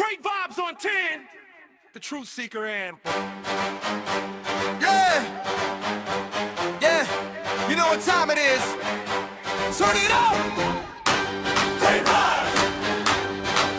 Great vibes on 10. The Truth Seeker anthem. Yeah, yeah, you know what time it is. Turn it up. Great vibes.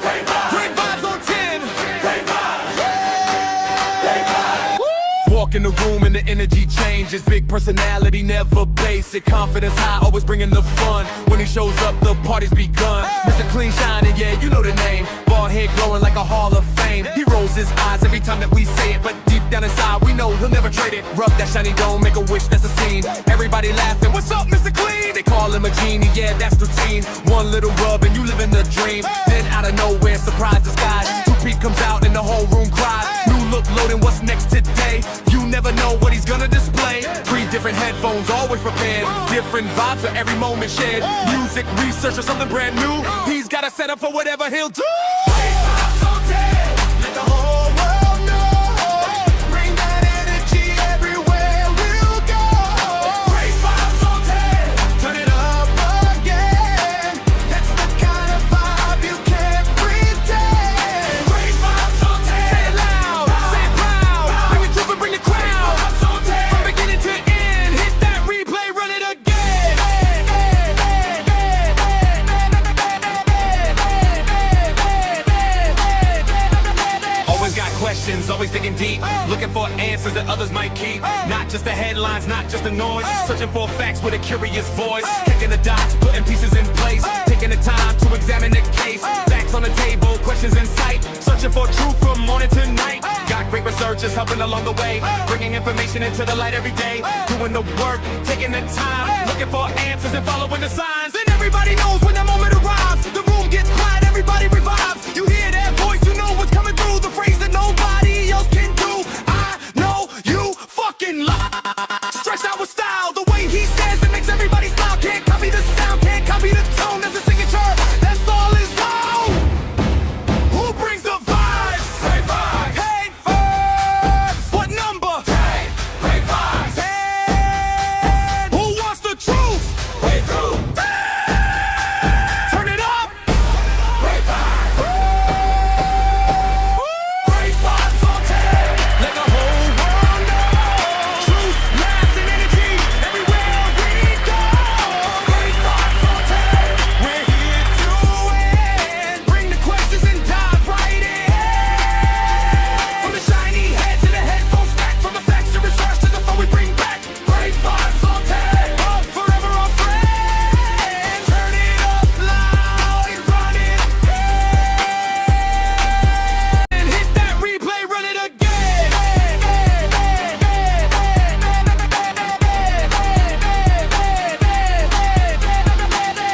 Great vibes. Great vibes on 10. Great vibes. Yeah. Great vibes. Walk in the room and the energy changes. Big personality, never basic. Confidence high, always bringing the fun. When he shows up, the party's begun. Mr. Clean Shining, yeah, you know the name. Bald head glowing like a Hall of Fame. He rolls his eyes every time that we say it, but deep down inside, we know he'll never trade it. Rub that shiny dome, make a wish, that's a scene. Everybody laughing, what's up, Mr. Clean? They call him a genie, yeah, that's routine. One little rub and you live in the dream. Then out of nowhere, surprise disguise. 2P comes out and the whole room cries. New look loading, what's next today? You never know what he's gonna display. 3 different headphones, always prepared. Different vibes for every moment shared. Music, research, or something brand new. He's got a setup for whatever he'll do. Great vibes on 10. Let the whole world know. Bring that energy everywhere we'll go. Great vibes on 10. Turn it up again. That's the kind of vibe you can't pretend. Great vibes on 10. Say it loud, say it proud. Bring the truth and bring the crowd. Vibes on 10. From beginning to end, hit that replay, run it again. Always got questions, always digging deep. Looking for answers that others might keep. Not just the headlines, not just the noise. Searching for facts with a curious voice. Connecting the dots, putting pieces in place. Taking the time to examine the case. Facts on the table, questions in sight. Searching for truth from morning to night. Got great researchers helping along the way. Bringing information into the light every day. Doing the work, taking the time. Looking for answers and following the signs. And everybody knows when that moment arrives. The room gets quiet, everybody revives. You hear that voice, you know what's coming through. The phrase that nobody else can do. I know you fucking lie. Stretched out with style, the way he says it makes everybody smile. Can't copy the sound, can't copy the tone. That's a signature, that's all his own. Who brings the vibes? Great vibes. Hey, vibes. What number? Great vibes. 10. Who wants the truth? Way through. Turn it up. Great vibes. Great vibes on 10. Let the whole world know. Truth, laughs, and energy everywhere we go. Great vibes on 10. We're here to win. Bring the questions and dive right in. From the shiny head to the headphones back. From the facts to research to the phone we bring back. Great vibes on 10. Oh, forever our friends. Turn it up loud and run it. And hit that replay, run it again.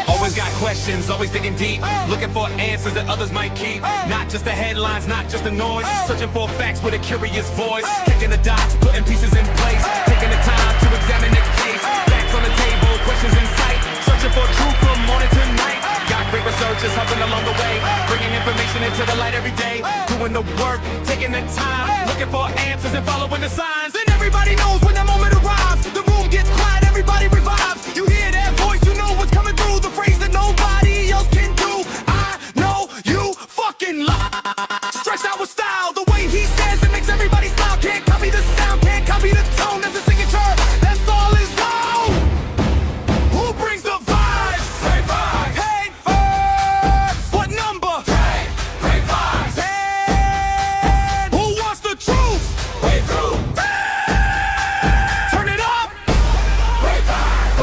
Always got questions, always digging deep. Looking for answers that others might keep. Not just the headlines, not just the noise. Searching for facts with a curious voice. Kicking the dots, putting pieces in place. Taking the time to examine the case. Facts on the table, questions in sight. Searching for truth from morning to night. Got great researchers helping along the way. Bringing information into the light every day. Doing the work, taking the time. Looking for answers and following the signs. And everybody knows when that moment arrives. The room gets quiet, everybody revives. You hear that voice, you know what's coming through. The phrase that nobody else can do. I know you fucking lie. Stretched out with style, the way he says it makes everybody smile. Can't copy the sound, can't copy the tone. That's a signature, that's all his own. Who brings the vibes? Great vibes. Hey, vibes. What number? Great vibes. 10. Who wants the truth? Way through. Turn it up. Great vibes.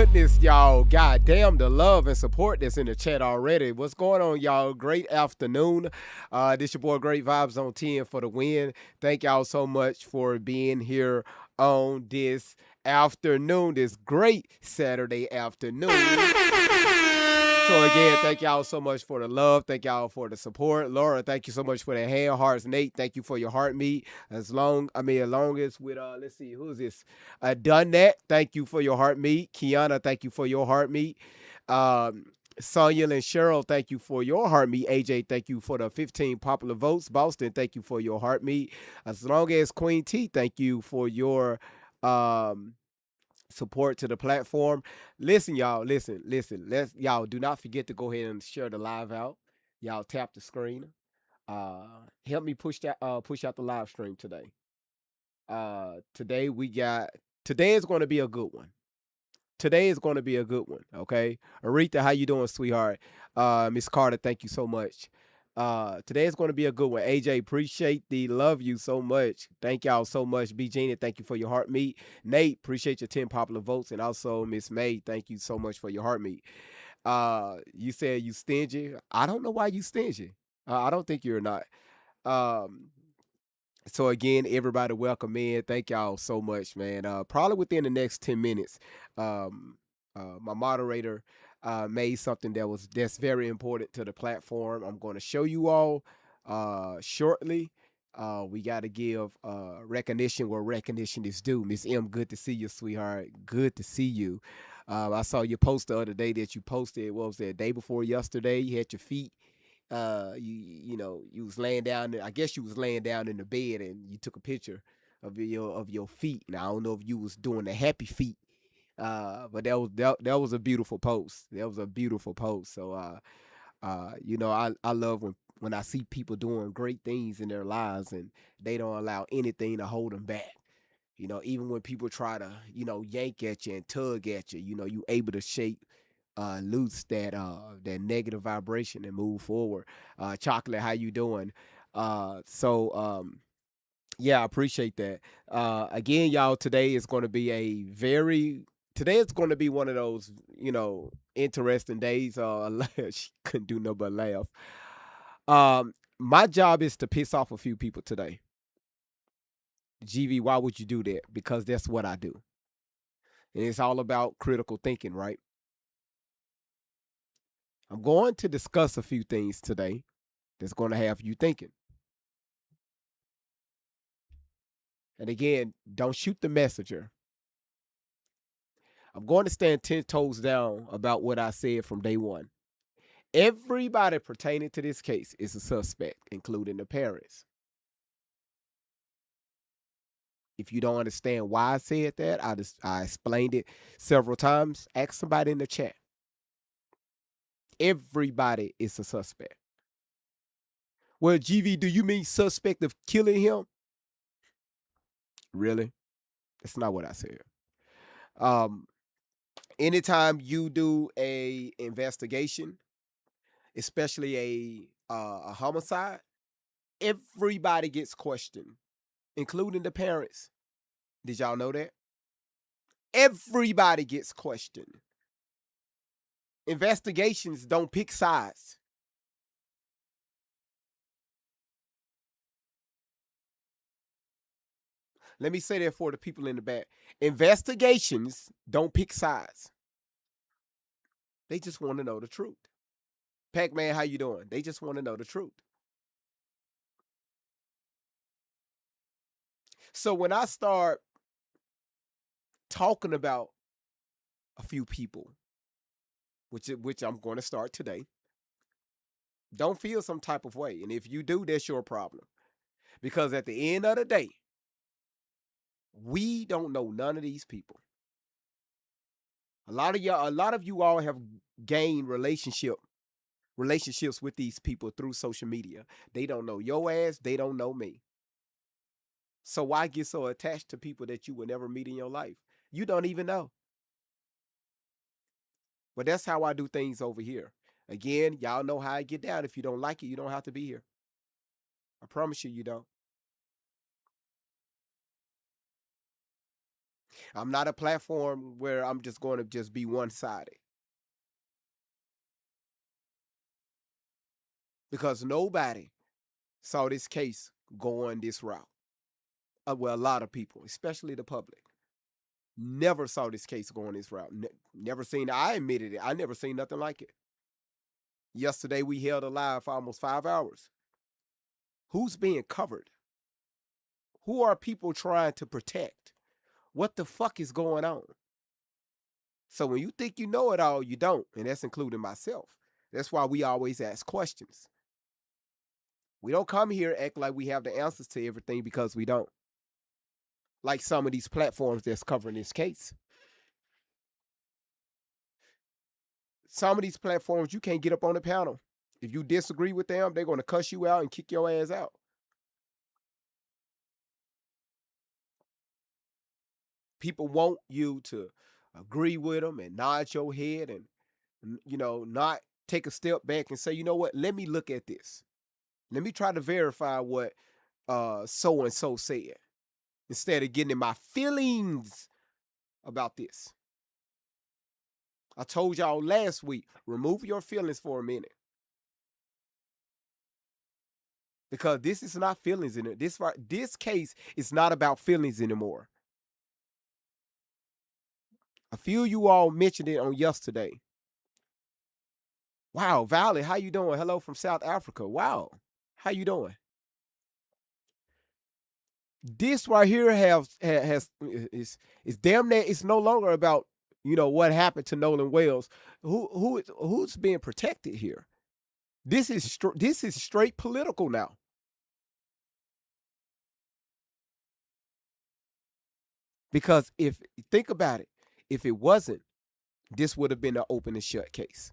goodness, y'all. God damn the love and support that's in the chat already. What's going on, y'all? Great afternoon. This your boy Great Vibes on 10 for the win. Thank y'all so much for being here on this afternoon, this great Saturday afternoon. So again, thank y'all so much for the love. Thank y'all for the support. Laura, thank you so much for the hand hearts. Nate, thank you for your heart meet. As long as with let's see, who's this? Done that. Thank you for your heart meet. Kiana, thank you for your heart meet. Um, Sonia and Cheryl, thank you for your heart meet. AJ, thank you for the 15 popular votes. Boston, thank you for your heart meet. As long as Queen T, thank you for your um support to the platform. Listen, y'all, listen. Let's y'all do not forget to go ahead and share the live out. Y'all tap the screen. Uh Help me push out the live stream today. Today we got today is going to be a good one. Today is going to be a good one. Okay, Aretha, how you doing, sweetheart? Miss Carter, thank you so much. Today is going to be a good one. AJ, appreciate the love you so much. Thank y'all so much. B Gina, thank you for your heart meet. Nate, appreciate your 10 popular votes, and also Miss May, thank you so much for your heart meet. You said you stingy. I don't know why you stingy. I don't think you're not. Um, so again, everybody welcome in. Thank y'all so much, man. Probably within the next 10 minutes, um, my moderator made something that's very important to the platform. I'm going to show you all shortly. We got to give recognition where recognition is due. Miss M, good to see you, sweetheart. Good to see you. I saw your post the other day that you posted. What was that? Day before yesterday. You had your feet you was laying down. I guess you was laying down in the bed, and you took a picture of your feet. Now I don't know if you was doing the happy feet, but that was a beautiful post. That was a beautiful post. So I love when I see people doing great things in their lives, and they don't allow anything to hold them back. Even when people try to, yank at you and tug at you, you able to shake loose that negative vibration and move forward. Chocolate, how you doing? Yeah, I appreciate that. Again, y'all, today is going to be one of those, interesting days. She couldn't do no but laugh. My job is to piss off a few people today. GV, why would you do that? Because that's what I do. And it's all about critical thinking, right? I'm going to discuss a few things today that's going to have you thinking. And again, don't shoot the messenger. I'm going to stand 10 toes down about what I said from day one. Everybody pertaining to this case is a suspect, including the parents. If you don't understand why I said that, I explained it several times. Ask somebody in the chat. Everybody is a suspect. Well, GV, do you mean suspect of killing him? Really? That's not what I said. Um, Anytime you do a investigation, especially a homicide, everybody gets questioned, including the parents. Did y'all know that? Everybody gets questioned. Investigations don't pick sides. Let me say that for the people in the back. Investigations don't pick sides. They just want to know the truth. Pac-Man, how you doing? They just want to know the truth. So when I start talking about a few people, which I'm going to start today, don't feel some type of way. And if you do, that's your problem. Because at the end of the day, we don't know none of these people. A lot of you all have gained relationships with these people through social media. They don't know your ass, they don't know me. So why get so attached to people that you will never meet in your life? You don't even know. But that's how I do things over here. Again, y'all know how I get down. If you don't like it, you don't have to be here. I promise you, you don't. I'm not a platform where I'm just going to just be one-sided because nobody saw this case going this route. Well, a lot of people, especially the public, never saw this case going this route. Never seen. I admitted it. I never seen nothing like it. Yesterday we held a live for almost 5 hours. Who's being covered? Who are people trying to protect? What the fuck is going on? So when you think you know it all, you don't, and that's including myself. That's why we always ask questions. We don't come here act like we have the answers to everything because we don't. Like some of these platforms that's covering this case. Some of these platforms you can't get up on the panel. If you disagree with them, they're going to cuss you out and kick your ass out. People want you to agree with them and nod your head and not take a step back and say, you know what, let me look at this. Let me try to verify what so and so said instead of getting in my feelings about this. I told y'all last week, remove your feelings for a minute. Because this is not feelings in it. This case is not about feelings anymore. A few of you all mentioned it on yesterday. Wow, Valley, how you doing? Hello from South Africa. Wow, how you doing? This right here is damn near. It's no longer about what happened to Nolan Wells. Who's being protected here? This is straight political now. Because if think about it, if it wasn't, this would have been an open and shut case.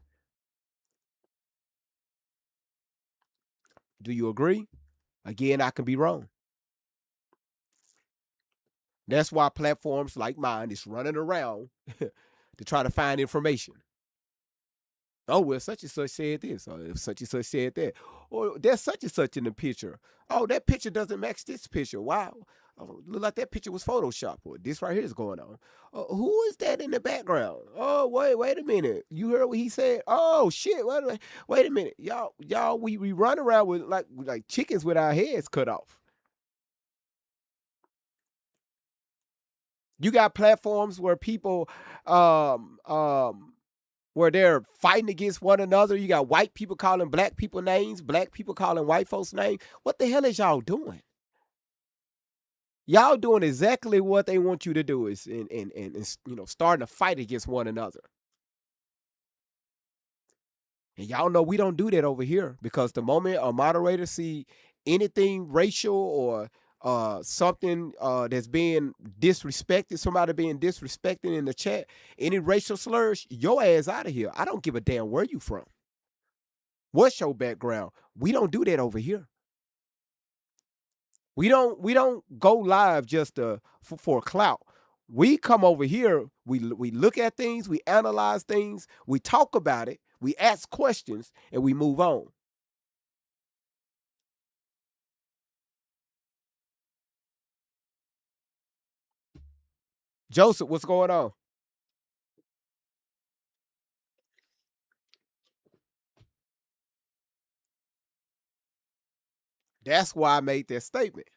Do you agree? Again, I can be wrong. That's why platforms like mine is running around to try to find information. Oh, well, such and such said this, or such and such said that. Or there's such and such in the picture. Oh, that picture doesn't match this picture. Wow. Oh, look like that picture was Photoshop, or this right here is going on. Who is that in the background? Oh, wait a minute. You heard what he said? Oh shit. Wait a minute. Y'all, we run around with like chickens with our heads cut off. You got platforms where people where they're fighting against one another. You got white people calling black people names, black people calling white folks names. What the hell is y'all doing? Y'all doing exactly what they want you to do is starting a fight against one another. And y'all know we don't do that over here because the moment a moderator see anything racial or something that's being disrespected, somebody being disrespected in the chat, any racial slurs, your ass out of here. I don't give a damn where you from. What's your background? We don't do that over here. We don't go live just for clout. We come over here, we look at things, we analyze things, we talk about it, we ask questions, and we move on. Joseph, what's going on? That's why I made that statement.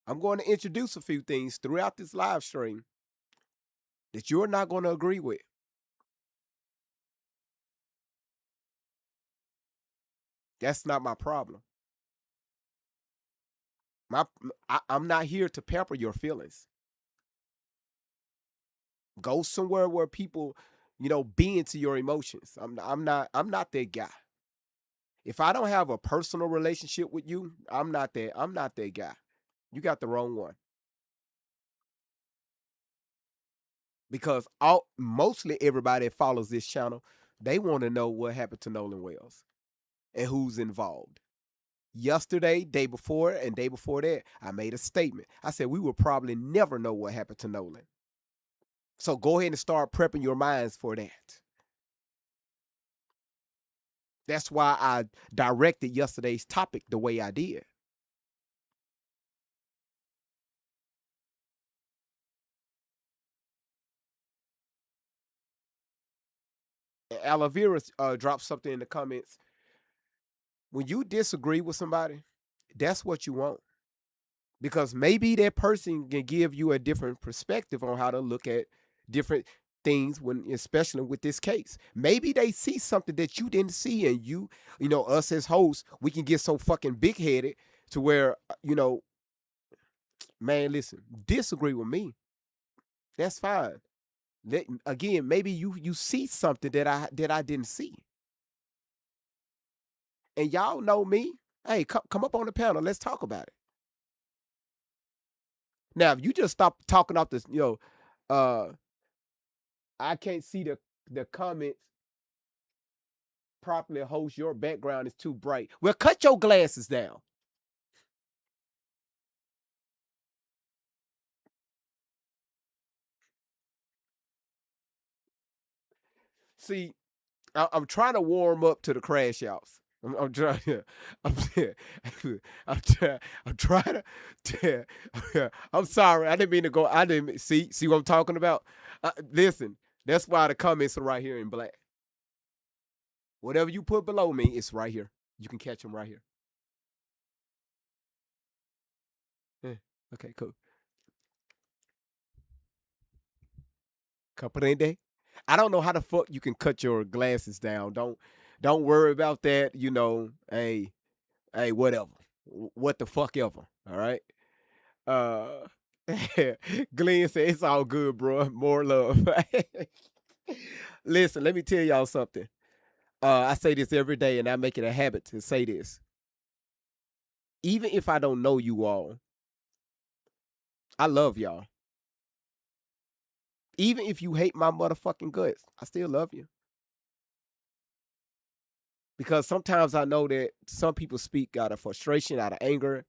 I'm going to introduce a few things throughout this live stream that you're not going to agree with. That's not my problem. I'm not here to pamper your feelings. Go somewhere where people, be into your emotions. I'm not that guy. If I don't have a personal relationship with you, I'm not that guy. You got the wrong one. Because mostly everybody that follows this channel, they want to know what happened to Nolan Wells and who's involved. Yesterday, day before, and day before that, I made a statement. I said we will probably never know what happened to Nolan. So go ahead and start prepping your minds for that. That's why I directed yesterday's topic the way I did. Aloe Vera dropped something in the comments. When you disagree with somebody, that's what you want. Because maybe that person can give you a different perspective on how to look at different things when especially with this case. Maybe they see something that you didn't see, and us as hosts, we can get so fucking big headed to where, man, listen, disagree with me. That's fine. Again, maybe you see something that I didn't see. And y'all know me. Hey, come up on the panel. Let's talk about it. Now, if you just stop talking off this, I can't see the comments properly. Host, your background is too bright. Well, cut your glasses down. See, I'm trying to warm up to the crash outs. I'm trying. I'm, I'm trying to. I'm sorry. I didn't mean to go. I didn't see what I'm talking about. Listen, that's why the comments are right here in black. Whatever you put below me, it's right here. You can catch them right here. Okay, cool. Comprende? I don't know how the fuck you can cut your glasses down. Don't worry about that. Hey, whatever. What the fuck ever. All right. Uh, Glenn said it's all good, bro. More love. Listen, let me tell y'all something. I say this every day, and I make it a habit to say this. Even if I don't know you all, I love y'all. Even if you hate my motherfucking guts, I still love you. Because sometimes I know that some people speak out of frustration, out of anger,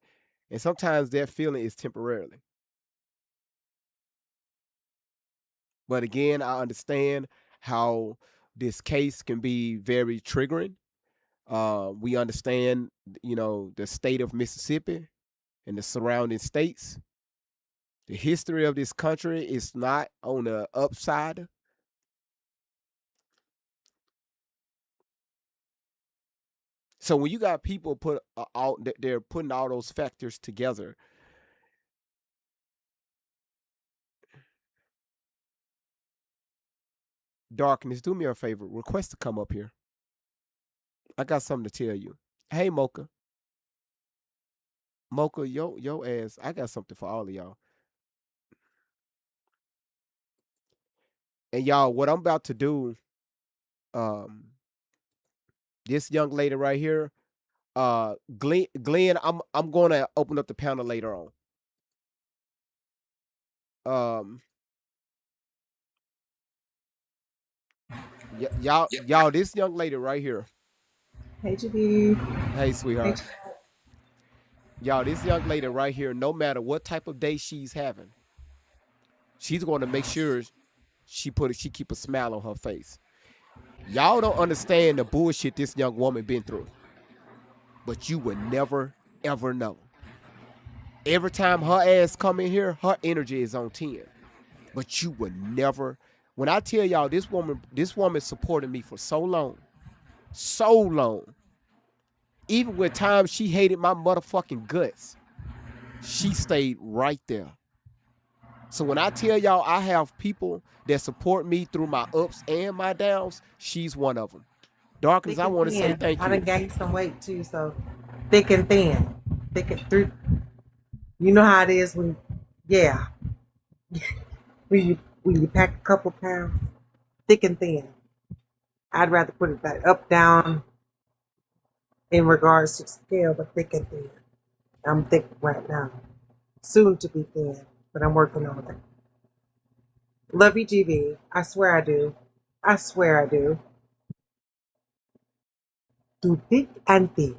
and sometimes that feeling is temporarily. But again, I understand how this case can be very triggering. We understand, the state of Mississippi and the surrounding states. The history of this country is not on the upside. So when you got people they're putting all those factors together. Darkness, do me a favor. Request to come up here. I got something to tell you. Hey, Mocha. Mocha, yo ass. I got something for all of y'all. And y'all, what I'm about to do, this young lady right here, Glenn, I'm gonna open up the panel later on. Y'all, this young lady right here. Hey, GB. Hey, sweetheart. Y'all, this young lady right here, no matter what type of day she's having, she's going to make sure she keep a smile on her face. Y'all don't understand the bullshit this young woman been through, but you would never ever know. Every time her ass come in here, her energy is on 10, but you would never. When I tell y'all, this woman supported me for so long. Even when times she hated my motherfucking guts, she stayed right there. So when I tell y'all I have people that support me through my ups and my downs, she's one of them. Darkness, I want to say thank you. I done gained some weight too, so thick and thin. Thick and through. You know how it is when when you pack a couple pounds, thick and thin. I'd rather put it back up, down in regards to scale, but thick and thin. I'm thick right now. Soon to be thin, but I'm working on it. Love you, GB. I swear I do. I swear I do. Do thick and thin.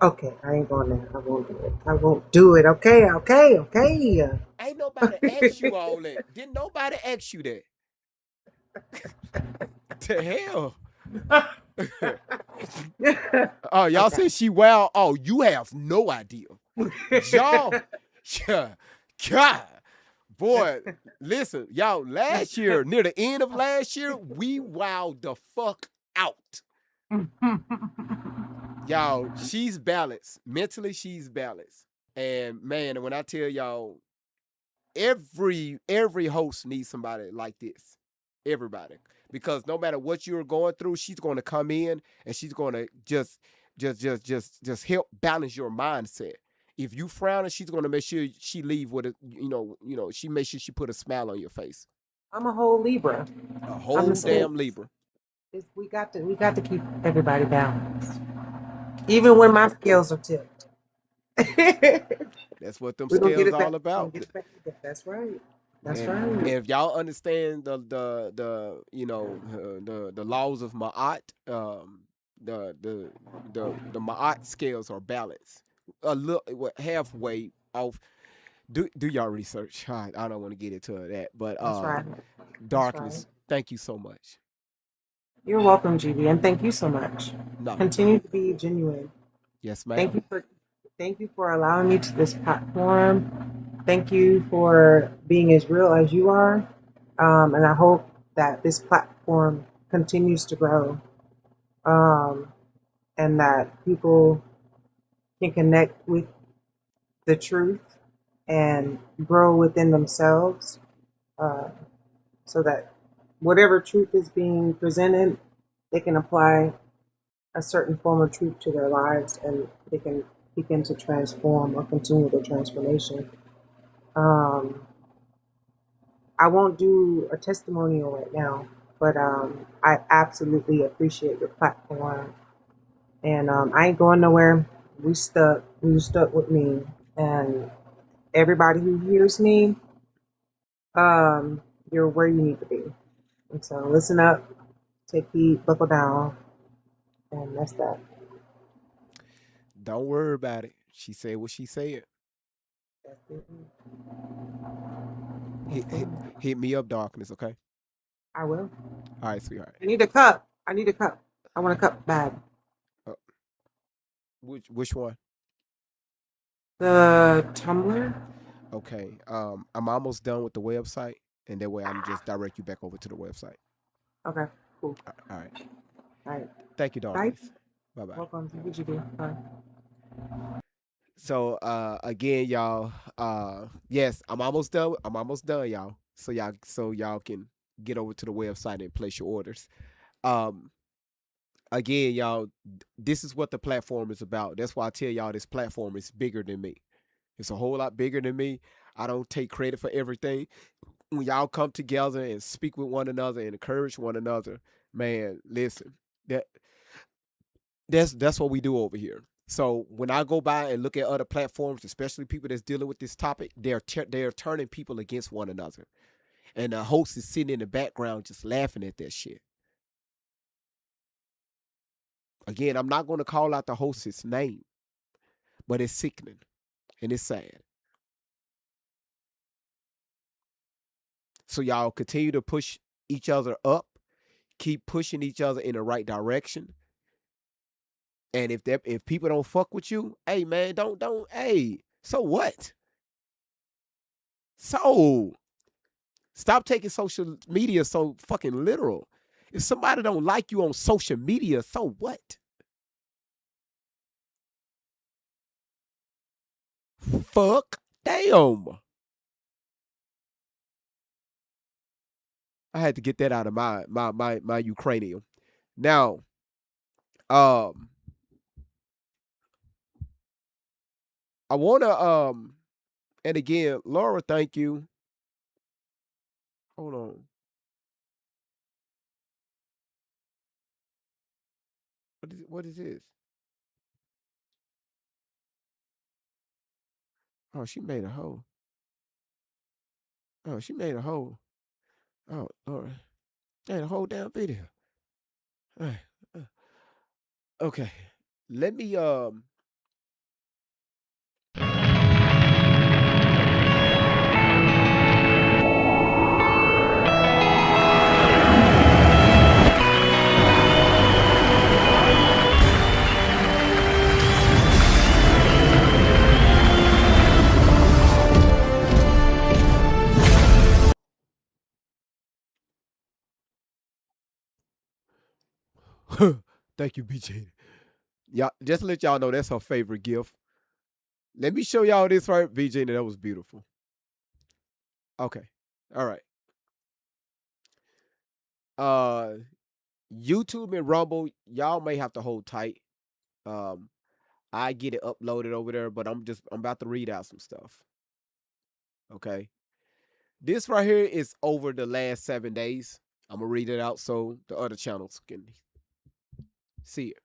Okay, I ain't going there. I won't do it. I won't do it. Okay. Ain't nobody ask you all that. Didn't nobody ask you that? To hell. Oh, y'all okay. Say she wow. Oh, you have no idea. Y'all, God, Boy, listen, y'all, last year, near the end of last year, we wowed the fuck out. Y'all, she's balanced. Mentally, she's balanced. And man, when I tell y'all, every host needs somebody like this. Everybody. Because no matter what you're going through, she's going to come in and she's going to just help balance your mindset. If you frowning, she's going to make sure she leave with a, she makes sure she put a smile on your face. I'm a whole Libra. A whole damn Libra. We got to keep everybody balanced, even when my scales are tipped. That's what them scales all about. That's right. That's and, right. And if y'all understand the laws of Ma'at, the Ma'at scales are balanced. A little halfway off. Do your research. I don't want to get into that, but That's right. Darkness. That's right. Thank you so much. You're welcome, GB, and thank you so much. No. Continue to be genuine. Yes, ma'am. Thank you for allowing me to this platform. Thank you for being as real as you are, and I hope that this platform continues to grow, and that people can connect with the truth and grow within themselves, so that whatever truth is being presented, they can apply a certain form of truth to their lives, and they can begin to transform or continue the transformation. I won't do a testimonial right now, but I absolutely appreciate your platform, and I ain't going nowhere. You stuck with me, and everybody who hears me, you're where you need to be. And so listen up, take heed, buckle down, and that's that. Don't worry about it. She said what she said. Hit me up, Darkness, okay? I will. All right, sweetheart. I need a cup. I want a cup bad. Which one? The tumbler. Okay. I'm almost done with the website, and that way I can just direct you back over to the website. Okay, cool. All right. All right. Thank you, Darkness. Bye-bye. Welcome. Thank you, GB. Bye. So again, y'all, yes, I'm almost done, y'all. So y'all can get over to the website and place your orders. Again, y'all, this is what the platform is about. That's why I tell y'all this platform is bigger than me. It's a whole lot bigger than me. I don't take credit for everything. When y'all come together and speak with one another and encourage one another, man, listen, that's what we do over here. So when I go by and look at other platforms, especially people that's dealing with this topic, they're turning people against one another. And the host is sitting in the background just laughing at that shit. Again, I'm not going to call out the host's name, but it's sickening and it's sad. So y'all continue to push each other up, keep pushing each other in the right direction. And if people don't fuck with you, hey man, hey, so what? So stop taking social media so fucking literal. If somebody don't like you on social media, so what? Fuck damn. I had to get that out of my Ukrainian. Now, I wanna and again, Laura, thank you. Hold on. What is this? Oh, she made a hole. Oh, she made a hole. Oh, Lord. Made a whole damn video. All right. Okay. Let me Thank you, BJ. Yeah, just to let y'all know that's her favorite gift. Let me show y'all this right, BJ. That was beautiful. Okay. All right. Uh YouTube and Rumble, y'all may have to hold tight. Um, I get it uploaded over there, but I'm about to read out some stuff. Okay. This right here is over the last 7 days. I'm gonna read it out so the other channels can see it.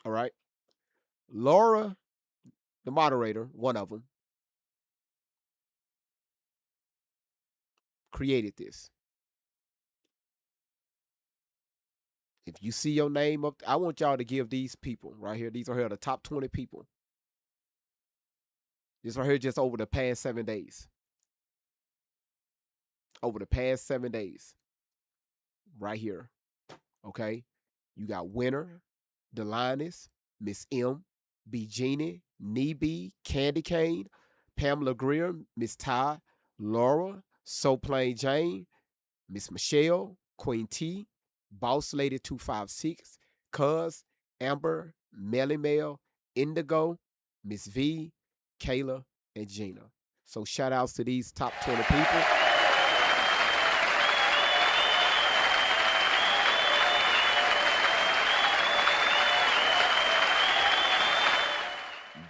All right. Laura, the moderator, one of them, created this. If you see your name up, I want y'all to give these people right here. These are here the top 20 people. This right here just over the past 7 days. Over the past 7 days. Right here. Okay. You got Winner, Delinus, Miss M, B Jeannie, Neeby, Candy Cane, Pamela Greer, Miss Ty, Laura, So Plain Jane, Miss Michelle, Queen T, Boss Lady 256, Cuz, Amber, Melly Mel, Indigo, Miss V, Kayla, and Gina. So shout outs to these top 20 people.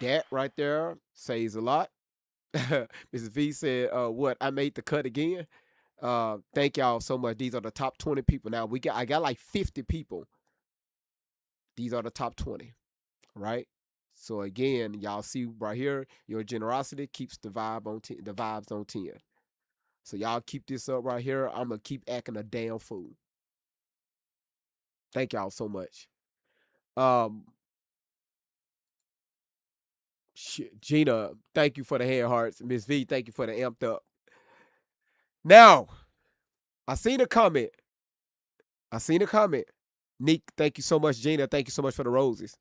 That right there says a lot. Mrs. V said, what? I made the cut again. Thank y'all so much. These are the top 20 people. Now I got like 50 people. These are the top 20, right? So again, y'all see right here, your generosity keeps the vibes on 10. So y'all keep this up right here. I'm gonna keep acting a damn fool. Thank y'all so much. Gina, thank you for the hand hearts. Miss V, thank you for the amped up. Now, I seen a comment. Nick, thank you so much. Gina, thank you so much for the roses.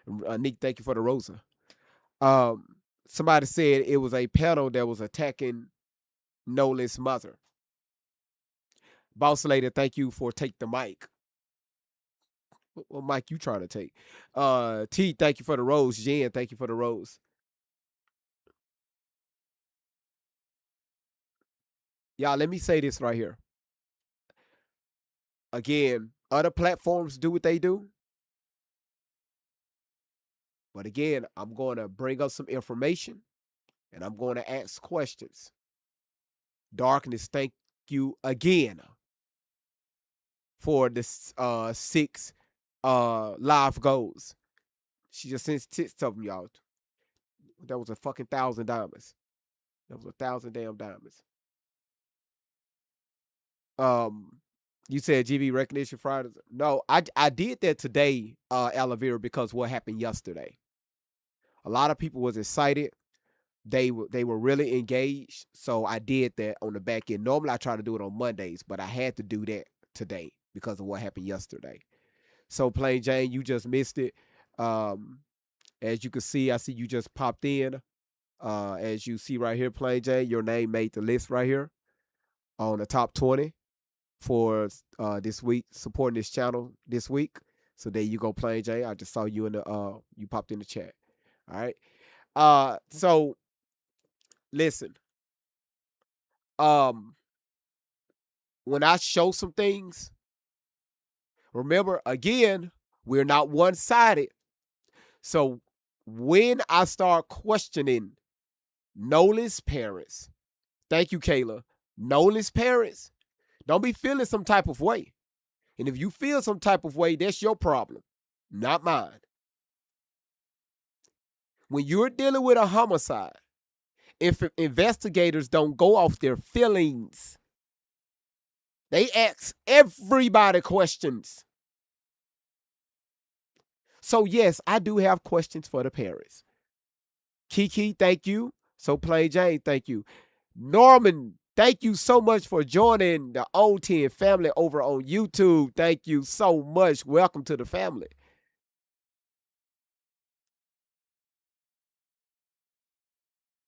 Nick, thank you for the rosa. Somebody said it was a panel that was attacking Nolan's mother. Boss lady, thank you for take the mic. What mic you trying to take? T, thank you for the rose. Jen, thank you for the rose. Y'all, let me say this right here. Again, other platforms do what they do. But again, I'm going to bring up some information and I'm going to ask questions. Darkness, thank you again for this 6 live goals. She just sent tits to them, y'all. That was a fucking 1,000 diamonds. That was 1,000 damn diamonds. You said GV recognition Fridays. No, I did that today, Aloe Vera, because what happened yesterday. A lot of people was excited. They were really engaged. So I did that on the back end. Normally I try to do it on Mondays, but I had to do that today because of what happened yesterday. So Plain Jane, you just missed it. As you can see, I see you just popped in. As you see right here, Plain Jane, your name made the list right here on the top 20 for this week, supporting this channel this week. So there you go, Plain Jane. I just saw you in the you popped in the chat. All right. So listen. When I show some things, remember again, we're not one-sided. So when I start questioning Nolan's parents, thank you, Kayla. Nolan's parents, don't be feeling some type of way. And if you feel some type of way, that's your problem, not mine. When you're dealing with a homicide, if investigators don't go off their feelings, they ask everybody questions. So yes, I do have questions for the parents. Kiki, thank you. So Plain Jane, thank you. Norman, thank you so much for joining the O10 family over on YouTube. Thank you so much. Welcome to the family.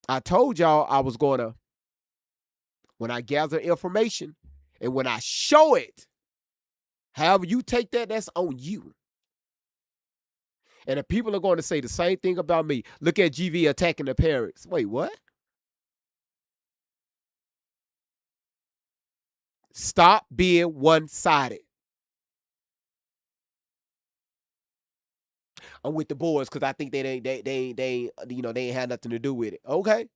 I told y'all I was going to, when I gather information and when I show it, However you take that, that's on you. And if people are going to say the same thing about me, look at GV attacking the parents. Wait, what? Stop being one-sided. I'm with the boys because I think they ain't had nothing to do with it. Okay.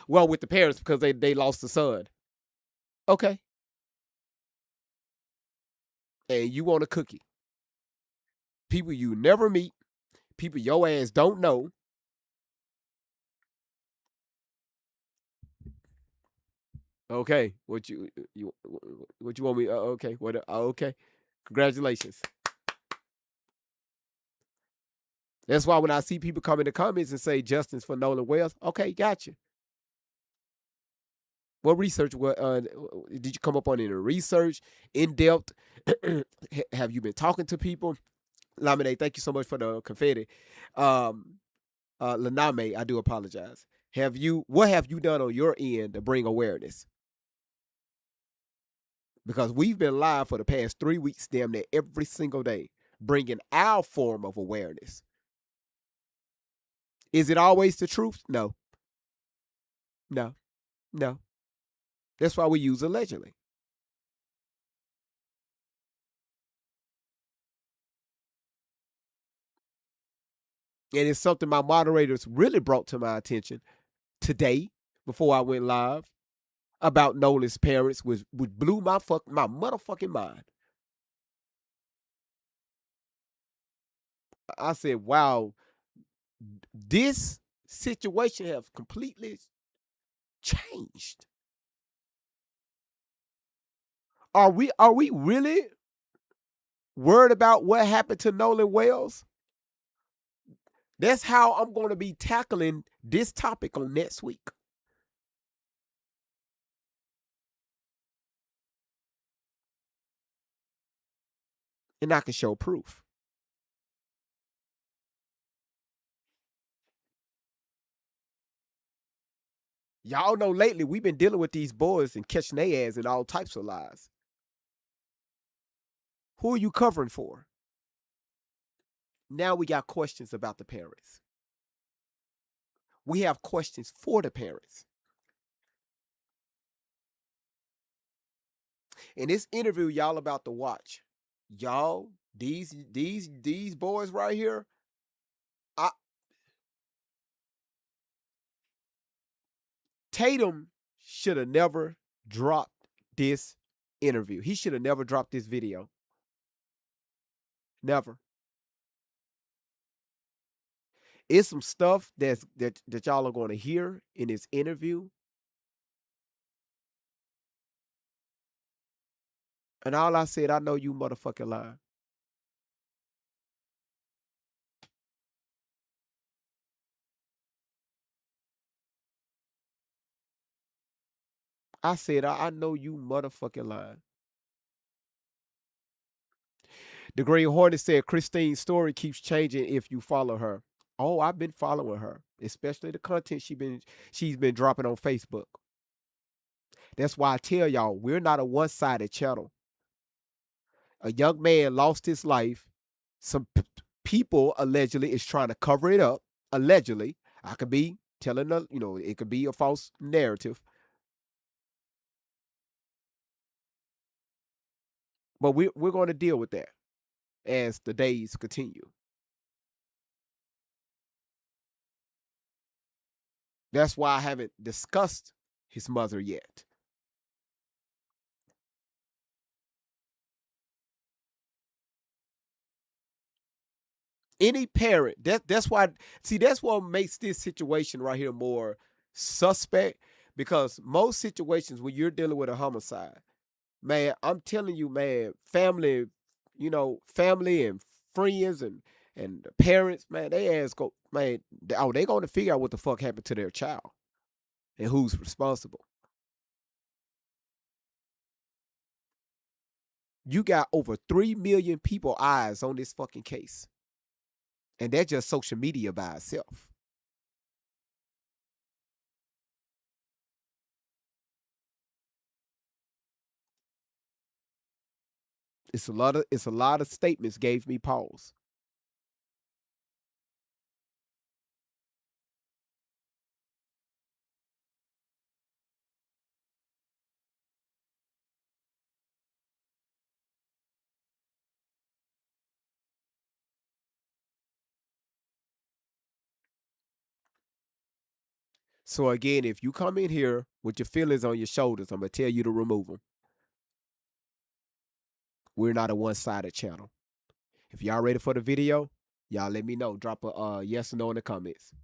Well, with the parents because they lost the son. Okay. And you want a cookie. People you never meet, people your ass don't know. Okay. What you want me? Okay. What? Okay. Congratulations. That's why when I see people come in the comments and say Justin's for Nolan Wells, okay, gotcha. What research? What did you come up on in the research? In depth? Have you been talking to people? Lamine, thank you so much for the confetti. Um, Laname, I do apologize. What have you done on your end to bring awareness? Because we've been live for the past 3 weeks, damn near every single day, bringing our form of awareness. Is it always the truth? No, no, no. That's why we use allegedly. And it's something my moderators really brought to my attention today before I went live about Nolan's parents, which blew my motherfucking mind. I said, "Wow, this situation has completely changed. Are we really worried about what happened to Nolan Wells?" That's how I'm going to be tackling this topic on next week. And I can show proof. Y'all know lately we've been dealing with these boys and catching their ass in all types of lies. Who are you covering for? Now we got questions about the parents. We have questions for the parents. In this interview, y'all about to watch, y'all, these boys right here, I, Tatum should have never dropped this interview. He should have never dropped this video. Never. It's some stuff that y'all are going to hear in this interview. And all I said, I know you motherfucking lying. I said, I know you motherfucking lying. The Green Hornet said Christine's story keeps changing if you follow her. Oh, I've been following her, especially the content she's been dropping on Facebook. That's why I tell y'all, we're not a one-sided channel. A young man lost his life. Some people allegedly is trying to cover it up. Allegedly, I could be telling it could be a false narrative. But we're going to deal with that as the days continue. That's why I haven't discussed his mother yet. Any parent, that's why, see, that's what makes this situation right here more suspect, because most situations when you're dealing with a homicide, man, I'm telling you, man, family and friends and the parents, man, they ass go, man, they going to figure out what the fuck happened to their child and who's responsible. You got over 3 million people eyes on this fucking case. And that's just social media by itself. it's a lot of statements gave me pause. So again, if you come in here with your feelings on your shoulders, I'm gonna tell you to remove them. We're not a one-sided channel. If y'all ready for the video, y'all let me know. Drop a yes or no in the comments.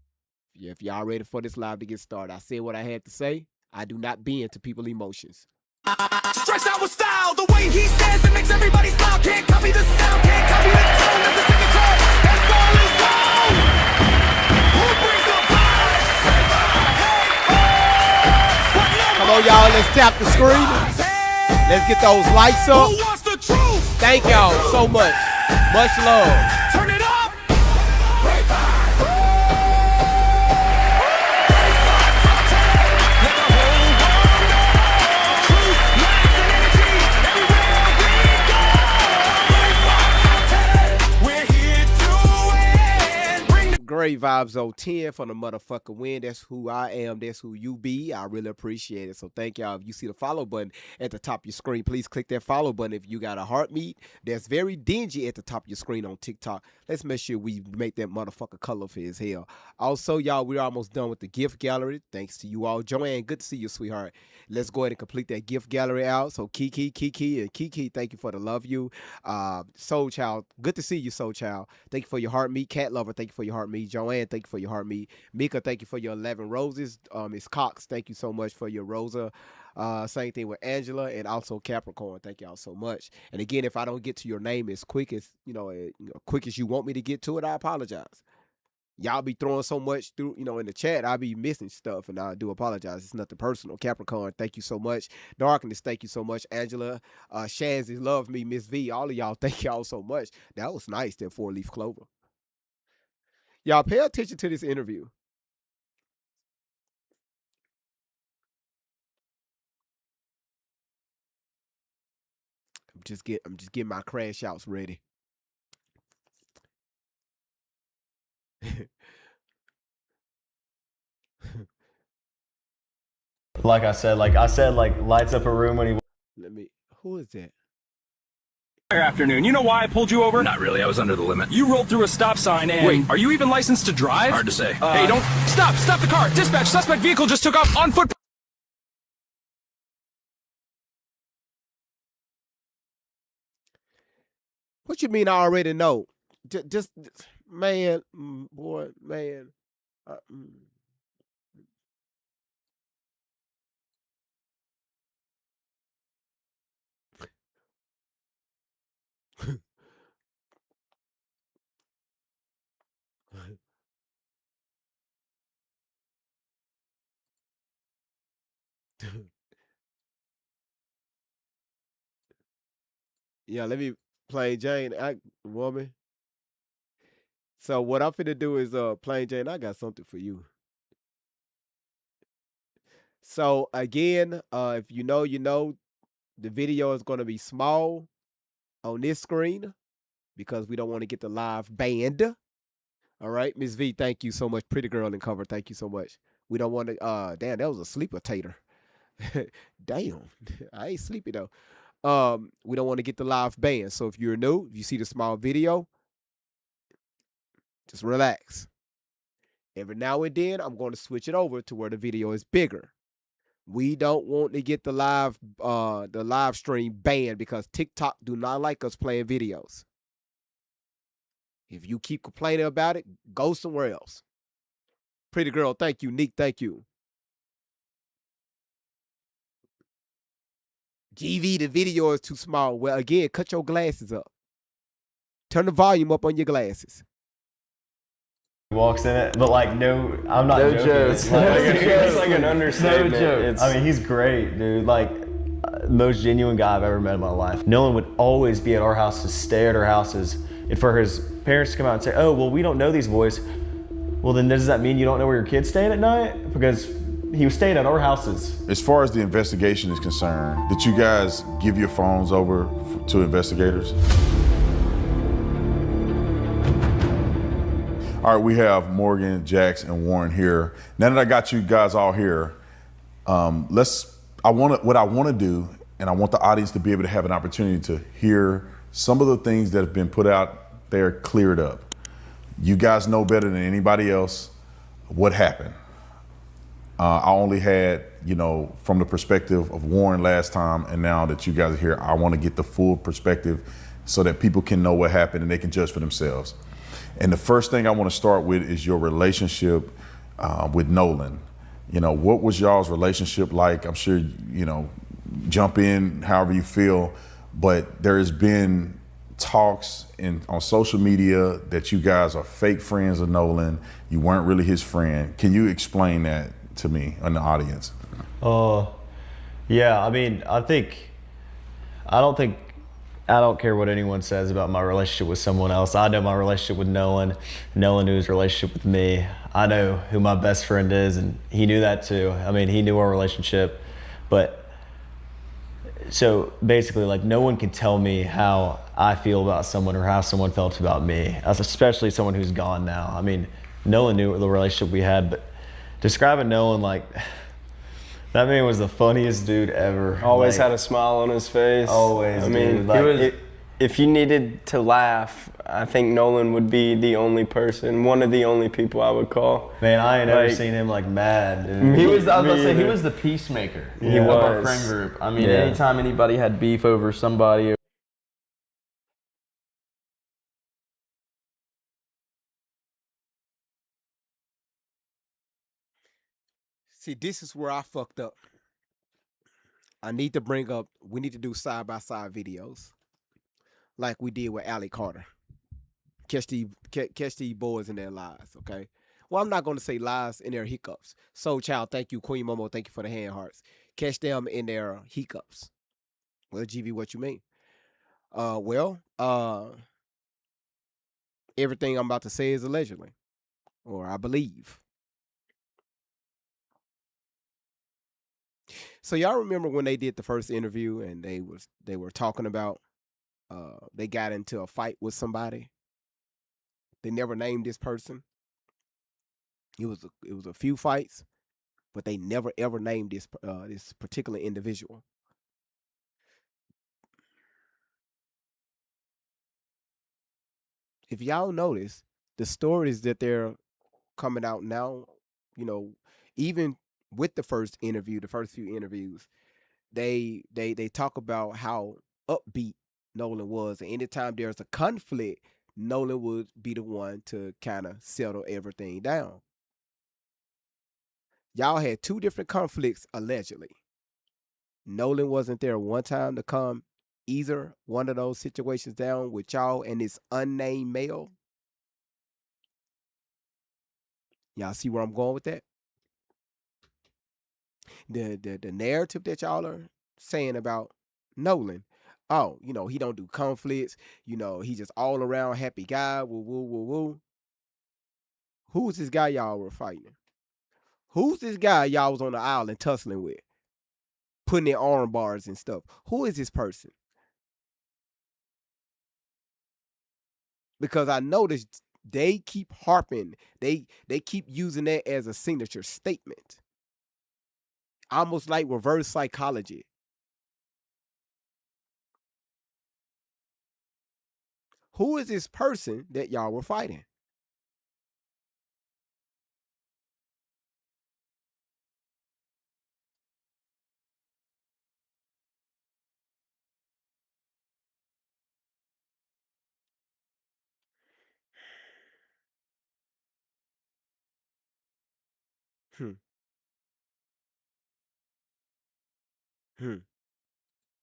If y'all ready for this live to get started, I said what I had to say. I do not bend to people's emotions. Stretched out with style, the way he says it makes everybody smile. Can't copy the sound, can't copy the tone. That's the second chord, that's all is loud. Who brings the vibes? Come on, y'all, let's tap the screen. Let's get those lights up. Who wants the truth? Thank y'all so much. Much love. Turn it up. Great vibes on 10 for the motherfucker win. That's who I am. That's who you be. I really appreciate it. So thank y'all. If you see the follow button at the top of your screen, please click that follow button. If you got a heartbeat that's very dingy at the top of your screen on TikTok, let's make sure we make that motherfucker colorful as hell. Also, y'all, we're almost done with the gift gallery. Thanks to you all. Joanne, good to see you, sweetheart. Let's go ahead and complete that gift gallery out. So Kiki, and Kiki, thank you for the love you. Soul Child, good to see you, Soul Child. Thank you for your heart meat. Cat Lover, thank you for your heart meat. Joanne, thank you for your heart meat. Mika, thank you for your 11 roses. Miss Cox, thank you so much for your Rosa. Same thing with Angela and also Capricorn. Thank y'all so much. And again, if I don't get to your name as quick as quick as you want me to get to it, I apologize. Y'all be throwing so much through, in the chat. I'll be missing stuff, and I do apologize. It's nothing personal. Capricorn, thank you so much. Darkness, thank you so much. Angela, Shanzy, love me. Miss V, all of y'all, thank y'all so much. That was nice, that 4-leaf clover. Y'all pay attention to this interview. I'm just getting my crash outs ready. Like I said, lights up a room when he. Who is that? Afternoon. You know why I pulled you over? Not really, I was under the limit. You rolled through a stop sign and... Wait. Are you even licensed to drive? Hard to say. Hey, don't... Stop the car! Dispatch, suspect vehicle just took off on foot... What you mean I already know? Just man, boy, man. Yeah, let me Plain Jane, woman. So what I'm finna do is Plain Jane, I got something for you. So again, if you know, the video is gonna be small on this screen because we don't want to get the live banned. All right, Miss V, thank you so much. Pretty girl in cover, thank you so much. We don't want to damn, that was a sleeper tater. Damn, I ain't sleepy though. We don't want to get the live banned. So if you're new, if you see the small video, just relax. Every now and then, I'm going to switch it over to where the video is bigger. We don't want to get the live stream banned because TikTok do not like us playing videos. If you keep complaining about it, go somewhere else. Pretty girl, thank you. Neek, thank you. GV, the video is too small. Well, again, cut your glasses up. Turn the volume up on your glasses. Walks in it, but like no, I'm not joking. Jokes. It's like an understatement. No jokes. I mean, he's great, dude. Like most genuine guy I've ever met in my life. Nolan would always be at our houses, stay at our houses, and for his parents to come out and say, "Oh, well, we don't know these boys." Well, then does that mean you don't know where your kid's staying at night? Because he was staying at our houses. As far as the investigation is concerned, did you guys give your phones over to investigators? All right, we have Morgan, Jax, and Warren here. Now that I got you guys all here, what I want to do, and I want the audience to be able to have an opportunity to hear some of the things that have been put out there cleared up. You guys know better than anybody else what happened. I only had, from the perspective of Warren last time, and now that you guys are here, I want to get the full perspective so that people can know what happened and they can judge for themselves. And the first thing I want to start with is your relationship with Nolan. What was y'all's relationship like? I'm sure, jump in however you feel, but there has been talks on social media that you guys are fake friends of Nolan. You weren't really his friend. Can you explain that to me and the audience? Yeah, I mean, I don't care what anyone says about my relationship with someone else. I know my relationship with Nolan. Nolan knew his relationship with me. I know who my best friend is, and he knew that too. I mean, he knew our relationship. But so basically, like, no one can tell me how I feel about someone or how someone felt about me, especially someone who's gone now. I mean, Nolan knew the relationship we had, but describing Nolan, like, that man was the funniest dude ever. Always had a smile on his face. Always, I mean, dude. if you needed to laugh, I think Nolan would be the only person, one of the only people I would call. Man, I ain't ever seen him mad. Dude. He was the peacemaker of our friend group. I mean, anytime anybody had beef over somebody. See, this is where I fucked up. I need to bring up, we need to do side-by-side videos like we did with Allie Carter. Catch these boys in their lies, okay? Well, I'm not going to say lies, in their hiccups. Soul Child, thank you. Queen Momo, thank you for the hand hearts. Catch them in their hiccups. Well, GV, what you mean? Everything I'm about to say is allegedly, or I believe. So y'all remember when they did the first interview and they were talking about they got into a fight with somebody. They never named this person. It was a few fights, but they never ever named this particular individual. If y'all notice, the stories that they're coming out now, even with the first interview, the first few interviews, they talk about how upbeat Nolan was. And anytime there's a conflict, Nolan would be the one to kind of settle everything down. Y'all had two different conflicts, allegedly. Nolan wasn't there one time to calm either one of those situations down with y'all and this unnamed male. Y'all see where I'm going with that? The narrative that y'all are saying about Nolan, he don't do conflicts, he just all around happy guy, woo woo woo woo. Who's this guy y'all were fighting? Who's this guy y'all was on the island tussling with, putting in arm bars and stuff? Who is this person? Because I noticed they keep harping, they keep using that as a signature statement. Almost like reverse psychology. Who is this person that y'all were fighting?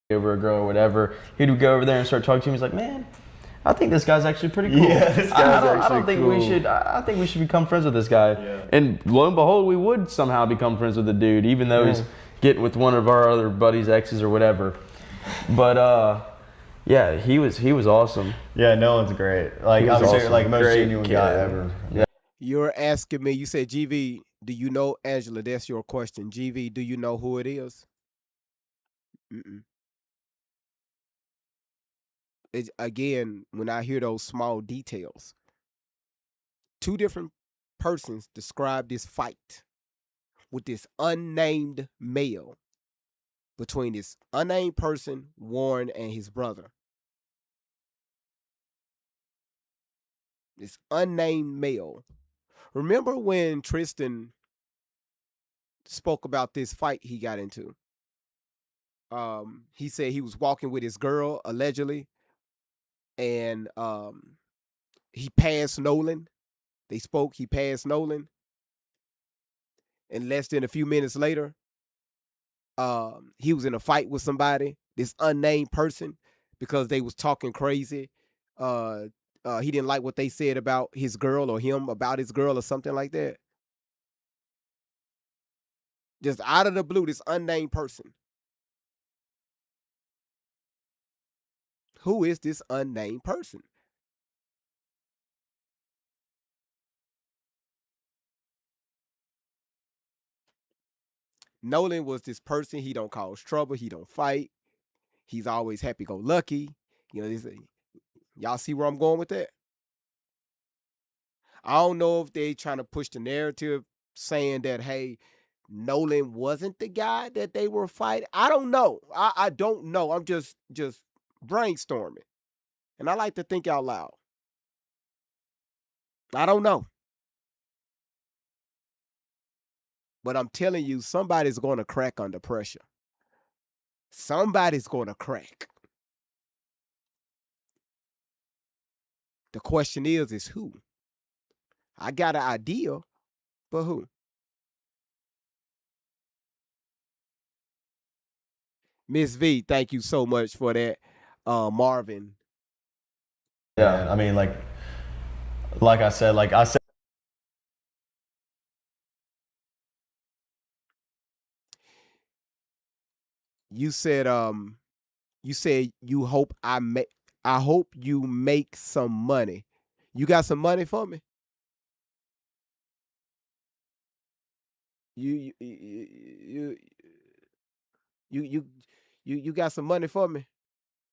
Over a girl or whatever, he would go over there and start talking to him. He's like, man, I think this guy's actually pretty cool. Yeah, this guy's I don't think cool. we should. I think we should become friends with this guy. Yeah. And lo and behold, we would somehow become friends with the dude, even though he's getting with one of our other buddies' exes or whatever. But yeah, he was awesome. Yeah, Nolan's great. Like, I'm awesome. serious, like, most Great genuine kid. guy ever. Yeah. You're asking me, you said, GV, Do you know, Angela? That's your question. GV, do you know who it is? Mm-mm. Again, when I hear those small details, two different persons describe this fight with this unnamed male between this unnamed person, Warren, and his brother. This unnamed male. Remember when Tristan spoke about this fight he got into? He said he was walking with his girl, allegedly, and he passed Nolan. They spoke, he passed Nolan. And less than a few minutes later, he was in a fight with somebody, this unnamed person, because they was talking crazy. He didn't like what they said about his girl or him about his girl or something like that. Just out of the blue, this unnamed person. Who is this unnamed person? Nolan was this person. He don't cause trouble. He don't fight. He's always happy-go-lucky. You know, y'all see where I'm going with that? I don't know if they trying to push the narrative saying that, hey, Nolan wasn't the guy that they were fighting. I don't know. I don't know. I'm just brainstorming. And I like to think out loud. I don't know. But I'm telling you, somebody's going to crack under pressure. Somebody's going to crack. The question is who? I got an idea, but who? Miss V, thank you so much for that. Marvin. Yeah, I mean, like I said, You said you hope I hope you make some money. You got some money for me? You you you you you you got some money for me?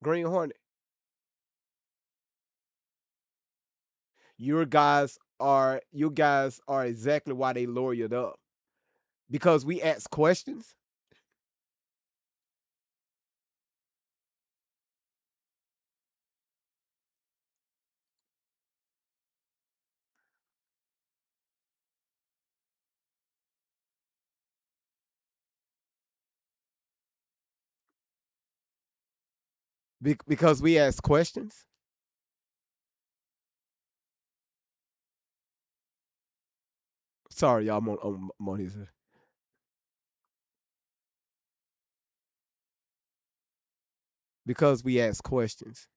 Green Hornet. You guys are exactly why they lawyered up. Because we ask questions. Because we ask questions. Sorry, y'all. I'm on his. Because we ask questions.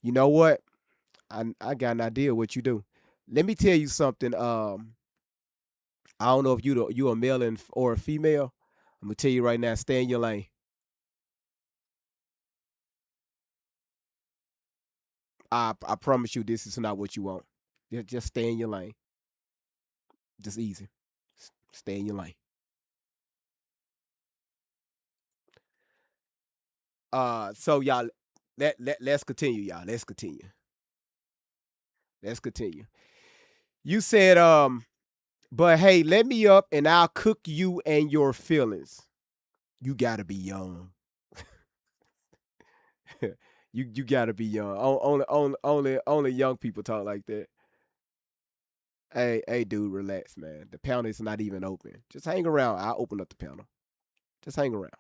You know what? I got an idea what you do. Let me tell you something. I don't know if you a male or a female. I'm gonna tell you right now. Stay in your lane. I promise you, this is not what you want. Just stay in your lane. Just easy. Stay in your lane. So y'all, let's continue, y'all. Let's continue. Let's continue. You said, but hey, let me up and I'll cook you and your feelings. You gotta be young. you gotta be young. Only young people talk like that. Hey, dude, relax, man. The panel is not even open. Just hang around. I'll open up the panel. Just hang around.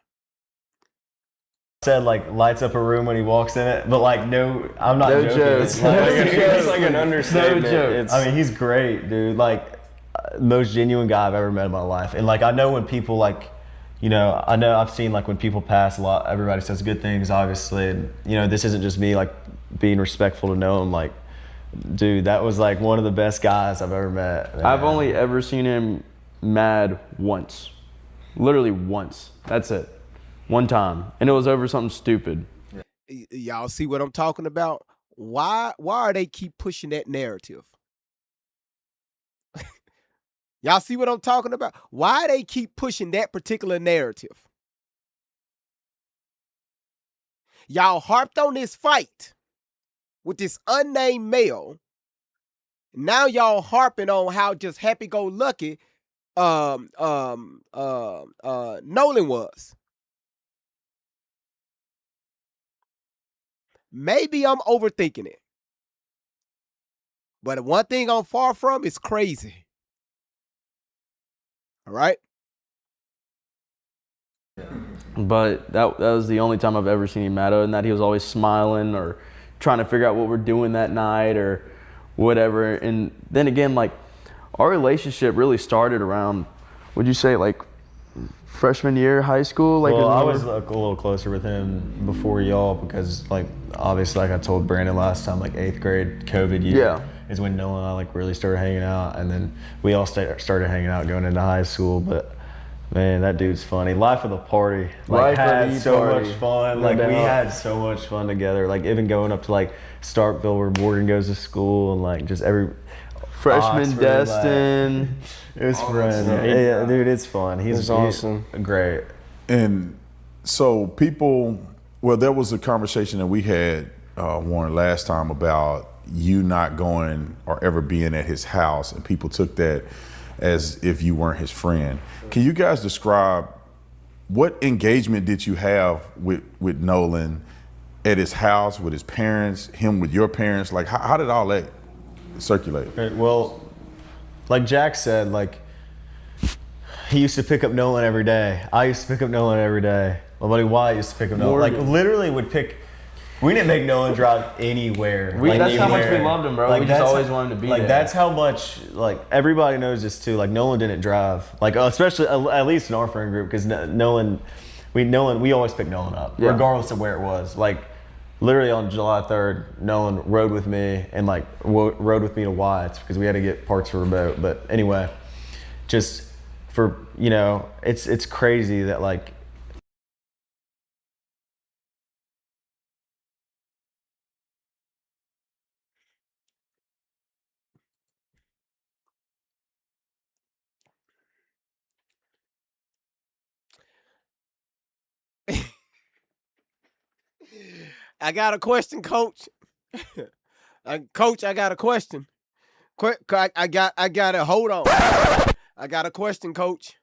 said like lights up a room when he walks in it, but like no, I'm not No joking. jokes. It's like an understatement. No joke. I mean, he's great, dude. Like most genuine guy I've ever met in my life. And like I know when people like, you know, I know I've seen like when people pass a lot, everybody says good things, obviously. And you know, this isn't just me like being respectful to know him. Like, dude, that was like one of the best guys I've ever met. Man. I've only ever seen him mad once, literally once. That's it. One time, and it was over something stupid. Y'all see what I'm talking about? Why are they keep pushing that narrative? Y'all see what I'm talking about? Why they keep pushing that particular narrative? Y'all harped on this fight with this unnamed male. Now y'all harping on how just happy-go-lucky Nolan was. Maybe I'm overthinking it. But one thing I'm far from is crazy. All right? But that was the only time I've ever seen him mad, other than that he was always smiling or trying to figure out what we're doing that night or whatever. And then again, like, our relationship really started around, would you say, like, freshman year high school? Like, well, I was like, a little closer with him before y'all because, like, obviously, like I told Brandon last time, like 8th grade COVID year is when Nolan and I like really started hanging out, and then we all started hanging out going into high school. But man, that dude's funny. Life of the party. Like, had so much fun. Like, we had so much fun together. Like, even going up to like Starkville where Morgan goes to school, and like just every freshman Oxford, Destin. Like, his friend. Yeah, dude, it's fun. He's awesome. Great. And so there was a conversation that we had, Warren, last time about you not going or ever being at his house, and people took that as if you weren't his friend. Can you guys describe what engagement did you have with Nolan at his house, with his parents, him with your parents? Like, how did all that circulate? Well, like Jack said, like, he used to pick up Nolan every day. I used to pick up Nolan every day. My buddy Wyatt used to pick up Nolan. Like, literally would pick. We didn't make Nolan drive anywhere. That's how much we loved him, bro. Like, we just always wanted to be there. That's how much, like, everybody knows this too. Like, Nolan didn't drive. Like, especially, at least in our friend group, because Nolan, we always pick Nolan up, regardless of where it was. Like, literally on July 3rd, Nolan rode with me and, like, rode with me to Wyatt's because we had to get parts for a boat. But anyway, just for, it's crazy that, like, I got a question, Coach. Coach, I got a question. I got it. Hold on. I got a question, Coach.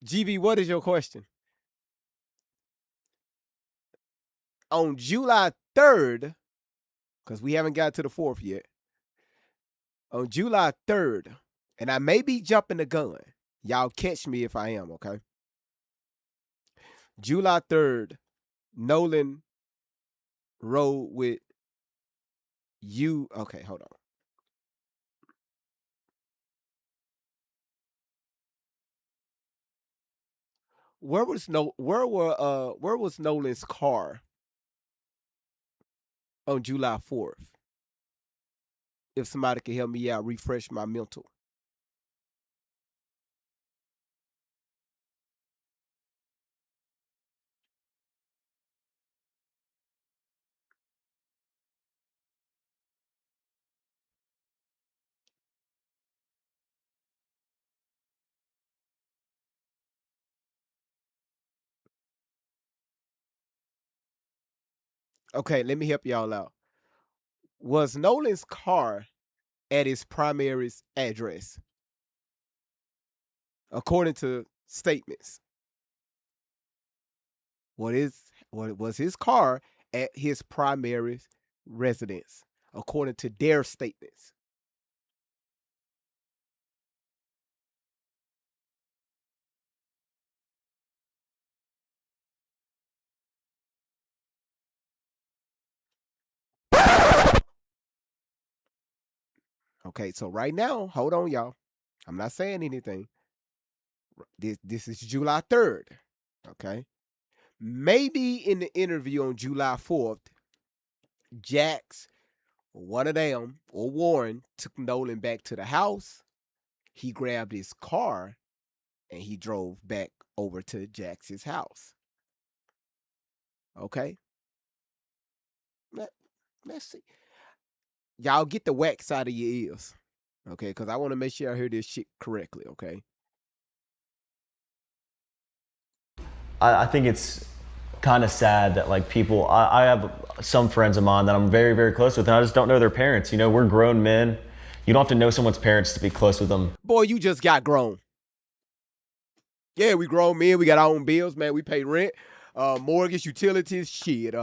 GB, what is your question? On July 3rd, because we haven't got to the 4th yet. On July 3rd, and I may be jumping the gun. Y'all catch me if I am, okay? July 3rd, Nolan rode with you. Okay, hold on. Where was Nolan's car on July 4th? If somebody can help me out, refresh my mental. Okay, let me help y'all out. Was Nolan's car at his primary address? According to statements. What was his car at his primary residence? According to their statements. Okay, so right now, hold on, y'all. I'm not saying anything. This is July 3rd. Okay. Maybe in the interview on July 4th, Jax, one of them, or Warren, took Nolan back to the house. He grabbed his car and he drove back over to Jax's house. Okay. Let's see. Y'all get the wax out of your ears. Okay, because I want to make sure I hear this shit correctly, okay? I think it's kind of sad that like people, I have some friends of mine that I'm very, very close with, and I just don't know their parents. You know, we're grown men. You don't have to know someone's parents to be close with them. Boy, you just got grown. Yeah, we grown men. We got our own bills, man. We pay rent, mortgage, utilities, shit.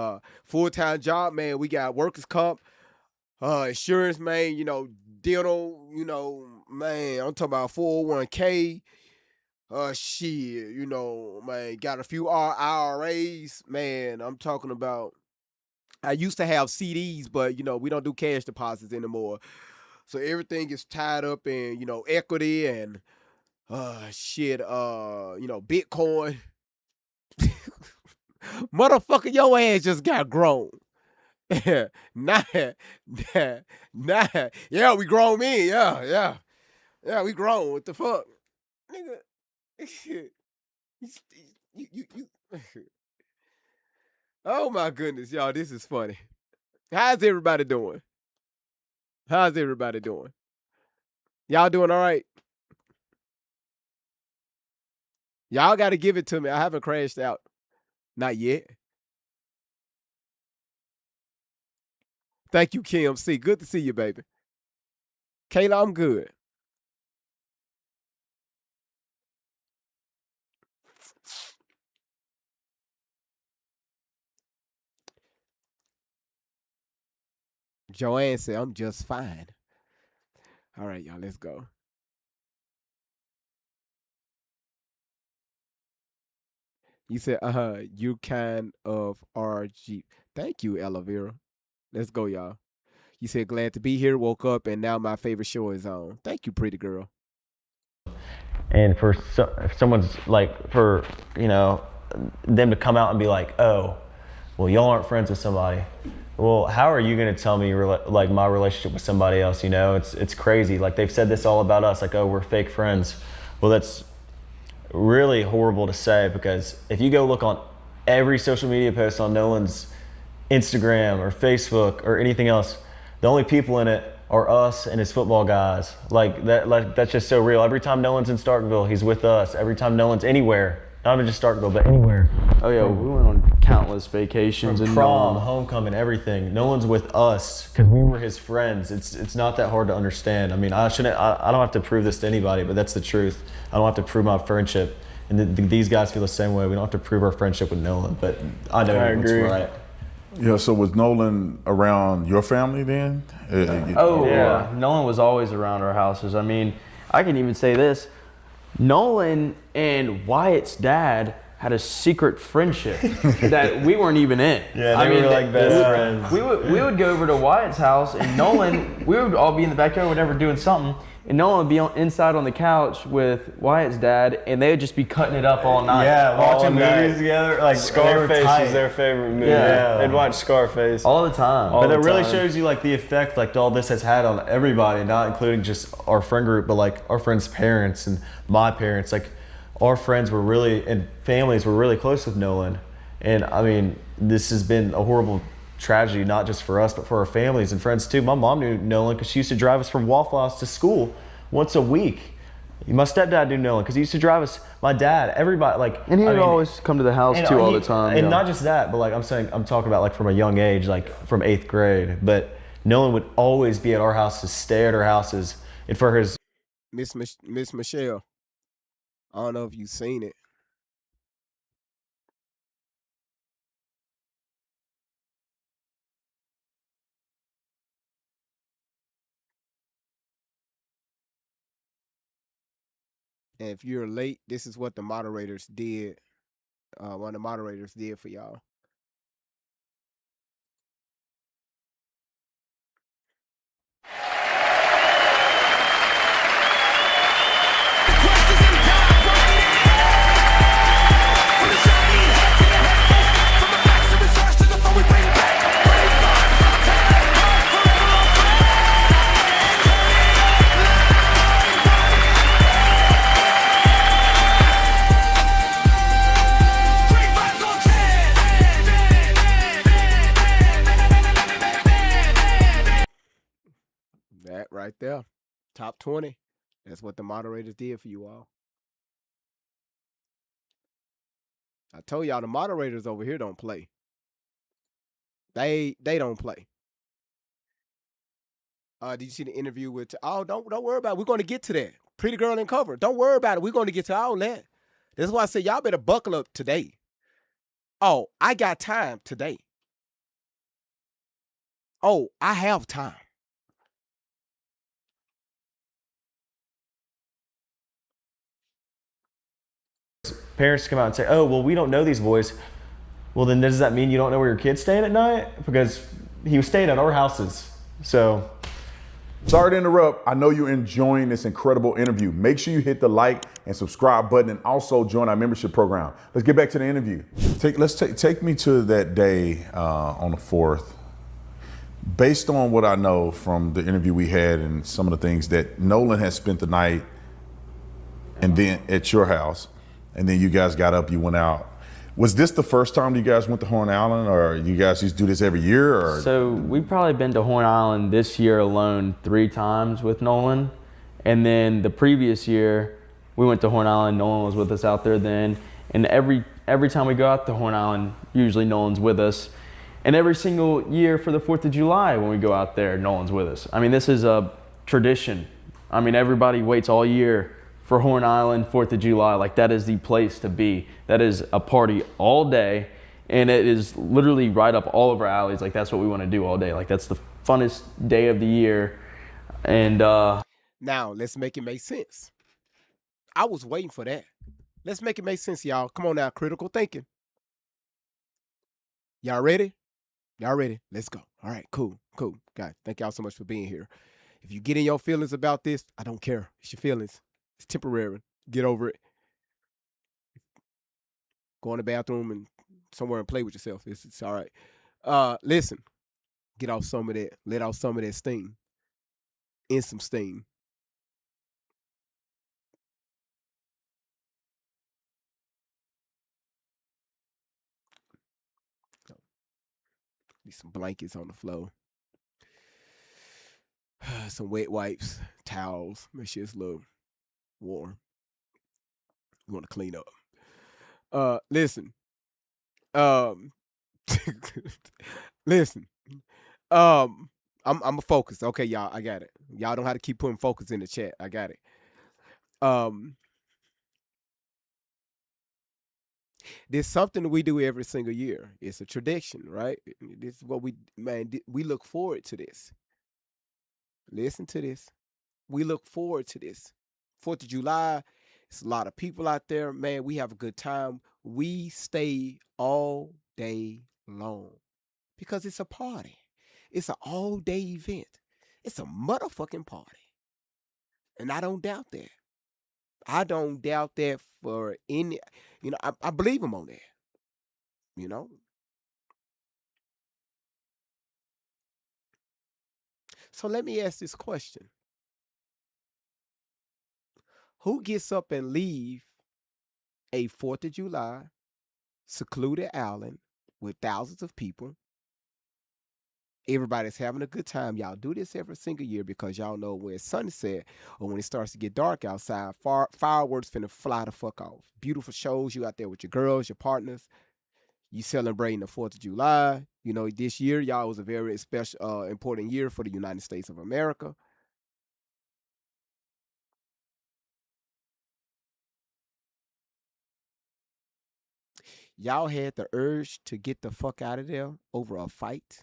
Full-time job, man. We got workers' comp, insurance, man. You know, dental, you know, man. I'm talking about 401k. Shit, you know, man. Got a few IRAs, man. I'm talking about. I used to have CDs, but you know, we don't do cash deposits anymore. So everything is tied up in, you know, equity and shit, you know, Bitcoin. Motherfucker, your ass just got grown. nah, nah. Yeah, we grown men. Yeah, we grown. What the fuck? Nigga. you. Oh my goodness, y'all, this is funny. How's everybody doing? How's everybody doing? Y'all doing all right? Y'all got to give it to me. I haven't crashed out. Not yet. Thank you, Kim C. Good to see you, baby. Kayla, I'm good. Joanne said, I'm just fine. All right, y'all, let's go. You said, you kind of RG. Thank you, Ella Vera. Let's go, y'all. You said, glad to be here, woke up, and now my favorite show is on. Thank you, pretty girl. And for if someone's like, for, you know, them to come out and be like, oh, well, y'all aren't friends with somebody. Well, how are you going to tell me like my relationship with somebody else? You know, it's crazy. Like they've said this all about us, like, oh, we're fake friends. Well, that's really horrible to say, because if you go look on every social media post on Nolan's Instagram or Facebook or anything else, the only people in it are us and his football guys. Like that's just so real. Every time Nolan's in Starkville, he's with us. Every time Nolan's anywhere, not even just Starkville, but anywhere. Oh yeah, we went on countless vacations and prom, homecoming, everything. Nolan's with us because we were his friends. It's not that hard to understand. I mean, I don't have to prove this to anybody, but that's the truth. I don't have to prove my friendship, and these guys feel the same way. We don't have to prove our friendship with Nolan, but I know Nolan's right. Yeah, so was Nolan around your family then? Oh, yeah. Nolan was always around our houses. I mean, I can even say this. Nolan and Wyatt's dad had a secret friendship that we weren't even in. Yeah, they were like best friends. We would go over to Wyatt's house, and Nolan, we would all be in the backyard, whatever, doing something. And Nolan would be inside on the couch with Wyatt's dad, and they would just be cutting it up all night. Yeah, watching movies together. Like Scarface was their favorite movie. Yeah. They'd watch Scarface all the time. But it really shows you like the effect like all this has had on everybody, not including just our friend group, but like our friends' parents and my parents. Like our friends were really, and families were really close with Nolan. And I mean, this has been a horrible tragedy, not just for us, but for our families and friends too. My mom knew Nolan because she used to drive us from Waffle House to school once a week. My stepdad knew Nolan because he used to drive us, my dad, everybody. Like, and he would always come to the house too all the time. And not just that, but like I'm talking about like from a young age, like from 8th grade. But Nolan would always be at our houses, stay at our houses. And for his Miss Michelle, I don't know if you've seen it. And if you're late, this is what the moderators did. One of the moderators did for y'all. right there. Top 20. That's what the moderators did for you all. I told y'all the moderators over here don't play. They don't play. Did you see the interview with? Oh, don't worry about it. We're going to get to that. Pretty girl in cover. Don't worry about it. We're going to get to all that. That's why I said y'all better buckle up today. Oh, I got time today. Oh, I have time. Parents come out and say, "Oh, well, we don't know these boys." Well, then does that mean you don't know where your kid's staying at night? Because he was staying at our houses. So Sorry to interrupt. I know you're enjoying this incredible interview. Make sure you hit the like and subscribe button and also join our membership program. Let's get back to the interview. Take me to that day on the 4th. Based on what I know from the interview we had and some of the things that Nolan had spent the night and then at your house, and then you guys got up, you went out. Was this the first time you guys went to Horn Island, or you guys used to do this every year? Or? So we've probably been to Horn Island this year alone 3 times with Nolan. And then the previous year, we went to Horn Island. Nolan was with us out there then. And every time we go out to Horn Island, usually Nolan's with us. And every single year for the 4th of July when we go out there, Nolan's with us. I mean, this is a tradition. I mean, everybody waits all year for Horn Island, 4th of July. Like, that is the place to be. That is a party all day, and it is literally right up all of our alleys. Like, that's what we want to do all day. Like, that's the funnest day of the year. And now let's make it make sense. I was waiting for that. Let's make it make sense, y'all. Come on now, critical thinking. Y'all ready? Y'all ready? Let's go. All right, cool. Guys, thank y'all so much for being here. If you get in your feelings about this, I don't care. It's your feelings. It's temporary. Get over it. Go in the bathroom and somewhere and play with yourself. It's all right. Listen, get off some of that. Let out some of that steam. In some steam. Need some blankets on the floor. Some wet wipes, towels. Make sure it's a little warm. You want to clean up. Listen. Listen. I'm a focus. Okay, y'all, I got it. Y'all don't have to keep putting focus in the chat. I got it. There's something we do every single year. It's a tradition, right? This is what we look forward to this. Listen to this. We look forward to this. 4th of July, it's a lot of people out there. Man, we have a good time. We stay all day long because it's a party. It's an all-day event. It's a motherfucking party. And I don't doubt that. I don't doubt that for any, I believe him on that. You know? So let me ask this question. Who gets up and leave a 4th of July secluded island with thousands of people? Everybody's having a good time. Y'all do this every single year because y'all know when it's sunset or when it starts to get dark outside, fireworks finna fly the fuck off. Beautiful shows. You out there with your girls, your partners. You celebrating the 4th of July. You know, this year, y'all, was a very special, important year for the United States of America. Y'all had the urge to get the fuck out of there over a fight.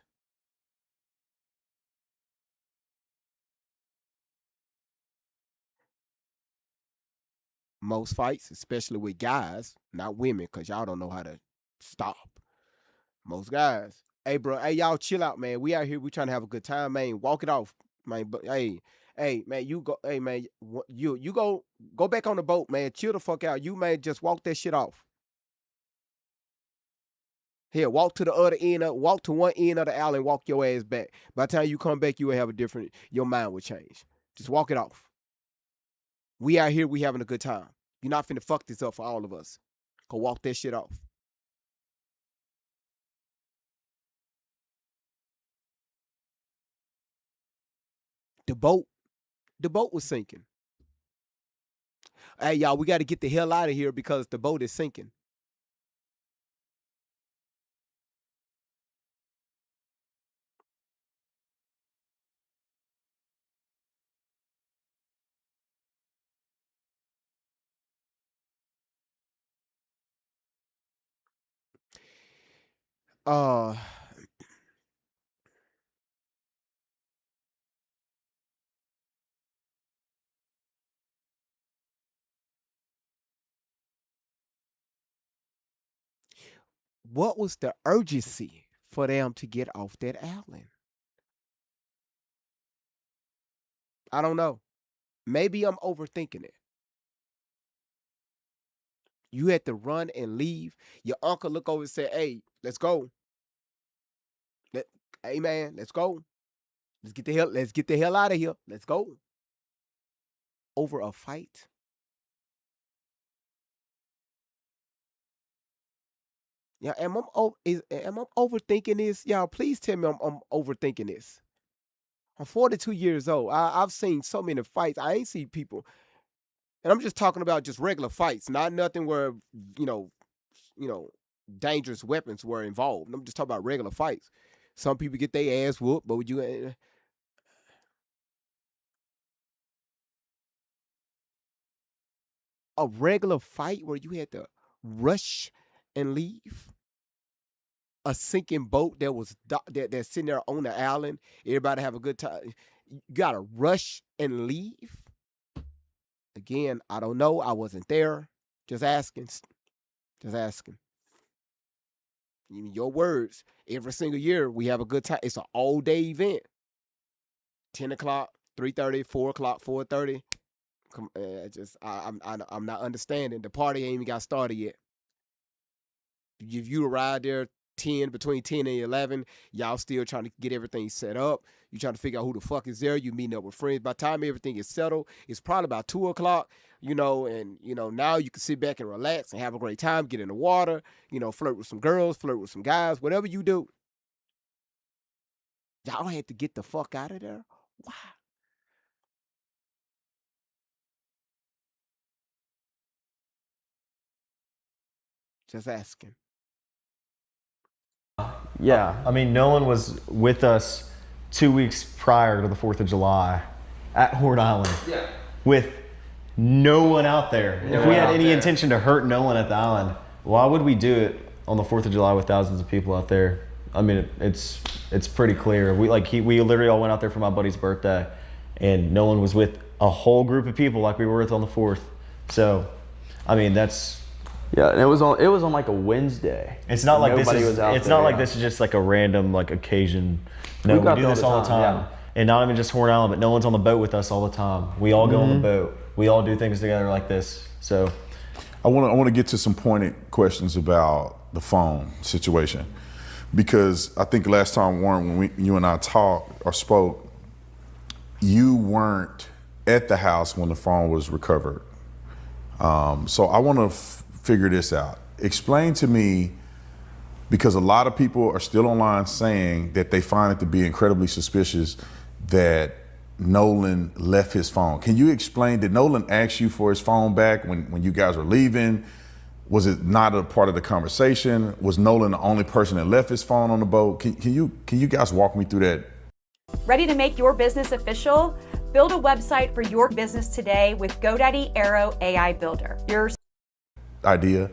Most fights, especially with guys, not women, because y'all don't know how to stop. Most guys. Hey, bro. Hey, y'all chill out, man. We out here. We trying to have a good time, man. Walk it off, man. But hey, man, you go. Hey, man, you go back on the boat, man. Chill the fuck out. You, man, just walk that shit off. Here, walk to the other end of, walk to one end of the alley and walk your ass back. By the time you come back, you will have a different, your mind will change. Just walk it off. We out here, we having a good time. You're not finna fuck this up for all of us. Go walk that shit off. The boat The boat was sinking. Hey, y'all, we got to get the hell out of here because the boat is sinking. Uh, what was the urgency for them to get off that island? I don't know. Maybe I'm overthinking it. You had to run and leave. Your uncle look over and say, "Hey, let's go. Let, hey man, let's go. Let's get the hell out of here. Let's go." Over a fight. Yeah, am I overthinking this? Y'all, please tell me I'm overthinking this. I'm 42 years old. I've seen so many fights. I ain't seen people, and I'm just talking about just regular fights, not nothing where you know, you know, dangerous weapons were involved. I'm just talking about regular fights. Some people get their ass whooped, but would you a regular fight where you had to rush and leave? A sinking boat that was that's sitting there on the island. Everybody have a good time. You gotta rush and leave. Again, I don't know. I wasn't there. Just asking. Just asking. Your words. Every single year we have a good time. It's an all day event. 10 o'clock, 3:30, 4 o'clock, 4:30. I'm not understanding. The party ain't even got started yet. If you arrive there between 10 and 11, y'all still trying to get everything set up. You trying to figure out who the fuck is there. You meeting up with friends. By the time everything is settled, it's probably about 2 o'clock, and now you can sit back and relax and have a great time, get in the water, flirt with some girls, flirt with some guys, whatever you do. Y'all had to get the fuck out of there? Why? Just asking. Yeah. I mean, Nolan was with us 2 weeks prior to the 4th of July at Horn Island. Yeah. With no one out there. No if we one had out any there. intention to hurt Nolan at the island, why would we do it on the 4th of July with thousands of people out there? I mean, it's pretty clear. We literally all went out there for my buddy's birthday, and Nolan was with a whole group of people like we were with on the 4th. So, I mean, that's. Yeah, and it was on like a Wednesday. It's not like Nobody this is. was out It's there, not like yeah. this is just like a random occasion. No, We've we got do there this all the time, yeah. and not even just Horn Island, but no one's on the boat with us all the time. We all go on the boat. We all do things together like this. So, I want to get to some pointed questions about the phone situation, because I think last time, Warren, when you and I talked or spoke, you weren't at the house when the phone was recovered. So I want to figure this out. Explain to me, because a lot of people are still online saying that they find it to be incredibly suspicious that Nolan left his phone. Can you explain, did Nolan ask you for his phone back when you guys were leaving? Was it not a part of the conversation? Was Nolan the only person that left his phone on the boat? Can you guys walk me through that? Ready to make your business official? Build a website for your business today with GoDaddy Aero AI Builder. Your Idea?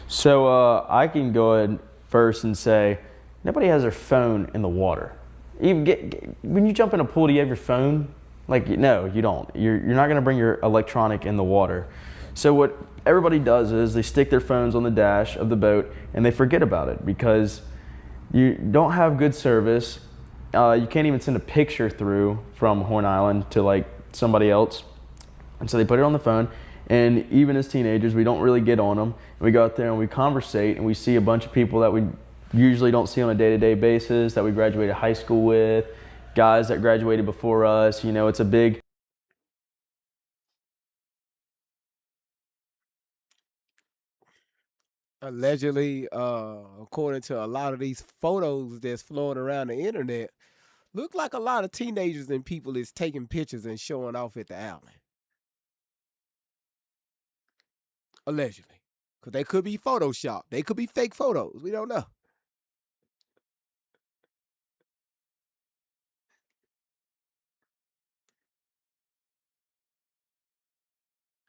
So I can go ahead first and say, nobody has their phone in the water. Even when you jump in a pool, do you have your phone? No, you don't. You're not going to bring your electronic in the water. So what everybody does is they stick their phones on the dash of the boat and they forget about it because you don't have good service. You can't even send a picture through from Horn Island to somebody else. And so they put it on the phone. And even as teenagers, we don't really get on them. And we go out there and we conversate and we see a bunch of people that we usually don't see on a day-to-day basis, that we graduated high school with, guys that graduated before us. It's a big. Allegedly, according to a lot of these photos that's flowing around the internet, Look like a lot of teenagers and people is taking pictures and showing off at the alley. Allegedly. Because they could be Photoshopped. They could be fake photos. We don't know.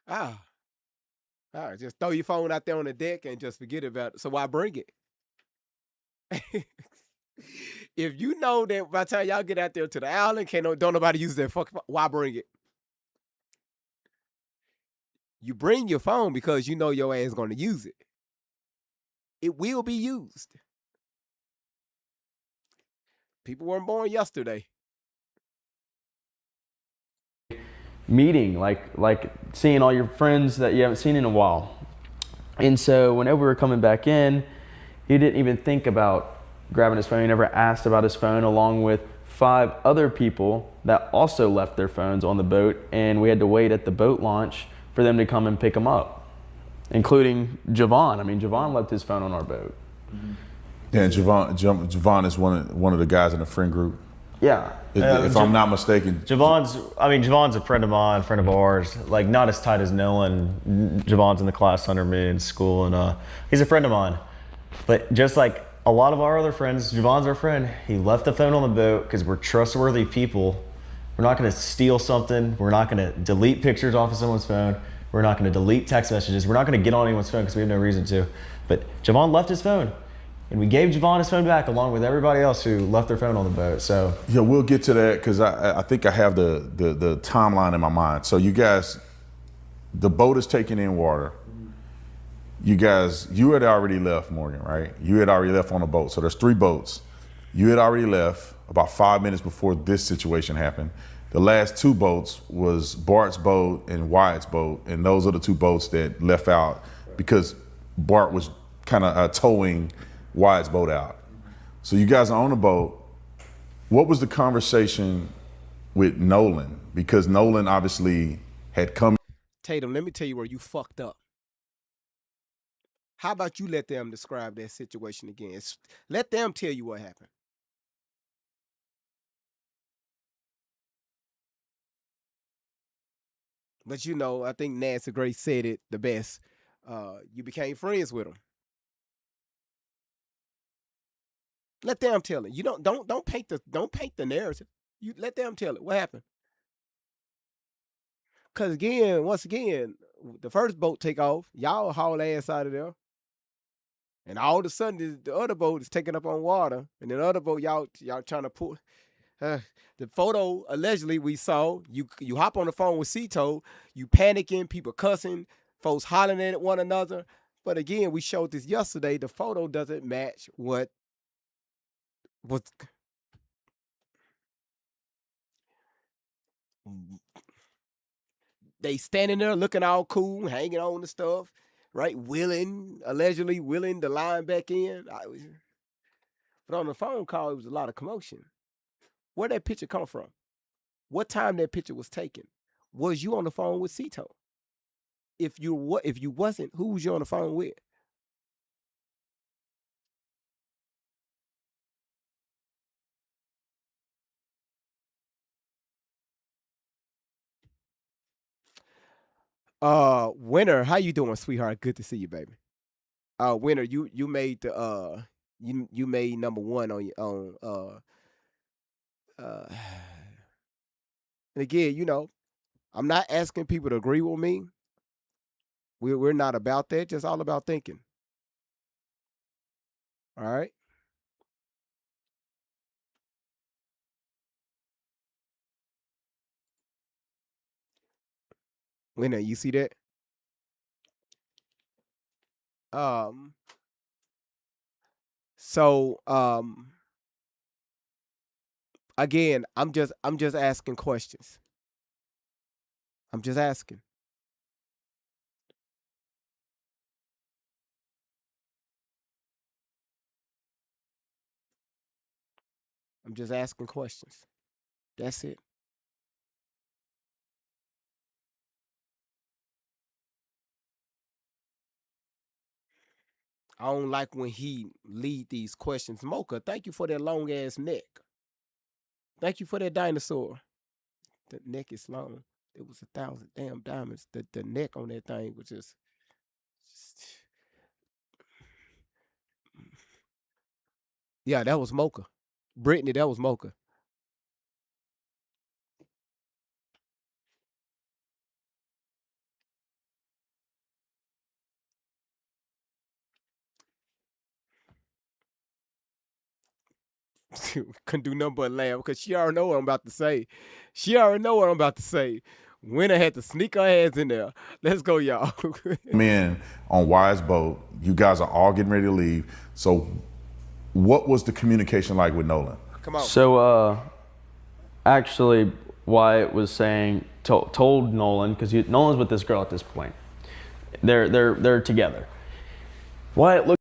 Ah. All right, just throw your phone out there on the deck and just forget about it. So why bring it? If you know that by the time y'all get out there to the island, don't nobody use that fucking phone, why bring it? You bring your phone because you know your ass is going to use it. It will be used. People weren't born yesterday. Meeting, like seeing all your friends that you haven't seen in a while. And so whenever we were coming back in, he didn't even think about grabbing his phone. He never asked about his phone, along with 5 other people that also left their phones on the boat, and we had to wait at the boat launch for them to come and pick them up, including Javon. I mean, Javon left his phone on our boat. Yeah, Javon is one of the guys in the friend group. Yeah. If I'm not mistaken. Javon's a friend of mine, friend of ours. Like, not as tight as Nolan. Javon's in the class under me in school, and he's a friend of mine. But just like a lot of our other friends, Javon's our friend. He left the phone on the boat because we're trustworthy people. We're not going to steal something. We're not going to delete pictures off of someone's phone. We're not going to delete text messages. We're not going to get on anyone's phone because we have no reason to. But Javon left his phone. And we gave Javon his phone back along with everybody else who left their phone on the boat. So yeah, we'll get to that because I think I have the timeline in my mind. So you guys, the boat is taking in water. You had already left, Morgan, right? You had already left on the boat. So there's 3 boats. You had already left about 5 minutes before this situation happened. The last 2 boats was Bart's boat and Wyatt's boat, and those are the 2 boats that left out because Bart was kind of towing Wyatt's boat out. So you guys are on the boat. What was the conversation with Nolan? Because Nolan obviously had come. Tatum, let me tell you where you fucked up. How about you let them describe that situation again? Let them tell you what happened. But you know, I think Nancy Grace said it the best. You became friends with him. Let them tell it. You don't paint the narrative. You let them tell it. What happened? Cause once again, the first boat take off, y'all haul ass out of there. And all of a sudden the other boat is taking up on water. And then the other boat, y'all trying to pull. The photo allegedly we saw, you hop on the phone with Cito, you panicking, people cussing, folks hollering at one another. But again, we showed this yesterday. The photo doesn't match what was. They standing there looking all cool, hanging on the stuff, right? Allegedly willing to line back in. But on the phone call, it was a lot of commotion. Where'd that picture come from? What time that picture was taken? Was you on the phone with Cito? If you wasn't, who was you on the phone with? Winner, how you doing, sweetheart? Good to see you, baby. Winner, you made the you made number 1 on your own and again, you know, I'm not asking people to agree with me. We're not about that, just all about thinking. All right. Winner, you see that? Um so again, I'm just asking questions. I'm just asking. I'm just asking questions. That's it. I don't like when he lead these questions. Mocha, thank you for that long ass neck. Thank you for that dinosaur. The neck is long. It was 1,000 damn diamonds. The neck on that thing was just yeah, that was Mocha. Brittany, that was Mocha. Couldn't do nothing but laugh because she already know what I'm about to say. She already know what I'm about to say. Winner had to sneak her ass in there. Let's go, y'all. Men on Wise Boat, you guys are all getting ready to leave. So what was the communication like with Nolan? Come on. So actually, Wyatt was saying, told Nolan, because Nolan's with this girl at this point. They're together. Wyatt looked.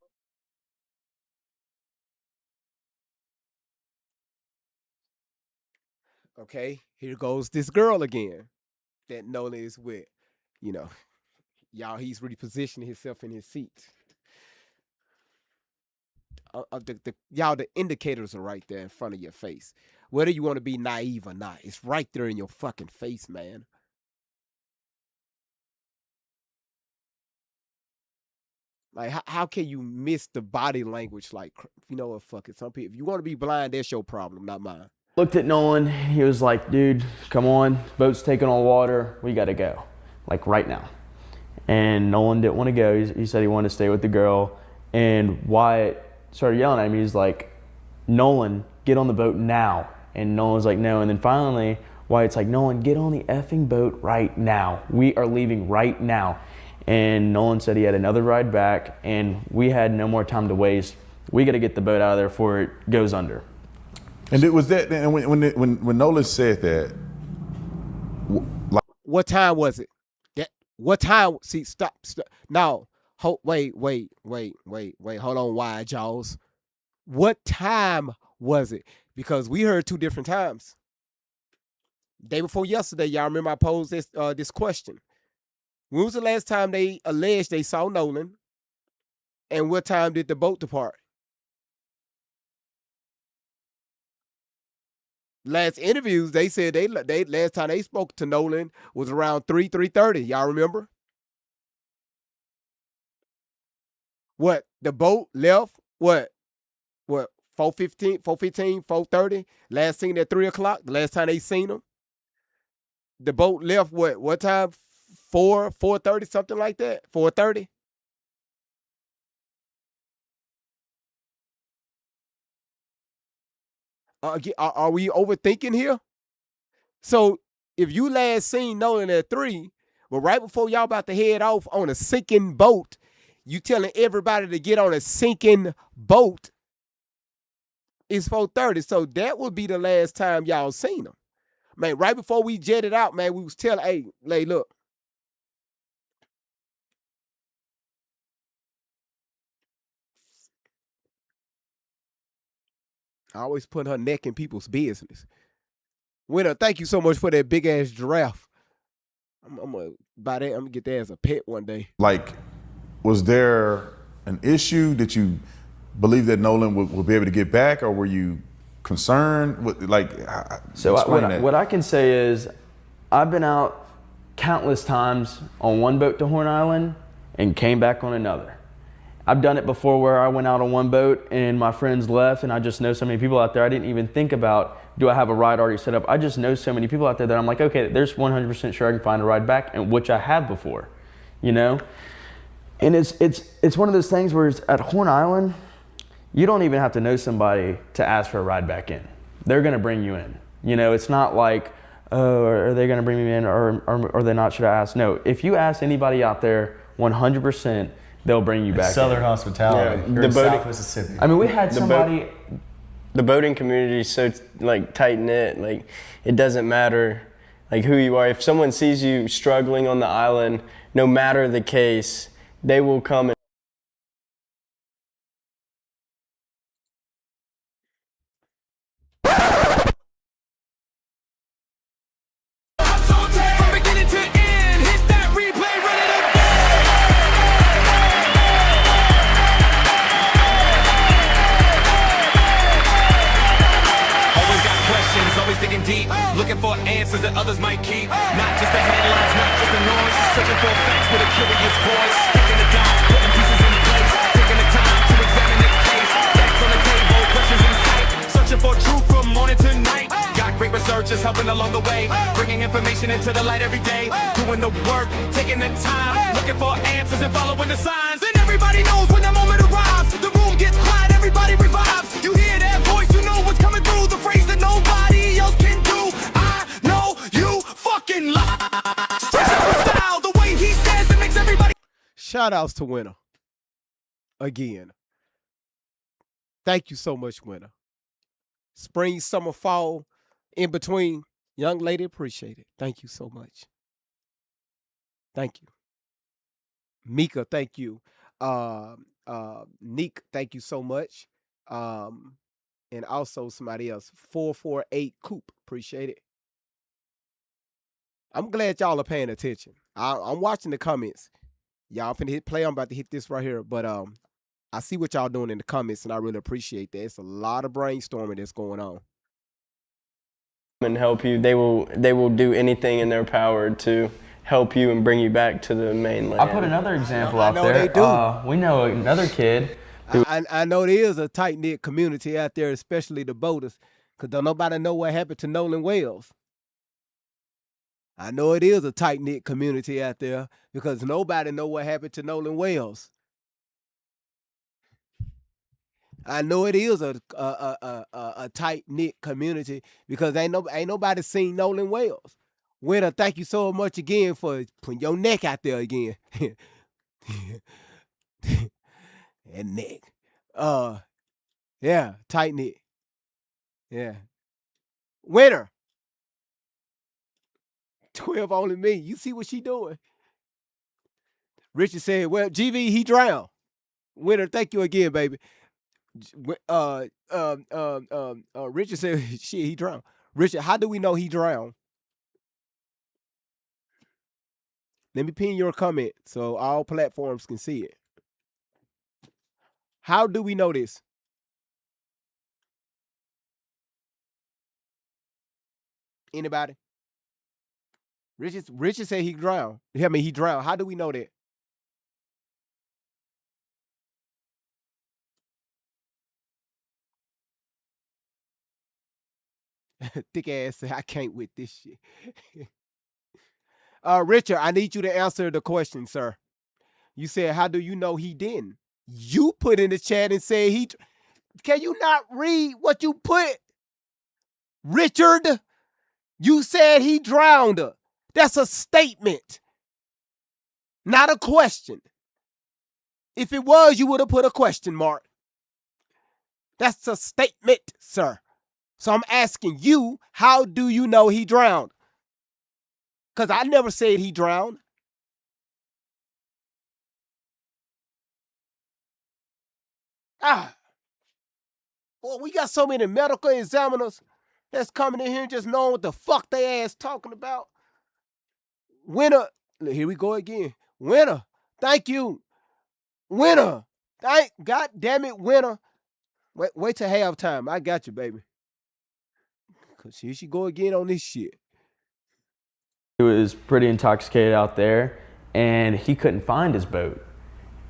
Okay, here goes this girl again that Nolan is with. You know, y'all, he's repositioning himself in his seat. Y'all, the indicators are right there in front of your face. Whether you want to be naive or not, it's right there in your fucking face, man. Like, how can you miss the body language? Like, you know what, fuck it. Some people, if you want to be blind, that's your problem, not mine. Looked at Nolan. He was like, dude, come on. Boat's taking on water. We got to go. Like, right now. And Nolan didn't want to go. He said he wanted to stay with the girl. And Wyatt started yelling at me. He's like, Nolan, get on the boat now. And Nolan's like, no. And then finally, Wyatt's like, Nolan, get on the effing boat right now. We are leaving right now. And Nolan said he had another ride back, and we had no more time to waste. We got to get the boat out of there before it goes under. And it was that. And when Nolan said that, like, what time was it? What time? See, stop. No, wait. Hold on, wide jaws. What time was it? Because we heard two different times. Day before yesterday, y'all remember I posed this question. When was the last time they alleged they saw Nolan? And what time did the boat depart? Last interviews, they said they last time they spoke to Nolan was around 3:30. Y'all remember? What? The boat left, what? 4:15, 4:30? Last seen at 3 o'clock, the last time they seen him. The boat left, what time? 4:30, something like that? 4:30? Are we overthinking here? So if you last seen Nolan at 3, but right before y'all about to head off on a sinking boat, you telling everybody to get on a sinking boat, it's 4:30. So that would be the last time y'all seen him. Man, right before we jetted out, man, we was telling, hey, look. I always put her neck in people's business. Winner, thank you so much for that big ass giraffe. I'm gonna buy that. I'm gonna get that as a pet one day. like, was there an issue that you believe that Nolan would be able to get back, or were you concerned? So explain that. what I can say is I've been out countless times on one boat to Horn Island and came back on another. I've done it before where I went out on one boat and my friends left, and I just know so many people out there. I didn't even think about, do I have a ride already set up? I just know so many people out there that I'm like, okay, there's 100% sure I can find a ride back, and which I have before, you know? And it's one of those things where it's at Horn Island, you don't even have to know somebody to ask for a ride back in. They're gonna bring you in. You know, it's not like, oh, are they gonna bring me in or are they not, should I ask? No, if you ask anybody out there, 100%, they'll bring you back. Southern in. hospitality. Yeah, Here in South Mississippi. I mean, we had somebody. The boating community is so like tight knit. Like, it doesn't matter like who you are. If someone sees you struggling on the island, no matter the case, they will come and From beginning to end, hit that replay, run it again. Always got questions, always digging deep, looking for answers that others might keep. Not just the headlines, not just the noise, searching for facts with a curious voice. Kicking the dots, putting pieces in place, taking the time to examine the case. Facts on the table, questions in sight, searching for truth from morning to night. Got great researchers helping along the way, bringing information into the light every day. Doing the work, taking the time, looking for answers and following the signs. And everybody knows when that moment arrives, the room gets quiet, everybody revives. You hear that voice, you know what's coming through, the phrase that nobody else can do. I know you fucking lie. Style, the way he says it makes everybody. Shout outs to Winner. Again. Thank you so much, Winner. Spring, summer, fall, in between. Young lady, appreciate it. Thank you so much. Thank you. Mika, thank you. Neek, thank you so much. And also somebody else, 448 Coop, appreciate it. I'm glad y'all are paying attention. I'm watching the comments. Y'all finna hit play. I'm about to hit this right here. But I see what y'all doing in the comments, and I really appreciate that. It's a lot of brainstorming that's going on. And help you. They will do anything in their power to help you and bring you back to the mainland. I put another example out know there. they do. We know another kid. I know there is a tight-knit community out there, especially the boaters, because don't nobody know what happened to Nolan Wells. I know it is a tight-knit community out there because nobody know what happened to Nolan Wells. I know it is a tight-knit community because ain't nobody seen Nolan Wells. Winner, thank you so much again for putting your neck out there again. And neck. Yeah, tight-knit. Yeah. Winner. 12 only me. You see what she doing? Richard said, well, GV, he drowned. Winner, thank you again, baby. Richard said, shit, he drowned. Richard, how do we know he drowned? Let me pin your comment so all platforms can see it. How do we know this? Anybody? Richard said he drowned. I mean, he drowned. How do we know that? Thick ass said, I can't with this shit. Richard, I need you to answer the question, sir. You said, how do you know he didn't? You put in the chat and said he. Can you not read what you put? Richard, you said he drowned her. That's a statement, not a question. If it was, you would have put a question mark. That's a statement, sir. So I'm asking you, how do you know he drowned? Because I never said he drowned. Well, we got so many medical examiners that's coming in here and just knowing what the fuck they ass talking about. Winner, here we go again. Winner, thank you. Winner, God damn it, winner. Wait till halftime. I got you, baby. Because here she go again on this shit. He was pretty intoxicated out there, and he couldn't find his boat.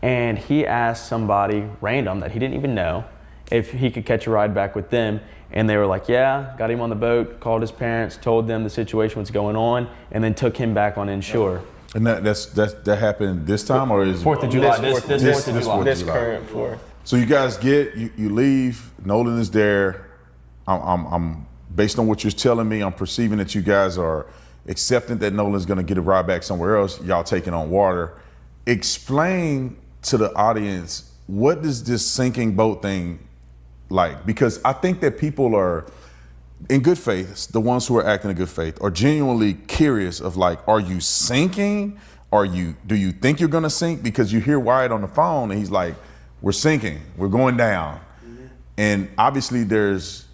And he asked somebody random that he didn't even know if he could catch a ride back with them. And they were like, yeah, got him on the boat, called his parents, told them the situation was going on, and then took him back on inshore. And that happened this time, or is 4th of July? This 4th of July. This current 4th. So you guys you leave. Nolan is there. I'm based on what you're telling me, I'm perceiving that you guys are accepting that Nolan's going to get a ride back somewhere else. Y'all taking on water. Explain to the audience, what does this sinking boat thing like? Because I think that people are in good faith, the ones who are acting in good faith, are genuinely curious of like, are you sinking? Do you think you're going to sink? Because you hear Wyatt on the phone and he's like, we're sinking, we're going down. Mm-hmm. And obviously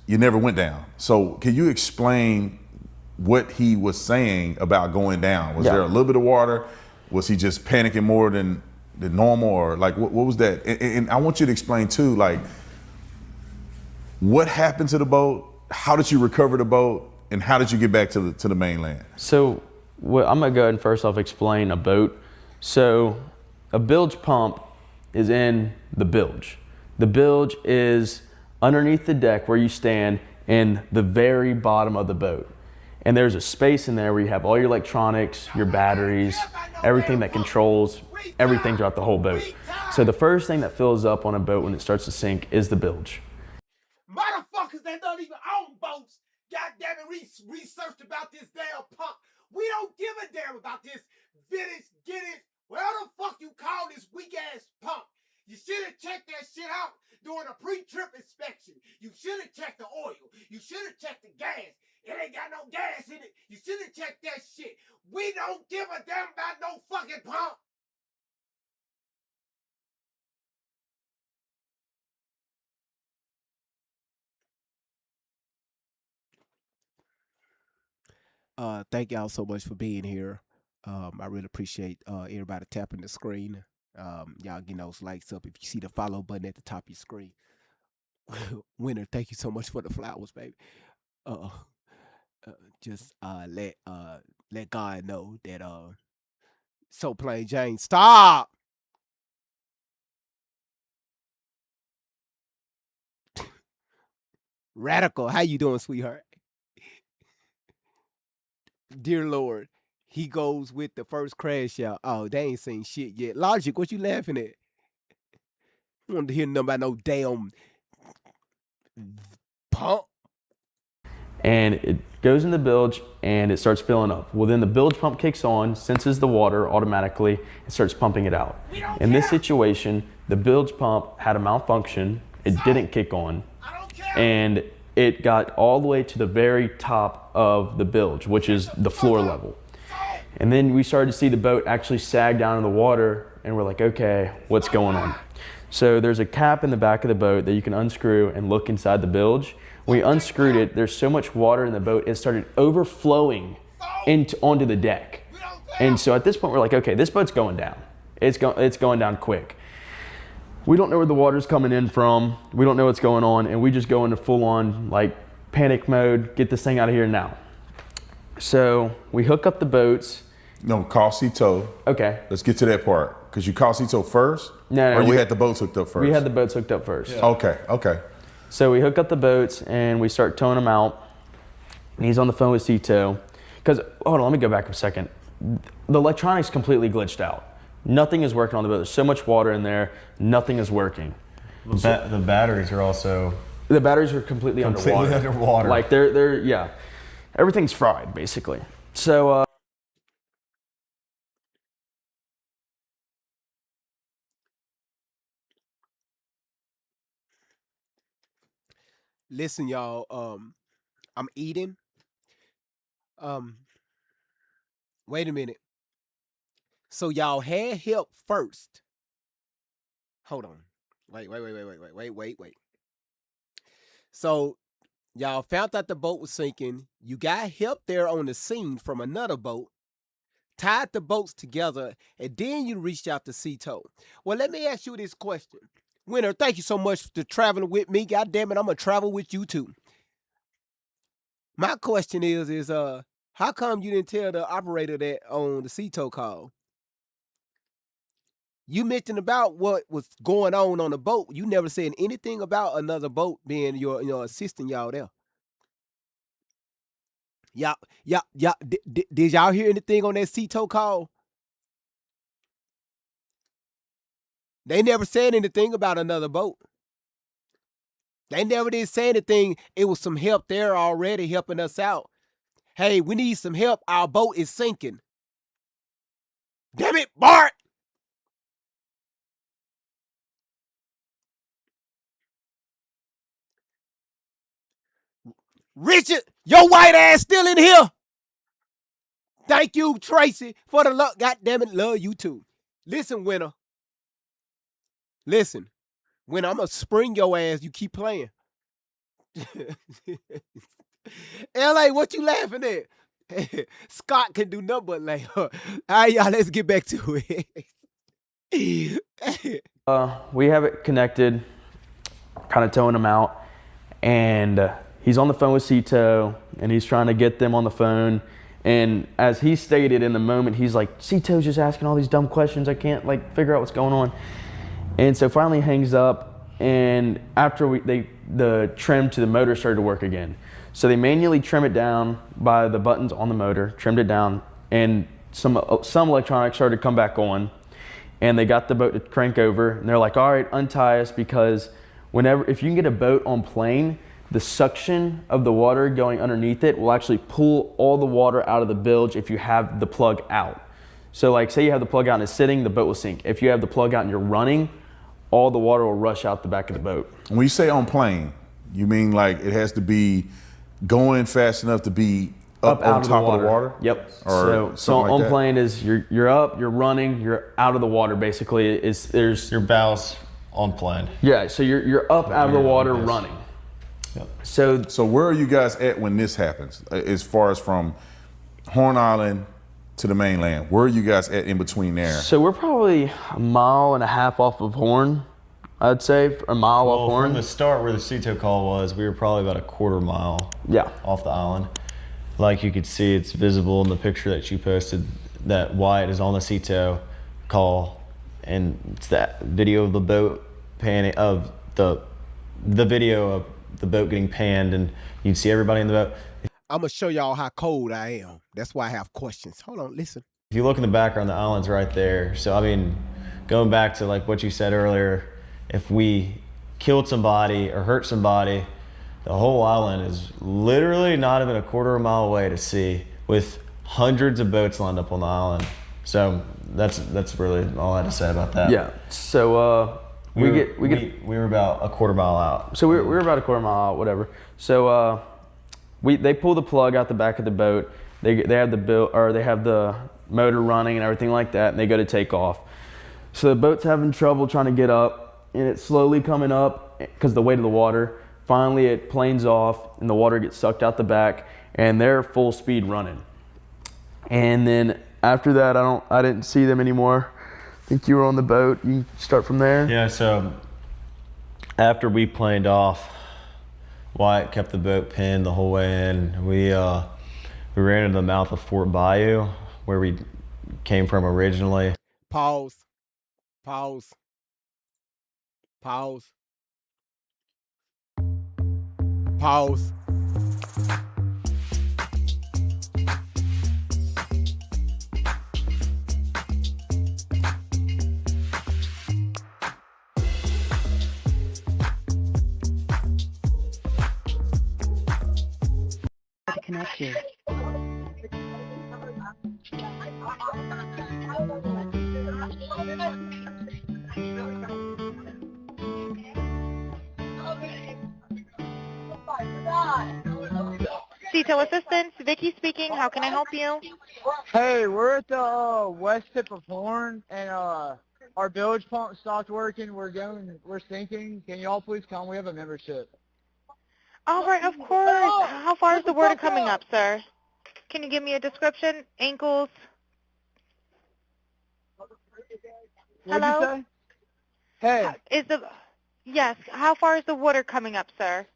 you never went down. So can you explain what he was saying about going down? Was there a little bit of water? Was he just panicking more than normal? Or like, what was that? And I want you to explain too, like, what happened to the boat? How did you recover the boat? and how did you get back to the mainland? So I'm gonna go ahead and first off explain a boat. So a bilge pump is in the bilge. The bilge is underneath the deck where you stand in the very bottom of the boat. And there's a space in there where you have all your electronics, your batteries, everything that controls everything throughout the whole boat. So the first thing that fills up on a boat when it starts to sink is the bilge. Motherfuckers that don't even own boats, goddamn it, researched about this damn pump. We don't give a damn about this vintage, get it, whatever the fuck you call this weak ass pump. You should have checked that shit out during a pre-trip inspection. You should have checked the oil. You should have checked the gas. It ain't got no gas in it. You should have checked that shit. We don't give a damn about no fucking pump. Thank y'all so much for being here. I really appreciate everybody tapping the screen. Y'all getting those likes up. If you see the follow button at the top of your screen. Winner, thank you so much for the flowers, baby. Uh, just let God know that so plain Jane. Stop. Radical, how you doing, sweetheart? Dear Lord, he goes with the first crash out. Oh, they ain't seen shit yet. Logic, what you laughing at? I wanted to hear nothing about no damn pump. And it goes in the bilge and it starts filling up. Well, then the bilge pump kicks on, senses the water automatically, and starts pumping it out. In this situation, the bilge pump had a malfunction. It didn't kick on, and it got all the way to the very top of the bilge, which is the floor level. And then we started to see the boat actually sag down in the water, and we're like, okay, what's going on? So there's a cap in the back of the boat that you can unscrew and look inside the bilge. When we unscrewed it, there's so much water in the boat, it started overflowing onto the deck. And so at this point, we're like, okay, this boat's going down. It's going down quick. We don't know where the water's coming in from. We don't know what's going on, and we just go into full-on like panic mode. Get this thing out of here now. So we hook up the boats. No, call Cito. Okay. Let's get to that part. Because you called Cito first? No, or you had the boats hooked up first? We had the boats hooked up first. Yeah. Okay. So we hook up the boats and we start towing them out. And he's on the phone with Cito. Because, hold on, let me go back a second. The electronics completely glitched out. Nothing is working on the boat. There's so much water in there, nothing is working. The batteries are also... The batteries are completely underwater. Like they're yeah. Everything's fried, basically. So, listen, y'all. I'm eating. Wait a minute. So y'all had help first. Hold on. Wait. So y'all found out the boat was sinking. You got help there on the scene from another boat. Tied the boats together, and then you reached out to Cito. Well, let me ask you this question. Winner, thank you so much for traveling with me. God damn it, I'm gonna travel with you too. My question is how come you didn't tell the operator that on the Cito call? You mentioned about what was going on the boat. You never said anything about another boat being your assisting y'all there. Did y'all hear anything on that Cito call? They never said anything about another boat. They never did say anything. It was some help there already helping us out. Hey, we need some help. Our boat is sinking. Damn it, Bart! Richard, your white ass still in here. Thank you, Tracy, for the luck. God damn it, love you too. Listen, Winner. Listen, Winner, I'm gonna spring your ass. You keep playing. LA, what you laughing at? Scott can do nothing but laugh. All right, y'all, let's get back to it. we have it connected, kind of towing him out, and he's on the phone with Cito, and he's trying to get them on the phone. And as he stated in the moment, he's like, Cito's just asking all these dumb questions. I can't like figure out what's going on. And so finally hangs up, and after the trim to the motor started to work again. So they manually trim it down by the buttons on the motor, trimmed it down, and some electronics started to come back on, and they got the boat to crank over, and they're like, all right, untie us, because if you can get a boat on plane, the suction of the water going underneath it will actually pull all the water out of the bilge if you have the plug out. So like say you have the plug out and it's sitting, the boat will sink. If you have the plug out and you're running, all the water will rush out the back of the boat. When you say on plane, you mean like it has to be going fast enough to be up on top of the water? Yep. Or so like on that? plane is you're up, you're running, you're out of the water basically. There's Your bows on plane. yeah, so you're up out of the water yes. running. Yep. So where are you guys at when this happens? As far as from Horn Island to the mainland, where are you guys at in between there? So we're probably a mile and a half off of Horn, I'd say, a mile off Horn. From the start where the Cito call was, we were probably about a quarter mile off the island. Like you could see, it's visible in the picture that you posted that Wyatt is on the Cito call, and it's that video of the boat panning, of the video of the boat getting panned, and you can see everybody in the boat. I'm gonna show y'all how cold I am. That's why I have questions. Hold on, listen. If you look in the background, the island's right there. So I mean, going back to like what you said earlier, if we killed somebody or hurt somebody, the whole island is literally not even a quarter of a mile away to sea, with hundreds of boats lined up on the island. So that's really all I had to say about that. Yeah. So we were about a quarter mile out. So we were about a quarter mile out, whatever. So they pull the plug out the back of the boat. They have the motor running and everything like that, and they go to take off. So the boat's having trouble trying to get up, and it's slowly coming up because the weight of the water. Finally, it planes off, and the water gets sucked out the back, and they're full speed running. And then after that, I didn't see them anymore. I think you were on the boat. You can start from there. Yeah. So after we planed off, Wyatt kept the boat pinned the whole way in. We ran into the mouth of Fort Bayou, where we came from originally. Pause. To connect you. Cito Assistance, Vicky speaking. How can I help you? Hey, we're at the west tip of Horn, and our bilge pump stopped working. We're sinking. Can you all please come? We have a membership. All right, of course. How far is the water coming up, sir? Can you give me a description? Ankles? What'd you say? Hey. Yes. How far is the water coming up, sir?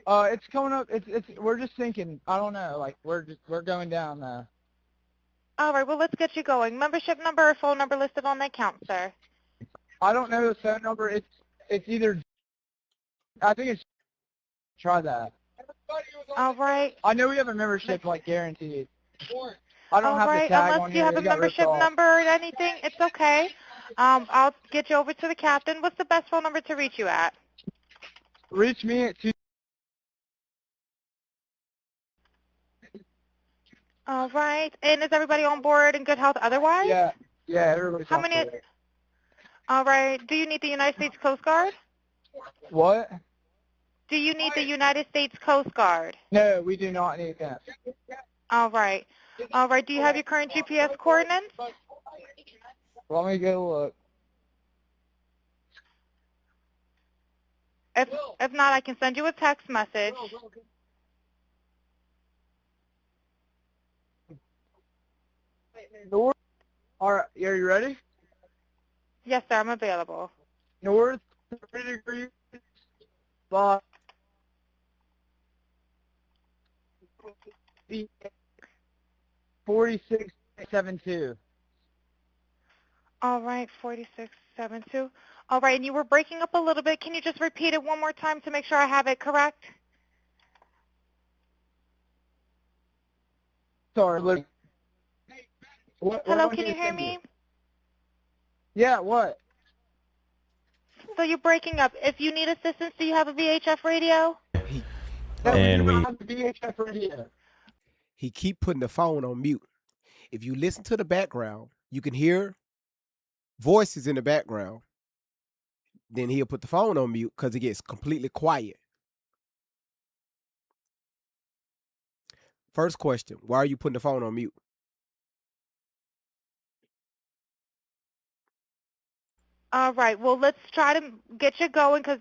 It's coming up. We're just sinking. I don't know. Like we're going down now. All right. Well, let's get you going. Membership number or phone number listed on the account, sir. I don't know the phone number. It's either. I think it's. Try that. All right. I know we have a membership, like guaranteed. I don't have the tag Unless on you here. have a membership number or anything, it's okay. I'll get you over to the captain. What's the best phone number to reach you at? Reach me at 2. All right. And is everybody on board in good health otherwise? Yeah, everybody's How on many? board. All right. Do you need the United States Coast Guard? What? Do you need the United States Coast Guard? No, we do not need that. All right. All right. Do you have your current GPS coordinates? Let me go look. If not, I can send you a text message. North. All right, are you ready? Yes, sir. I'm available. North 30 degrees. 5. 4672. All right, 4672. All right, and you were breaking up a little bit. Can you just repeat it one more time to make sure I have it correct? Sorry, look. Hello, can you hear me? Yeah, what? So you're breaking up. If you need assistance, do you have a VHF radio? No, And we do we not have the VHF radio. He keep putting the phone on mute. If you listen to the background, you can hear voices in the background. Then he'll put the phone on mute because it gets completely quiet. First question, why are you putting the phone on mute? All right, well, let's try to get you going because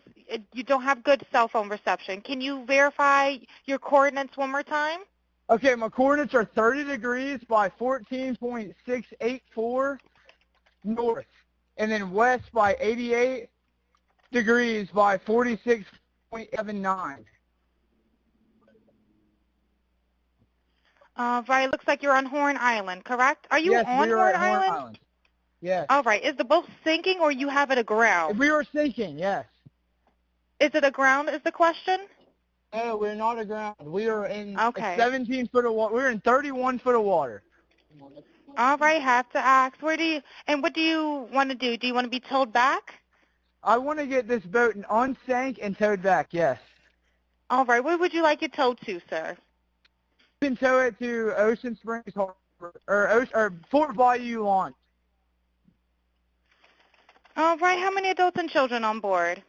you don't have good cell phone reception. Can you verify your coordinates one more time? Okay, my coordinates are 30 degrees by 14.684 north, and then west by 88 degrees by 46.79. Right, it looks like you're on Horn Island, correct? Are you Yes, on we are Horn at Horn Island? Island. Yes. All right, is the boat sinking or you have it aground? We are sinking, yes. Is it aground is the question? No, we're not aground. We are in Okay. 17 foot of water. We're in 31 foot of water. All right, have to ask. What do you want to do? Do you want to be towed back? I want to get this boat unsank and towed back, yes. All right, where would you like it towed to, sir? You can tow it to Ocean Springs Harbor, or Fort Bayou Launch. All right, how many adults and children on board?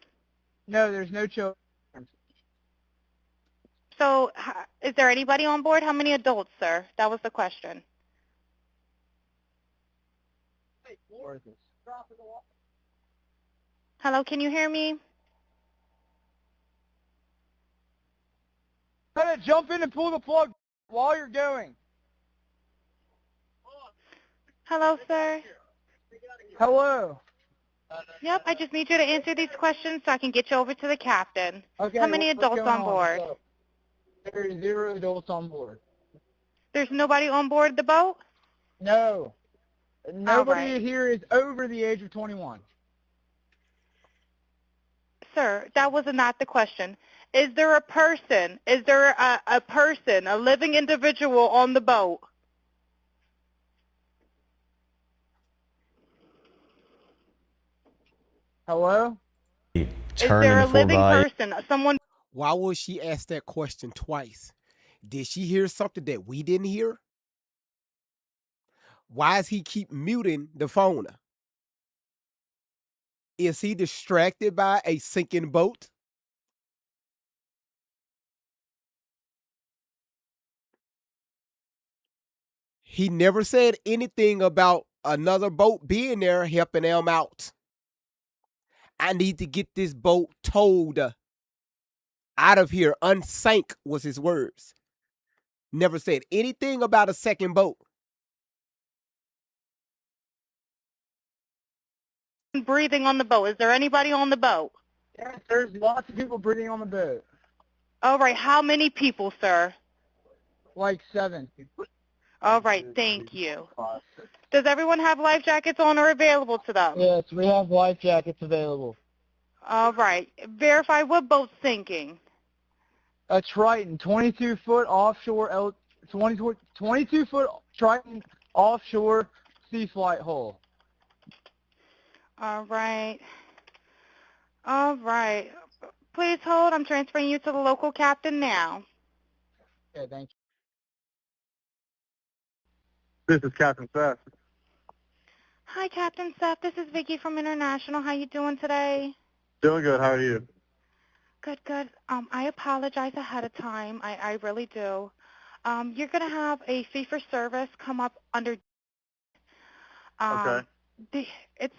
No, there's no children. So, is there anybody on board? How many adults, sir? That was the question. Hello, can you hear me? Gotta jump in and pull the plug while you're going. Hello, sir. Hello. Yep, I just need you to answer these questions so I can get you over to the captain. Okay. How many what's adults going on board? What's up? There's 0 adults on board. There's nobody on board the boat? No. Nobody right. here is over the age of 21. Sir, that was not the question. Is there a person? Is there a person, a living individual on the boat? Hello? Is turned there a into Fort living Bayou. person? Someone? Why would she ask that question twice? Did she hear something that we didn't hear? Why does he keep muting the phone? Is he distracted by a sinking boat? He never said anything about another boat being there helping them out. I need to get this boat towed out of here. Unsank was his words. Never said anything about a second boat. Breathing on the boat. Is there anybody on the boat? Yes, there's lots of people breathing on the boat. All right, how many people, sir? Like 7. All right, thank you. Does everyone have life jackets on or available to them? Yes, we have life jackets available. All right, verify what boat's sinking. A Triton, 22-foot offshore, 22-foot Triton offshore sea flight hull. All right. All right. Please hold. I'm transferring you to the local captain now. Okay, thank you. This is Captain Seth. Hi, Captain Seth. This is Vicky from International. How you doing today? Doing good. How are you? Good, good. I apologize ahead of time. I really do. You're going to have a fee-for-service come up under... Okay. It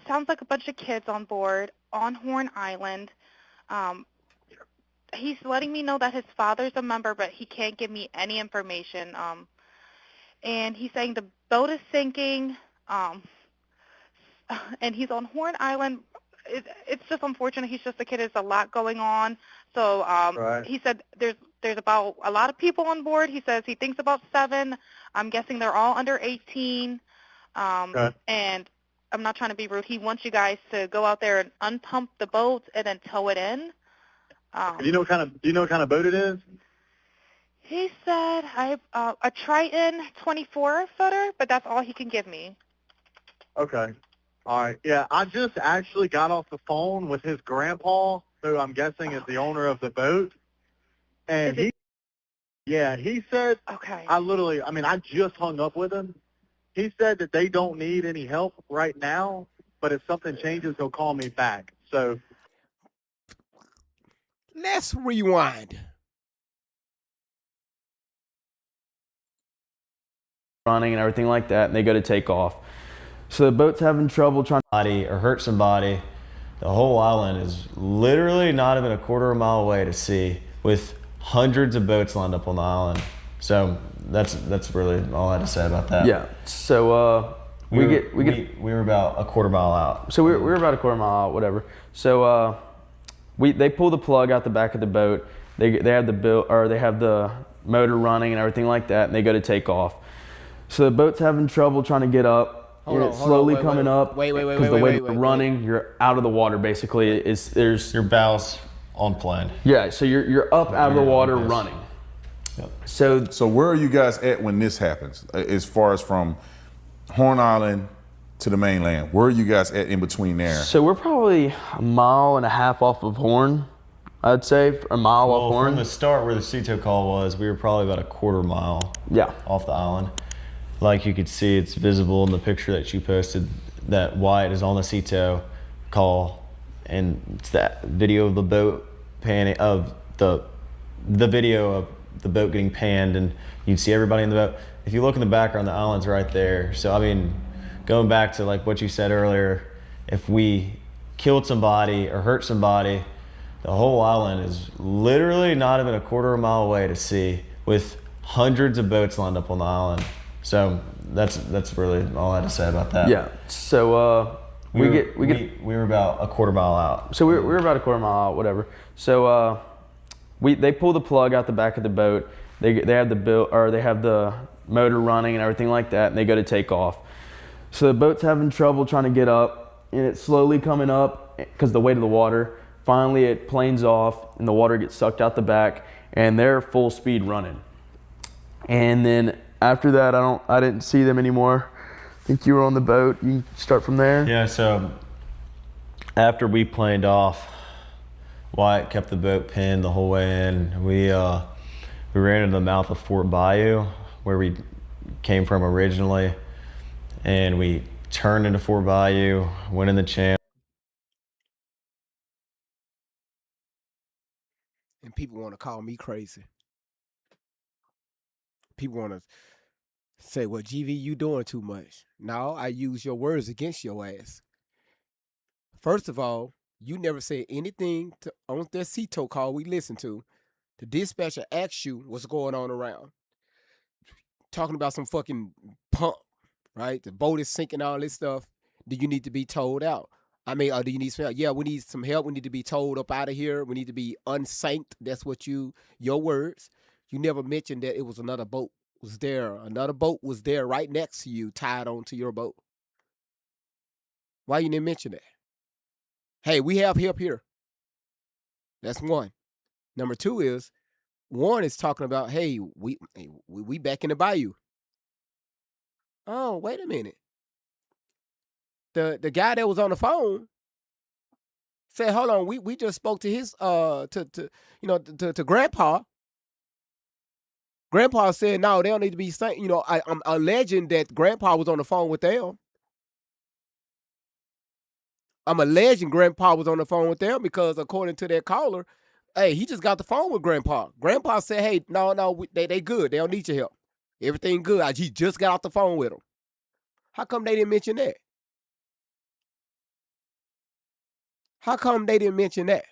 sounds like a bunch of kids on board on Horn Island. He's letting me know that his father's a member, but he can't give me any information. And he's saying the boat is sinking, and he's on Horn Island. It's just unfortunate. He's just a kid. There's a lot going on. So Right. he said there's There's about a lot of people on board. He says he thinks about 7. I'm guessing they're all under 18. And I'm not trying to be rude. He wants you guys to go out there and unpump the boat and then tow it in. Do you know what kind of boat it is? He said a Triton 24-footer, but that's all he can give me. Okay. All right. Yeah, I just actually got off the phone with his grandpa, who I'm guessing is the owner of the boat. And he said, okay. I just hung up with him. He said that they don't need any help right now, but if something changes, he'll call me back. So let's rewind. Running and everything like that, and they go to take off. So the boat's having trouble trying to or hurt somebody. The whole island is literally not even a quarter of a mile away to sea, with hundreds of boats lined up on the island. So that's really all I had to say about that. Yeah. So we were about a quarter mile out. So we were about a quarter mile out, whatever. So they pull the plug out the back of the boat. They have the motor running and everything like that, and they go to take off. So the boat's having trouble trying to get up. It's slowly coming up. Because the way they're running, you're out of the water basically. There's your bows on plane. Yeah, so you're up out of the water running. Yep. So where are you guys at when this happens? As far as from Horn Island to the mainland, where are you guys at in between there? So we're probably a mile and a half off of Horn, I'd say, a mile off Horn. From the start where the sea tow call was, we were probably about a quarter mile off the island. Like you could see, it's visible in the picture that you posted that Wyatt is on the sea tow call, and it's that video of the boat panning, of the video of the boat getting panned, and you'd see everybody in the boat. If you look in the background, the island's right there. So I mean, going back to like what you said earlier, if we killed somebody or hurt somebody, the whole island is literally not even a quarter of a mile away to sea, with hundreds of boats lined up on the island. So that's really all I had to say about that. Yeah. So we were about a quarter mile out. So we were about a quarter mile out, whatever. So they pull the plug out the back of the boat. They have the motor running and everything like that, and they go to take off. So the boat's having trouble trying to get up, and it's slowly coming up because the weight of the water. Finally, it planes off, and the water gets sucked out the back, and they're full speed running. And then after that, I didn't see them anymore. I think you were on the boat. You can start from there. Yeah. So after we planed off, Wyatt kept the boat pinned the whole way in. We ran into the mouth of Fort Bayou, where we came from originally, and we turned into Fort Bayou, went in the channel. And people want to call me crazy. People want to say, well, GV, you doing too much. No, I use your words against your ass. First of all, you never said anything on that sea tow call we listened to. The dispatcher asked you what's going on around. Talking about some fucking pump, right? The boat is sinking, all this stuff. Do you need to be towed out? I mean, do you need some help? Yeah, we need some help. We need to be towed up out of here. We need to be unsanked. That's what your words. You never mentioned that it was another boat was there. Another boat was there right next to you, tied onto your boat. Why you didn't mention that? Hey, we have help here. That's one. Number two is, Warren is talking about, hey, we back in the bayou. Oh, wait a minute. The guy that was on the phone said, hold on, we just spoke to his to Grandpa. Grandpa said, no, they don't need to be saying, I'm alleging that Grandpa was on the phone with them. I'm alleging Grandpa was on the phone with them because according to that caller, hey, he just got the phone with Grandpa. Grandpa said, hey, no, they good. They don't need your help. Everything good. He just got off the phone with them. How come they didn't mention that? How come they didn't mention that?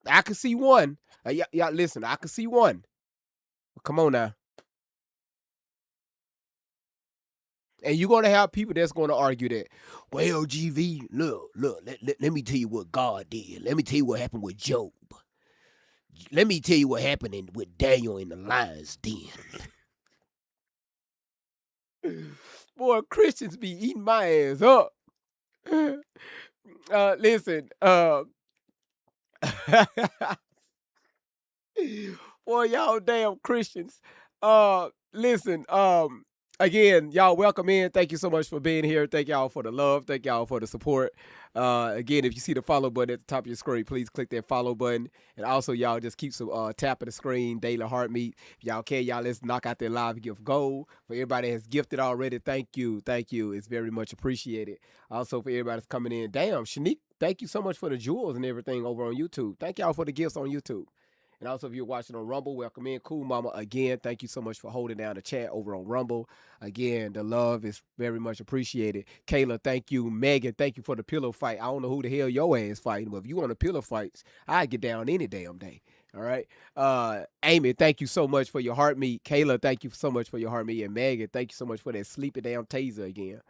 I can see one. Yeah, listen, I can see one. Come on now. And you're gonna have people that's gonna argue that, well, GV, look, let me tell you what God did. Let me tell you what happened with Job. Let me tell you what happened with Daniel in the lion's den. Boy, Christians be eating my ass up. Listen, boy, y'all damn Christians. Listen, again, y'all welcome in. Thank you so much for being here. Thank y'all for the love. Thank y'all for the support. Again, if you see the follow button at the top of your screen, please click that follow button. And also, y'all just keep some tapping the screen, daily heartmeat. If y'all can, y'all let's knock out that live gift goal. For everybody that's gifted already, thank you. Thank you. It's very much appreciated. Also, for everybody that's coming in, damn, Shanique, thank you so much for the jewels and everything over on YouTube. Thank y'all for the gifts on YouTube. And also, if you're watching on Rumble, welcome in. Cool Mama, again, thank you so much for holding down the chat over on Rumble. Again, the love is very much appreciated. Kayla, thank you. Megan, thank you for the pillow fight. I don't know who the hell your ass fighting, but if you want a pillow fights, I'd get down any damn day. All right. Amy, thank you so much for your heart meat. Kayla, thank you so much for your heart meat. And Megan, thank you so much for that sleepy damn taser again.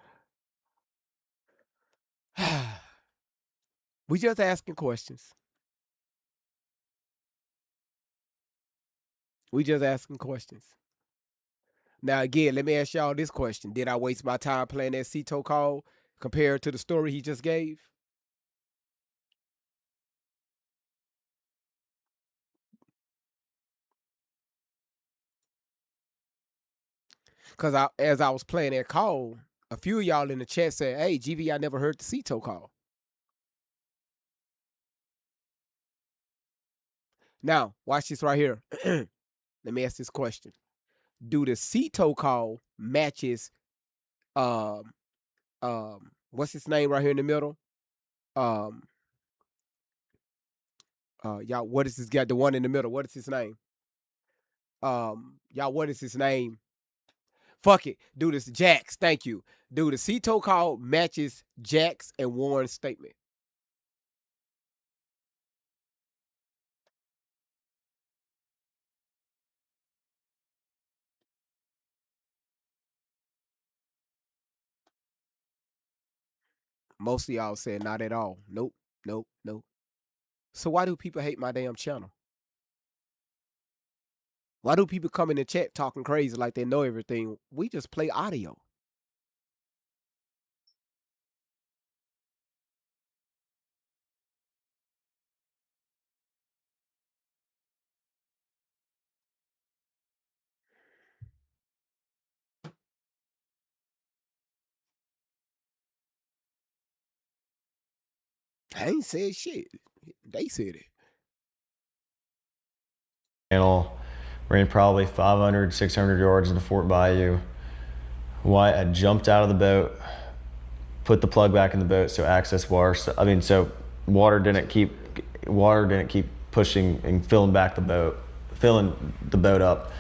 We just asking questions. We just asking questions. Now, again, let me ask y'all this question. Did I waste my time playing that Cito call compared to the story he just gave? Because as I was playing that call, a few of y'all in the chat said, hey, GV, I never heard the Cito call. Now, watch this right here. Let me ask this question. Do the Cito call matches what's his name right here in the middle? Y'all, what is this guy? The one in the middle. What is his name? Y'all, what is his name? Fuck it. Do this. Jax. Thank you. Do the Cito call matches Jax and Warren's statement? Most of y'all said not at all. Nope. Nope. Nope. So why do people hate my damn channel? Why do people come in the chat talking crazy like they know everything? We just play audio. I ain't said shit. They said it. Channel, ran probably 500, 600 yards into Fort Bayou. Why I jumped out of the boat, put the plug back in the boat so access water. So water didn't keep pushing and filling the boat up.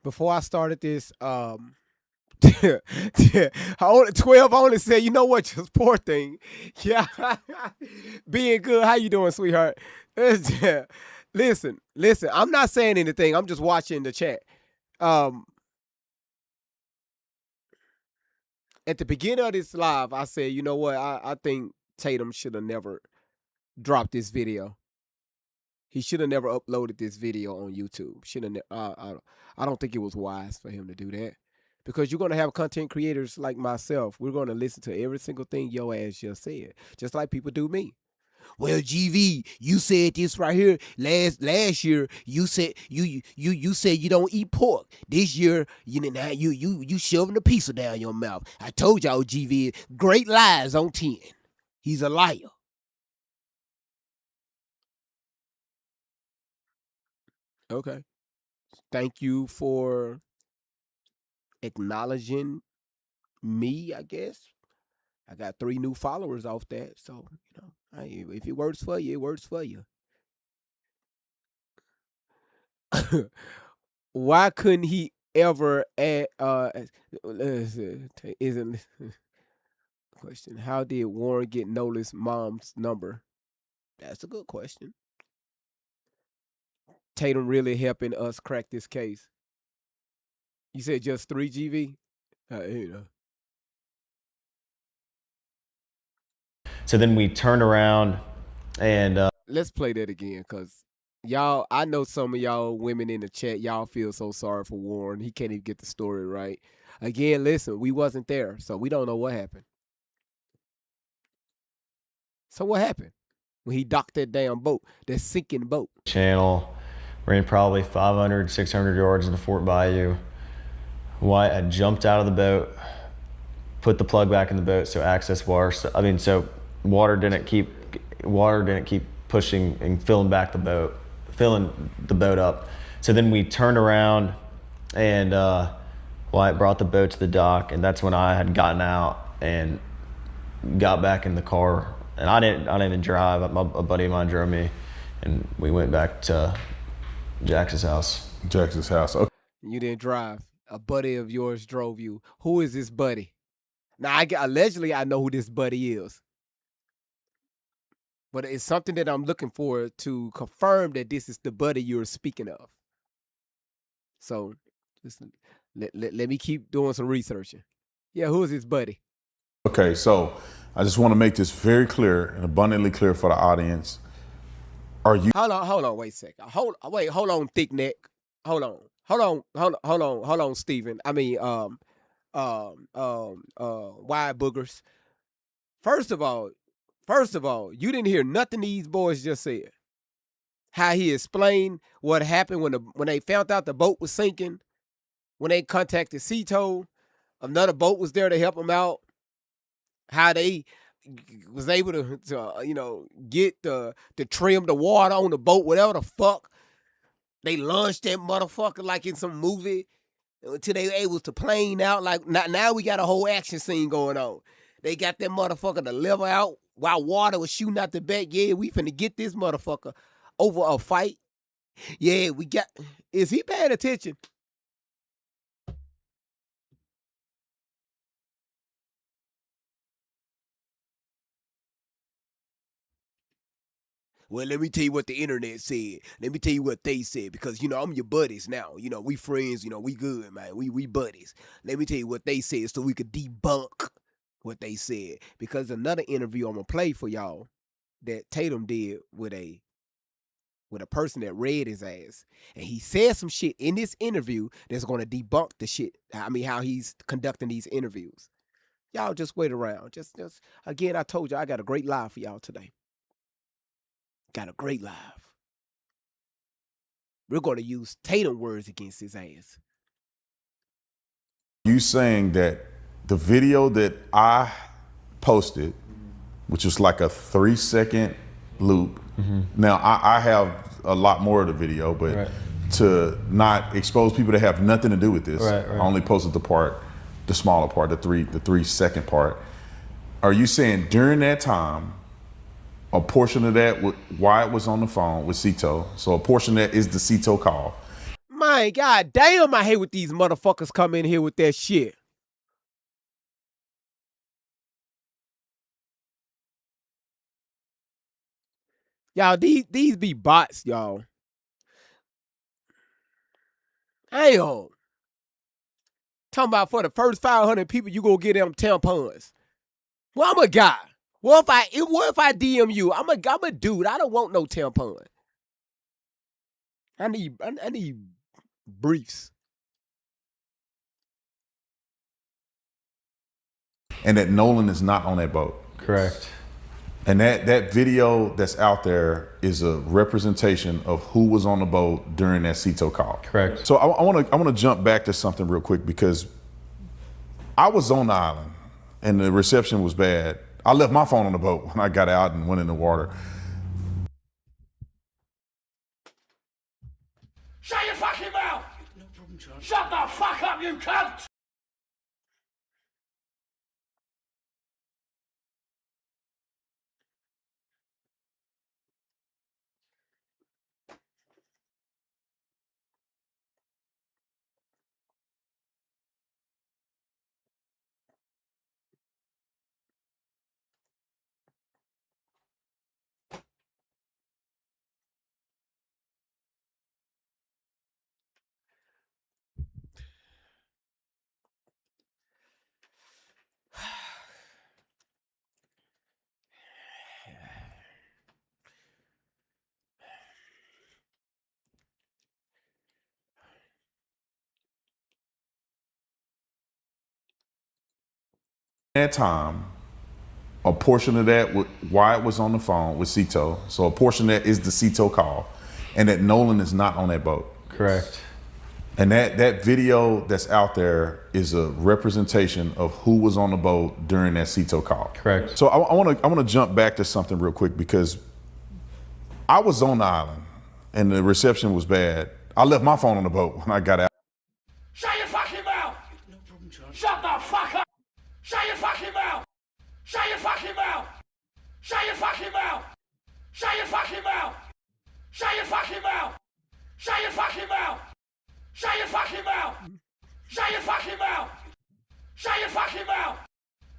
Before I started this, 12 only said, you know what, your sport thing. Yeah. Being good. How you doing, sweetheart? Listen, I'm not saying anything. I'm just watching the chat. At the beginning of this live, I said, you know what, I think Tatum should have never dropped this video. He should have never uploaded this video on YouTube. I don't think it was wise for him to do that. Because you're going to have content creators like myself. We're going to listen to every single thing your ass just said. Just like people do me. Well, GV, you said this right here last year. You said you said you don't eat pork. This year, you shoving a pizza down your mouth. I told y'all, GV, great lies on 10. He's a liar. Okay. Thank you for acknowledging me, I guess. I got 3 new followers off that. So, if it works for you, it works for you. Why couldn't he ever isn't question. How did Warren get Nolan's mom's number? That's a good question. Tatum really helping us crack this case. You said just 3 GV? You know. So then we turned around and Let's play that again, cause y'all. I know some of y'all women in the chat. Y'all feel so sorry for Warren. He can't even get the story right. Again, listen, we wasn't there, so we don't know what happened. So what happened when he docked that damn boat, that sinking boat? channel, ran probably 500, 600 yards into Fort Bayou. Wyatt had jumped out of the boat, put the plug back in the boat so access water. So water didn't keep pushing and filling the boat up. So then we turned around and Wyatt brought the boat to the dock, and that's when I had gotten out and got back in the car. And I didn't even drive. A buddy of mine drove me, and we went back to Jax's house. Jax's house. Okay. You didn't drive. A buddy of yours drove you. Who is this buddy? Now, allegedly, I know who this buddy is. But it's something that I'm looking for to confirm that this is the buddy you're speaking of. So, just let me keep doing some researching. Yeah, who is this buddy? Okay, so I just want to make this very clear and abundantly clear for the audience. Are you? Hold on, wait a second. Hold on, thick neck. Hold on, Steven. I mean, wide boogers. First of all, you didn't hear nothing these boys just said. How he explained what happened when they found out the boat was sinking, when they contacted Cito, another boat was there to help them out. How they was able to get to trim the water on the boat, whatever the fuck. They launched that motherfucker like in some movie until they were able to plane out. Like now we got a whole action scene going on. They got that motherfucker to level out while water was shooting out the back. Yeah, we finna get this motherfucker over a fight. Yeah, we got. Is he paying attention? Well, let me tell you what the internet said. Let me tell you what they said, because I'm your buddies now. We friends. We good, man. We buddies. Let me tell you what they said so we could debunk what they said. Because another interview I'm gonna play for y'all that Tatum did with a person that read his ass, and he said some shit in this interview that's gonna debunk the shit. I mean, how he's conducting these interviews. Y'all just wait around. Just again, I told you I got a great live for y'all today. Got a great live. We're going to use Tatum words against his ass. You saying that the video that I posted, which is like a 3-second loop. Now I have a lot more of the video, but to not expose people that have nothing to do with this, I only posted the smaller part, the 3-second part. Are you saying during that time, a portion of that, Wyatt was on the phone with Cito, so a portion of that is the Cito call. My God damn, I hate when these motherfuckers come in here with that shit. Y'all, these be bots, y'all. Damn. Talking about for the first 500 people, you go get them tampons. Well, I'm a guy. What if I DM you? I'm a dude. I don't want no tampon. I need briefs. And that Nolan is not on that boat. Correct. And that video that's out there is a representation of who was on the boat during that Cito call. Correct. So I want to jump back to something real quick, because I was on the island and the reception was bad. I left my phone on the boat when I got out and went in the water. Shut your fucking mouth! No problem, John. Shut the fuck up, you cunt! That time, a portion of that, Wyatt was on the phone with Cito, so a portion of that is the Cito call, and that Nolan is not on that boat. Correct. And that video that's out there is a representation of who was on the boat during that Cito call. Correct. So I want to jump back to something real quick, because I was on the island and the reception was bad. I left my phone on the boat when I got out. Shut your fucking mouth! No problem, John. Shut the fuck up! Shut your fucking mouth! Shut your fucking mouth! Shut your fucking mouth! Shut your fucking mouth! Shut your fucking mouth! Shut your fucking mouth! Shut your fucking mouth! Shut your fucking mouth! Shut your fucking mouth!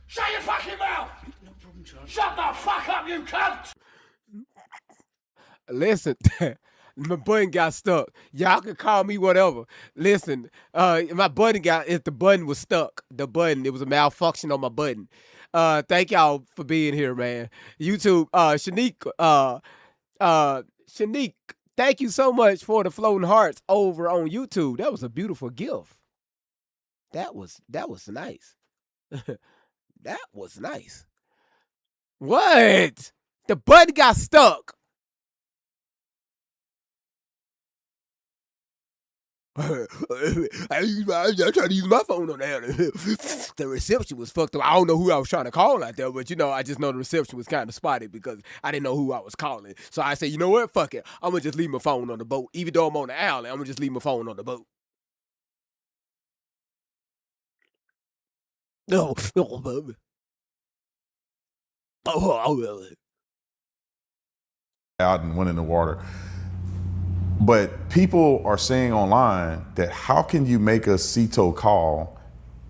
Shut your fucking mouth! No problem, John. Shut the fuck up, you cunt! Listen, my button got stuck. Y'all can call me whatever. Listen, my button the button was stuck. The button, it was a malfunction on my button. Thank y'all for being here, man. YouTube, Shanique, thank you so much for the floating hearts over on YouTube. That was a beautiful gift. That was nice. That was nice. What? The button got stuck. I'm trying to use my phone on there. The reception was fucked up. I don't know who I was trying to call out there, but I just know the reception was kind of spotty because I didn't know who I was calling. So I said, you know what? Fuck it. I'm going to just leave my phone on the boat. Even though I'm on the island, I'm going to just leave my phone on the boat. No. Out and went in the water. But people are saying online that how can you make a Cito call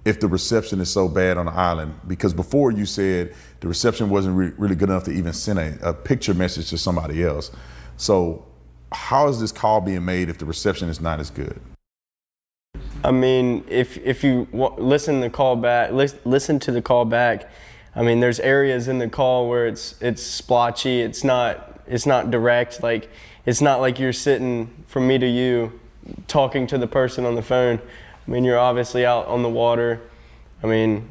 if the reception is so bad on the island? Because before you said the reception wasn't really good enough to even send a picture message to somebody else. So how is this call being made if the reception is not as good? I mean, if you listen to the call back, I mean, there's areas in the call where it's splotchy. It's not direct. Like, it's not like you're sitting from me to you talking to the person on the phone. I mean, you're obviously out on the water. I mean,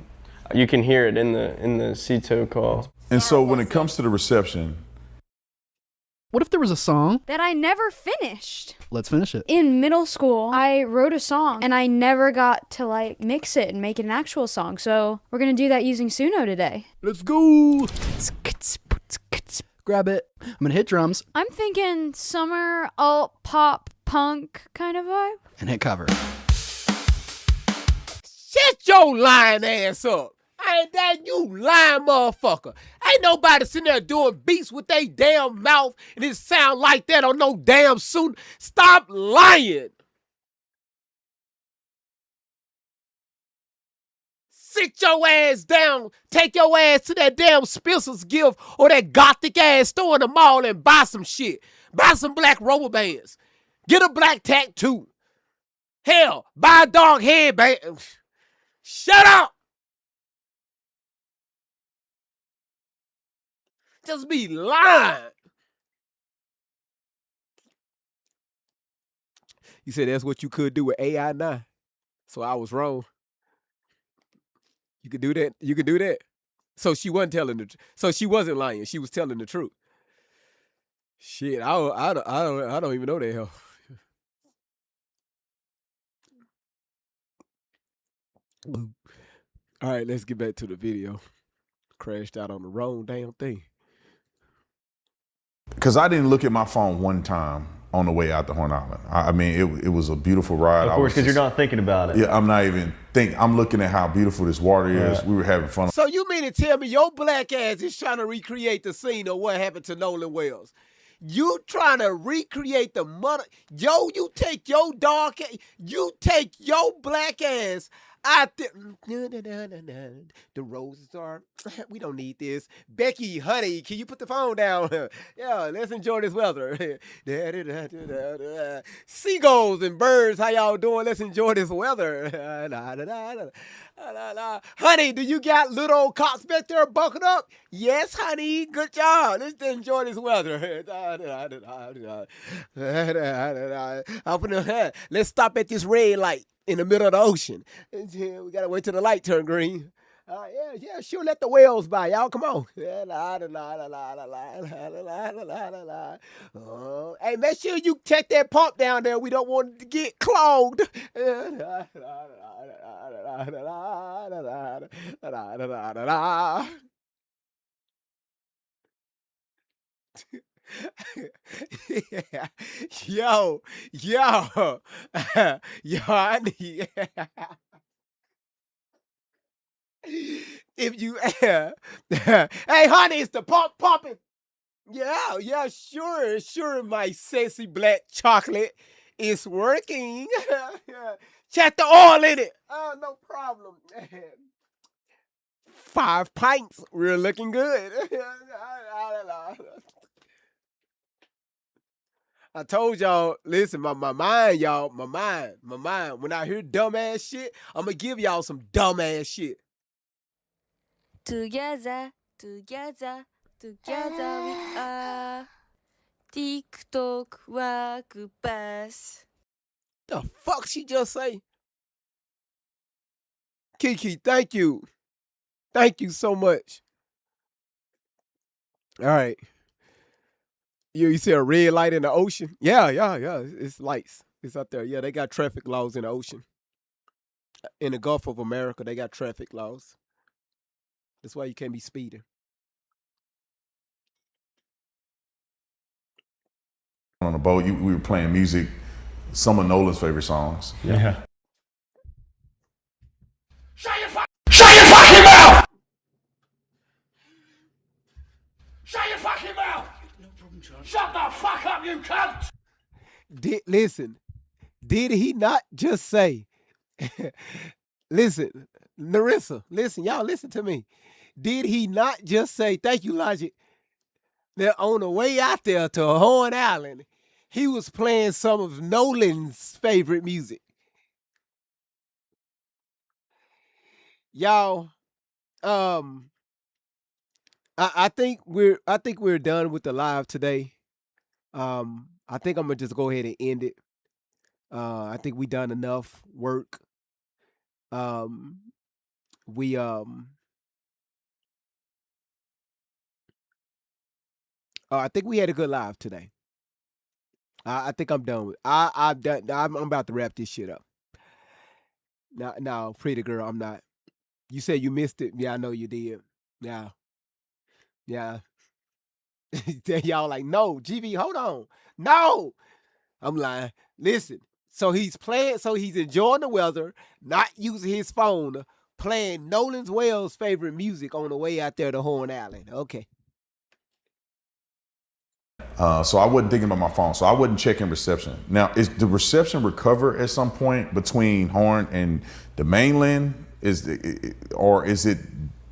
you can hear it in the Cito call. And so when it comes to the reception, what if there was a song that I never finished? Let's finish it. In middle school, I wrote a song and I never got to mix it and make it an actual song. So we're gonna do that using Suno today. Let's go. Grab it. I'm gonna hit drums. I'm thinking summer alt pop punk kind of vibe. And hit cover. Shut your lying ass up. Ain't that you lying motherfucker? Ain't nobody sitting there doing beats with they damn mouth and it sound like that on no damn suit. Stop lying. Sit your ass down. Take your ass to that damn Spencer's Gift or that gothic ass store in the mall and buy some shit. Buy some black rubber bands. Get a black tattoo. Hell, buy a dog headband. Shut up. Just be lying. You said that's what you could do with AI now. So I was wrong. You could do that. You could do that. So she wasn't telling the. So she wasn't lying. She was telling the truth. Shit, I don't even know the hell. All right, let's get back to the video. Crashed out on the wrong damn thing. Because I didn't look at my phone one time on the way out to Horn Island. I mean, it was a beautiful ride. Of course, because you're not thinking about it. Yeah, I'm not even thinking. I'm looking at how beautiful this water is. We were having fun. So you mean to tell me your black ass is trying to recreate the scene of what happened to Nolan Wells? You trying to recreate the mother. Yo, you take your dark ass, you take your black ass out there. The roses are, we don't need this. Becky, honey, can you put the phone down? Yeah, let's enjoy this weather. Seagulls and birds, how y'all doing? Let's enjoy this weather. Honey, do you got little old cops back there buckled up? Yes, honey. Good job. Let's enjoy this weather. Let's stop at this red light in the middle of the ocean. We gotta wait till the light turn green. Yeah, sure. Let the whales by, y'all. Come on. Yeah, la, la, la, la, la, la, la, la, la, la, la, la, la. Hey, make sure you check that pump down there. We don't want it to get clogged. Yeah. Yo, yo, yo, I need. If you, hey, honey, is the pump pumping? Yeah, sure, my sexy black chocolate is working. Check the oil in it. Oh, no problem. 5 pints. We're looking good. I told y'all, listen, my mind, y'all, my mind. When I hear dumbass shit, I'm gonna give y'all some dumbass shit. Together we are TikTok workplace. The fuck she just say? Kiki, thank you. Thank you so much. All right. You see a red light in the ocean? Yeah. It's lights. It's out there. Yeah, they got traffic laws in the ocean. In the Gulf of America, they got traffic laws. That's why you can't be speeding. On a boat, we were playing music, some of Nolan's favorite songs. Yeah. Shut your fucking mouth! Shut your fucking mouth! No problem, John. Shut the fuck up, you cunt! Did he not just say, listen, Narissa, listen, y'all listen to me. Did he not just say, thank you, Logic, that on the way out there to Horn Island, he was playing some of Nolan's favorite music? Y'all, I think we're done with the live today. I think I'm gonna just go ahead and end it. I think we done enough work. We I think we had a good live today. I think I'm done with. I'm done. I'm about to wrap this shit up. No, pretty girl, I'm not. You said you missed it. Yeah, I know you did. Yeah. Then y'all like, no, GV, hold on. No. I'm lying. Listen. So he's enjoying the weather, not using his phone, playing Nolan's Wells' favorite music on the way out there to Horn Island. Okay. So I wasn't thinking about my phone. So I wasn't checking reception. Now, is the reception recover at some point between Horn and the mainland? Or is it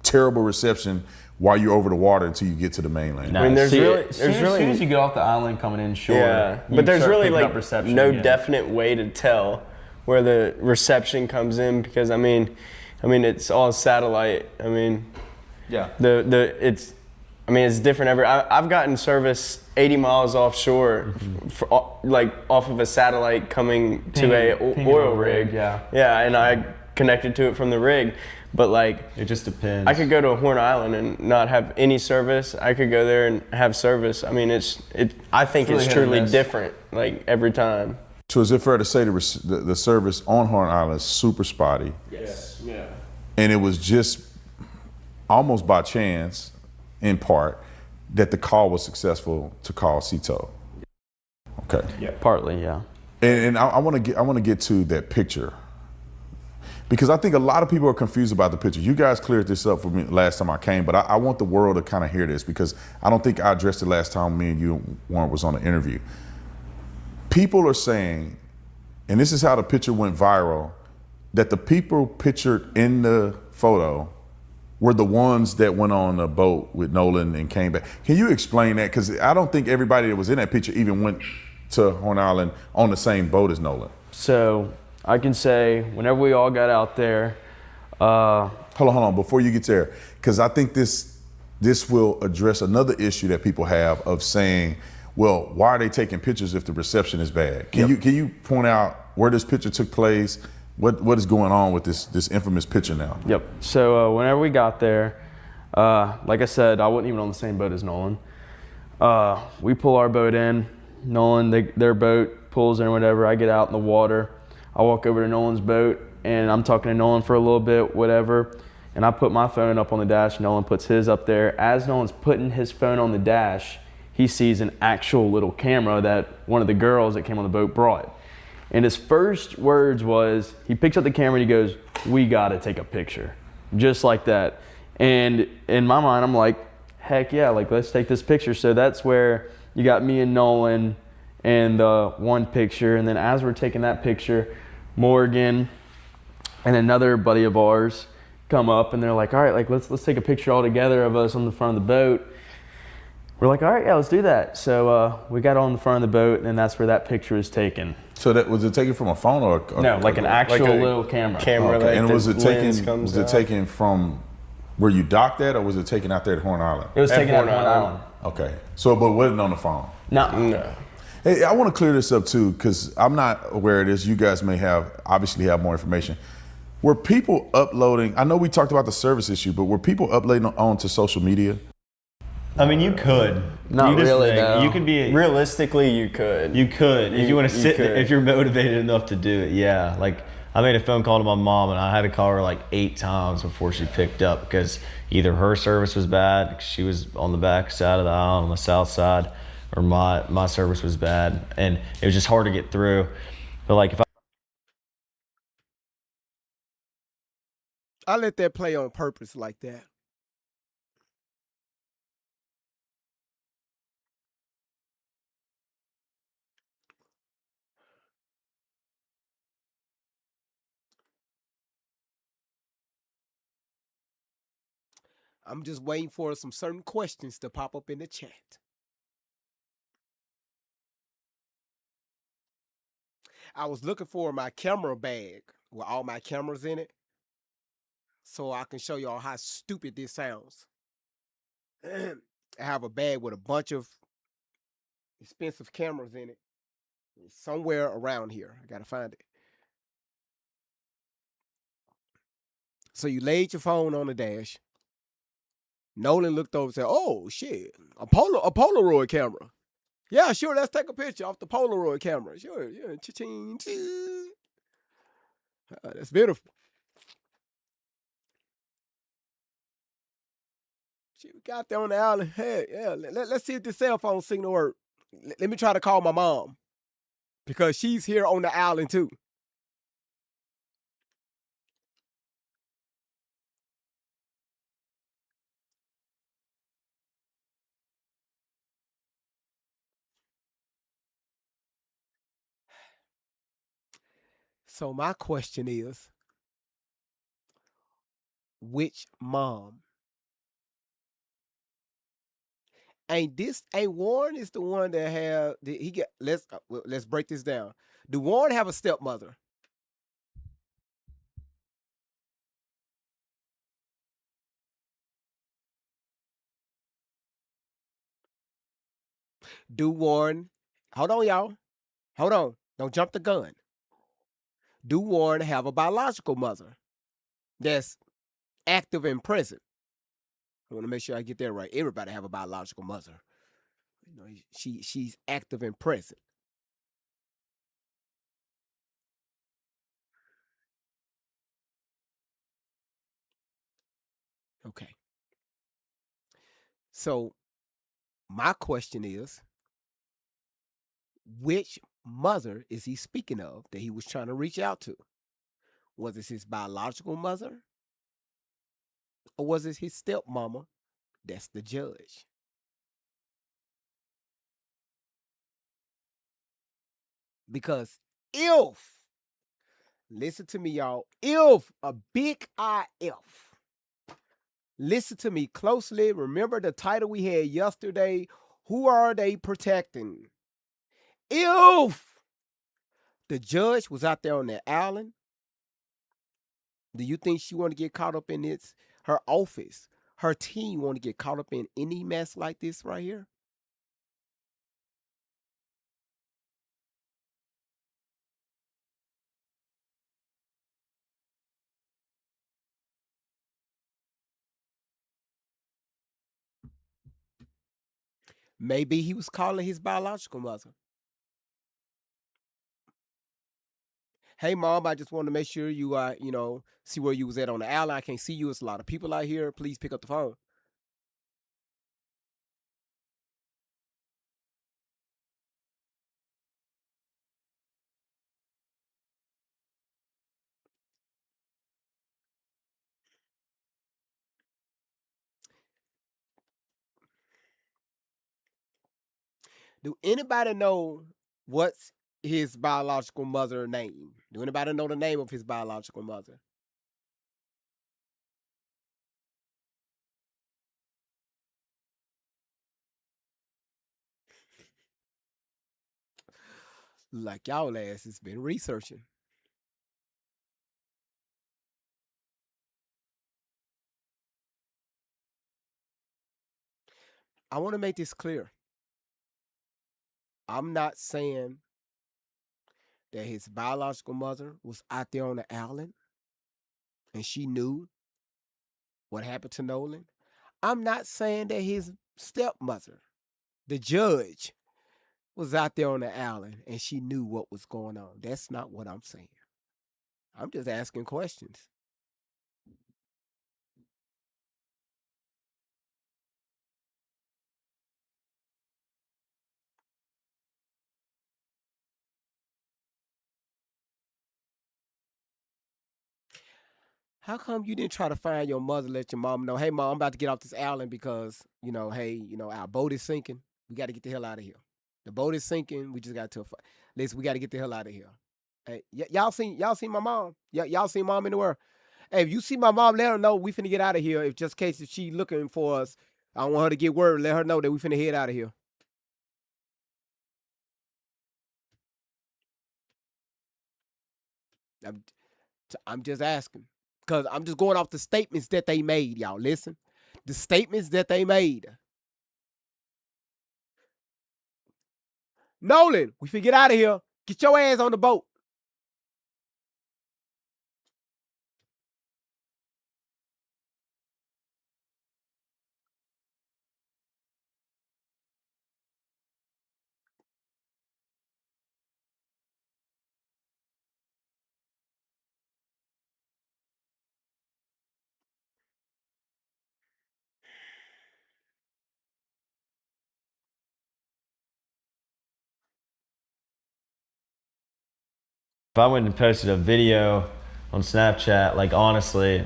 terrible reception while you're over the water until you get to the mainland? No, I mean, there's as soon as you get off the island coming in shore, yeah, but there's really like no again. definite way to tell where the reception comes in because I mean it's all satellite. I mean, yeah, it's different every. I've gotten service 80 miles offshore, like off of a satellite coming to a oil rig. Yeah, and I connected to it from the rig. But like, it just depends. I could go to Horn Island and not have any service. I could go there and have service. I mean, I think it's truly different, like every time. So is it fair to say the service on Horn Island is super spotty? Yes. Yeah. And it was just almost by chance, in part, that the call was successful to call Cito. Okay. Yeah. Partly, yeah. And I want to get to that picture. Because I think a lot of people are confused about the picture. You guys cleared this up for me last time I came, but I want the world to kind of hear this because I don't think I addressed it last time me and you, Warren, was on the interview. People are saying, and this is how the picture went viral, that the people pictured in the photo were the ones that went on the boat with Nolan and came back. Can you explain that? Because I don't think everybody that was in that picture even went to Horn Island on the same boat as Nolan. So I can say whenever we all got out there. Hold on, before you get there, because I think this will address another issue that people have of saying, well, why are they taking pictures if the reception is bad? Can you point out where this picture took place What is going on with this infamous picture now? Yep. So whenever we got there, like I said, I wasn't even on the same boat as Nolan. We pull our boat in. Nolan, their boat pulls in or whatever. I get out in the water. I walk over to Nolan's boat, and I'm talking to Nolan for a little bit, whatever. And I put my phone up on the dash. Nolan puts his up there. As Nolan's putting his phone on the dash, he sees an actual little camera that one of the girls that came on the boat brought. And his first words was, he picks up the camera and he goes, "We gotta take a picture." Just like that. And in my mind, I'm like, heck yeah, like let's take this picture. So that's where you got me and Nolan and one picture. And then as we're taking that picture, Morgan and another buddy of ours come up and they're like, all right, like let's take a picture all together of us on the front of the boat. We're like, all right, yeah, let's do that. So we got on the front of the boat, and that's where that picture is taken. So that was it taken from a phone or no, like an actual little camera. Camera, okay. like And was it taken taken from where you docked at, or was it taken out there at Horn Island? It was taken out at Horn Island. Okay, so but wasn't on the phone. No. Hey, I want to clear this up too, because I'm not aware of this. You guys may obviously have more information. Were people uploading? I know we talked about the service issue, but were people uploading onto social media? I mean, you could. Not really, no. You could be. Realistically, you could. You could. If you want to sit, could. if you're motivated enough to do it, yeah. Like, I made a phone call to my mom, and I had to call her like 8 times before she picked up because either her service was bad, she was on the back side of the aisle on the south side, or my service was bad, and it was just hard to get through. But like, if I let that play on purpose like that. I'm just waiting for some certain questions to pop up in the chat. I was looking for my camera bag with all my cameras in it so I can show y'all how stupid this sounds. I have a bag with a bunch of expensive cameras in it. It's somewhere around here. I got to find it. So you laid your phone on the dash. Nolan looked over and said, "Oh, shit, a Polaroid camera. Yeah, sure, let's take a picture off the Polaroid camera. Sure, yeah, cha-ching, ching. That's beautiful." She got there on the island. Hey, yeah, let's see if the cell phone signal works. Let me try to call my mom because she's here on the island too. So my question is, which mom? Ain't Warren is the one that let's break this down. Do Warren have a stepmother? Do Warren, hold on, y'all. Hold on. Don't jump the gun. Do Warren have a biological mother that's active and present? I want to make sure I get that right. Everybody have a biological mother. You know, she's active and present. Okay. So my question is, which mother is he speaking of that he was trying to reach out to? Was it his biological mother? Or was it his stepmama? That's the judge. Because listen to me, y'all, if a big IF, listen to me closely. Remember the title we had yesterday, who are they protecting? If the judge was out there on that island, do you think she want to get caught up in this? Her office, her team want to get caught up in any mess like this right here? Maybe he was calling his biological mother. Hey, mom, I just wanted to make sure you, see where you was at on the island. I can't see you. It's a lot of people out here. Please pick up the phone. Do anybody know what's his biological mother name? Do anybody know the name of his biological mother? Like y'all ass has been researching. I want to make this clear. I'm not saying that his biological mother was out there on the island and she knew what happened to Nolan. I'm not saying that his stepmother, the judge, was out there on the island and she knew what was going on. That's not what I'm saying. I'm just asking questions. How come you didn't try to find your mother, let your mom know, hey, mom, I'm about to get off this island because, hey, our boat is sinking. We got to get the hell out of here. The boat is sinking. We just got to, listen, we got to get the hell out of here. Hey, y'all seen my mom? Y'all seen mom anywhere? Hey, if you see my mom, let her know we finna get out of here. If just in case if she looking for us, I don't want her to get word. Let her know that we finna head out of here. I'm, I'm just asking. Because I'm just going off the statements that they made, y'all. Listen. The statements that they made. Nolan, we finna get out of here. Get your ass on the boat. If I went and posted a video on Snapchat, like honestly,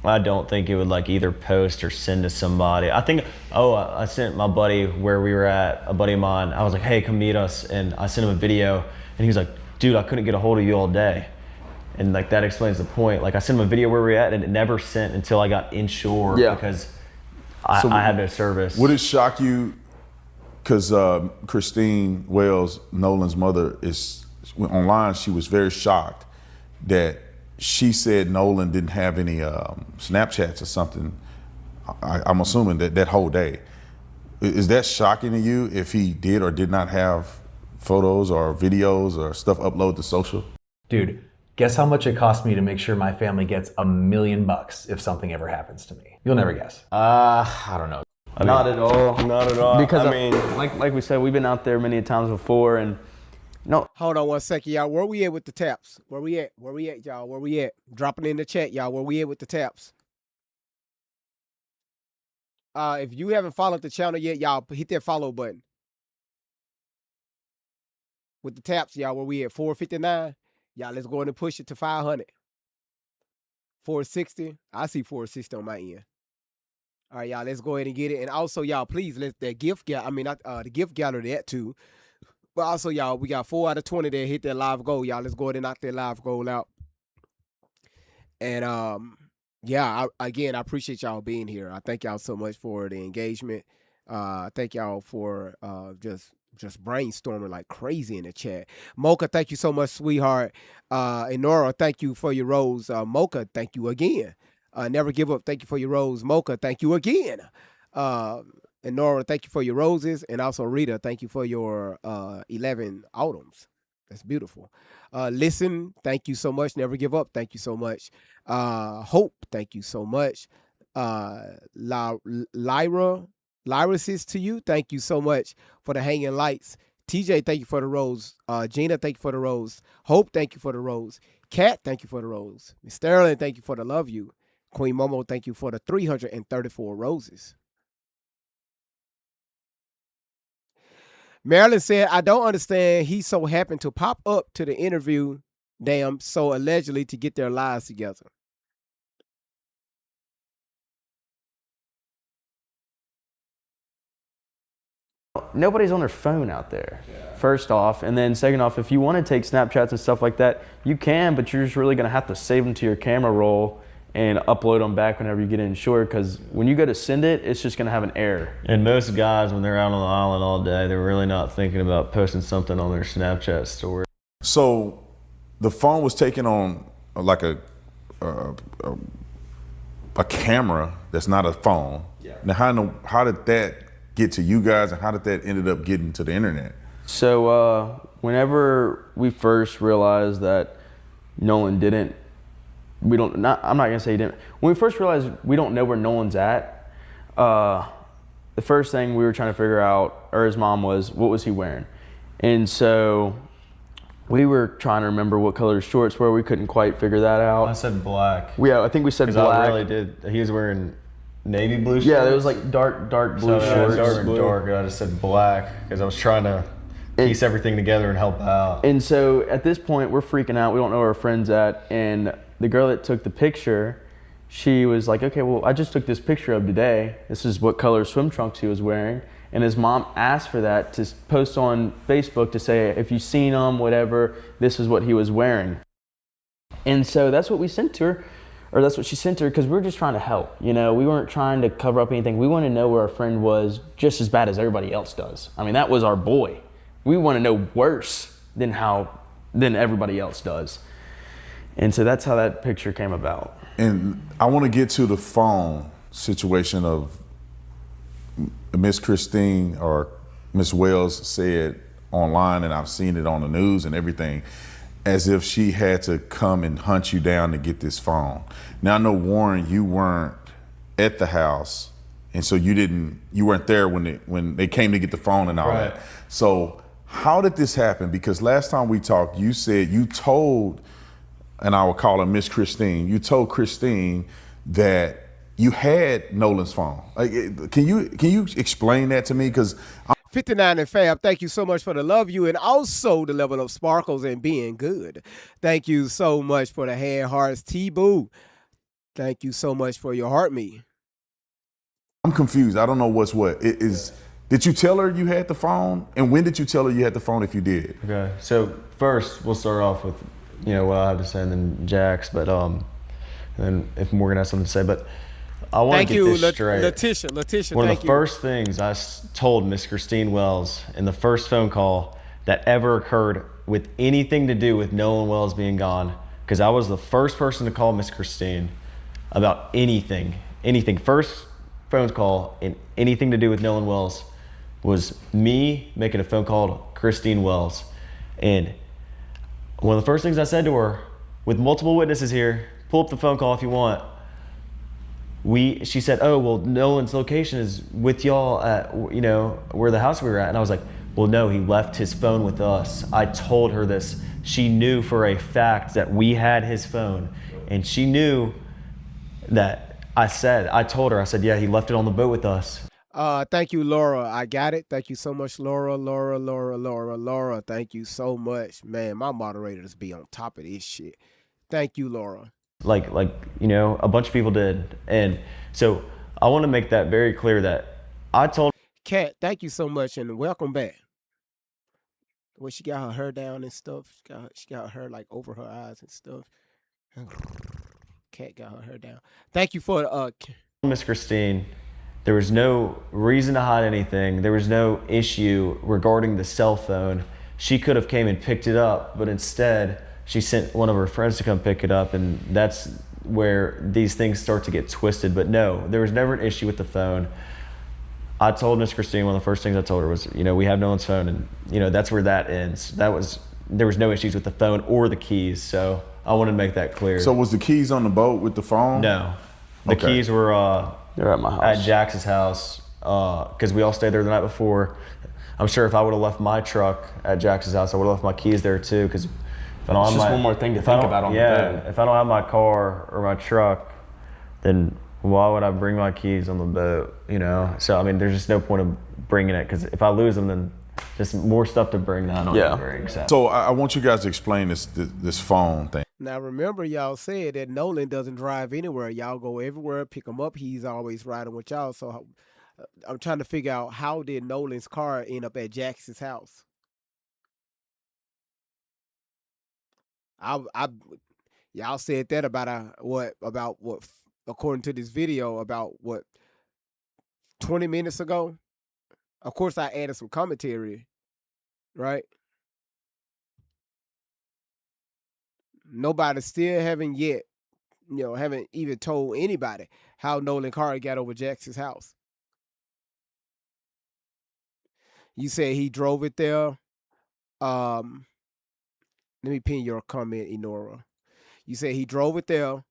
I don't think it would like either post or send to somebody. I think, I sent my buddy where we were at, a buddy of mine. I was like, hey, come meet us. And I sent him a video and he was like, dude, I couldn't get a hold of you all day. And like that explains the point. Like I sent him a video where we were at and it never sent until I got inshore because I had no service. Would it shock you, because Christine Wells, Nolan's mother, is online, she was very shocked that she said Nolan didn't have any Snapchats or something. I'm assuming that whole day. Is that shocking to you if he did or did not have photos or videos or stuff uploaded to social? Dude, guess how much it cost me to make sure my family gets $1 million if something ever happens to me? You'll never guess. I don't know. Not at all. Not at all. Because I mean, like we said, we've been out there many times before, and no. Hold on one second, y'all. Where we at with the taps? Where we at, y'all? Where we at? Drop it in the chat, y'all. Where we at with the taps? If you haven't followed the channel yet, y'all hit that follow button. With the taps, y'all, where we at? 459. Y'all, let's go ahead and push it to 500. 460. I see 460 on my end. All right, y'all, let's go ahead and get it. And also, y'all, please let that gift the gift gallery that too. But also, y'all, we got 4 out of 20 that hit that live goal. Y'all, let's go ahead and knock that live goal out. And I appreciate y'all being here. I thank y'all so much for the engagement. Thank y'all for just brainstorming like crazy in the chat. Mocha, thank you so much, sweetheart. And Nora, thank you for your rose. Mocha, thank you again. Never give up. Thank you for your rose. Mocha, thank you again. And Nora, thank you for your roses. And also Rita, thank you for your 11 autumns. That's beautiful. Listen, thank you so much. Never give up. Thank you so much. Hope, thank you so much. Lyra, Lyrasis to you. Thank you so much for the hanging lights. TJ, thank you for the rose. Gina, thank you for the rose. Hope, thank you for the rose. Kat, thank you for the rose. Miss Sterling, thank you for the love you. Queen Momo, thank you for the 334 roses. Marilyn said, I don't understand. He so happened to pop up to the interview, damn, so allegedly to get their lives together. Nobody's on their phone out there, first off. And then second off, if you want to take Snapchats and stuff like that, you can, but you're just really going to have to save them to your camera roll and upload them back whenever you get insured, because when you go to send it, it's just going to have an error. And most guys, when they're out on the island all day, they're really not thinking about posting something on their Snapchat story. So the phone was taken on like a camera that's not a phone. Yeah. Now, how did that get to you guys, and how did that ended up getting to the internet? So whenever we first realized that Nolan didn't, I'm not gonna say he didn't. When we first realized we don't know where Nolan's at, the first thing we were trying to figure out, or his mom was, what was he wearing? And so we were trying to remember what color his shorts were. We couldn't quite figure that out. I said black. Yeah, I think we said black. I really did. He was wearing navy blue shorts? Yeah, there was like dark blue shorts. Dark. I just said black because I was trying to piece everything together and help out. And so at this point, we're freaking out. We don't know where our friend's at. And the girl that took the picture, she was like, okay, well, I just took this picture of today. This is what color swim trunks he was wearing. And his mom asked for that to post on Facebook to say, if you've seen him, whatever, this is what he was wearing. And so that's what we sent to her. Or that's what she sent her, because we were just trying to help. You know, we weren't trying to cover up anything. We wanted to know where our friend was just as bad as everybody else does. I mean, that was our boy. We want to know worse than everybody else does. And so that's how that picture came about. And I want to get to the phone situation of Miss Christine, or Miss Wells said online, and I've seen it on the news and everything, as if she had to come and hunt you down to get this phone. Now I know, Warren, you weren't at the house, and so you weren't there when they came to get the phone and all that. So how did this happen? Because last time we talked, you said you told, and I will call her Miss Christine, you told Christine that you had Nolan's phone. Like, can you explain that to me? Because 59 and Fab, thank you so much for the love you, and also the level of sparkles and being good. Thank you so much for the hand hearts. T-Boo, thank you so much for your heart me. I'm confused. I don't know what's what. Did you tell her you had the phone? And when did you tell her you had the phone, if you did? Okay, so first we'll start off with, what I have to say, and then Jax, but and then if Morgan has something to say, but I want to get this straight. Letitia, one of the first things I told Miss Christine Wells in the first phone call that ever occurred with anything to do with Nolan Wells being gone, because I was the first person to call Miss Christine about anything. First phone call and anything to do with Nolan Wells was me making a phone call to Christine Wells. And one of the first things I said to her, with multiple witnesses here, pull up the phone call if you want. She said, oh, well, Nolan's location is with y'all at, where the house we were at. And I was like, well, no, he left his phone with us. I told her this. She knew for a fact that we had his phone. And she knew that I told her, yeah, he left it on the boat with us. Thank you, Laura. I got it. Thank you so much, Laura. Thank you so much. Man, my moderators be on top of this shit. Thank you, Laura. Like a bunch of people did. And so I want to make that very clear that I told Kat, thank you so much and welcome back. Well, she got her hair down and stuff. She got her hair like over her eyes and stuff. Kat got her hair down. Thank you for Miss Christine. There was no reason to hide anything. There was no issue regarding the cell phone. She could have came and picked it up, but instead she sent one of her friends to come pick it up, and that's where these things start to get twisted. But no, there was never an issue with the phone. I told Miss Christine, one of the first things I told her was, we have Nolan's phone, and that's where that ends. There was no issues with the phone or the keys, so I wanted to make that clear. So was the keys on the boat with the phone? No. The keys were they're at my house. At Jax's house. because we all stayed there the night before. I'm sure if I would have left my truck at Jax's house, I would have left my keys there too. Because if I don't It's have just my, one more thing to if I think don't- about on the yeah, boat. if I don't have my car or my truck, then why would I bring my keys on the boat? You know. So I mean, there's just no point of bringing it because if I lose them, then just more stuff to bring that I don't even very excited. So I want you guys to explain this phone thing. Now remember, y'all said that Nolan doesn't drive anywhere. Y'all go everywhere, pick him up. He's always riding with y'all. So I'm trying to figure out, how did Nolan's car end up at Jax's house? Y'all said that about what according to this video, about what, 20 minutes ago. Of course, I added some commentary, right? Nobody still haven't even told anybody how Nolan Carr got over Jax's house. You said he drove it there. Let me pin your comment, Enora. You said he drove it there.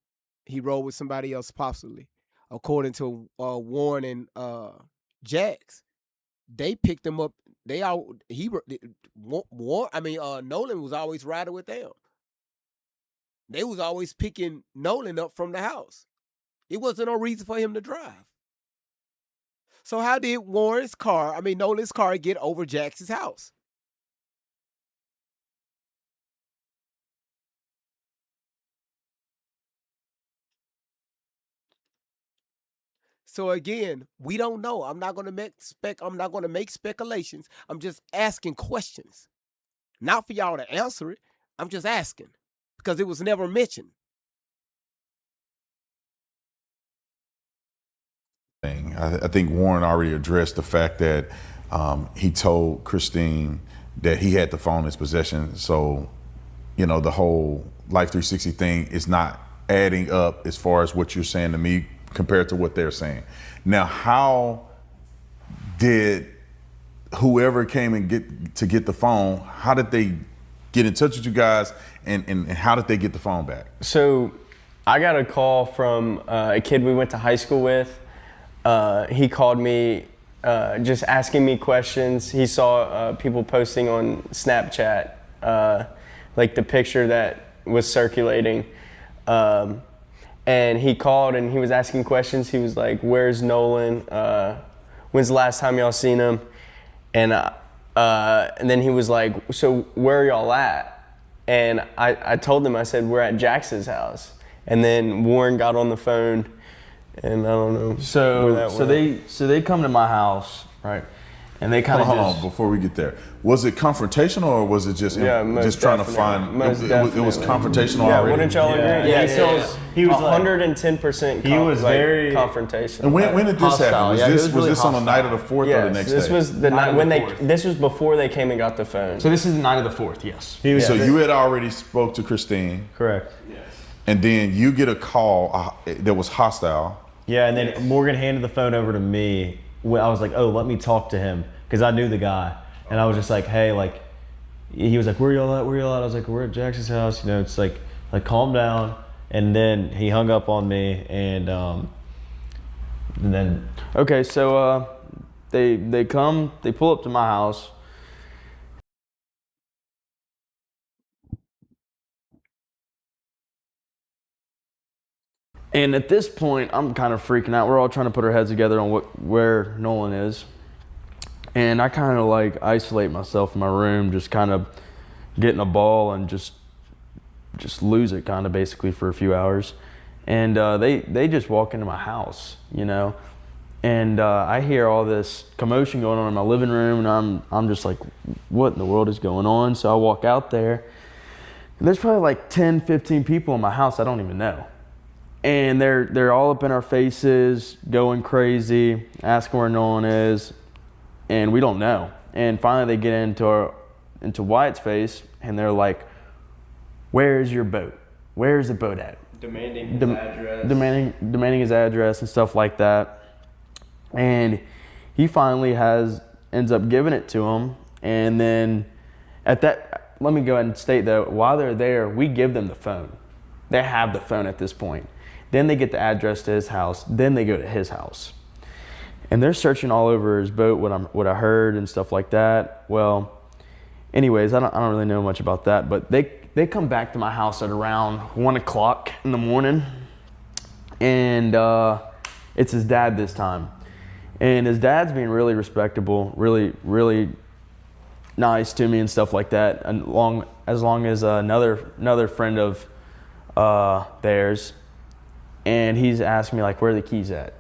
He rode with somebody else, possibly. According to Warren and Jax, they picked him up. Nolan was always riding with them. They was always picking Nolan up from the house. It wasn't no reason for him to drive. So how did Nolan's car get over Jax's house? So again, we don't know. I'm not gonna make speculations. I'm just asking questions. Not for y'all to answer it. I'm just asking. Because it was never mentioned. I think Warren already addressed the fact that he told Christine that he had the phone in his possession. So, the whole Life 360 thing is not adding up as far as what you're saying to me compared to what they're saying. Now, how did whoever came and get the phone, how did they get in touch with you guys, and how did they get the phone back? So I got a call from a kid we went to high school with. He called me just asking me questions. He saw people posting on Snapchat, like the picture that was circulating. And he called and he was asking questions. He was like, "Where's Nolan? When's the last time y'all seen him?" And then he was like, "So where are y'all at?" And I told him, I said, "We're at Jax's house." And then Warren got on the phone, and I don't know. So they come to my house, right? And they kind of hold on before we get there. Was it confrontational or was it just trying to find? It was confrontational already. Wouldn't y'all agree? He was 110%. He was very confrontational. And when did this happen? Was this on the night of the 4th or the next day? This was the night when This was before they came and got the phone. So this is the night of the 4th. Yes. So you had already spoke to Christine. Correct. Yes. And then you get a call that was hostile. Yeah, and then Morgan handed the phone over to me. I was like, "Oh, let me talk to him," because I knew the guy, and I was just like, "Hey, like," he was like, "Where y'all at? Where y'all at?" I was like, "We're at Jax's house." It's like calm down. And then he hung up on me, and then. Okay, so they pull up to my house. And at this point, I'm kind of freaking out. We're all trying to put our heads together on where Nolan is. And I kind of like isolate myself in my room, just kind of get in a ball and just lose it kind of basically for a few hours. And they just walk into my house, and I hear all this commotion going on in my living room, and I'm just like, what in the world is going on? So I walk out there, and there's probably like 10, 15 people in my house I don't even know. And they're all up in our faces, going crazy, asking where Nolan is, and we don't know. And finally they get into Wyatt's face, and they're like, "Where's your boat? Where's the boat at?" Demanding his address. Demanding his address and stuff like that. And he finally ends up giving it to him. And then let me go ahead and state that while they're there, we give them the phone. They have the phone at this point. Then they get the address to his house. Then they go to his house. and they're searching all over his boat, what I heard and stuff like that. Well, anyways, I don't really know much about that, but they come back to my house at around 1 o'clock in the morning, and it's his dad this time. And his dad's being really respectable, really nice to me and stuff like that. And as long as another friend of theirs, and he's asking me like, where are the keys at?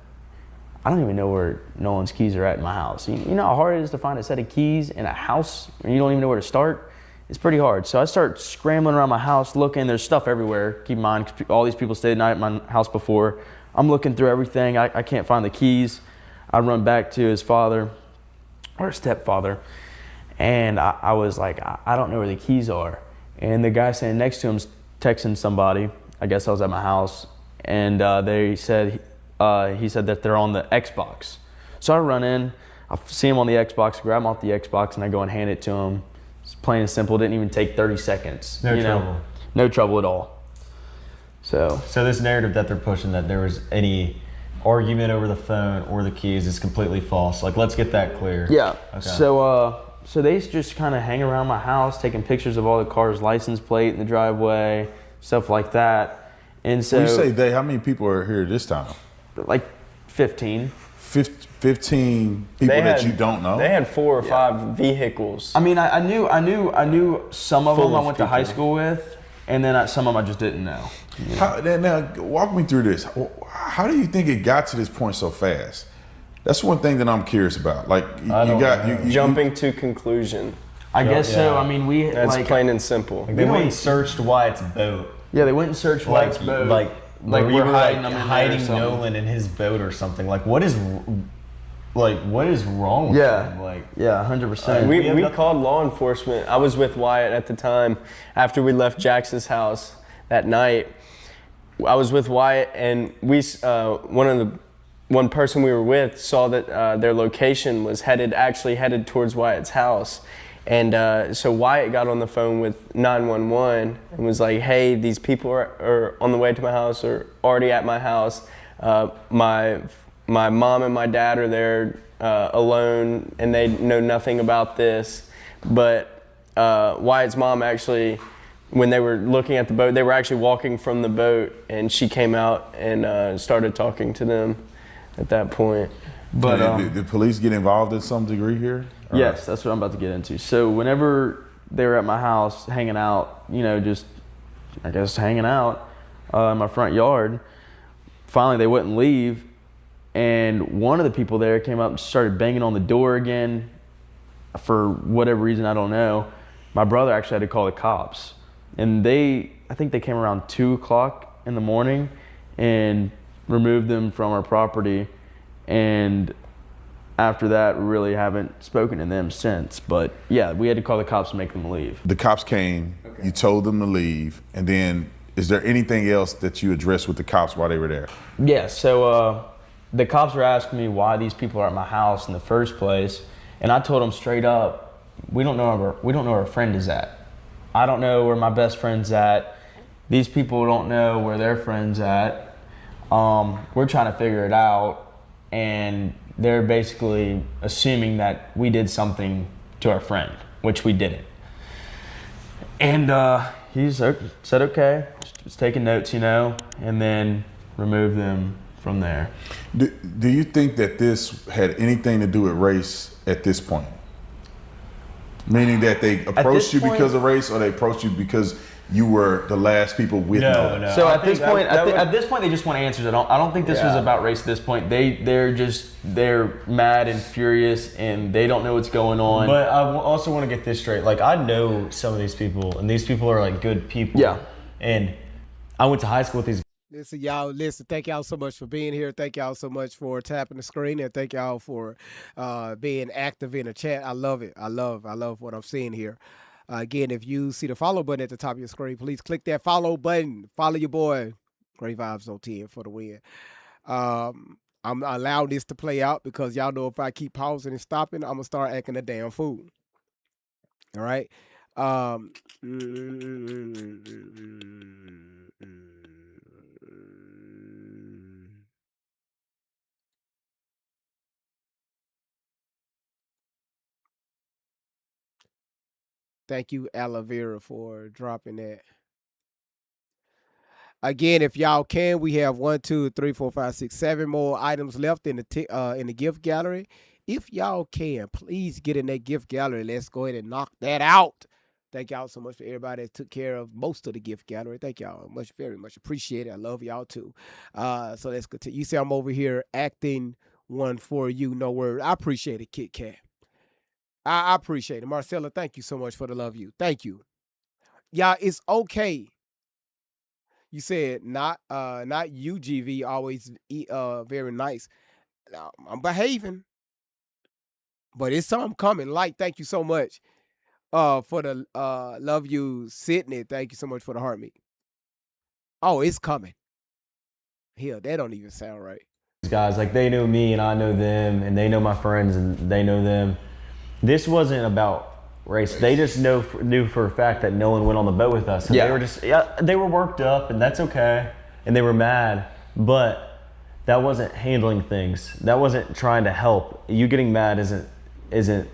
I don't even know where Nolan's keys are at in my house. You know how hard it is to find a set of keys in a house and you don't even know where to start? It's pretty hard. So I start scrambling around my house looking. There's stuff everywhere. Keep in mind, all these people stayed the night at my house before. I'm looking through everything. I can't find the keys. I run back to his father or stepfather, and I was like, I don't know where the keys are. And the guy standing next to him's texting somebody. I guess I was at my house, and he said that they're on the Xbox. So I run in, I see him on the Xbox, grab him off the Xbox, and I go and hand it to him. It's plain and simple. Didn't even take 30 seconds. No trouble. No trouble at all. So this narrative that they're pushing, that there was any argument over the phone or the keys, is completely false. Like, let's get that clear. Yeah. Okay. So they just kind of hang around my house, taking pictures of all the cars' license plate in the driveway, stuff like that. And so When you say they, how many people are here this time? Like 15. 15 people that you don't know? They had 4 or 5 vehicles. I mean, I knew some of Full them I of went to high people. school with, and then some of them I just didn't know. Now, walk me through this. How do you think it got to this point so fast? That's one thing that I'm curious about. Like, you jumping to conclusion. I guess so. I mean, That's plain and simple. They went and searched Wyatt's boat. Yeah, they went and searched Wyatt's boat. Like we're hiding them in there or hiding something. Nolan in his boat or something. Like, what is wrong with him? Like, yeah, 100%. We called law enforcement. I was with Wyatt at the time. After we left Jax's house that night, I was with Wyatt, and one person we were with saw that their location was actually headed towards Wyatt's house. And so Wyatt got on the phone with 911 and was like, hey, these people are on the way to my house, or already at my house. My mom and my dad are there alone, and they know nothing about this. But Wyatt's mom actually, when they were looking at the boat, they were actually walking from the boat, and she came out and started talking to them at that point. But did the police get involved in some degree here? Yes, that's what I'm about to get into. So whenever they were at my house hanging out, just, I guess, hanging out in my front yard, finally they wouldn't leave. And one of the people there came up and started banging on the door again for whatever reason, I don't know. My brother actually had to call the cops. And I think they came around 2 o'clock in the morning and removed them from our property. And after that, we really haven't spoken to them since. But yeah, we had to call the cops and make them leave. The cops came, you told them to leave, and then is there anything else that you addressed with the cops while they were there? Yeah, so the cops were asking me why these people are at my house in the first place, and I told them straight up, we don't know where our friend is at. I don't know where my best friend's at. These people don't know where their friend's at. We're trying to figure it out, and they're basically assuming that we did something to our friend, which we didn't. And he said, okay, just taking notes, and then remove them from there. Do you think that this had anything to do with race at this point? Meaning that they approached you because of race, or they approached you because you were the last people with Nolan? No. So at this point, they just want answers. I don't think this was about race at this point. They're mad and furious, and they don't know what's going on. But I also want to get this straight. Like, I know some of these people, and these people are like good people. Yeah. And I went to high school with these. Listen, y'all. Thank y'all so much for being here. Thank y'all so much for tapping the screen, and thank y'all for being active in the chat. I love it. I love what I'm seeing here. Again, if you see the follow button at the top of your screen, please click that follow button. Follow your boy. Great Vibes on 10 for the win. I'm allowing this to play out because y'all know if I keep pausing and stopping, I'm gonna start acting a damn fool. All right. Thank you, Aloe Vera, for dropping that. Again, if y'all can, we have 1, 2, 3, 4, 5, 6, 7 more items left in the gift gallery. If y'all can, please get in that gift gallery. Let's go ahead and knock that out. Thank y'all so much for everybody that took care of most of the gift gallery. Thank y'all much, very much appreciate it. I love y'all too. So let's continue. You see, I'm over here acting one for you. No word. I appreciate it, Kit Kat. I appreciate it, Marcella. Thank you so much for the love you. Thank you. Y'all, it's okay. You said not UGV always very nice. I'm behaving, but it's something coming. Like, thank you so much for the love you, Sydney. Thank you so much for the heart meet. Oh, it's coming. Hell, that don't even sound right. These guys, like, they know me and I know them, and they know my friends and they know them. This wasn't about race. They just knew for a fact that Nolan went on the boat with us. And they were worked up, and that's okay. And they were mad, but that wasn't handling things. That wasn't trying to help. You getting mad isn't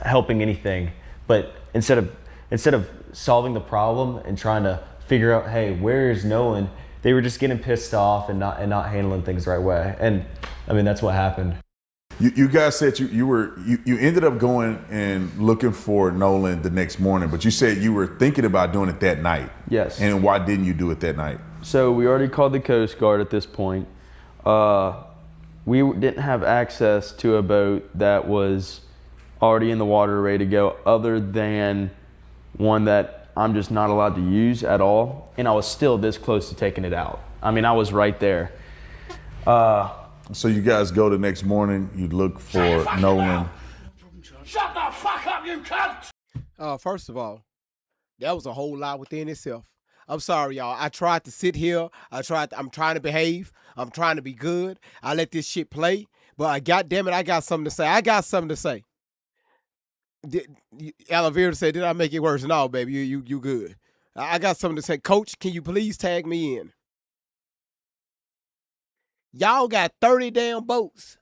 helping anything. But instead of solving the problem and trying to figure out, hey, where is Nolan? They were just getting pissed off and not handling things the right way. And I mean, that's what happened. You guys said you ended up going and looking for Nolan the next morning, but you said you were thinking about doing it that night. Yes. And why didn't you do it that night? So we already called the Coast Guard at this point. We didn't have access to a boat that was already in the water ready to go, other than one that I'm just not allowed to use at all. And I was still this close to taking it out. I mean, I was right there. So you guys go the next morning, you look for Nolan. Shut the fuck up, you cunt! First of all, that was a whole lot within itself. I'm sorry, y'all. I tried to sit here. I'm trying to behave. I'm trying to be good. I let this shit play. But goddamn it, I got something to say. Aloe Vera said, did I make it worse? No, baby, you good. I got something to say. Coach, can you please tag me in? Y'all got 30 damn boats.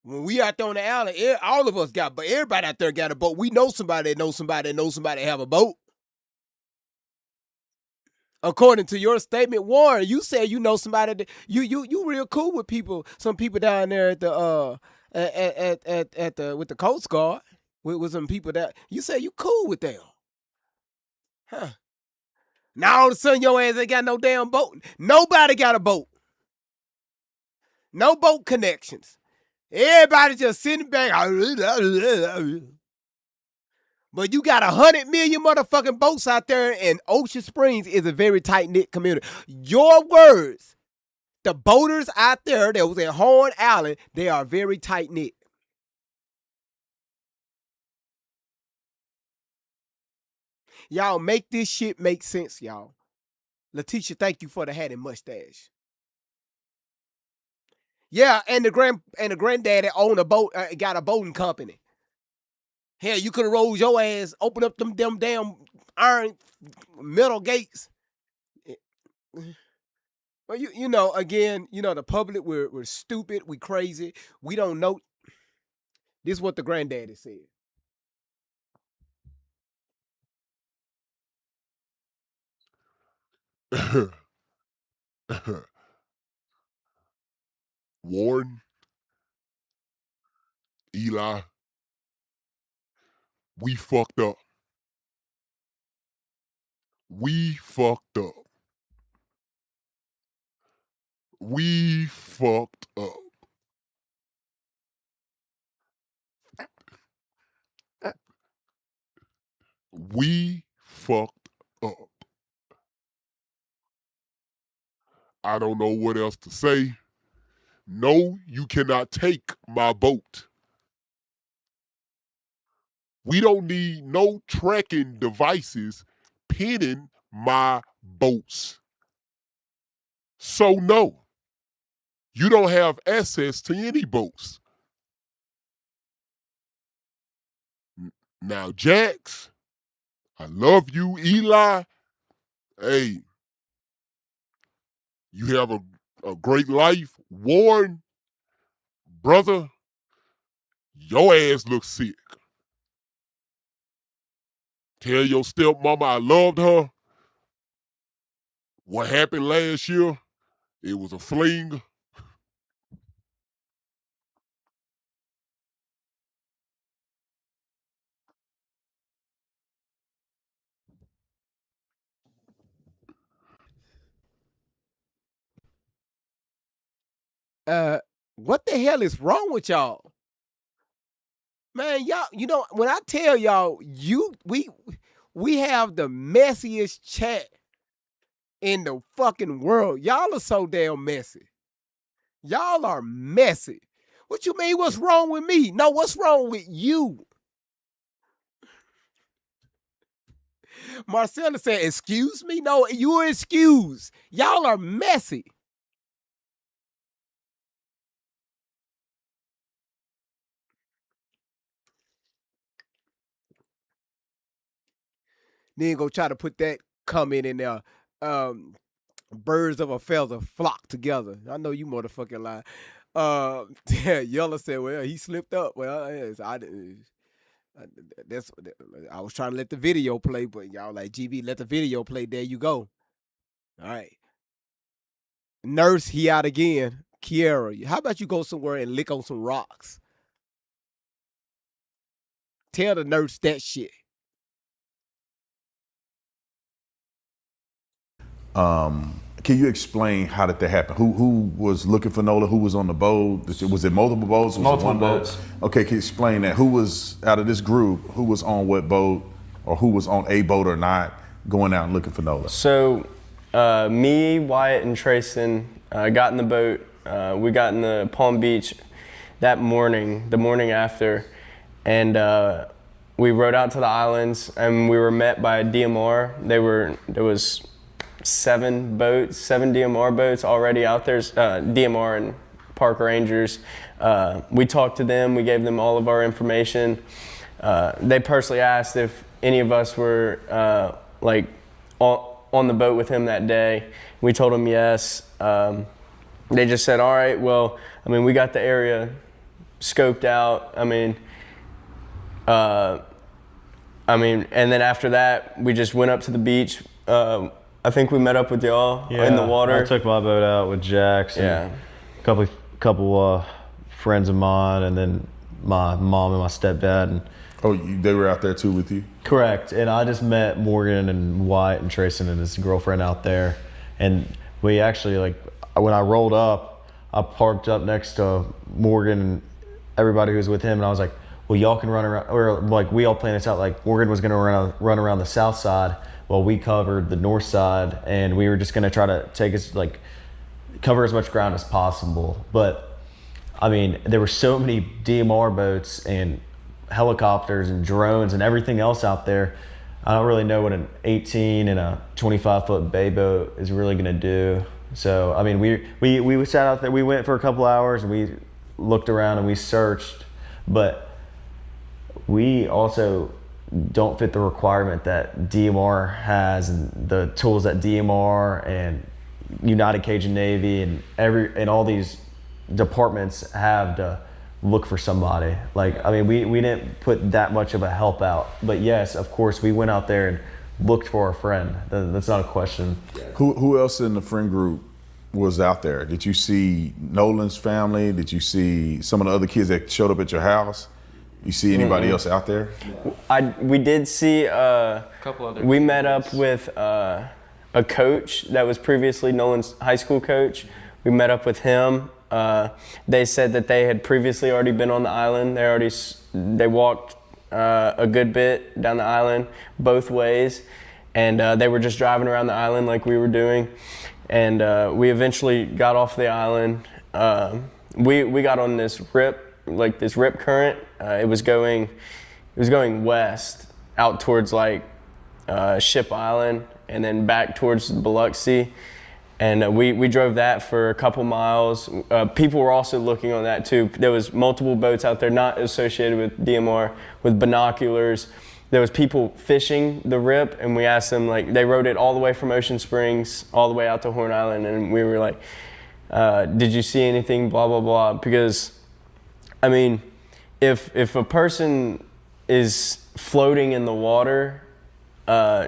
When we out there on the island, all of us got, but everybody out there got a boat. We know somebody that knows somebody that knows somebody that have a boat. According to your statement, Warren, you said you know somebody that you real cool with people. Some people down there at the with the Coast Guard with some people that you say you cool with them, huh? Now all of a sudden your ass ain't got no damn boat. Nobody got a boat. No boat connections. Everybody just sitting back. But you got 100 million motherfucking boats out there, and Ocean Springs is a very tight-knit community. Your words, the boaters out there that was in Horn Island, they are very tight-knit. Y'all make this shit make sense, y'all. Letitia, thank you for the hat and mustache. Yeah, and the granddaddy owned a boat, got a boating company. Hell, you could have rolled your ass, opened up them damn iron metal gates. Well, you know, again, you know, the public, we're stupid, we crazy, we don't know. This is what the granddaddy said. Warren, Eli, we fucked up. We fucked up. We fucked up. We fucked up. I don't know what else to say. No, you cannot take my boat. We don't need no tracking devices pinning my boats. So no, you don't have access to any boats. Now, Jax, I love you, Eli. Hey, you have a great life. Warren, brother, your ass looks sick. Tell your stepmama I loved her. What happened last year, it was a fling. What the hell is wrong with y'all? Man, y'all, you know, when I tell y'all, we have the messiest chat in the fucking world. Y'all are so damn messy. Y'all are messy. What you mean? What's wrong with me? No, what's wrong with you? Marcella said, excuse me? No, you're excused. Y'all are messy. Then go try to put that comment in there. Birds of a feather flock together. I know you motherfucking lie. Yella said, well, he slipped up. Well, yes, I was trying to let the video play, but y'all like, GB, let the video play. There you go. All right. Nurse, he out again. Kiara, how about you go somewhere and lick on some rocks? Tell the nurse that shit. Can you explain how did that happen? Who was looking for Nolan? Who was on the boat? Was it multiple boats? Was Multiple it one boats. boat? Okay, can you explain that? Who was out of this group? Who was on what boat, or who was on a boat or not, going out and looking for Nolan? So, me, Wyatt, and Trayson got in the boat. We got in the Palm Beach that morning, the morning after, and we rode out to the islands, and we were met by a DMR. There was 7 DMR boats already out there, DMR and park rangers. We talked to them, we gave them all of our information. They personally asked if any of us were on the boat with him that day. We told them yes. They just said, all right, well, I mean, we got the area scoped out. I mean, and then after that, we just went up to the beach. I think we met up with y'all in the water. I took my boat out with Jax and a couple friends of mine, and then my mom and my stepdad. And they were out there too with you? Correct. And I just met Morgan and Wyatt and Trayson and his girlfriend out there. And we actually, when I rolled up, I parked up next to Morgan and everybody who was with him, and I was like, well, y'all can run around, or we all planned this out, Morgan was gonna run around the south side while we covered the north side, and we were just gonna try to cover as much ground as possible. But I mean, there were so many DMR boats and helicopters and drones and everything else out there. I don't really know what an 18 and a 25-foot bay boat is really gonna do. So I mean, we sat out there, we went for a couple hours and we looked around and we searched, but we also don't fit the requirement that DMR has, and the tools that DMR and United Cajun Navy and all these departments have to look for somebody. I mean, we didn't put that much of a help out, but yes, of course, we went out there and looked for a friend. That's not a question. Who else in the friend group was out there? Did you see Nolan's family? Did you see some of the other kids that showed up at your house? You see anybody else out there? We did see a couple other. We met up with a coach that was previously Nolan's high school coach. We met up with him. They said that they had previously already been on the island. They walked a good bit down the island both ways, and they were just driving around the island like we were doing. And we eventually got off the island. We got on this rip current. It was going west out towards Ship Island and then back towards Biloxi. And we drove that for a couple miles. People were also looking on that too. There was multiple boats out there not associated with DMR with binoculars. There was people fishing the rip, and we asked them, they rode it all the way from Ocean Springs all the way out to Horn Island, and we were like, did you see anything, blah, blah, blah. Because, I mean, if a person is floating in the water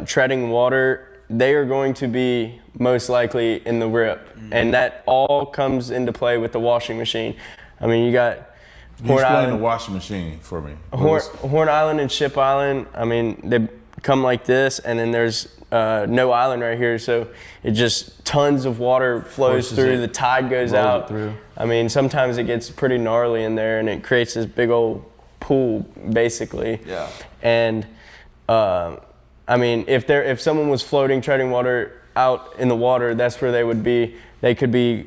treading water, they are going to be most likely in the rip. And that all comes into play with the washing machine. I mean, you got Horn Explain Island, the washing machine for me. Horn Island and Ship Island, I mean, they come like this, and then there's no island right here, so it just tons of water flows Forces through, it, the tide goes rolls out. it through. I mean, sometimes it gets pretty gnarly in there, and it creates this big old pool, basically. Yeah. And I mean, if someone was floating, treading water out in the water, that's where they would be. They could be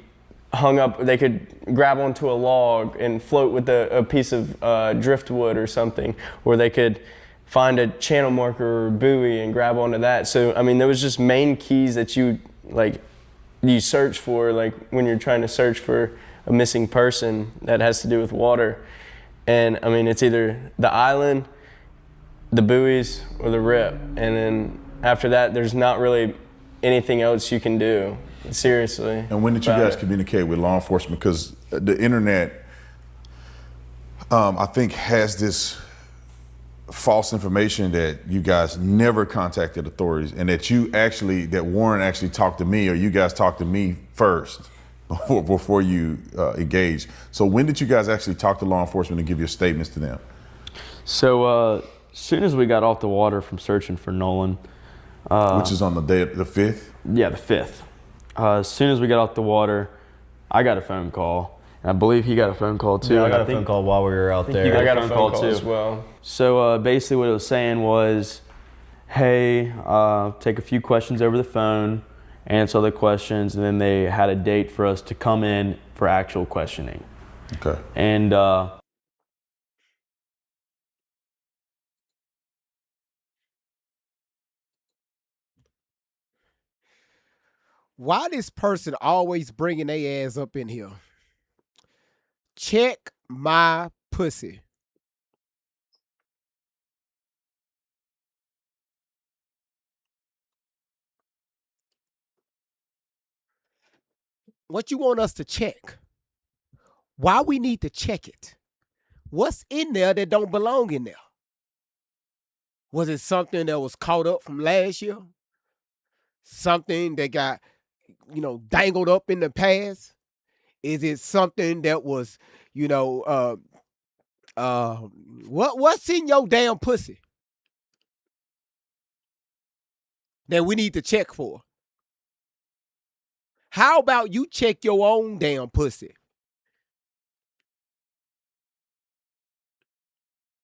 hung up. They could grab onto a log and float with a piece of driftwood or something, or they could find a channel marker or buoy and grab onto that. So I mean, there was just main keys that you search for, like when you're trying to search for a missing person that has to do with water. And I mean, it's either the island, the buoys, or the rip. And then after that, there's not really anything else you can do, seriously. And when did you guys communicate with law enforcement? Because the internet, I think, has this false information that you guys never contacted authorities, and that Warren actually talked to me, or you guys talked to me first before you engaged. So when did you guys actually talk to law enforcement and give your statements to them? So as soon as we got off the water from searching for Nolan, which is on the day of the 5th? Yeah, the 5th. As soon as we got off the water, I got a phone call. And I believe he got a phone call too. Yeah, I got a phone call while we were out there. I got a phone call as well. So basically what it was saying was, hey, take a few questions over the phone, answer the questions, and then they had a date for us to come in for actual questioning. Okay. And why this person always bringing their ass up in here? Check my pussy. What you want us to check? Why we need to check it? What's in there that don't belong in there? Was it something that was caught up from last year? Something that got, dangled up in the past? Is it something that was, what's in your damn pussy that we need to check for? How about you check your own damn pussy?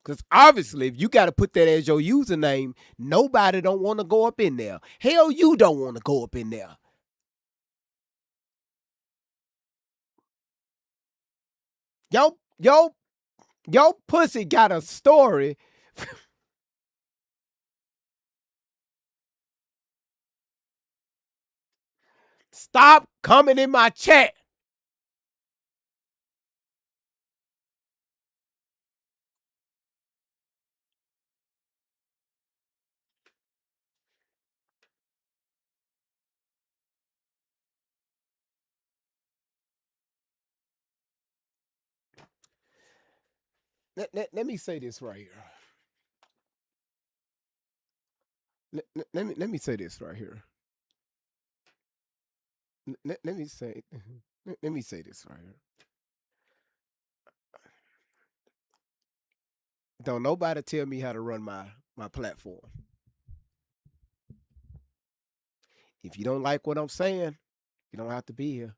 Because obviously, if you got to put that as your username, nobody don't want to go up in there. Hell, you don't want to go up in there. Your pussy got a story. Stop coming in my chat. Let me say this right here. Let me say this right here. Let me say this right here. Don't nobody tell me how to run my platform. If you don't like what I'm saying, you don't have to be here.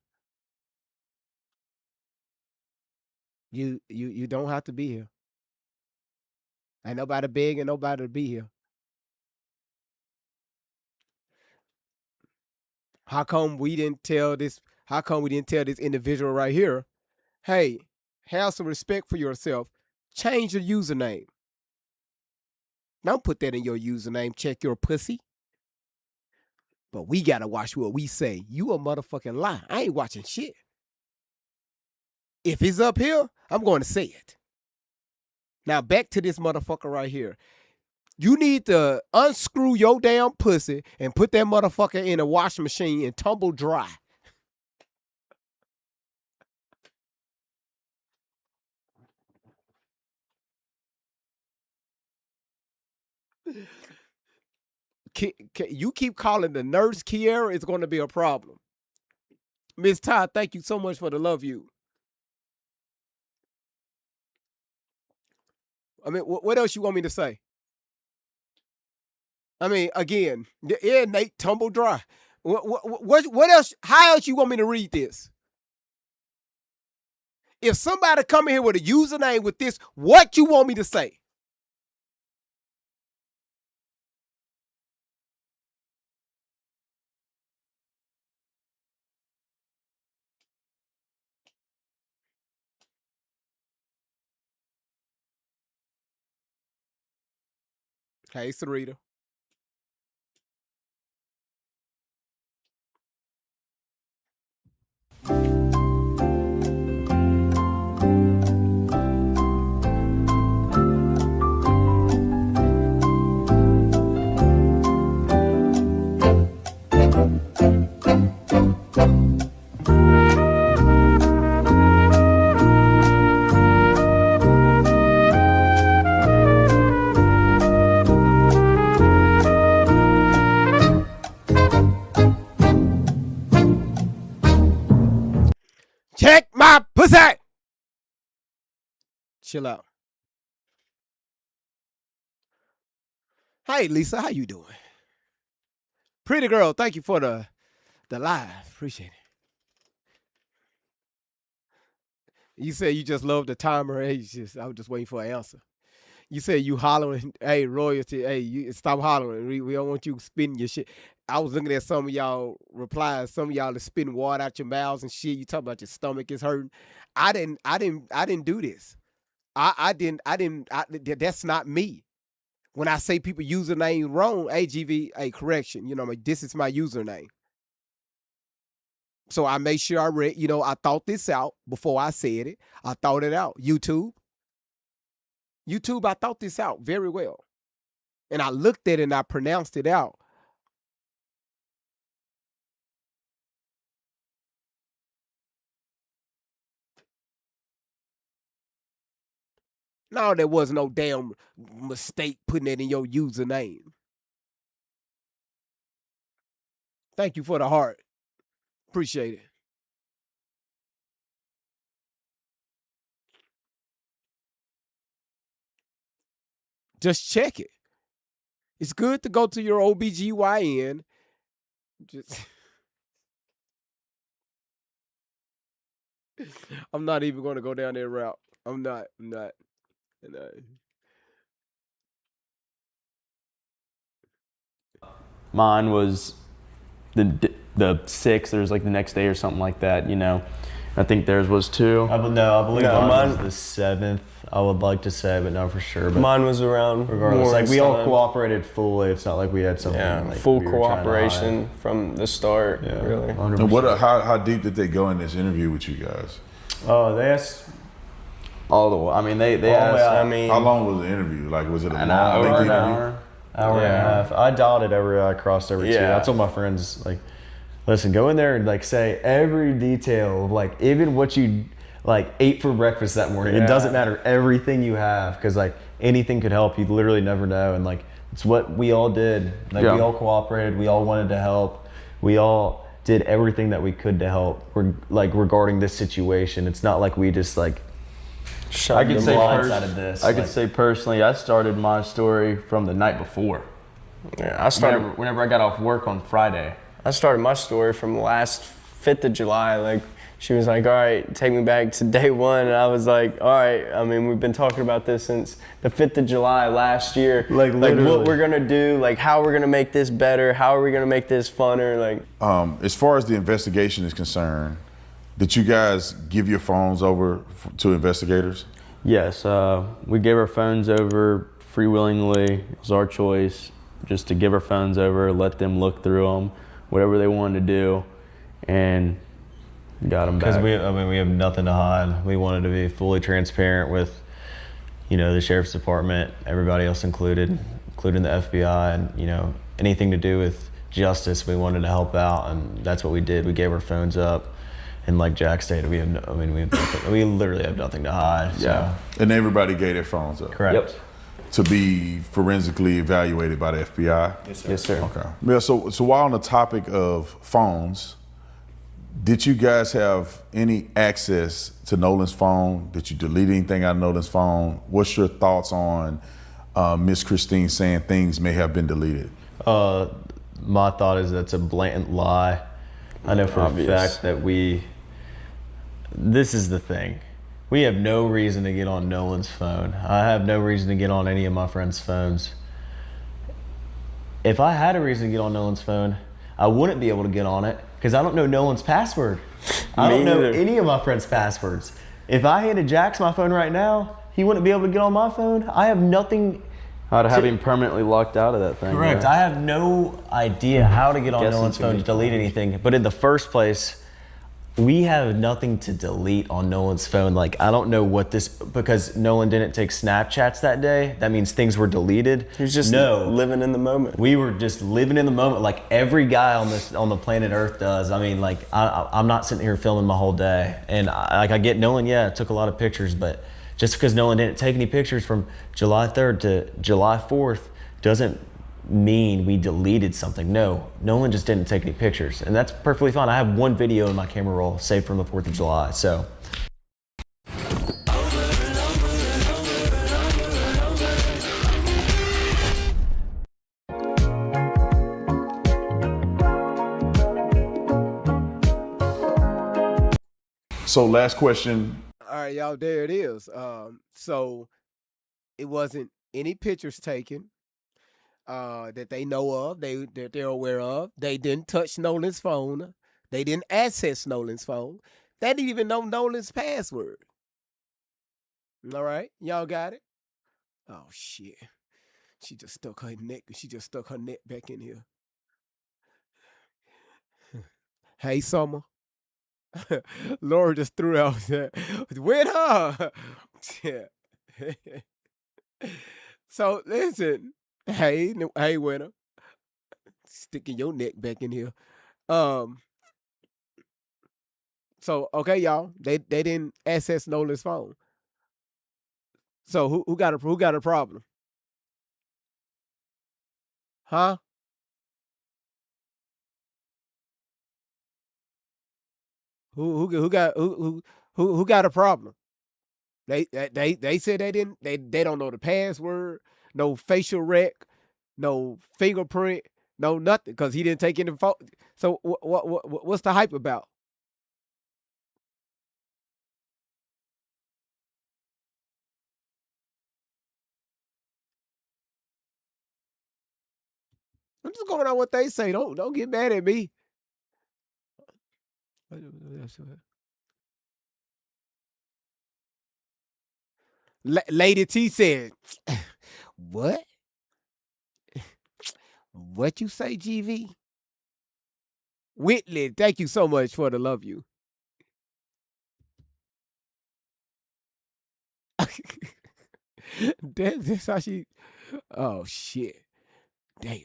You don't have to be here. Ain't nobody begging nobody to be here. How come we didn't tell this individual right here, hey, have some respect for yourself. Change your username. Don't put that in your username. Check your pussy. But we gotta watch what we say. You a motherfucking lie. I ain't watching shit. If it's up here, I'm going to say it. Now back to this motherfucker right here. You need to unscrew your damn pussy and put that motherfucker in a washing machine and tumble dry. You keep calling the nurse Kiera, it's going to be a problem. Miss Todd, thank you so much for the love you. I mean, what else you want me to say? I mean, again, yeah, Nate, tumble dry. What else? How else you want me to read this? If somebody come in here with a username with this, what you want me to say? Hey, Sarita. Check my pussy. Chill out. Hey, Lisa, how you doing? Pretty girl, thank you for the live. Appreciate it. You said you just love the timer. Hey, I was just waiting for an answer. You said you hollering. Hey, royalty. Hey, you stop hollering. We don't want you spitting your shit. I was looking at some of y'all replies. Some of y'all is spitting water out your mouths and shit. You talking about your stomach is hurting. I didn't do this. That's not me. When I say people username wrong, AGV, hey, correction. You know, this is my username. So I made sure I read, I thought this out before I said it. I thought it out. YouTube, I thought this out very well. And I looked at it and I pronounced it out. No, there was no damn mistake putting it in your username. Thank you for the heart. Appreciate it. Just check it. It's good to go to your OBGYN. I'm not even going to go down that route. I'm not. Mine was the 6th. There's like the next day or something like that. I think theirs was too. I believe mine was the 7th. I would like to say, but no, for sure. But mine was around. Regardless, like we all cooperated fully. It's not like we had something. Yeah, like full cooperation from the start. Yeah, really. And how deep did they go in this interview with you guys? Oh, they asked all the way. I mean, they asked. How long was the interview? Like, was it an hour and a half? I dotted every I, crossed every T. I told my friends, like, listen, go in there and like say every detail of like even what you like ate for breakfast that morning. It doesn't matter, everything you have, because like anything could help. You literally never know. And like it's what we all did. Like we all cooperated. We all wanted to help. We all did everything that we could to help. Regarding this situation, it's not like we just like. I could say personally, I started my story from the night before. Yeah, I started whenever I got off work on Friday. I started my story from last 5th of July. Like, she was like, all right, take me back to day one. And I was like, all right, I mean, we've been talking about this since the 5th of July last year. Like what we're going to do, like how we're going to make this better, how are we going to make this funner. Like, as far as the investigation is concerned, did you guys give your phones over to investigators? Yes, we gave our phones over freewillingly. It was our choice just to give our phones over, let them look through them, whatever they wanted to do, and got them back. Because we have nothing to hide. We wanted to be fully transparent with, the sheriff's department, everybody else including the FBI, and anything to do with justice. We wanted to help out, and that's what we did. We gave our phones up. And like Jack stated, we literally have nothing to hide. So. Yeah. And everybody gave their phones up. Correct. Yep. to be forensically evaluated by the FBI? Yes, sir. Yes, sir. Okay. Yeah, so while on the topic of phones, did you guys have any access to Nolan's phone? Did you delete anything out of Nolan's phone? What's your thoughts on Miss Christine saying things may have been deleted? My thought is that's a blatant lie. I know for a fact that this is the thing. We have no reason to get on Nolan's phone. I have no reason to get on any of my friends' phones. If I had a reason to get on Nolan's phone, I wouldn't be able to get on it because I don't know Nolan's password. I don't know any of my friends' passwords. If I handed Jax my phone right now, he wouldn't be able to get on my phone. I have nothing. I'd have him permanently locked out of that thing. Correct. Yeah. I have no idea how to get on Nolan's phone to delete anything. But in the first place, we have nothing to delete on Nolan's phone. Like, I don't know what this, because Nolan didn't take Snapchats that day. That means things were deleted. He was just living in the moment. We were just living in the moment like every guy on the planet Earth does. I mean, like, I'm not sitting here filming my whole day. And I get Nolan, took a lot of pictures, but just because Nolan didn't take any pictures from July 3rd to July 4th doesn't mean we deleted something. No, Nolan just didn't take any pictures. And that's perfectly fine. I have one video in my camera roll saved from the 4th of July, so. So last question. All right, y'all, there it is. So it wasn't any pictures taken that they know of, that they're aware of. They didn't touch Nolan's phone. They didn't access Nolan's phone. They didn't even know Nolan's password. All right, y'all got it? Oh, shit. She just stuck her neck. She just stuck her neck back in here. Hey, Summer. Laura just threw out that. With her. Yeah. So listen. Hey, winner. Sticking your neck back in here. So okay, y'all. They didn't access Nolan's phone. So who got a problem? Huh? Who got a problem? They said they don't know the password, no facial rec, no fingerprint, no nothing, because he didn't take any photo. So what's the hype about? I'm just going on what they say. Don't get mad at me. Lady T said, what? What you say, GV? Whitley, thank you so much for the love you. That's how she, oh shit. Damn.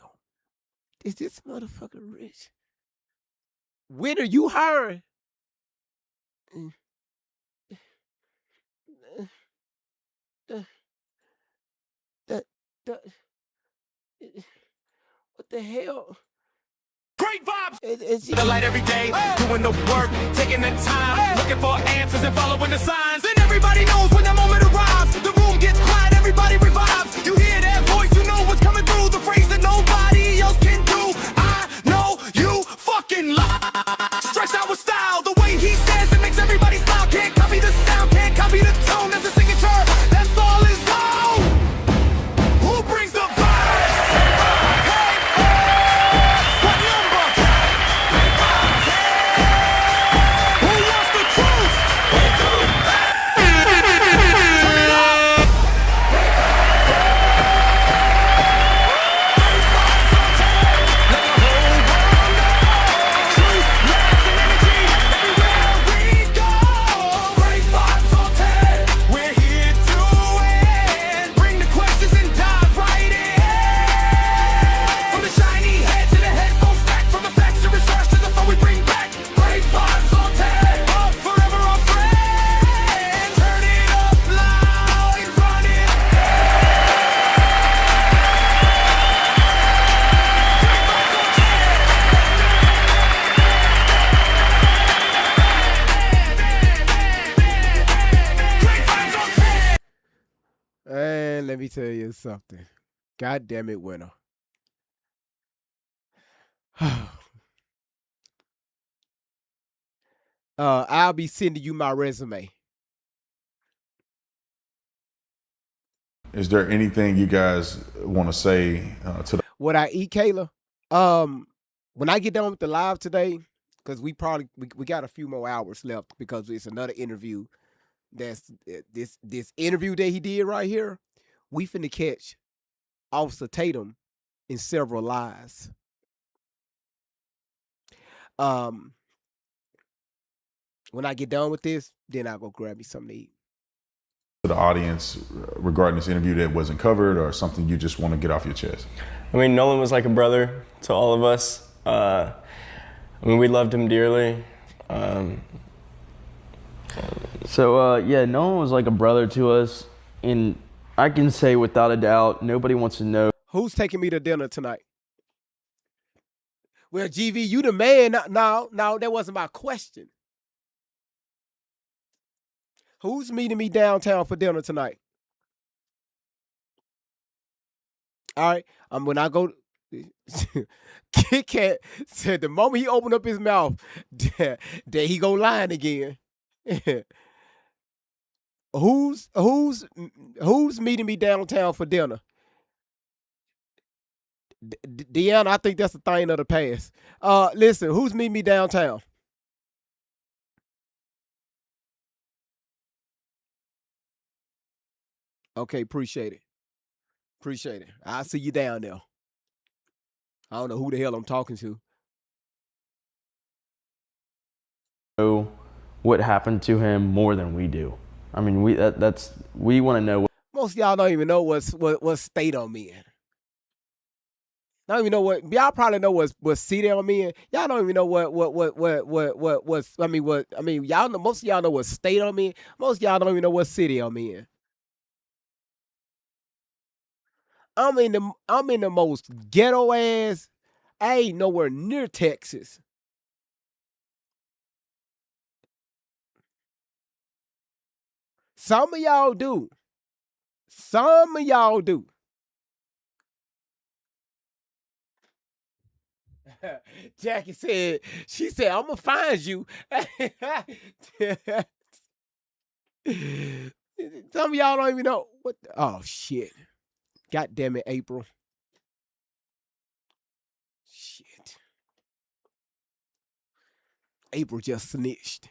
Is this motherfucker rich? When are you hiring? What the hell? Great vibes. The light every day, doing the work, taking the time, looking for answers and following the signs. And everybody knows when that moment arrives, the room gets quiet, everybody revives. You hear that voice, you know what's coming through. The phrase that nobody else can do. I know you fucking lie. Stretched out with style, the way he says it makes everybody smile. Can't copy the sound, can't copy the tone. That's a signature. That's all is low. Who brings the Man, let me tell you something. God damn it, winner. I'll be sending you my resume. Is there anything you guys want to say to the What I eat, Kayla? When I get done with the live today, because we got a few more hours left because it's another interview. That's this interview that he did right here. We finna catch Officer Tatum in several lies. When I get done with this, then I'll go grab me something to eat. audience regarding this interview that wasn't covered, or something you just want to get off your chest? I mean, Nolan was like a brother to all of us. I mean, we loved him dearly. Yeah, Nolan was like a brother to us, and I can say without a doubt, nobody wants to know. Who's taking me to dinner tonight? Well, GV, you the man. No, that wasn't my question. Who's meeting me downtown for dinner tonight? All right. When I go, Kit Kat said the moment he opened up his mouth, there he go lying again. Who's meeting me downtown for dinner? Deanna, I think that's a thing of the past. Listen, who's meeting me downtown? Okay, appreciate it. Appreciate it. I'll see you down there. I don't know who the hell I'm talking to. Know what happened to him more than we do. I mean, we want to know. Most of y'all don't even know what state I'm in. I don't even know what y'all probably know what city I'm in. Y'all don't even know what y'all know, most of y'all know what state I'm in. Most of y'all don't even know what city I'm in. I'm in the most ghetto ass. I ain't nowhere near Texas. Some of y'all do. Some of y'all do. Jackie said, she said, I'm gonna find you. Some of y'all don't even know what oh shit. God damn it, April. Shit. April just snitched.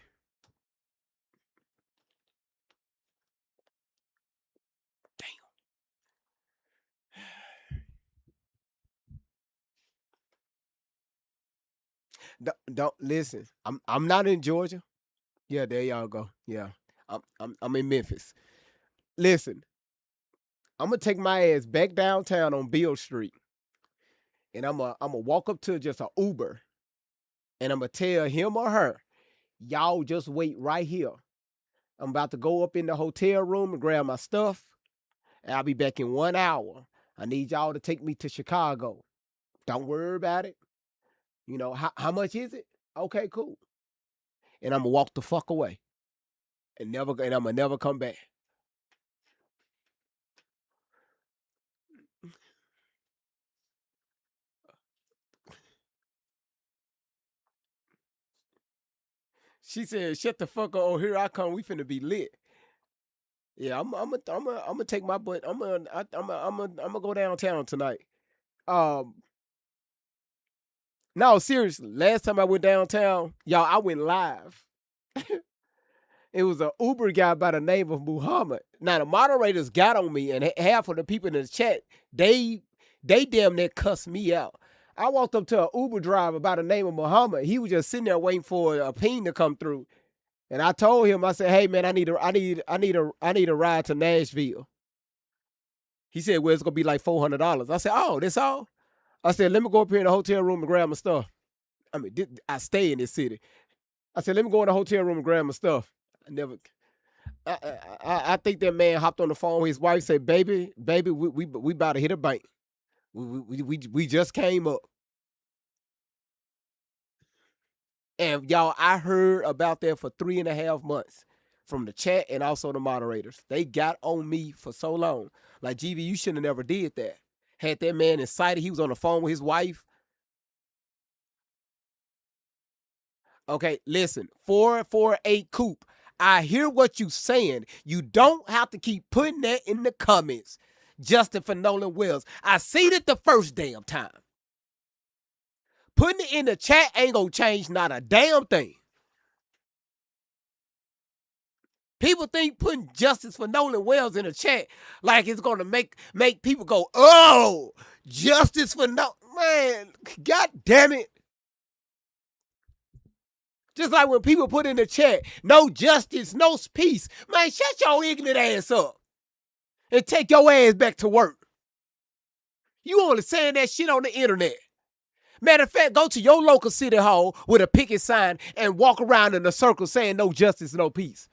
Don't listen. I'm not in Georgia. Yeah, there y'all go. Yeah. I'm in Memphis. Listen, I'm gonna take my ass back downtown on Beale Street. And I'm gonna walk up to just a Uber. And I'm gonna tell him or her, y'all just wait right here. I'm about to go up in the hotel room and grab my stuff. And I'll be back in 1 hour. I need y'all to take me to Chicago. Don't worry about it. You know, how much is it? Okay, cool. And I'm gonna walk the fuck away. And I'm gonna never come back. She said, "Shut the fuck up! Oh, here I come. We finna be lit." Yeah, I'm gonna take my butt. I'm gonna go downtown tonight. No, seriously. Last time I went downtown, y'all, I went live. It was an Uber guy by the name of Muhammad. Now the moderators got on me, and half of the people in the chat, they damn near cussed me out. I walked up to an Uber driver by the name of Muhammad. He was just sitting there waiting for a ping to come through. And I told him, I said, "Hey man, I need a ride to Nashville." He said, "Well, it's gonna be like $400." I said, "Oh, that's all?" I said, "Let me go up here in the hotel room and grab my stuff." I mean, I stay in this city. I said, "Let me go in the hotel room and grab my stuff." I think that man hopped on the phone with his wife, said, "Baby, we about to hit a bank. We just came up." And y'all, I heard about that for 3.5 months. from the chat and also the moderators. They got on me for so long. Like, GV, you shouldn't have never did that. Had that man incited. He was on the phone with his wife. Okay, listen, 448 Coop. I hear what you saying. You don't have to keep putting that in the comments. Justin for Nolan Wells. I seen it the first damn time. Putting it in the chat ain't gonna change not a damn thing. People think putting justice for Nolan Wells in the chat like it's gonna make people go, oh, justice for no, man, god damn it. Just like when people put in the chat, no justice, no peace. Man, shut your ignorant ass up and take your ass back to work. You only saying that shit on the internet. Matter of fact, go to your local city hall with a picket sign and walk around in a circle saying no justice, no peace.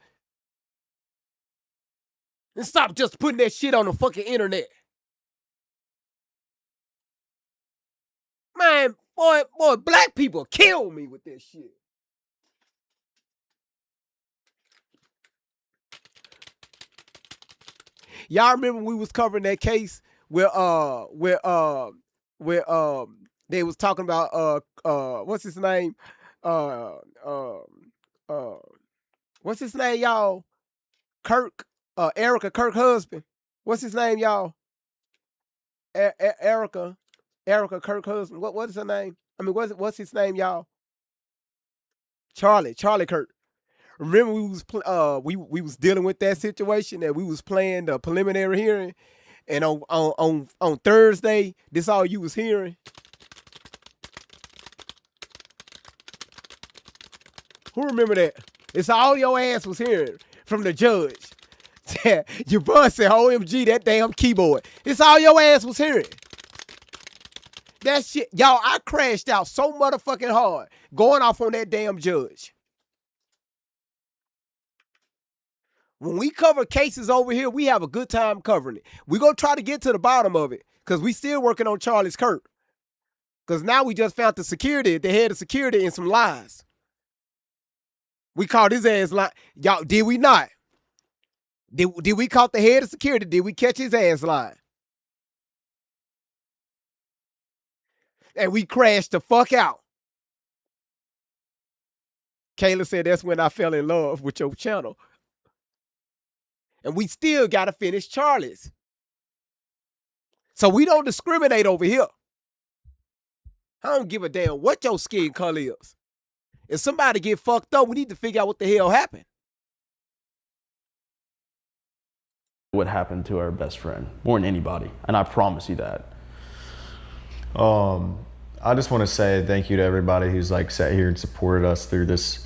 And stop just putting that shit on the fucking internet. Man, boy, black people kill me with this shit. Y'all remember we was covering that case where they was talking about what's his name? What's his name, y'all? Kirk, Erica Kirk husband. What's his name, y'all? Erica Kirk husband. What is her name? I mean, what's his name, y'all? Charlie Kirk. Remember we was dealing with that situation and we was playing the preliminary hearing, and on Thursday, this all you was hearing. Who remember that? It's all your ass was hearing from the judge. Your bro said, OMG, that damn keyboard. It's all your ass was hearing. That shit, y'all, I crashed out so motherfucking hard going off on that damn judge. When we cover cases over here, we have a good time covering it. We're going to try to get to the bottom of it because we still working on Charlie's Kirk. Because now we just found the head of security, and some lies. We caught his ass lying. Y'all, did we not? Did we caught the head of security? Did we catch his ass lying? And we crashed the fuck out. Kayla said that's when I fell in love with your channel. And we still got to finish Charlie's. So we don't discriminate over here. I don't give a damn what your skin color is. If somebody get fucked up, we need to figure out what the hell happened. What happened to our best friend more than anybody, and I promise you that. I just want to say thank you to everybody who's like sat here and supported us through this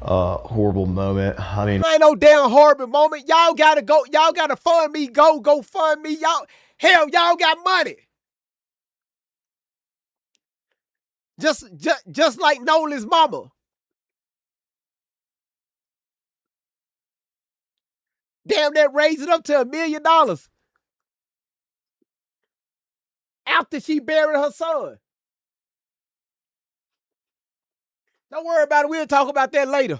horrible moment. I mean, ain't no damn horrible moment. Y'all gotta go. Y'all gotta fund me. Go fund me. Y'all got money. Just like Nolan's mama. Damn, that raised it up to $1 million. After she buried her son. Don't worry about it. We'll talk about that later.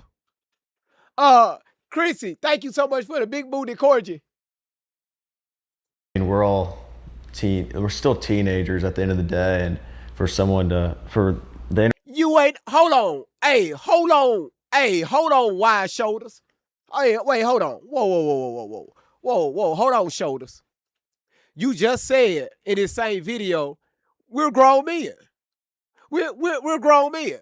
Chrissy, thank you so much for the big booty corgi. we're all we're still teenagers at the end of the day, and for someone to you ain't. Hold on. Hey, hold on. Hey, hold on, wide shoulders. Hey, wait, hold on. Whoa. Hold on, shoulders. You just said in this same video, we're grown men. We're grown men.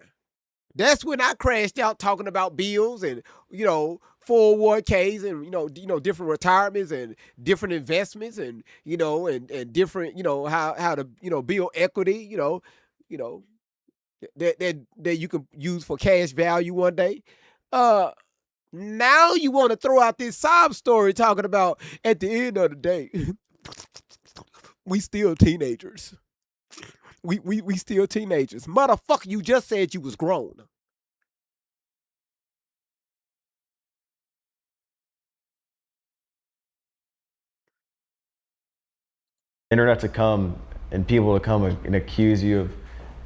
That's when I crashed out talking about bills and 401ks and different retirements and different investments and and different how to build equity that you can use for cash value one day. Now you want to throw out this sob story talking about at the end of the day we still teenagers. We still teenagers. Motherfucker, you just said you was grown. internet to come and people to come and accuse you of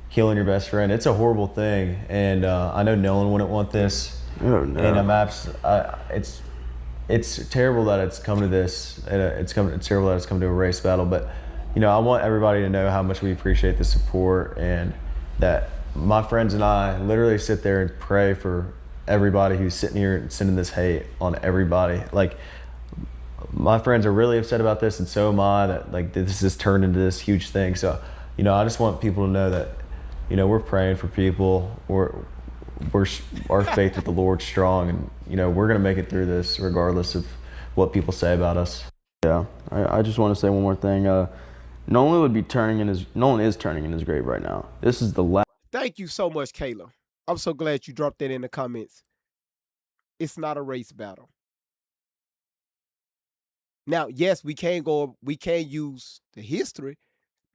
killing your best friend, it's a horrible thing. And I know Nolan wouldn't want this. Oh, no. And it's terrible that it's come to this. It's terrible that it's come to a race battle. But I want everybody to know how much we appreciate the support, and that my friends and I literally sit there and pray for everybody who's sitting here and sending this hate on everybody. Like, my friends are really upset about this, and so am I, that like this has turned into this huge thing. So, I just want people to know that, we're praying for people. Our faith with the Lord's strong, and we're gonna make it through this regardless of what people say about us. Yeah, I just want to say one more thing. Nolan is turning in his grave right now. This is the last. Thank you so much, Kayla. I'm so glad you dropped that in the comments. It's not a race battle. Now, yes, we can use the history,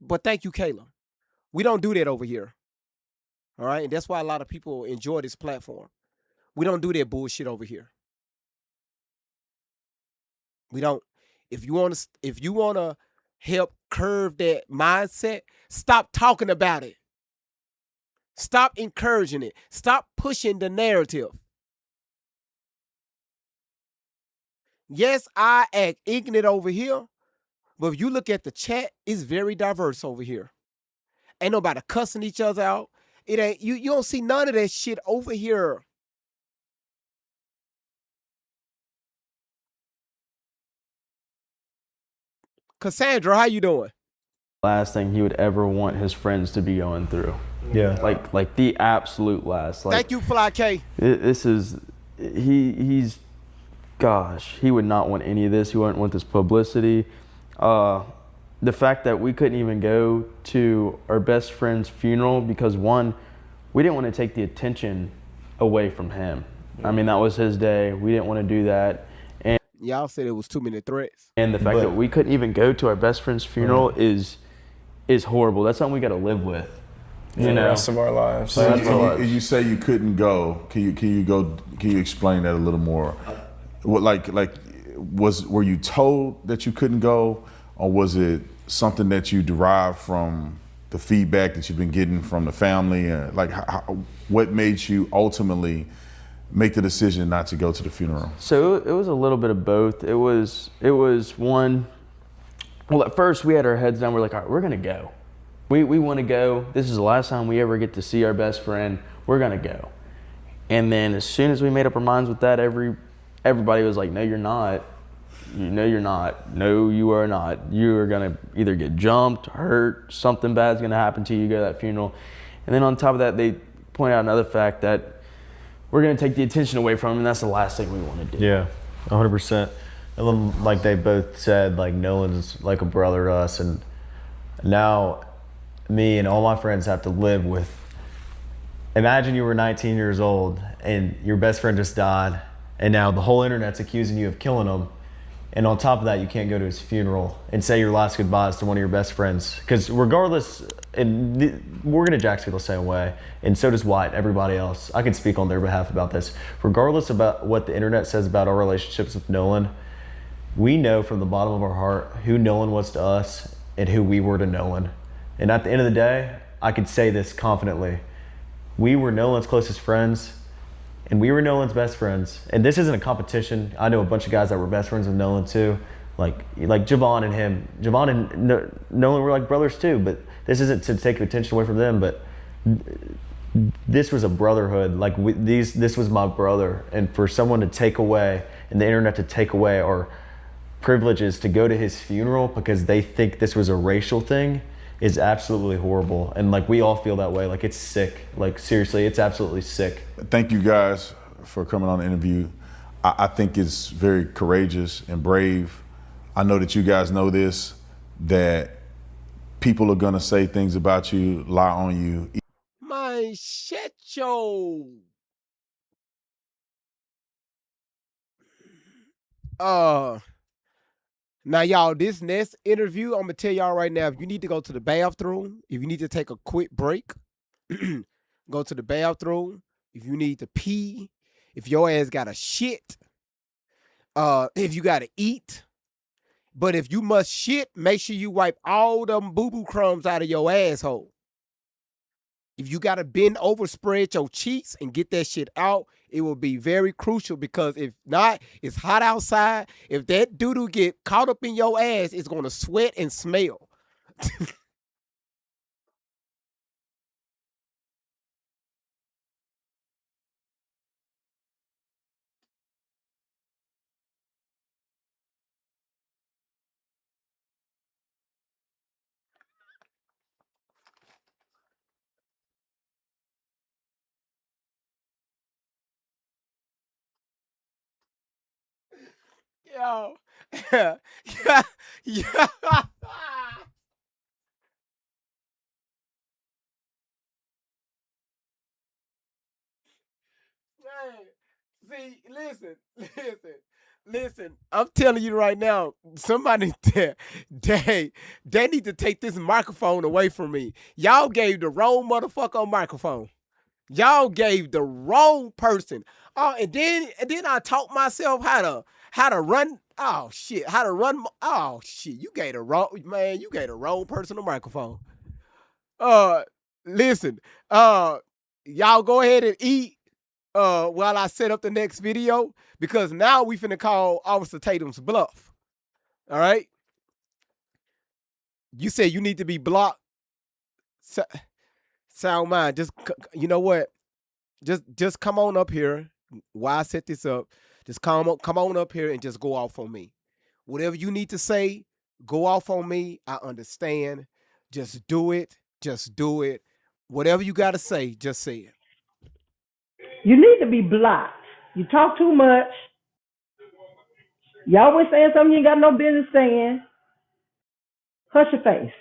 but thank you, Kayla. We don't do that over here. All right? And that's why a lot of people enjoy this platform. We don't do that bullshit over here. We don't. If you want to help curve that mindset, stop talking about it. Stop encouraging it. Stop pushing the narrative. Yes, I act ignorant over here, but if you look at the chat, it's very diverse over here. Ain't nobody cussing each other out. It ain't you don't see none of that shit over here. Cassandra, how you doing? Last thing he would ever want his friends to be going through. Yeah. Like the absolute last. Like, thank you, Fly K. This is he's gosh, he would not want any of this. He wouldn't want this publicity. The fact that we couldn't even go to our best friend's funeral because, one, we didn't want to take the attention away from him. I mean, that was his day. We didn't want to do that. And y'all said it was too many threats. And the fact that we couldn't even go to our best friend's funeral is horrible. That's something we got to live with. The rest of our lives. So you say you couldn't go. Can you explain that a little more? What were you told that you couldn't go, or was it something that you derived from the feedback that you've been getting from the family? What made you ultimately make the decision not to go to the funeral? So it was a little bit of both. It was one. Well, at first we had our heads down. We're like, all right, we're gonna go. We want to go. This is the last time we ever get to see our best friend. We're gonna go. And then as soon as we made up our minds with that, everybody was like, no, you're not. No, you're not. No, you are not. You are going to either get jumped, hurt, something bad's going to happen to you, go to that funeral. And then on top of that, they point out another fact that we're going to take the attention away from him, and that's the last thing we want to do. Yeah, 100%. And then, like they both said, like Nolan's like a brother to us, and now me and all my friends have to live with. Imagine you were 19 years old and your best friend just died, and now the whole internet's accusing you of killing him. And on top of that, you can't go to his funeral and say your last goodbyes to one of your best friends. Because regardless, and we're going to Jax feel the same way, and so does White, everybody else. I can speak on their behalf about this. Regardless about what the internet says about our relationships with Nolan, we know from the bottom of our heart who Nolan was to us and who we were to Nolan. And at the end of the day, I could say this confidently. We were Nolan's closest friends, and we were Nolan's best friends. And this isn't a competition. I know a bunch of guys that were best friends with Nolan too. Like Javon and him. Javon and Nolan were like brothers too, but this isn't to take attention away from them, but this was a brotherhood. Like this was my brother. And for someone to take away, and the internet to take away our privileges to go to his funeral because they think this was a racial thing is absolutely horrible. And like we all feel that way. Like it's sick. Like seriously, it's absolutely sick. Thank you guys for coming on the interview. I think it's very courageous and brave. I know that you guys know this, that people are gonna say things about you, lie on you. My shit show. Now, y'all, this next interview, I'm going to tell y'all right now, if you need to go to the bathroom, if you need to take a quick break, go to the bathroom. If you need to pee, if your ass got a shit, if you got to eat. But if you must shit, make sure you wipe all them boo-boo crumbs out of your asshole. If you got to bend over, spread your cheeks and get that shit out. It will be very crucial because if not, it's hot outside. If that doo-doo get caught up in your ass, it's going to sweat and smell. Yo. Yeah. Yeah. Man, see, listen. I'm telling you right now, somebody there, they need to take this microphone away from me. Y'all gave the wrong motherfucker a microphone. Y'all gave the wrong person. Oh, and then I taught myself how to run. Oh shit, how to run. Oh shit, you gave the wrong man. You gave the wrong person a microphone. Uh, listen. Y'all go ahead and eat. While I set up the next video, because now we finna call Officer Tatum's bluff. All right. You said you need to be blocked. Sound mind. Just you know what? Just come on up here. While I set this up, just come on up here and just go off on me. Whatever you need to say, go off on me. I understand. Just do it. Just do it. Whatever you gotta say, just say it. You need to be blocked. You talk too much. You always saying something you ain't got no business saying. Hush your face.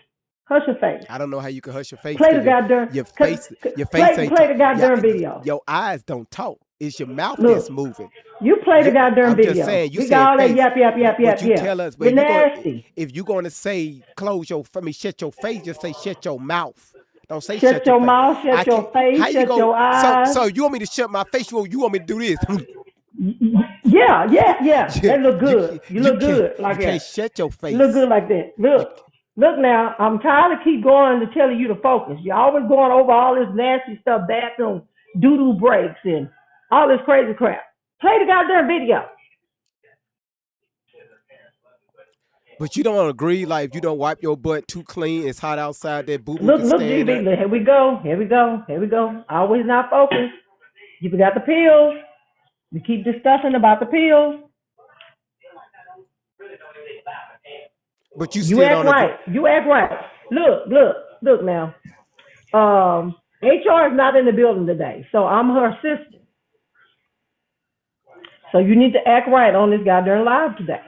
Hush your face. I don't know how you can hush your face. Play the goddamn. Your face play the goddamn video. Your eyes don't talk. It's your mouth Look, that's moving. You play the goddamn video. I'm just saying. You we said got all face. that yap. But you tell us. You're nasty. If you're going to say shut your face, just say shut your mouth. Don't say shut your mouth, shut your face, shut your eyes. So you want me to shut my face? You want me to do this? Yeah. That look good. You look good like that. You can't shut your face. You look good like that. Look now. I'm tired of keep going to telling you to focus. You're always going over all this nasty stuff, bathroom doo-doo breaks and all this crazy crap. Play the goddamn video. But you don't agree, like if you don't wipe your butt too clean, it's hot outside, that boo-boo Look, can stand GB, up. here we go. Always not focused. You forgot the pills. We keep discussing about the pills. But you still act right. You act right. Look now. HR is not in the building today, so I'm her assistant. So you need to act right on this goddamn live today.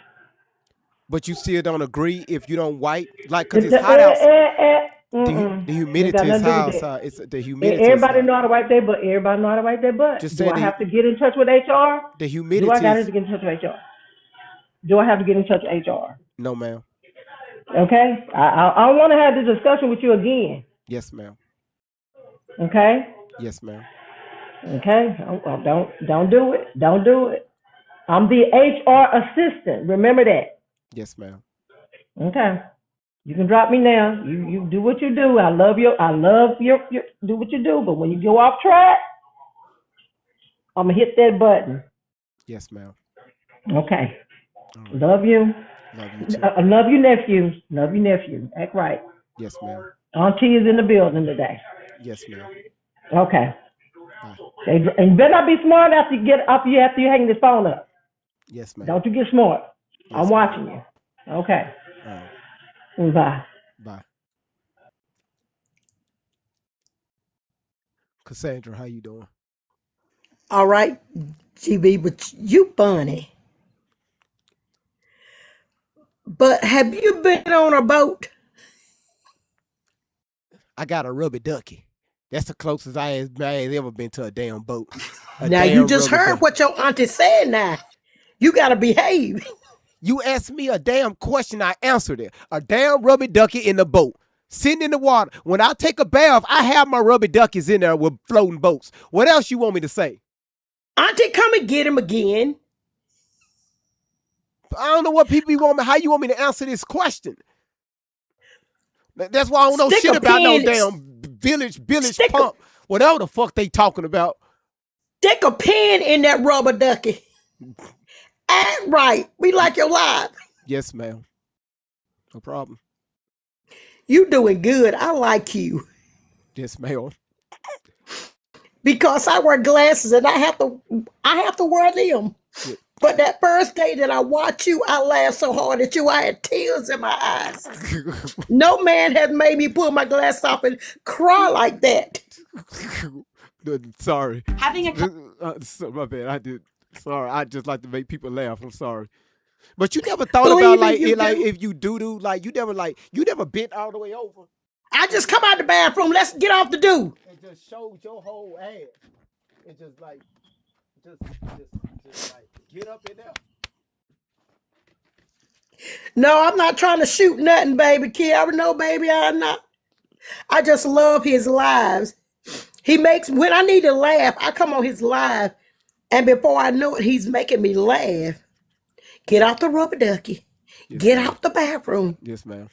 But you still don't agree if you don't wipe, like, because it's hot outside. The humidity is high outside. It's the humidity. Everybody know how to wipe their butt. Everybody know how to wipe their butt. Do I have to get in touch with HR? The humidity. Do I got to get in touch with HR? Do I have to get in touch with HR? No, ma'am. Okay. I don't want to have this discussion with you again. Yes, ma'am. Okay. Yes, ma'am. Okay. Don't do it. Don't do it. I'm the HR assistant. Remember that. Yes, ma'am. Okay. You can drop me now. You do what you do. I love your do what you do. But when you go off track, I'm gonna hit that button. Yes, ma'am. Okay. Right. Love you. Love you too. I love you, nephew. Love you, nephew. Act right. Yes, ma'am. Auntie is in the building today. Yes, ma'am. Okay. And you better not be smart after you hang this phone up. Yes, ma'am. Don't you get smart. Yes, I'm watching you. Okay. All right. Bye. Bye. Cassandra, how you doing? All right, GB, but you funny. But have you been on a boat? I got a rubber ducky. That's the closest I ain't ever been to a damn boat. Now you just heard what your auntie said now. You gotta behave. You asked me a damn question, I answered it. A damn rubber ducky in the boat, sitting in the water. When I take a bath, I have my rubber duckies in there with floating boats. What else you want me to say? Auntie, come and get him again. I don't know what people want me. How you want me to answer this question? That's why I don't know shit about no damn village pump. Whatever the fuck they talking about. Stick a pin in that rubber ducky. Act right. We like your live. Yes, ma'am. No problem. You doing good. I like you. Yes, ma'am. Because I wear glasses and I have to wear them. Yeah. But that first day that I watched you, I laughed so hard at you, I had tears in my eyes. No man has made me pull my glasses off and cry like that. Sorry. Having a My bad. I did. Sorry. I just like to make people laugh. I'm sorry. But you never thought Believe about like me, you it, like do. if you do like you never bent all the way over I just come out the bathroom. Let's get off the do. and just showed your whole ass and just like just like get up in there. No, I'm not trying to shoot nothing, baby. Kiara, no, baby, I'm not. I just love his lives. He makes, when I need to laugh, I come on his live, and before I know it, he's making me laugh. Get out the rubber ducky. Yes, Get ma'am. out the bathroom. Yes, ma'am.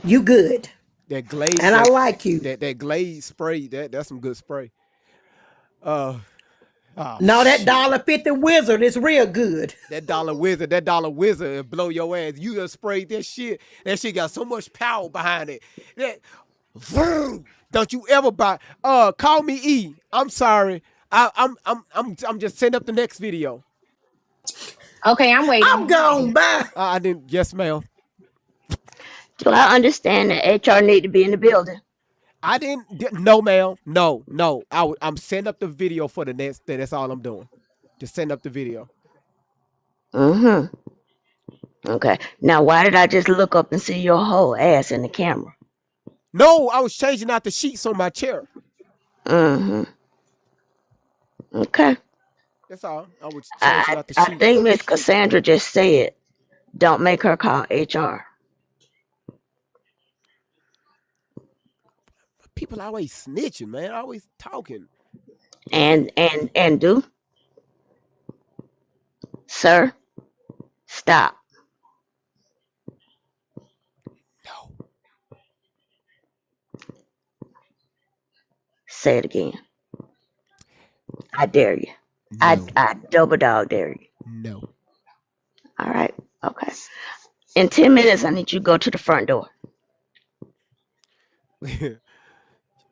You good. That Glade And I like you. That Glade spray, that's some good spray. Oh No, that shit. $1.50 wizard is real good. That dollar wizard will blow your ass. You just sprayed that shit. That shit got so much power behind it. That don't you ever buy call me E. I'm sorry. I'm just setting up the next video. Okay, I'm waiting. I'm gone. Bye. I didn't. Yes, ma'am. Do I understand that HR need to be in the building? I didn't. No, ma'am. No. I'm setting up the video for the next. That's all I'm doing. Just setting up the video. Mm-hmm. Okay. Now, why did I just look up and see your whole ass in the camera? No, I was changing out the sheets on my chair. Mm-hmm. Okay. That's all. I was changing out the I sheets. think Miss Cassandra just said, don't make her call HR. People always snitching, man. Always talking. And do? Sir, stop. No. Say it again. I dare you. No. I double dog dare you. No. All right. Okay. In 10 minutes, I need you to go to the front door.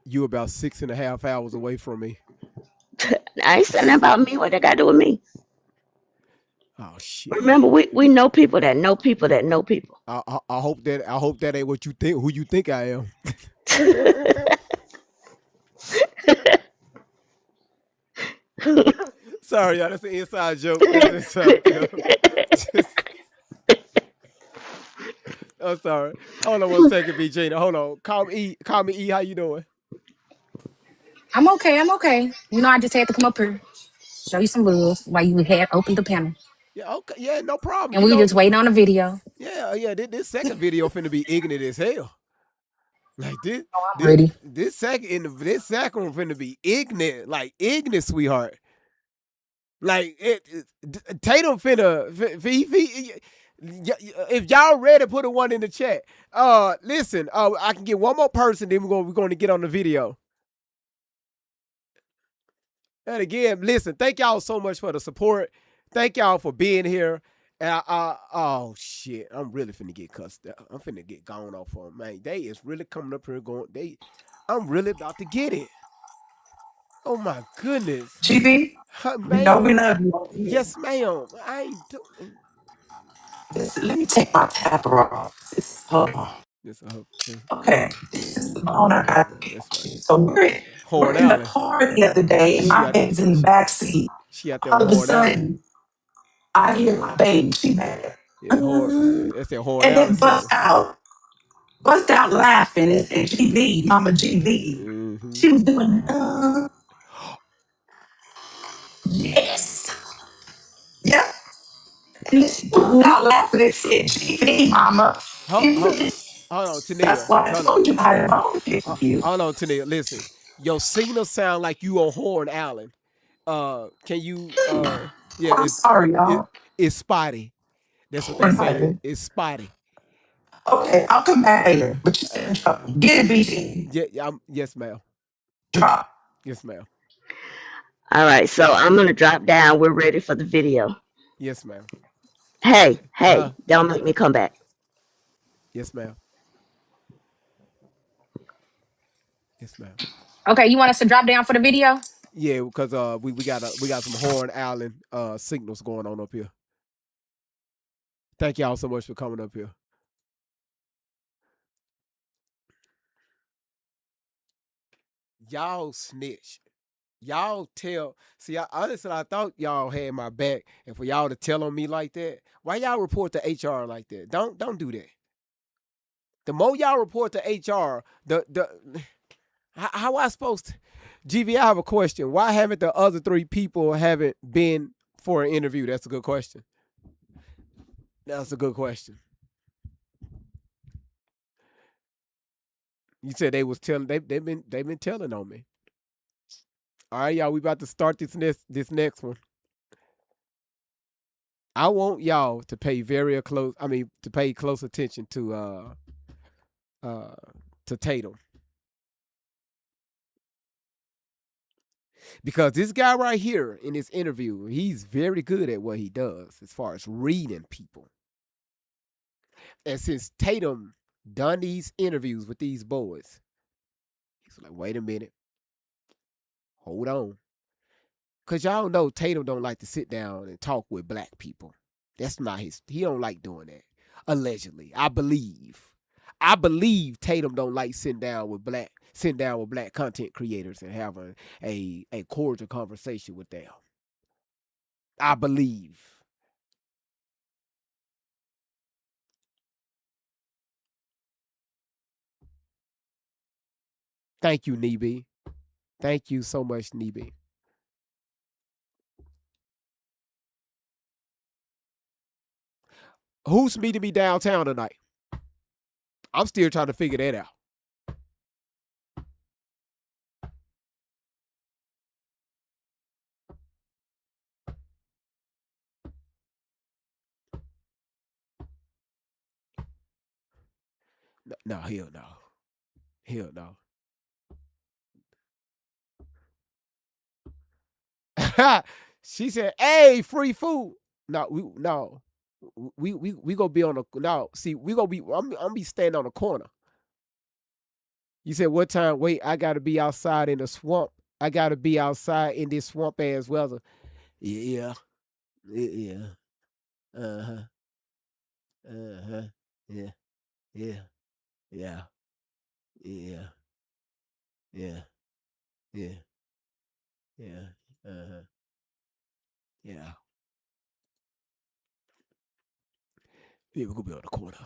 You about 6.5 hours away from me. I ain't saying nothing about me. What they got to do with me? Oh shit. Remember, we know people that know people that know people. I hope that ain't what you think. Who you think I am? Sorry, y'all. That's an inside joke. That's an inside joke. I'm sorry. Hold on 1 second, B. Gina. Hold on. Call me E. Call me E. How you doing? I'm okay. You know, I just had to come up here, show you some love while you had opened the panel. Yeah. Okay. Yeah. No problem. And we just waiting on a video. Yeah. This second video finna be ignorant as hell. Like this. I'm ready. This second one finna be ignorant. Like ignorant, sweetheart. Like Tatum finna. If y'all ready, put a 1 in the chat. Listen. I can get one more person. Then we're going to get on the video. And again, listen, thank y'all so much for the support. Thank y'all for being here. And oh shit, I'm really finna get cussed out. I'm finna get gone off on, man. They is really coming up here going. I'm really about to get it. Oh my goodness. GB, man. no, we love you. Yes, ma'am. I ain't doing. Let me take my tapper off. Hold on. Okay, this is the phone I got. That's right. So we're in the car the other day, and my baby's in the back seat. She out there All of a Horn Allen. sudden, I hear my baby. She mad. Yeah, that's that Horn And Allen then bust out laughing. It's GV, Mama GV. Mm-hmm. She was doing, yes. Yep. And she bust out laughing and said, GV, Mama. Hold on, Tania. That's why I told you how to Hold on, Tania. Listen, your signal sound like you on Horn Allen. Can you? Yeah, I'm sorry, y'all. It's spotty. That's what they say. It's spotty. Okay, I'll come back later. But you said in trouble. Get it, BG. Yeah, yes, ma'am. Drop. Yes, ma'am. All right, so I'm gonna drop down. We're ready for the video. Yes, ma'am. Hey, Huh? don't make me come back. Yes, ma'am. Yes, ma'am. Okay, you want us to drop down for the video? Yeah, because we got some Horn Island signals going on up here. Thank y'all so much for coming up here. Y'all snitch. Y'all tell. See, honestly, I thought y'all had my back, and for y'all to tell on me like that, why y'all report to HR like that? Don't do that. The more y'all report to HR, the how I supposed to? GV, I have a question. Why haven't the other 3 people haven't been for an interview? That's a good question. That's a good question. You said they was telling they've been telling on me. All right, y'all, we about to start this next one. I want y'all to pay to pay close attention to Tatum. Because this guy right here in this interview, he's very good at what he does as far as reading people. And since Tatum done these interviews with these boys, he's like, wait a minute. Hold on. Because y'all know Tatum don't like to sit down and talk with black people. That's not he don't like doing that. Allegedly. I believe Tatum don't like sitting down with black content creators and having a cordial conversation with them. I believe. Thank you, Neebe. Thank you so much, Neebe. Who's meeting me downtown tonight? I'm still trying to figure that out. No, hell no. Hell no. She said, "Hey, free food." No, we gonna be on the no. See, we gonna be. I'm be standing on the corner. You said what time? Wait, I gotta be outside in the swamp. I gotta be outside in this swamp as well. Yeah, yeah. Uh huh. Uh huh. Yeah. Yeah. Yeah. Yeah. Yeah. Yeah. Yeah. Uh huh. Yeah. Yeah, we're gonna be on the corner.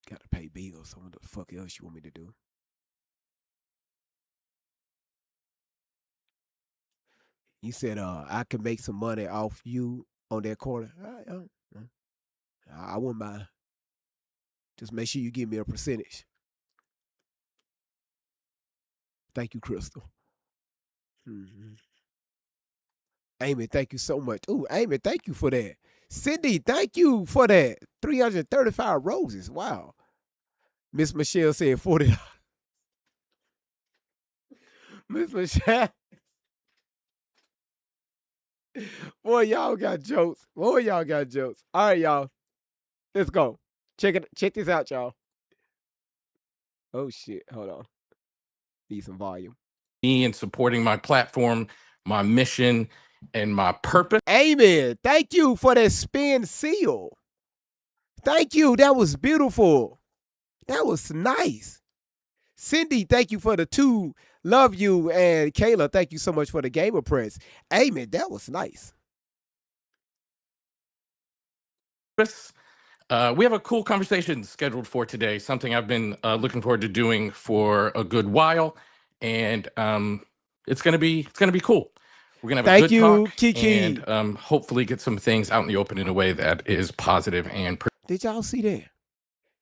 Gotta pay bills. So what the fuck else you want me to do? You said I could make some money off you on that corner. I wouldn't mind. Just make sure you give me a percentage. Thank you, Crystal. Mm-hmm. Amy, thank you so much. Ooh, Amy, thank you for that. Cindy, thank you for that. 335 roses. Wow. Miss Michelle said $40. Miss Michelle. Boy, y'all got jokes. Boy, y'all got jokes. All right, y'all. Let's go. Check this out, y'all. Oh shit. Hold on. Need some volume. Me and supporting my platform, my mission, and my purpose. Amen. Thank you for that spin seal. Thank you. That was beautiful. That was nice. Cindy, thank you for the 2. Love you. And Kayla, thank you so much for the Gamer Press. Amen. That was nice. We have a cool conversation scheduled for today, something I've been looking forward to doing for a good while. And it's gonna be cool. We're gonna have a good talk, Kiki. and hopefully get some things out in the open in a way that is positive and. Did y'all see that?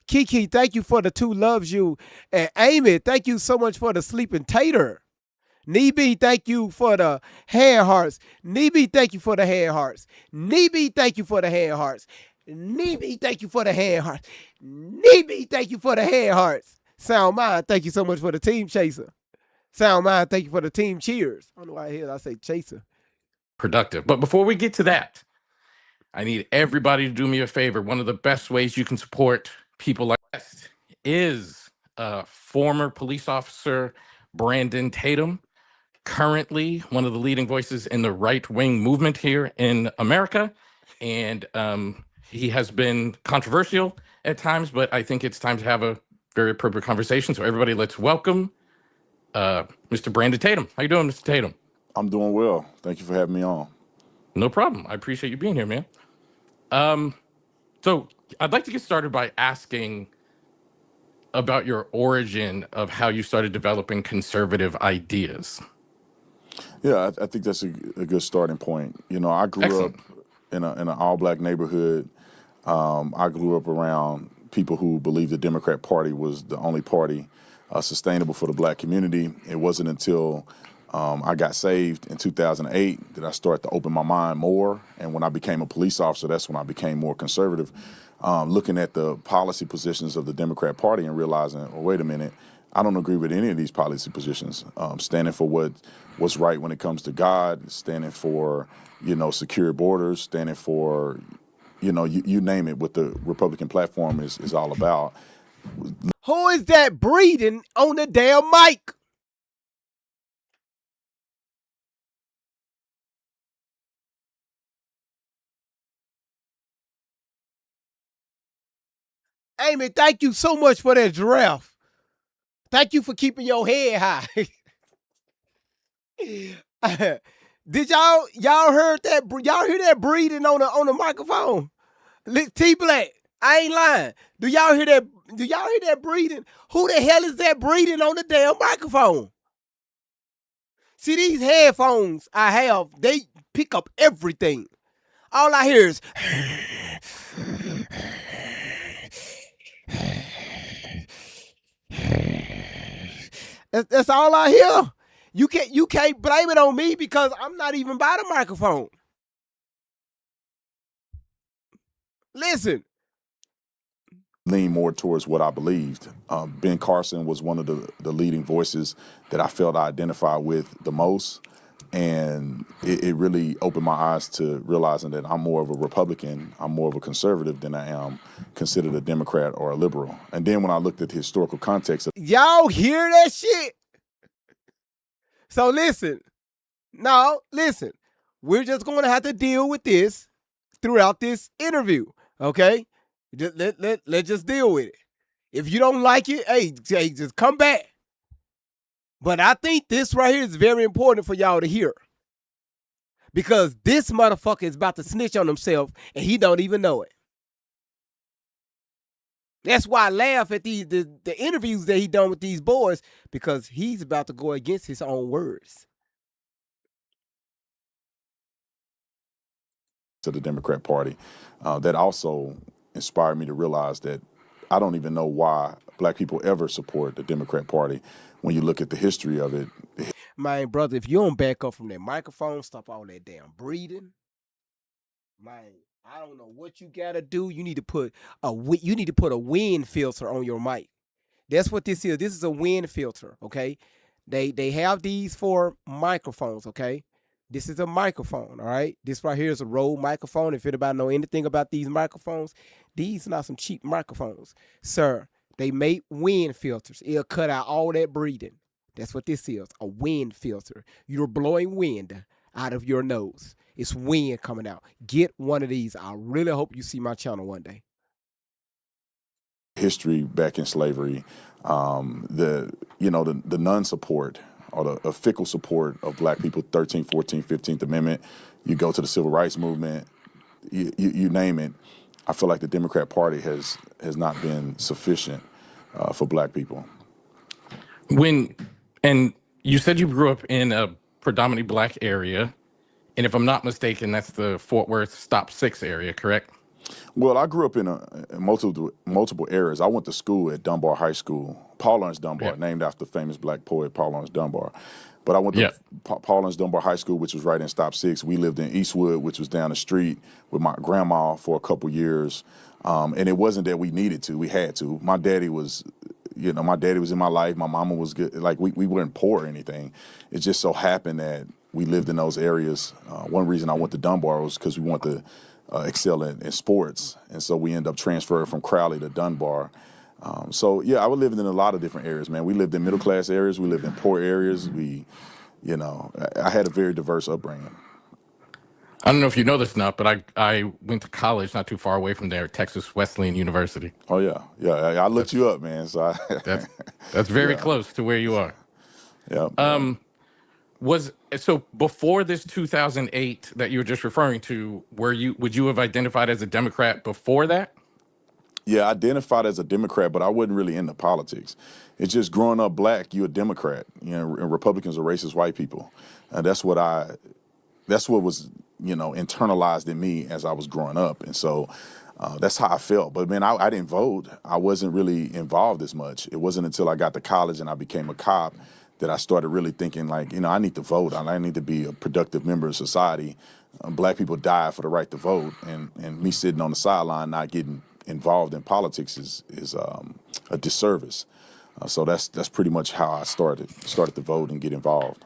Kiki, thank you for the 2 loves you. And Amy, thank you so much for the sleeping tater. Neebe, thank you for the hand hearts. Neebe, thank you for the hand hearts. Neebe, thank you for the hand hearts. Neebe, thank you for the hand hearts. Neebe, thank you for the hand hearts. Sound Mind, thank you so much for the team chaser. Sound Mind, thank you for the team cheers. I don't know why I say chaser. Productive. But before we get to that, I need everybody to do me a favor. One of the best ways you can support people like this is former police officer Brandon Tatum, currently one of the leading voices in the right-wing movement here in America. And he has been controversial at times, but I think it's time to have a very appropriate conversation. So everybody, let's welcome Mr. Brandon Tatum. How you doing, Mr. Tatum? I'm doing well. Thank you for having me on. No problem. I appreciate you being here, man. So I'd like to get started by asking about your origin of how you started developing conservative ideas. Yeah, I think that's a good starting point. You know, I grew up in an all-black neighborhood. I grew up around people who believed the Democrat Party was the only party sustainable for the black community. It wasn't until I got saved in 2008 that I started to open my mind more. And when I became a police officer, that's when I became more conservative, looking at the policy positions of the Democrat Party and realizing, well, wait a minute, I don't agree with any of these policy positions. Standing for what's right when it comes to God, standing for, secure borders, standing for, you name it, what the Republican platform is all about. Who is that breathing on the damn mic? Amy, thank you so much for that giraffe. Thank you for keeping your head high. Did y'all heard that? Y'all hear that breathing on the microphone? T Black, I ain't lying. Do y'all hear that? Do y'all hear that breathing? Who the hell is that breathing on the damn microphone? See, these headphones I have, they pick up everything. All I hear is that's all I hear. You can't blame it on me because I'm not even by the microphone. Listen. Lean more towards what I believed. Ben Carson was one of the leading voices that I felt I identified with the most. And it really opened my eyes to realizing that I'm more of a Republican, I'm more of a conservative than I am considered a Democrat or a liberal. And then when I looked at the historical context of y'all hear that shit? So listen. We're just going to have to deal with this throughout this interview, okay? Let's just deal with it. If you don't like it, hey, just come back. But I think this right here is very important for y'all to hear. Because this motherfucker is about to snitch on himself and he don't even know it. That's why I laugh at the interviews that he done with these boys, because he's about to go against his own words. To the Democrat Party, that also inspired me to realize that I don't even know why black people ever support the Democrat Party when you look at the history of it. My brother, if you don't back up from that microphone, stop all that damn breathing. Man, I don't know what you gotta do. You need to put a wind filter on your mic. That's what this is. This is a wind filter, okay? They have these for microphones, okay? This is a microphone, all right? This right here is a Rode microphone. If anybody know anything about these microphones, these are not some cheap microphones. Sir, they make wind filters. It'll cut out all that breathing. That's what this is, a wind filter. You're blowing wind out of your nose. It's wind coming out. Get one of these. I really hope you see my channel one day. History back in slavery, the non-support or the fickle support of black people, 13th, 14th, 15th Amendment. You go to the Civil Rights Movement, you name it. I feel like the Democrat Party has not been sufficient for black people. And you said you grew up in a predominantly black area, and if I'm not mistaken, that's the Fort Worth Stop 6 area, correct? Well, I grew up in multiple areas. I went to school at Dunbar High School, Paul Laurence Dunbar, named after the famous black poet Paul Laurence Dunbar. But I went to Paul Laurence Dunbar High School, which was right in Stop 6. We lived in Eastwood, which was down the street with my grandma for a couple years. And it wasn't that we needed to, we had to. My daddy was my daddy was in my life. My mama was good. Like we weren't poor or anything. It just so happened that we lived in those areas. One reason I went to Dunbar was because we wanted to excel in sports, and so we ended up transferring from Crowley to Dunbar. So yeah, I was living in a lot of different areas, man. We lived in middle class areas. We lived in poor areas. I had a very diverse upbringing. I don't know if you know this or not, but I went to college not too far away from there, Texas Wesleyan University. Oh yeah. I looked you up, man. So that's very yeah. close to where you are. Yeah. So before this 2008 that you were just referring to, would you have identified as a Democrat before that? Yeah, I identified as a Democrat, but I wasn't really into politics. It's just growing up black, you're a Democrat. And Republicans are racist white people. That's what was, internalized in me as I was growing up. And so that's how I felt. But man, I didn't vote. I wasn't really involved as much. It wasn't until I got to college and I became a cop that I started really thinking like, I need to vote. I need to be a productive member of society. Black people died for the right to vote. And me sitting on the sideline, not getting involved in politics is a disservice. So that's pretty much how I started to vote and get involved.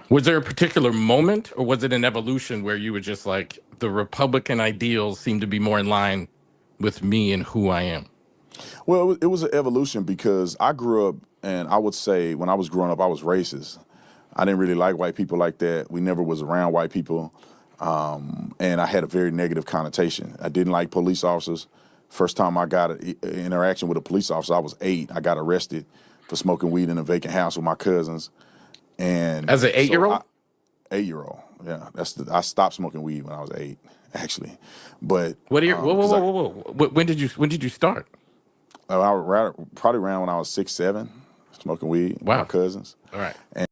Was there a particular moment, or was it an evolution where you were just like, the Republican ideals seem to be more in line with me and who I am? Well, it was an evolution because I grew up, and I would say when I was growing up, I was racist. I didn't really like white people like that. We never was around white people. And I had a very negative connotation. I didn't like police officers. First time I got an interaction with a police officer, I was 8. I got arrested for smoking weed in a vacant house with my cousins. And as an 8-year-old? 8-year-old, yeah. I stopped smoking weed when I was 8, actually. But what year? Whoa! When did you start? Probably around when I was 6, 7, smoking weed with my cousins. All right. And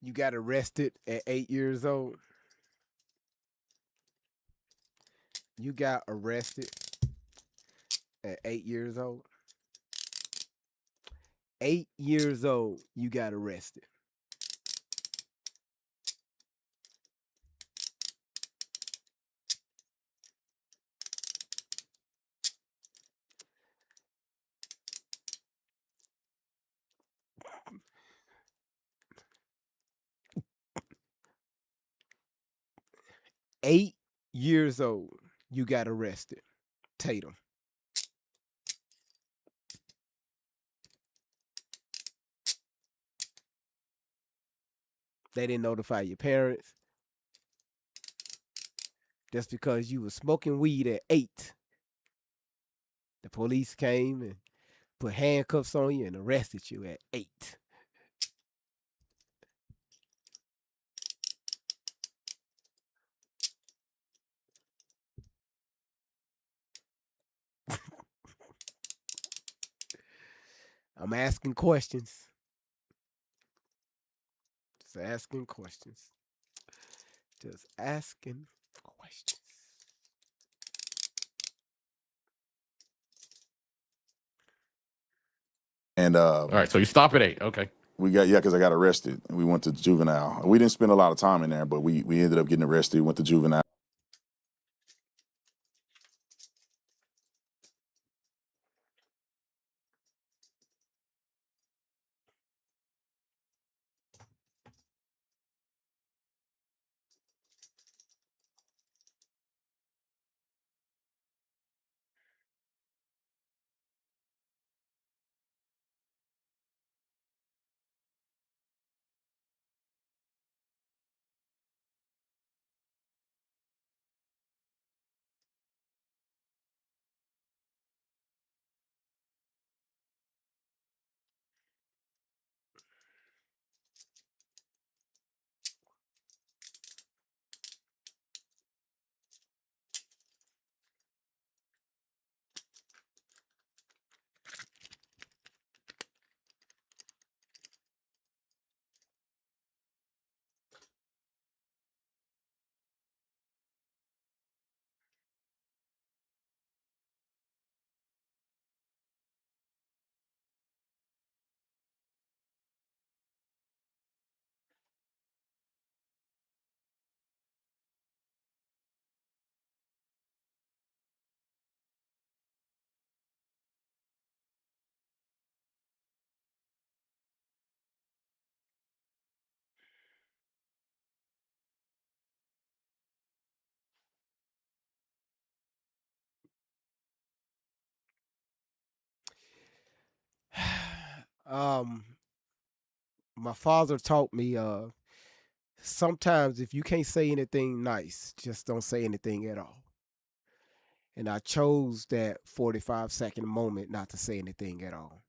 You got arrested at 8 years old. You got arrested at 8 years old. 8 years old, you got arrested. Eight years old, you got arrested. Tatum. They didn't notify your parents. Just because you were smoking weed at 8. The police came and put handcuffs on you and arrested you at 8. I'm asking questions. Just asking questions. Just asking questions. All right, so you stop at 8. Okay. because I got arrested. We went to juvenile. We didn't spend a lot of time in there, but we ended up getting arrested. Went to juvenile. Um, my father taught me sometimes if you can't say anything nice, just don't say anything at all. And I chose that 45-second moment not to say anything at all.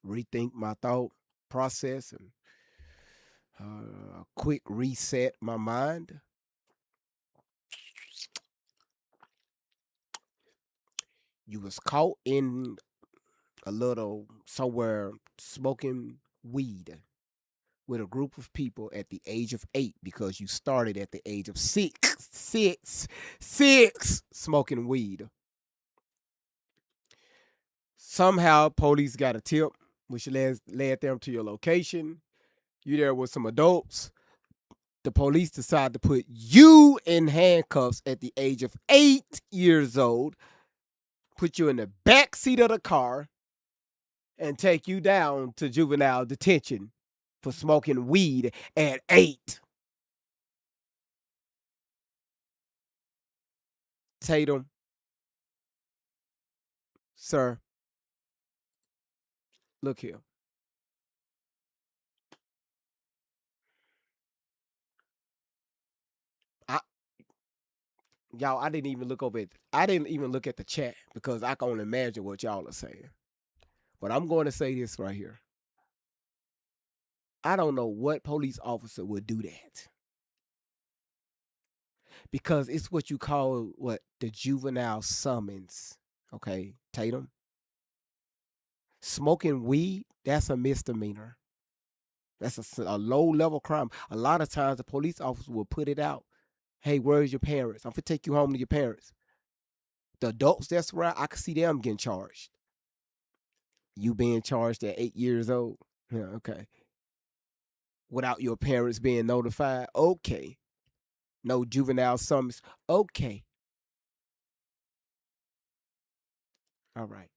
Rethink my thought process and quick reset my mind. You was caught in a little somewhere smoking weed with a group of people at the age of 8 because you started at the age of six smoking weed. Somehow police got a tip which led them to your location. You there with some adults. The police decide to put you in handcuffs at the age of 8 years old, put you in the back seat of the car, and take you down to juvenile detention for smoking weed at 8. Tatum, sir, look here. I, y'all, I didn't even look at the chat because I can only imagine what y'all are saying. But I'm going to say this right here. I don't know what police officer would do that. Because it's what you call the juvenile summons. Okay, Tatum. Smoking weed, that's a misdemeanor. That's a low level crime. A lot of times the police officer will put it out. Hey, where's your parents? I'm gonna take you home to your parents. The adults that's around, I can see them getting charged. You being charged at 8 years old. Yeah, okay. Without your parents being notified. Okay. No juvenile summons. Okay. All right.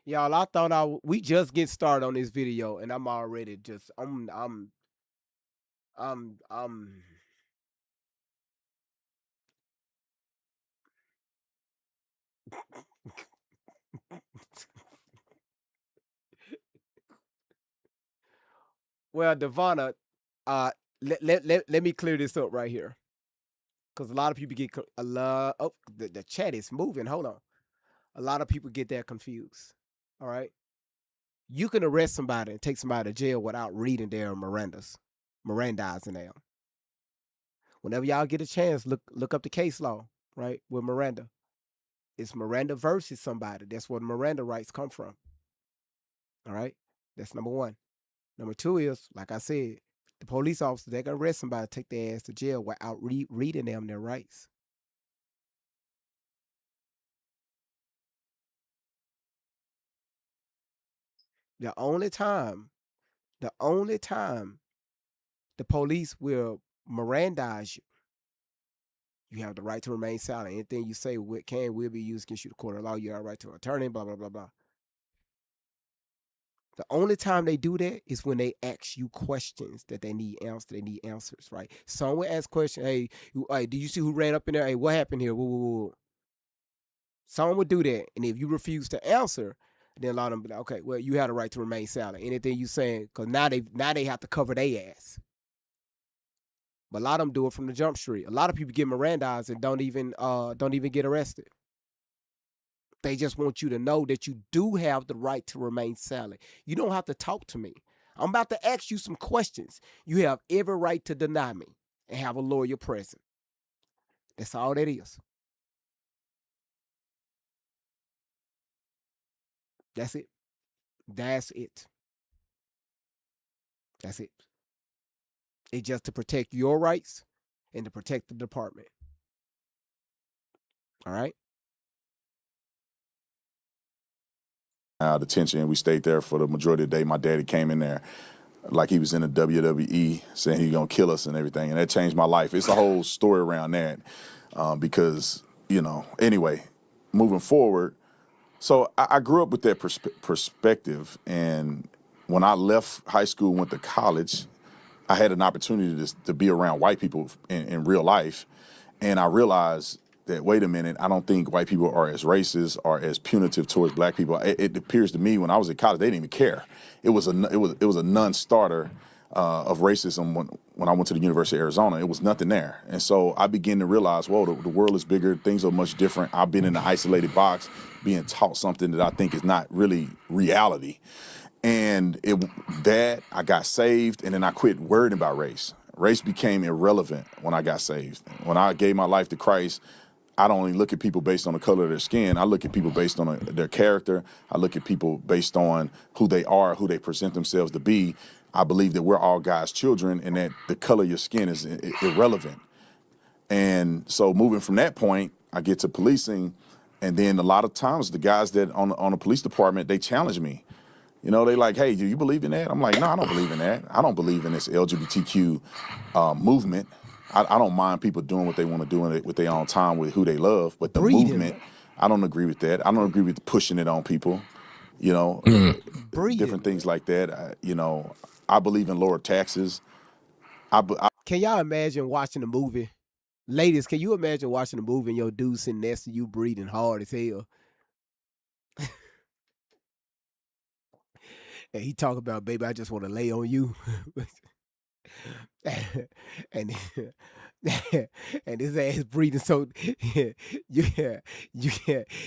Y'all, I thought we just get started on this video and I'm already just I'm well, Devonna, uh let me clear this up right here. Because a lot of people get a lot the chat is moving. Hold on. A lot of people get that confused. All right. You can arrest somebody and take somebody to jail without reading their Mirandizing them. Whenever y'all get a chance, look up the case law, right? With Miranda. It's Miranda versus somebody. That's where the Miranda rights come from. All right. That's number one. Number two is, like I said, the police officer, they can arrest somebody, take their ass to jail without reading them their rights. The only time the police will Mirandize you, you have the right to remain silent. Anything you say will be used against you to court of law. You have a right to an attorney, blah, blah, blah, blah. The only time they do that is when they ask you questions that they need answers, right? Someone asks questions, hey, do you see who ran up in there? Hey, what happened here? Whoa, whoa, whoa. Someone would do that. And if you refuse to answer, then a lot of them be like, okay, well, you have the right to remain silent. Anything you saying, because now they have to cover their ass. But a lot of them do it from the jump street. A lot of people get Mirandized and don't even get arrested. They just want you to know that you do have the right to remain silent. You don't have to talk to me. I'm about to ask you some questions. You have every right to deny me and have a lawyer present. That's all that is. That's it. That's it. That's it. It's just to protect your rights and to protect the department. All right? Detention. We stayed there for the majority of the day. My daddy came in there like he was in the WWE, saying he's gonna kill us and everything, and that changed my life. It's a whole story around that because Anyway, moving forward. So I grew up with that perspective, and when I left high school, went to college, I had an opportunity to be around white people in real life. And I realized that, wait a minute, I don't think white people are as racist or as punitive towards black people. It appears to me when I was in college, they didn't even care. It was a non-starter of racism when I went to the University of Arizona. It was nothing there. And so I began to realize, whoa, the world is bigger. Things are much different. I've been in an isolated box being taught something that I think is not really reality. And I got saved, and then I quit worrying about race. Race became irrelevant when I got saved. When I gave my life to Christ, I don't only look at people based on the color of their skin. I look at people based on their character. I look at people based on who they are, who they present themselves to be. I believe that we're all God's children, and that the color of your skin is irrelevant. And so moving from that point, I get to policing, and then a lot of times the guys that on the police department, they challenge me. You know, they like, hey, do you believe in that? I'm like, no, I don't believe in that. I don't believe in this LGBTQ movement. I don't mind people doing what they want to do with their own time with who they love, but the movement, I don't agree with that. I don't agree with pushing it on people, you know, different things like that. You know, I believe in lower taxes. Can y'all imagine watching a movie? Ladies, can you imagine watching a movie and your dude sitting next to you breathing hard as hell? And he talk about, baby, I just want to lay on you. and and his ass breathing so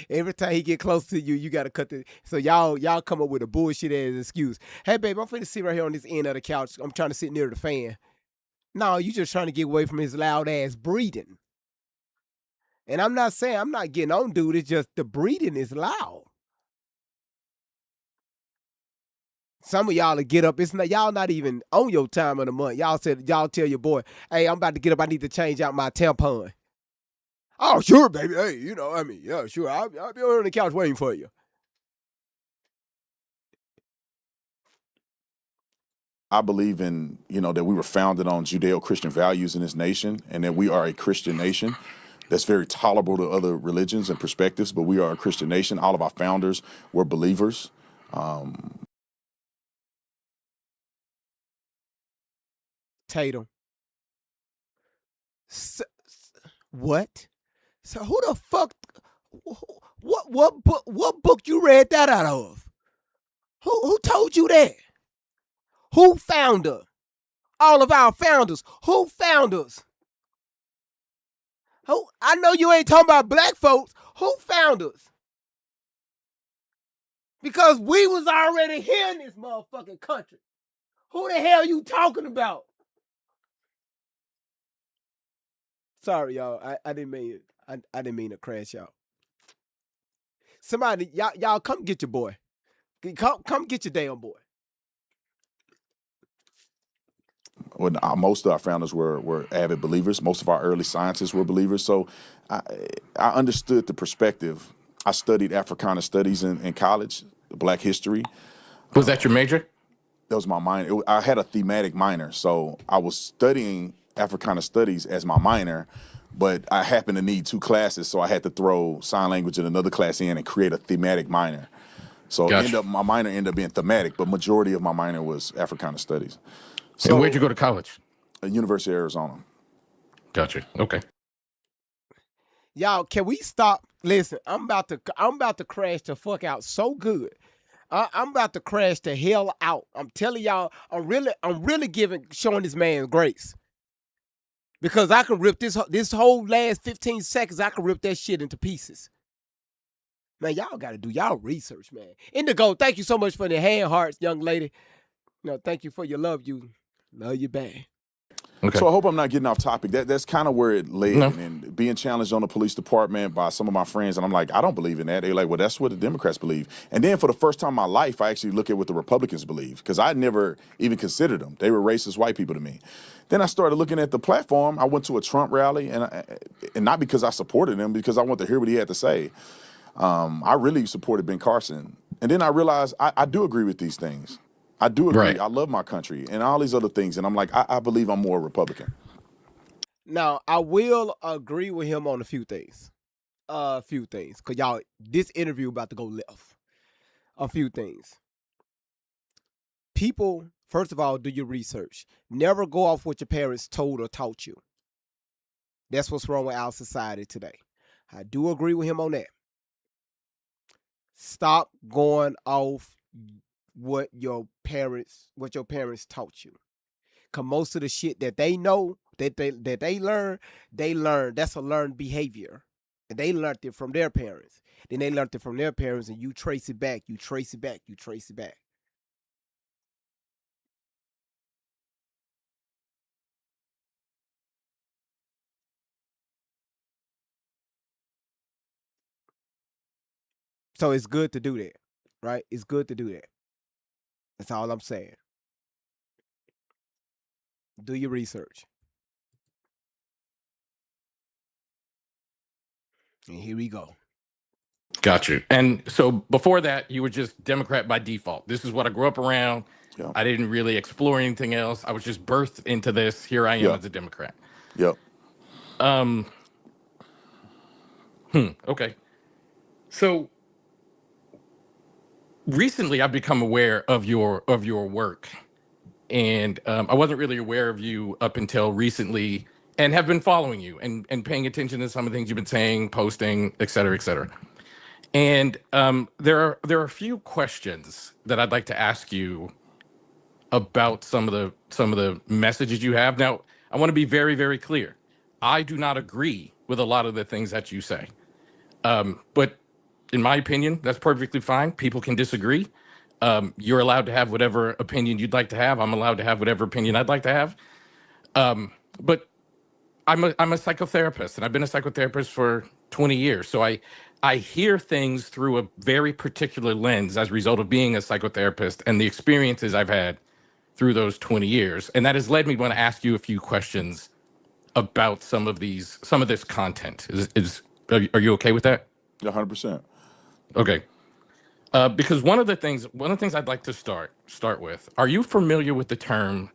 every time he get close to you, you gotta cut the so y'all come up with a bullshit ass excuse. Hey babe, I'm finna sit right here on this end of the couch. I'm trying to sit near the fan. No, you just trying to get away from his loud ass breathing. And I'm not saying I'm not getting on, dude. It's just the breathing is loud. Some of y'all will get up. It's not y'all not even on your time of the month. Y'all tell your boy, hey, I'm about to get up. I need to change out my tampon. Oh, sure, baby. Hey, you know, I mean, yeah, sure. I'll be over on the couch waiting for you. I believe in, you know, that we were founded on Judeo-Christian values in this nation, and that we are a Christian nation that's very tolerable to other religions and perspectives, but we are a Christian nation. All of our founders were believers. Tatum. What? So who the fuck? What book you read that out of? Who told you that? Who found her? All of our founders. Who found us? Who? I know you ain't talking about black folks. Who found us? Because we was already here in this motherfucking country. Who the hell you talking about? Sorry, y'all. I didn't mean it. I didn't mean to crash y'all. Somebody, y'all come get your boy. Come get your damn boy. When most of our founders were avid believers. Most of our early scientists were believers. So I understood the perspective. I studied Africana studies in college, Black history. Was that your major? That was my minor. I had a thematic minor, so I was studying Africana studies as my minor, but I happened to need 2 classes, so I had to throw sign language in another class in and create a thematic minor. So Gotcha. my minor ended up being thematic, but majority of my minor was Africana studies. So and where'd you go to college? University of Arizona. Gotcha. Okay. Y'all, can we stop? Listen, I'm about to crash the fuck out so good. I'm about to crash the hell out. I'm telling y'all, I'm really showing this man grace. Because I can rip this whole last 15 seconds, I can rip that shit into pieces. Man, y'all got to do y'all research, man. Indigo, thank you so much for the hand hearts, young lady. You know, thank you for your love. Love you back. Okay. So I hope I'm not getting off topic. That's kind of where it led, No. and being challenged on the police department by some of my friends, and I'm like, I don't believe in that. They're like, well, that's what the Democrats believe. And then for the first time in my life, I actually look at what the Republicans believe, because I never even considered them. They were racist white people to me. Then I started looking at the platform. I went to a Trump rally, and not because I supported him, because I wanted to hear what he had to say. I really supported Ben Carson, and then I realized I do agree with these things. I do agree. Right. I love my country and all these other things. And I'm like, I believe I'm more Republican. Now, I will agree with him on a few things. Because y'all, this interview about to go left. A few things. people, first of all, do your research. Never go off what your parents told or taught you. That's what's wrong with our society today. I do agree with him on that. Stop going off what your parents taught you. Cause most of the shit that they know, that they learn, that's a learned behavior. And they learned it from their parents. Then they learned it from their parents, and you trace it back, you trace it back, you trace it back. So it's good to do that, right? It's good to do that. That's all I'm saying. Do your research. And here we go. Got you. And so before that, you were just Democrat by default. This is what I grew up around. Yeah. I didn't really explore anything else. I was just birthed into this. Here I am as a Democrat. Yep. Okay. So recently, I've become aware of your work, and I wasn't really aware of you up until recently, and have been following you and paying attention to some of the things you've been saying, posting, et cetera, et cetera. And there are a few questions that I'd like to ask you about some of the messages you have. Now, I want to be very, very clear. I do not agree with a lot of the things that you say. But in my opinion, that's perfectly fine. People can disagree. You're allowed to have whatever opinion you'd like to have. I'm allowed to have whatever opinion I'd like to have. But I'm a psychotherapist, and I've been a psychotherapist for 20 years. So I hear things through a very particular lens as a result of being a psychotherapist and the experiences I've had through those 20 years. And that has led me to want to ask you a few questions about some of this content. Are you okay with that? 100%. Okay. Because one of the things I'd like to start with, are you familiar with the term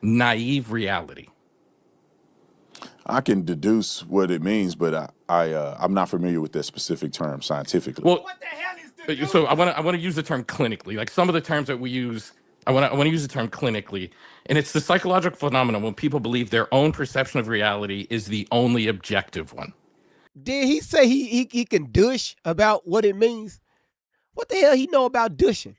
naive reality? I can deduce what it means, but I'm not familiar with that specific term scientifically. Well, so I want to use the term clinically. Like some of the terms that we use, I want to use the term clinically, and it's the psychological phenomenon when people believe their own perception of reality is the only objective one. Did he say he can dush about what it means? What the hell he know about dushing?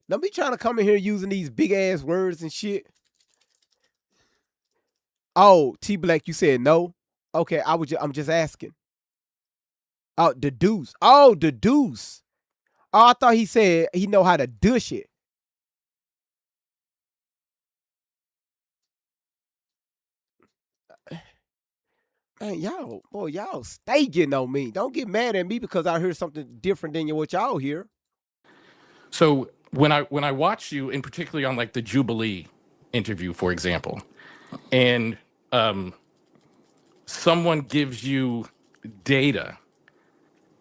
Don't be trying to come in here using these big ass words and shit. Oh, T Black, you said no? Okay, I'm just asking. Oh, the deuce. Oh, the deuce. Oh, I thought he said he know how to dush it. Man, y'all stay getting on me. Don't get mad at me because I heard something different than what y'all hear. So when I watch you, in particularly on like the Jubilee interview, for example, and someone gives you data,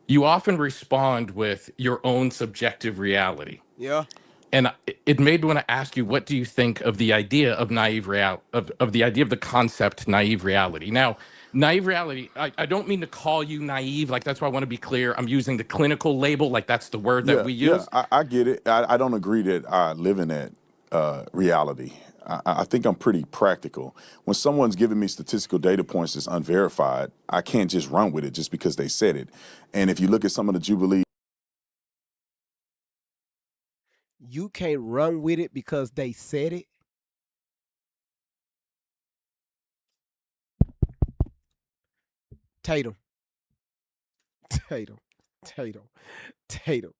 you often respond with your own subjective reality. Yeah. And it made me want to ask you, what do you think of the idea of of the idea of the concept naive reality? Now, naive reality, I don't mean to call you naive. Like, that's why I want to be clear. I'm using the clinical label. Like, that's the word that we use. Yeah, I get it. I don't agree that I live in that reality. I think I'm pretty practical. When someone's giving me statistical data points that's unverified, I can't just run with it just because they said it. And if you look at some of the Jubilee, You can't run with it because they said it. Tatum. Tatum. Tatum. Tatum.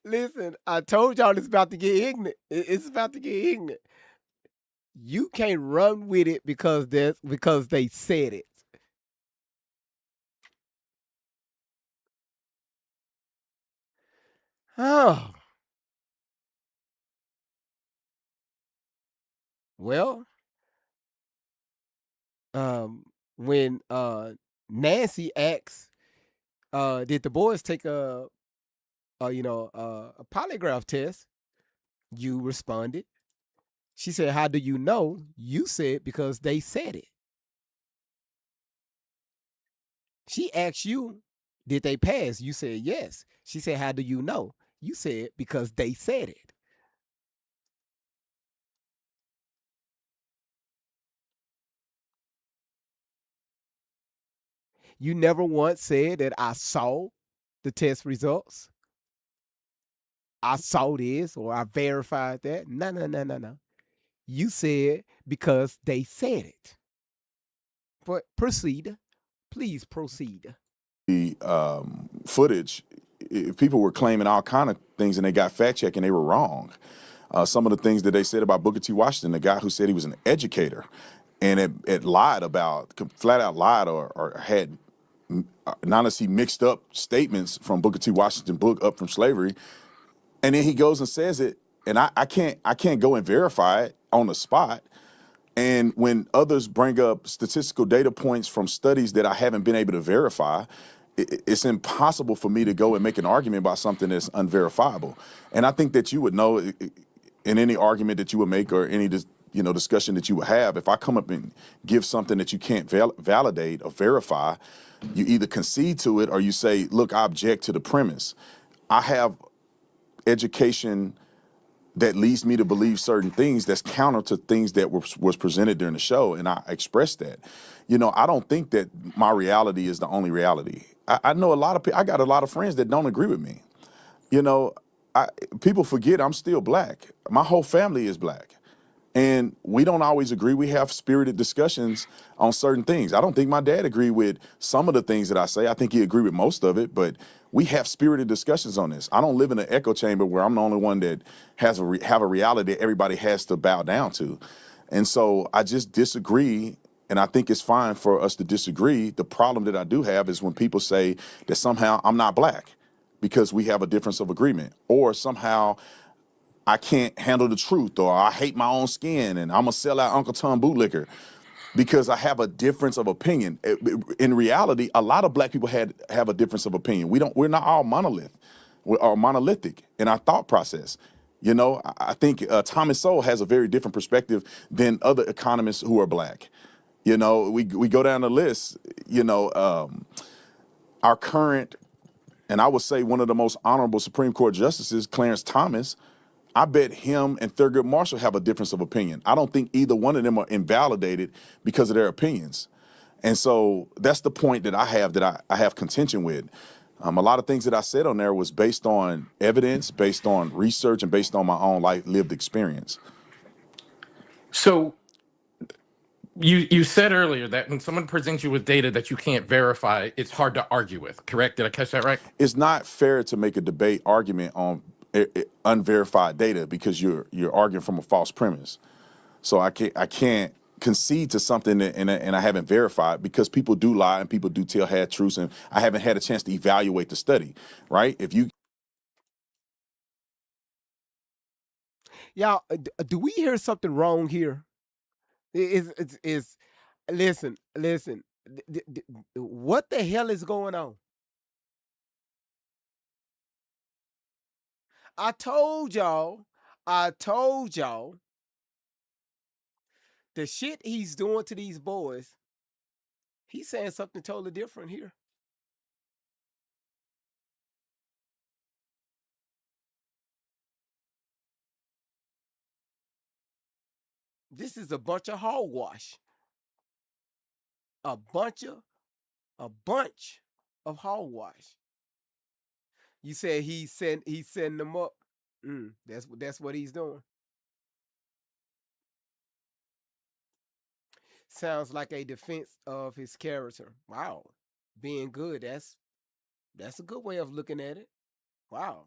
Listen. I told y'all it's about to get ignorant. It's about to get ignorant. You can't run with it because they said it. Oh. Well, when Nancy asks, did the boys take a polygraph test? You responded. She said, how do you know? You said, because they said it. She asked you, did they pass? You said yes. She said, how do you know? You said, because they said it. You never once said that I saw the test results. I saw this or I verified that. No, no, no, no, no. You said because they said it. But proceed. Please proceed. The footage, people were claiming all kind of things, and they got fact checked, and they were wrong. Some of the things that they said about Booker T. Washington, the guy who said he was an educator, and it lied about, flat out lied, or had not honestly mixed up statements from Booker T. Washington's book, Up from Slavery, and then he goes and says it, and I can't go and verify it on the spot. And when others bring up statistical data points from studies that I haven't been able to verify, it's impossible for me to go and make an argument about something that's unverifiable. And I think that you would know in any argument that you would make, or any discussion that you would have, if I come up and give something that you can't validate or verify, you either concede to it or you say, look, I object to the premise. I have education that leads me to believe certain things that's counter to things that was presented during the show, and I expressed that. I don't think that my reality is the only reality. I know a lot of people. I got a lot of friends that don't agree with me. People forget I'm still black. My whole family is black, and we don't always agree. We have spirited discussions on certain things. I don't think my dad agreed with some of the things that I say. I think he agreed with most of it, but we have spirited discussions on this. I don't live in an echo chamber where I'm the only one that has have a reality that everybody has to bow down to. And so I just disagree, and I think it's fine for us to disagree. The problem that I do have is when people say that somehow I'm not black because we have a difference of agreement, or somehow I can't handle the truth, or I hate my own skin and I'm a sellout Uncle Tom bootlicker because I have a difference of opinion. In reality, a lot of black people have a difference of opinion. We're not all monolithic in our thought process. I think Thomas Sowell has a very different perspective than other economists who are black. We go down the list. Our current, and I would say one of the most honorable Supreme Court justices, Clarence Thomas, I bet him and Thurgood Marshall have a difference of opinion. I don't think either one of them are invalidated because of their opinions. And so that's the point that I have contention with. A lot of things that I said on there was based on evidence, based on research, and based on my own lived experience. So you said earlier that when someone presents you with data that you can't verify, it's hard to argue with, correct? Did I catch that right? It's not fair to make a debate argument on unverified data because you're arguing from a false premise. So I can't concede to something and I haven't verified, because people do lie and people do tell half truths, and I haven't had a chance to evaluate the study, right? Y'all, do we hear something wrong here? Listen. What the hell is going on? I told y'all, the shit he's doing to these boys, he's saying something totally different here. This is a bunch of hogwash. A bunch of hogwash. You said he's setting them up. That's what he's doing. Sounds like a defense of his character. Wow. Being good, that's a good way of looking at it. Wow.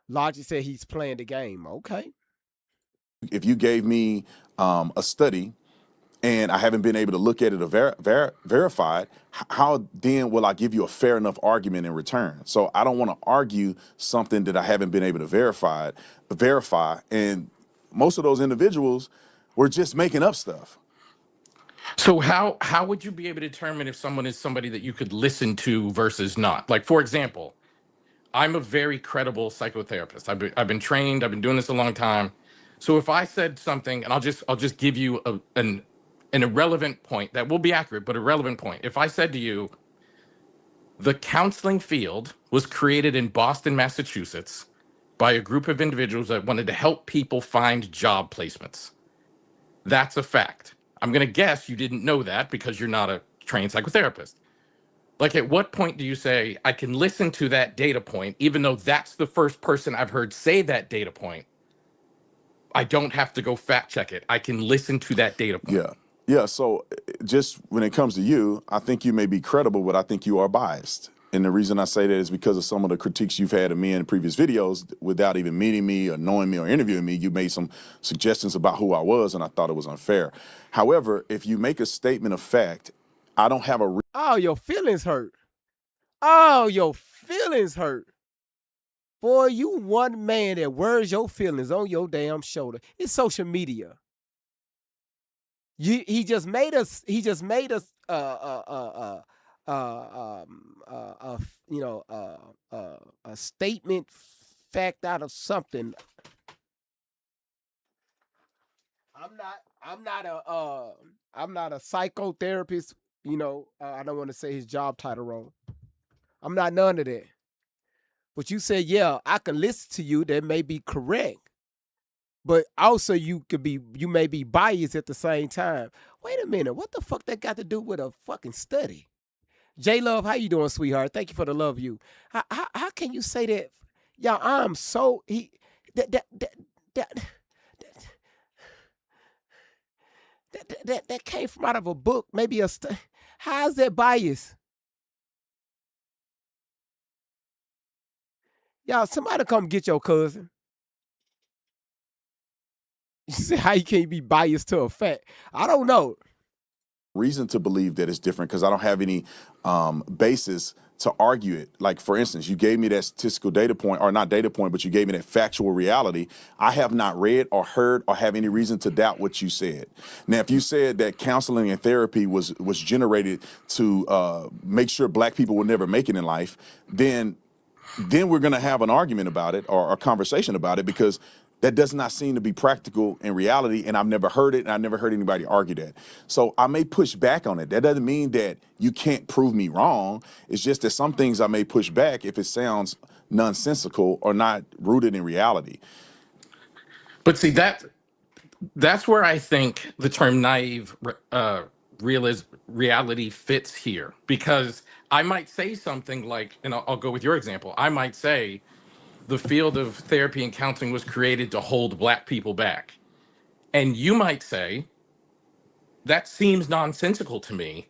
Logic said he's playing the game. Okay. If you gave me a study and I haven't been able to look at it or verify it, how then will I give you a fair enough argument in return? So I don't want to argue something that I haven't been able to verify. And most of those individuals were just making up stuff. So how would you be able to determine if someone is somebody that you could listen to versus not? Like, for example, I'm a very credible psychotherapist. I've been trained. I've been doing this a long time. So if I said something, and I'll just give you an irrelevant point that will be accurate, but a relevant point. If I said to you, the counseling field was created in Boston, Massachusetts, by a group of individuals that wanted to help people find job placements. That's a fact. I'm going to guess you didn't know that because you're not a trained psychotherapist. Like, at what point do you say, I can listen to that data point, even though that's the first person I've heard say that data point? I don't have to go fact check it. I can listen to that data point. Yeah. Yeah. So just when it comes to you, I think you may be credible, but I think you are biased. And the reason I say that is because of some of the critiques you've had of me in previous videos without even meeting me or knowing me or interviewing me. You made some suggestions about who I was, and I thought it was unfair. However, if you make a statement of fact, I don't have a Oh, your feelings hurt. Oh, your feelings hurt. Boy, you one man that wears your feelings on your damn shoulder. It's social media. He just made us. He just made us. A statement fact out of something. I'm not a psychotherapist. I don't want to say his job title wrong. I'm not none of that. But you said, yeah, I can listen to you. That may be correct. But also you may be biased at the same time. Wait a minute, what the fuck that got to do with a fucking study? J Love, how you doing, sweetheart? Thank you for the love you. How can you say that? Y'all, I'm so that came from out of a book, maybe a study. How's that bias? Y'all, somebody come get your cousin. You say how you can't be biased to a fact. I don't know. reason to believe that it's different because I don't have any basis to argue it. Like, for instance, you gave me that statistical data point, or not data point, but you gave me that factual reality. I have not read or heard or have any reason to doubt what you said. Now, if you said that counseling and therapy was generated to make sure black people will never make it in life, then we're going to have an argument about it or a conversation about it, because that does not seem to be practical in reality, and I've never heard it, and I've never heard anybody argue that. So I may push back on it. That doesn't mean that you can't prove me wrong. It's just that some things I may push back if it sounds nonsensical or not rooted in reality. But see, that's where I think the term naive reality fits here, because I might say something like, and I'll go with your example. I might say the field of therapy and counseling was created to hold black people back. And you might say, that seems nonsensical to me,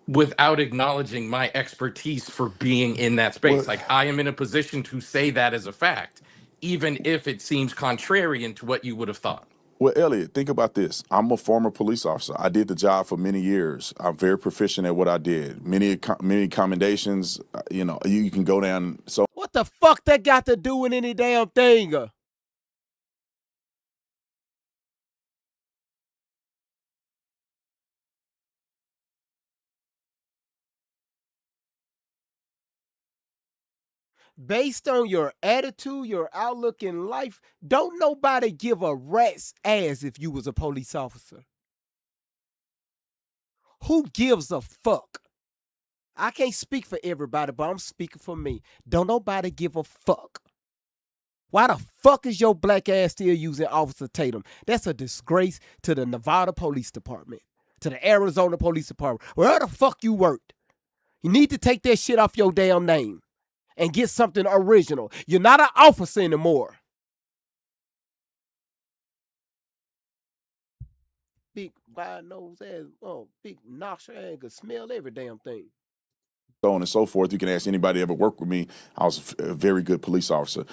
without acknowledging my expertise for being in that space. Like, I am in a position to say that as a fact, even if it seems contrarian to what you would have thought. Well, Elliot, think about this. I'm a former police officer. I did the job for many years. I'm very proficient at what I did. Many commendations. You can go down. So what the fuck that got to do with any damn thing? Based on your attitude, your outlook in life, don't nobody give a rat's ass if you was a police officer. Who gives a fuck? I can't speak for everybody, but I'm speaking for me. Don't nobody give a fuck. Why the fuck is your black ass still using Officer Tatum? That's a disgrace to the Nevada Police Department, to the Arizona Police Department, wherever the fuck you worked. You need to take that shit off your damn name and get something original. You're not an officer anymore. Big wide nose ass, big nostril and could smell every damn thing. So on and so forth. You can ask anybody ever worked with me. I was a very good police officer.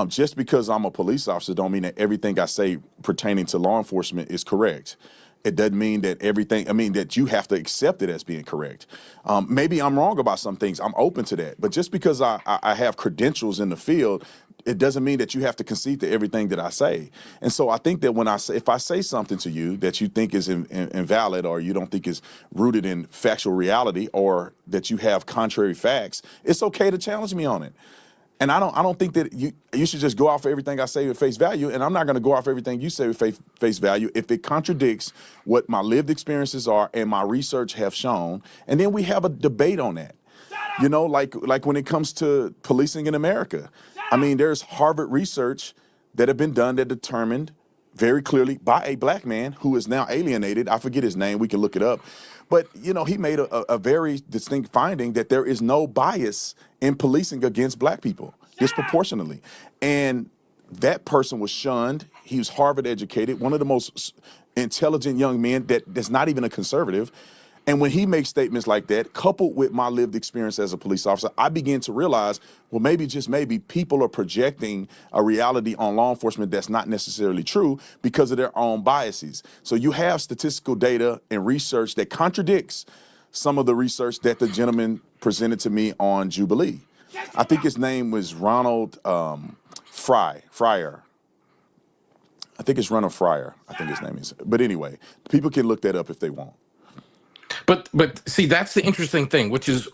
Just because I'm a police officer don't mean that everything I say pertaining to law enforcement is correct. It doesn't mean that that you have to accept it as being correct. Maybe I'm wrong about some things. I'm open to that. But just because I have credentials in the field, it doesn't mean that you have to concede to everything that I say. And so I think that when if I say something to you that you think is invalid, or you don't think is rooted in factual reality, or that you have contrary facts, it's okay to challenge me on it. And I don't think that you should just go off everything I say at face value. And I'm not going to go off everything you say at face value if it contradicts what my lived experiences are and my research have shown. And then we have a debate on that. You know, like when it comes to policing in America, I mean, there's Harvard research that have been done that determined very clearly by a black man who is now alienated. I forget his name. We can look it up. But, you know, he made a very distinct finding that there is no bias in policing against black people disproportionately. And that person was shunned. He was Harvard educated, one of the most intelligent young men that's not even a conservative. And when he makes statements like that, coupled with my lived experience as a police officer, I begin to realize, well, maybe, just maybe, people are projecting a reality on law enforcement that's not necessarily true because of their own biases. So you have statistical data and research that contradicts some of the research that the gentleman presented to me on Jubilee. I think his name was Ronald Fryer. I think it's Ronald Fryer, I think his name is. But anyway, people can look that up if they want. But see, that's the interesting thing, which is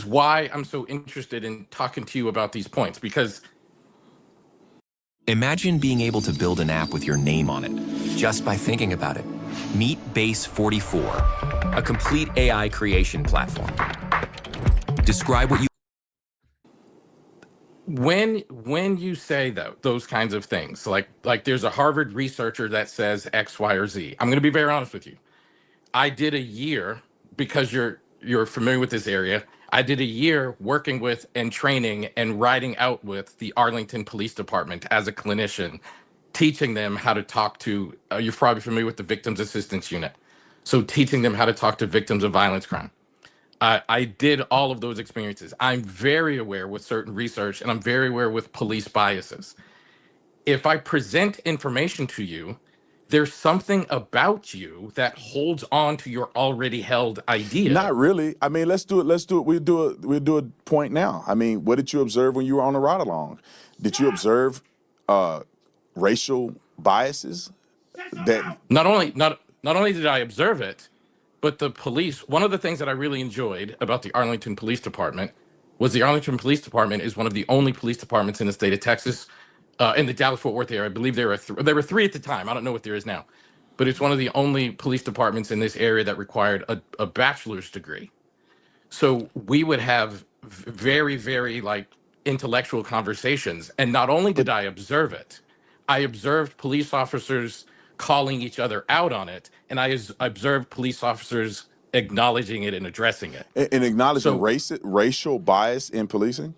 why I'm so interested in talking to you about these points, because imagine being able to build an app with your name on it just by thinking about it. Meet Base 44, a complete AI creation platform. Describe what you when you say those kinds of things, like there's a Harvard researcher that says X, Y, or Z. I'm going to be very honest with you. I did a year, because you're familiar with this area. I did a year working with and training and riding out with the Arlington Police Department as a clinician, teaching them how to talk to, you're probably familiar with the Victims Assistance Unit. So teaching them how to talk to victims of violence crime. I did all of those experiences. I'm very aware with certain research, and I'm very aware with police biases. If I present information to you, there's something about you that holds on to your already held idea. Not really. I mean, let's do it. We'll do a point now. I mean, what did you observe when you were on the ride along? Did you observe racial biases? That not only did I observe it, but the police, one of the things that I really enjoyed about the Arlington Police Department was the Arlington Police Department is one of the only police departments in the state of Texas, in the Dallas-Fort Worth area. I believe there were three at the time. I don't know what there is now. But it's one of the only police departments in this area that required a bachelor's degree. So we would have very, very intellectual conversations. And not only did I observe it, I observed police officers calling each other out on it, and I observed police officers acknowledging it and addressing it. And acknowledging racial bias in policing?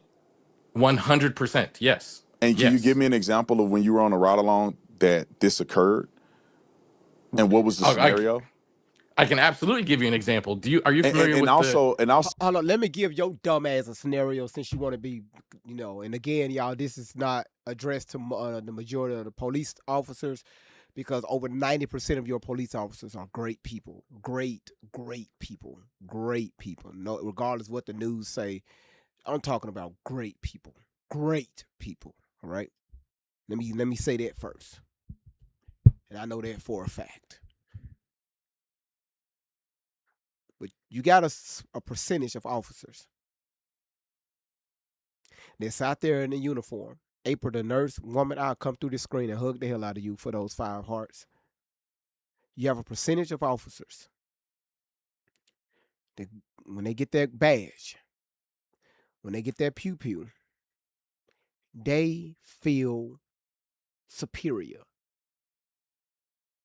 100%, yes. And can you give me an example of when you were on a ride along that this occurred? And what was the scenario? I can absolutely give you an example. Are you familiar with hold on, let me give your dumb ass a scenario since you want to be, and again, y'all, this is not addressed to the majority of the police officers, because over 90% of your police officers are great people. Great people. No, regardless what the news say, I'm talking about great people. Great people, all right? Let me say that first. And I know that for a fact. But you got a percentage of officers that's out there in the uniform. April, the nurse, woman, I'll come through the screen and hug the hell out of you for those 5 hearts. You have a percentage of officers that when they get that badge, when they get that pew-pew, they feel superior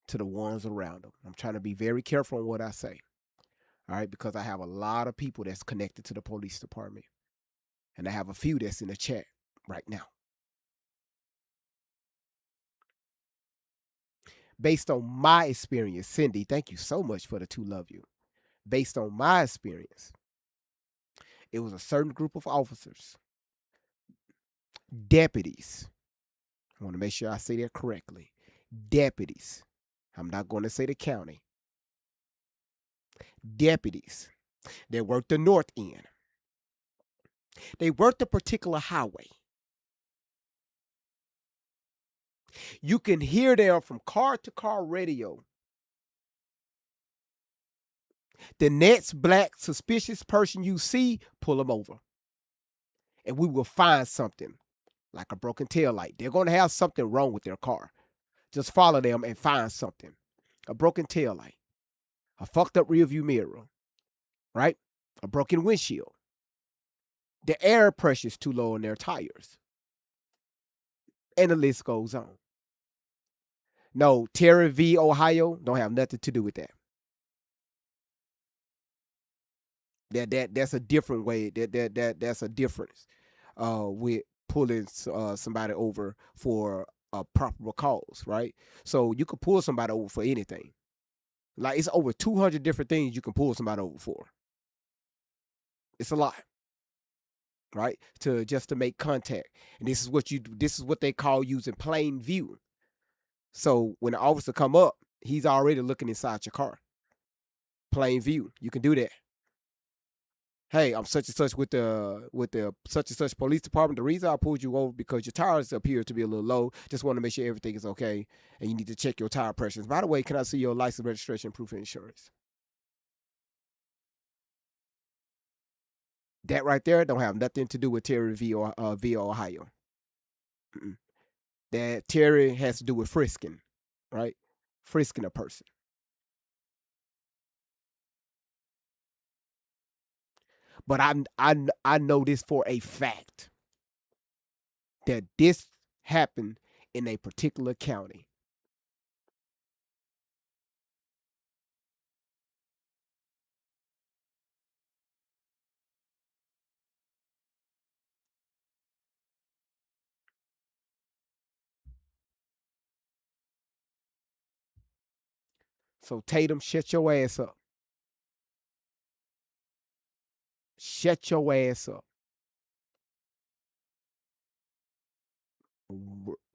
to the ones around them. I'm trying to be very careful on what I say. All right, because I have a lot of people that's connected to the police department. And I have a few that's in the chat right now. Based on my experience, Cindy, thank you so much for the 2 love you. Based on my experience, it was a certain group of officers, deputies. I want to make sure I say that correctly. Deputies. I'm not going to say the county. Deputies. They worked the north end. They worked a particular highway. You can hear them from car to car radio. The next black suspicious person you see, pull them over. And we will find something like a broken tail light. They're going to have something wrong with their car. Just follow them and find something. A broken tail light, a fucked up rearview mirror, right? A broken windshield. The air pressure is too low in their tires. And the list goes on. No, Terry v. Ohio don't have nothing to do with that. That's a different way. That's a difference with pulling somebody over for a proper cause, right? So you could pull somebody over for anything. Like it's over 200 different things you can pull somebody over for. It's a lot, right? To make contact, and this is what they call using plain view. So when the officer come up, he's already looking inside your car. Plain view, you can do that. Hey, I'm such and such with the such and such police department. The reason I pulled you over because your tires appear to be a little low. Just want to make sure everything is okay, and you need to check your tire pressures. By the way, can I see your license, registration, proof of insurance? That right there don't have nothing to do with Terry via Ohio. Mm-mm. That Terry has to do with frisking, right? Frisking a person. But I know this for a fact that this happened in a particular county. So Tatum, shut your ass up. Shut your ass up.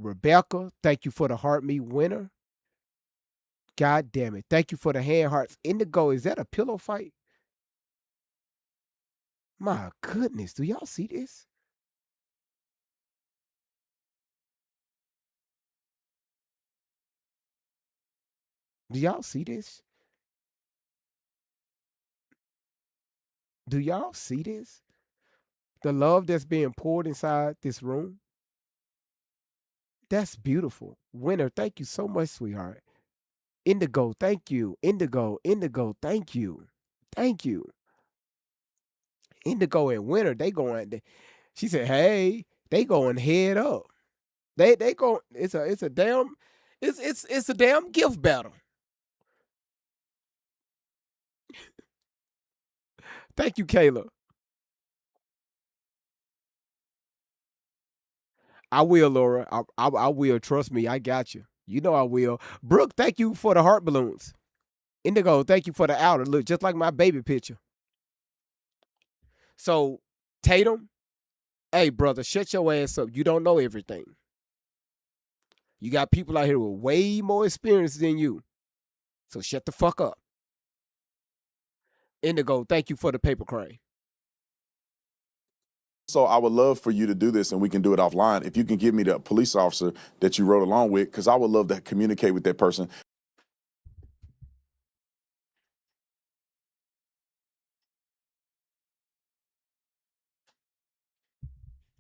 Rebecca, thank you for the heart me winner. God damn it. Thank you for the hand hearts. Indigo, is that a pillow fight? My goodness, do y'all see this? Do y'all see this? Do y'all see this? The love that's being poured inside this room? That's beautiful. Winner, thank you so much, sweetheart. Indigo, thank you. Indigo, thank you. Thank you. Indigo and Winter, they going. She said, "Hey, they going head up. They go. It's a damn. It's a damn gift battle." Thank you, Kayla. I will, Laura. I will. Trust me. I got you. You know I will. Brooke, thank you for the heart balloons. Indigo, thank you for the outer. Look, just like my baby picture. So, Tatum, hey, brother, shut your ass up. You don't know everything. You got people out here with way more experience than you. So shut the fuck up. Indigo, thank you for the paper crane. So I would love for you to do this, and we can do it offline. If you can give me the police officer that you rode along with, because I would love to communicate with that person.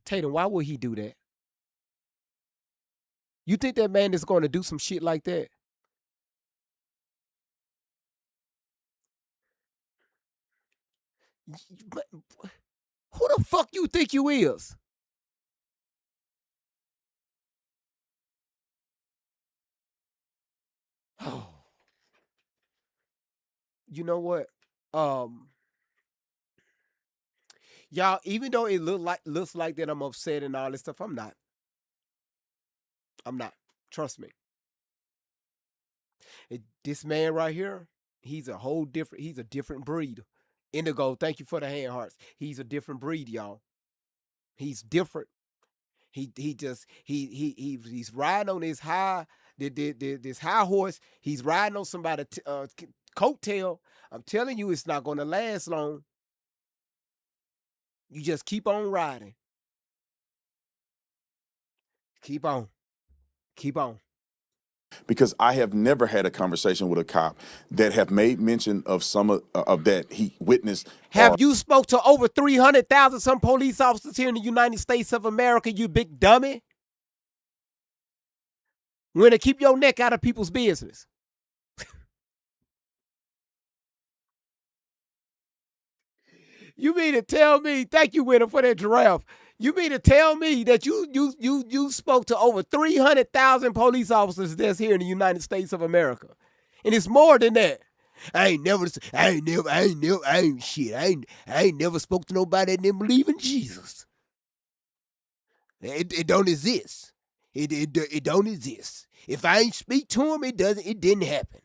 Tatum, why would he do that? You think that man is going to do some shit like that? But who the fuck you think you is? Oh, you know what? Um, y'all, even though it looks like that I'm upset and all this stuff, I'm not. I'm not. Trust me. This man right here, he's a whole different. He's a different breed. Indigo, thank you for the hand hearts. He's a different breed, y'all. He's different. He just he's riding on his this high horse. He's riding on somebody's coattail. I'm telling you, it's not going to last long. You just keep on riding. Keep on. Keep on. Because I have never had a conversation with a cop that have made mention of some of that he witnessed. Have you spoke to over 300,000 some police officers here in the United States of America, you big dummy? When to keep your neck out of people's business. You mean to tell me, thank you, Winner, for that giraffe. You mean to tell me that you spoke to over 300,000 police officers that's here in the United States of America? And it's more than that. I ain't never spoke to nobody that didn't believe in Jesus. It don't exist. It don't exist. If I ain't speak to him, it didn't happen.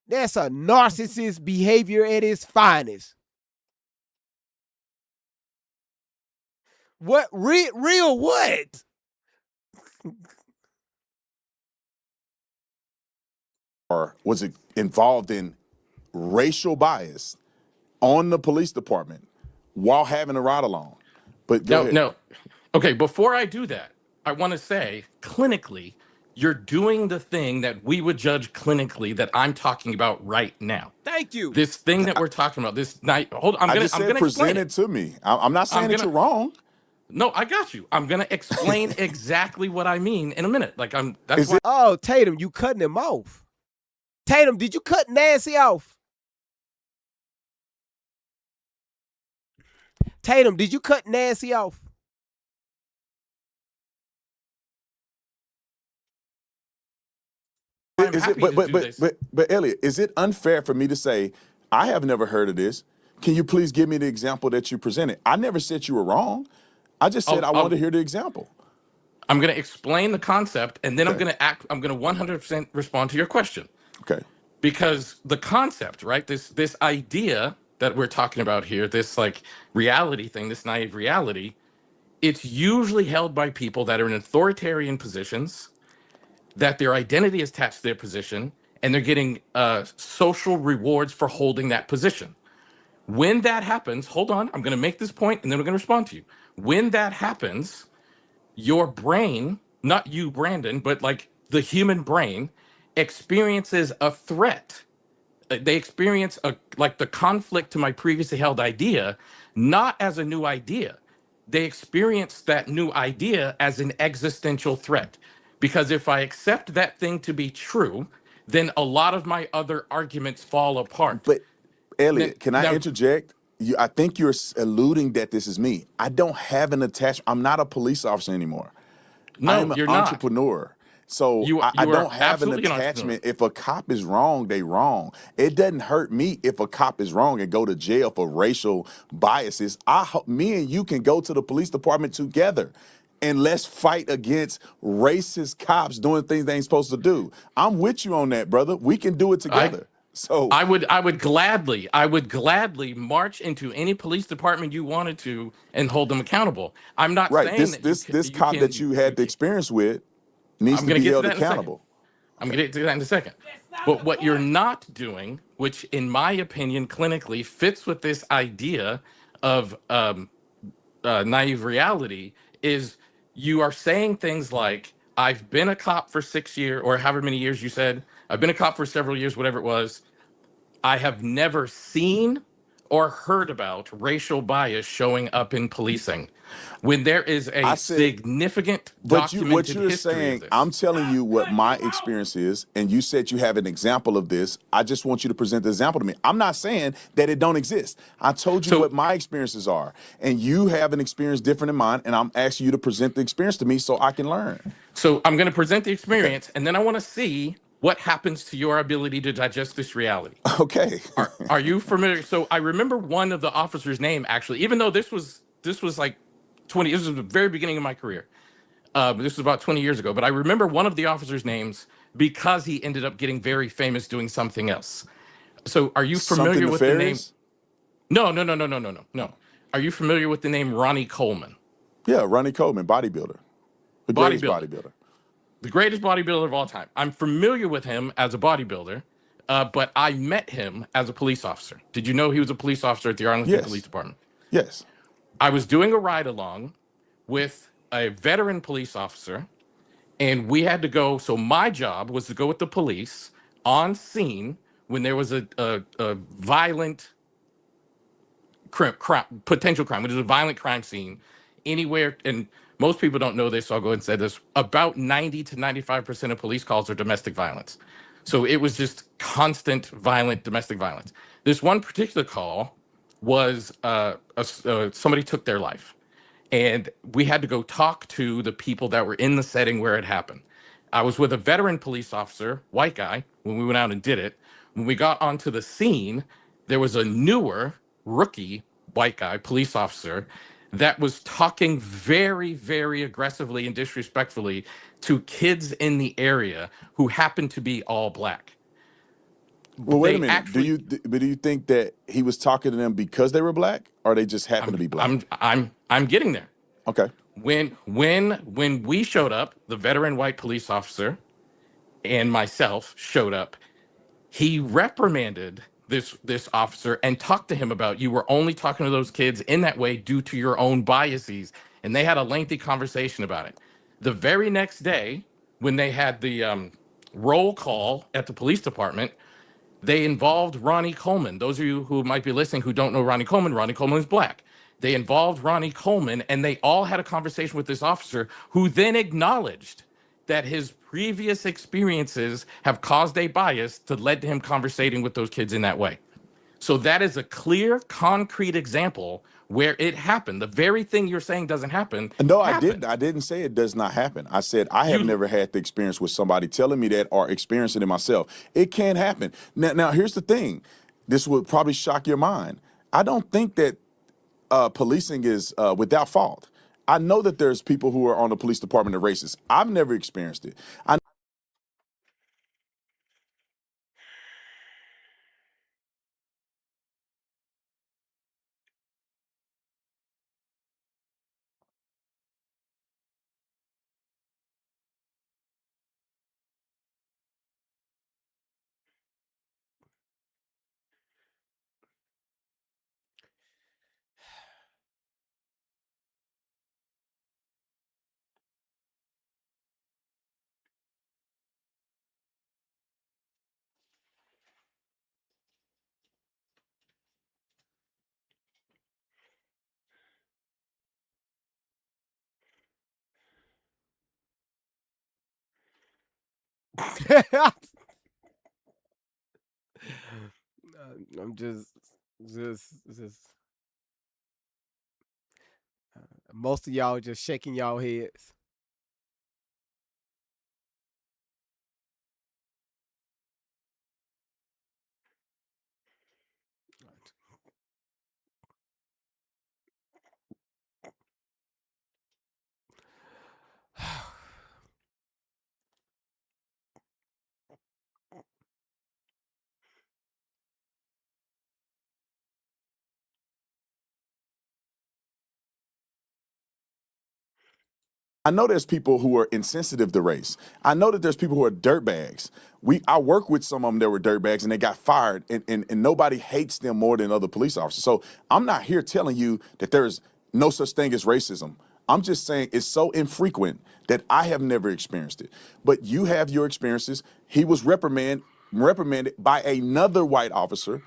That's a narcissist behavior at its finest. What real what? Or was it involved in racial bias on the police department while having a ride along? But go ahead. No. Okay, before I do that, I want to say clinically, you're doing the thing that we would judge clinically that I'm talking about right now. Thank you. This thing that we're talking about, this night. Hold on, I'm gonna present it to me. I'm not saying that you're wrong. No, I got you. I'm gonna explain exactly what I mean in a minute. That's why. Oh, Tatum, you cutting him off. Tatum, did you cut Nancy off? Tatum, did you cut Nancy off? But Elliot, is it unfair for me to say I have never heard of this? Can you please give me the example that you presented? I never said you were wrong. I just said I wanted to hear the example. I'm going to explain the concept, and then I'm going to 100% respond to your question. Okay. Because the concept, right? This idea that we're talking about here, this like reality thing, this naive reality, it's usually held by people that are in authoritarian positions, that their identity is attached to their position, and they're getting social rewards for holding that position. When that happens, hold on, I'm going to make this point, and then we're going to respond to you. When that happens, your brain, not you, Brandon, but like the human brain, experiences a threat. They experience like the conflict to my previously held idea, not as a new idea. They experience that new idea as an existential threat. Because if I accept that thing to be true, then a lot of my other arguments fall apart. But Elliot, can I interject? I think you're alluding that this is me. I don't have an attachment. I'm not a police officer anymore. No, I'm an you're not. entrepreneur. So You I are don't have an absolutely an attachment. If a cop is wrong, they wrong. It doesn't hurt me if a cop is wrong and go to jail for racial biases. Me and you can go to the police department together and let's fight against racist cops doing things they ain't supposed to do. I'm with you on that, brother. We can do it together. So I would gladly march into any police department you wanted to and hold them accountable. I'm not saying this cop that you had the experience with needs to be held accountable. I'm going to get to that in a second. But what you're not doing, which in my opinion clinically fits with this idea of naive reality, is you are saying things like, I've been a cop for 6 years, or however many years you said, I've been a cop for several years, whatever it was. I have never seen or heard about racial bias showing up in policing when there is a significant documented what you're history saying, of this. I'm telling you what my experience is, and you said you have an example of this. I just want you to present the example to me. I'm not saying that it don't exist. I told you what my experiences are, and you have an experience different than mine, and I'm asking you to present the experience to me so I can learn. So I'm going to present the experience, and then I want to see what happens to your ability to digest this reality. Okay. Are you familiar? So I remember one of the officers' name, actually, even though this was like 20, this was the very beginning of my career. This was about 20 years ago, but I remember one of the officers' names because he ended up getting very famous doing something else. So are you familiar with the name? No. Are you familiar with the name Ronnie Coleman? Yeah, Ronnie Coleman, bodybuilder. The greatest bodybuilder. The greatest bodybuilder of all time. I'm familiar with him as a bodybuilder, but I met him as a police officer. Did you know he was a police officer at the Arlington Police Department? Yes. I was doing a ride along with a veteran police officer, And we had to go. So my job was to go with the police on scene when there was a violent potential crime, which is a violent crime scene anywhere. And most people don't know this, so I'll go ahead and say this. About 90 to 95% of police calls are domestic violence. So it was just constant violent domestic violence. This one particular call was somebody took their life. And we had to go talk to the people that were in the setting where it happened. I was with a veteran police officer, white guy, when we went out and did it. When we got onto the scene, there was a newer rookie white guy, police officer, that was talking very, very aggressively and disrespectfully to kids in the area who happened to be all black. Well, wait a They minute. actually, Do you think that he was talking to them because they were black, or they just happened to be black? I'm getting there. Okay. When we showed up, the veteran white police officer and myself showed up. He reprimanded this officer and talked to him about, you were only talking to those kids in that way due to your own biases. And they had a lengthy conversation about it. The very next day, when they had the roll call at the police department, they involved Ronnie Coleman. Those of you who might be listening who don't know Ronnie Coleman is black. They involved Ronnie Coleman, and they all had a conversation with this officer who then acknowledged that his previous experiences have caused a bias that led to him conversating with those kids in that way. So that is a clear, concrete example where it happened. The very thing you're saying doesn't happen. No, happened. I didn't say it does not happen. I said I have never had the experience with somebody telling me that or experiencing it myself. It can happen. Now here's the thing. This would probably shock your mind. I don't think that policing is without fault. I know that there's people who are on the police department that are racist. I've never experienced it. I'm just. Most of y'all just shaking y'all heads. I know there's people who are insensitive to race. I know that there's people who are dirtbags. I work with some of them that were dirtbags and they got fired, and nobody hates them more than other police officers. So I'm not here telling you that there's no such thing as racism. I'm just saying it's so infrequent that I have never experienced it. But you have your experiences. He was reprimanded by another white officer,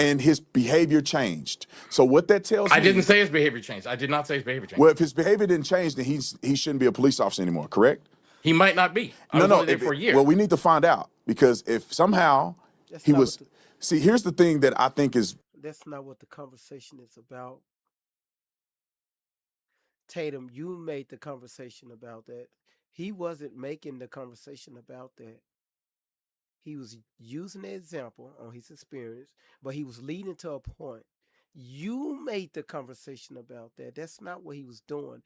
and his behavior changed. So what that tells me— I didn't say his behavior changed. I did not say his behavior changed. Well, if his behavior didn't change, then he shouldn't be a police officer anymore, correct? He might not be. I was only there for a year. Well, we need to find out, because if somehow he was— see, here's the thing that I think is— That's not what the conversation is about. Tatum, you made the conversation about that. He wasn't making the conversation about that. He was using the example on his experience, but he was leading to a point. You made the conversation about that. That's not what he was doing.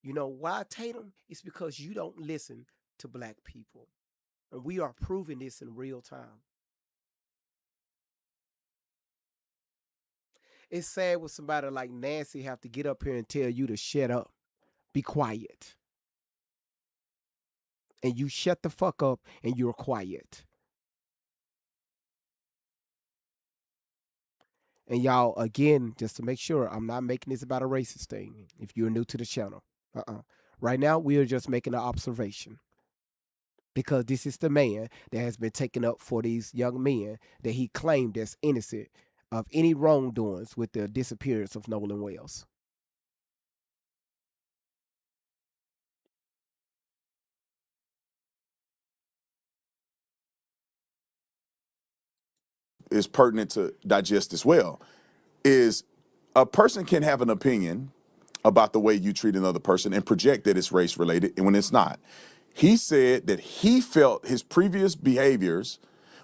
You know why, Tatum? It's because you don't listen to black people. And we are proving this in real time. It's sad when somebody like Nancy have to get up here and tell you to shut up. Be quiet. And you shut the fuck up and you're quiet. And y'all, again, just to make sure, I'm not making this about a racist thing. If you're new to the channel, right now we are just making an observation. because this is the man that has been taken up for these young men that he claimed as innocent of any wrongdoings with the disappearance of Nolan Wells. Is pertinent to digest as well is a person can have an opinion about the way you treat another person and project that it's race related and when it's not. He said that he felt his previous behaviors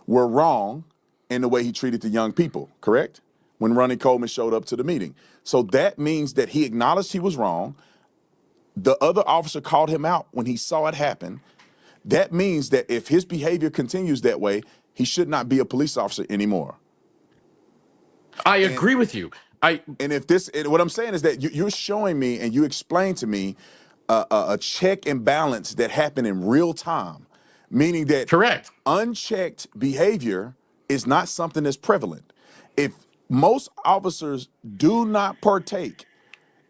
were wrong in the way he treated the young people, correct? When Ronnie Coleman showed up to the meeting. So that means that he acknowledged he was wrong. The other officer called him out when he saw it happen. That means that if his behavior continues that way, he should not be a police officer anymore. I agree with you. What I'm saying is that you're showing me and you explain to me a check and balance that happened in real time, meaning that unchecked behavior is not something that's prevalent. If most officers do not partake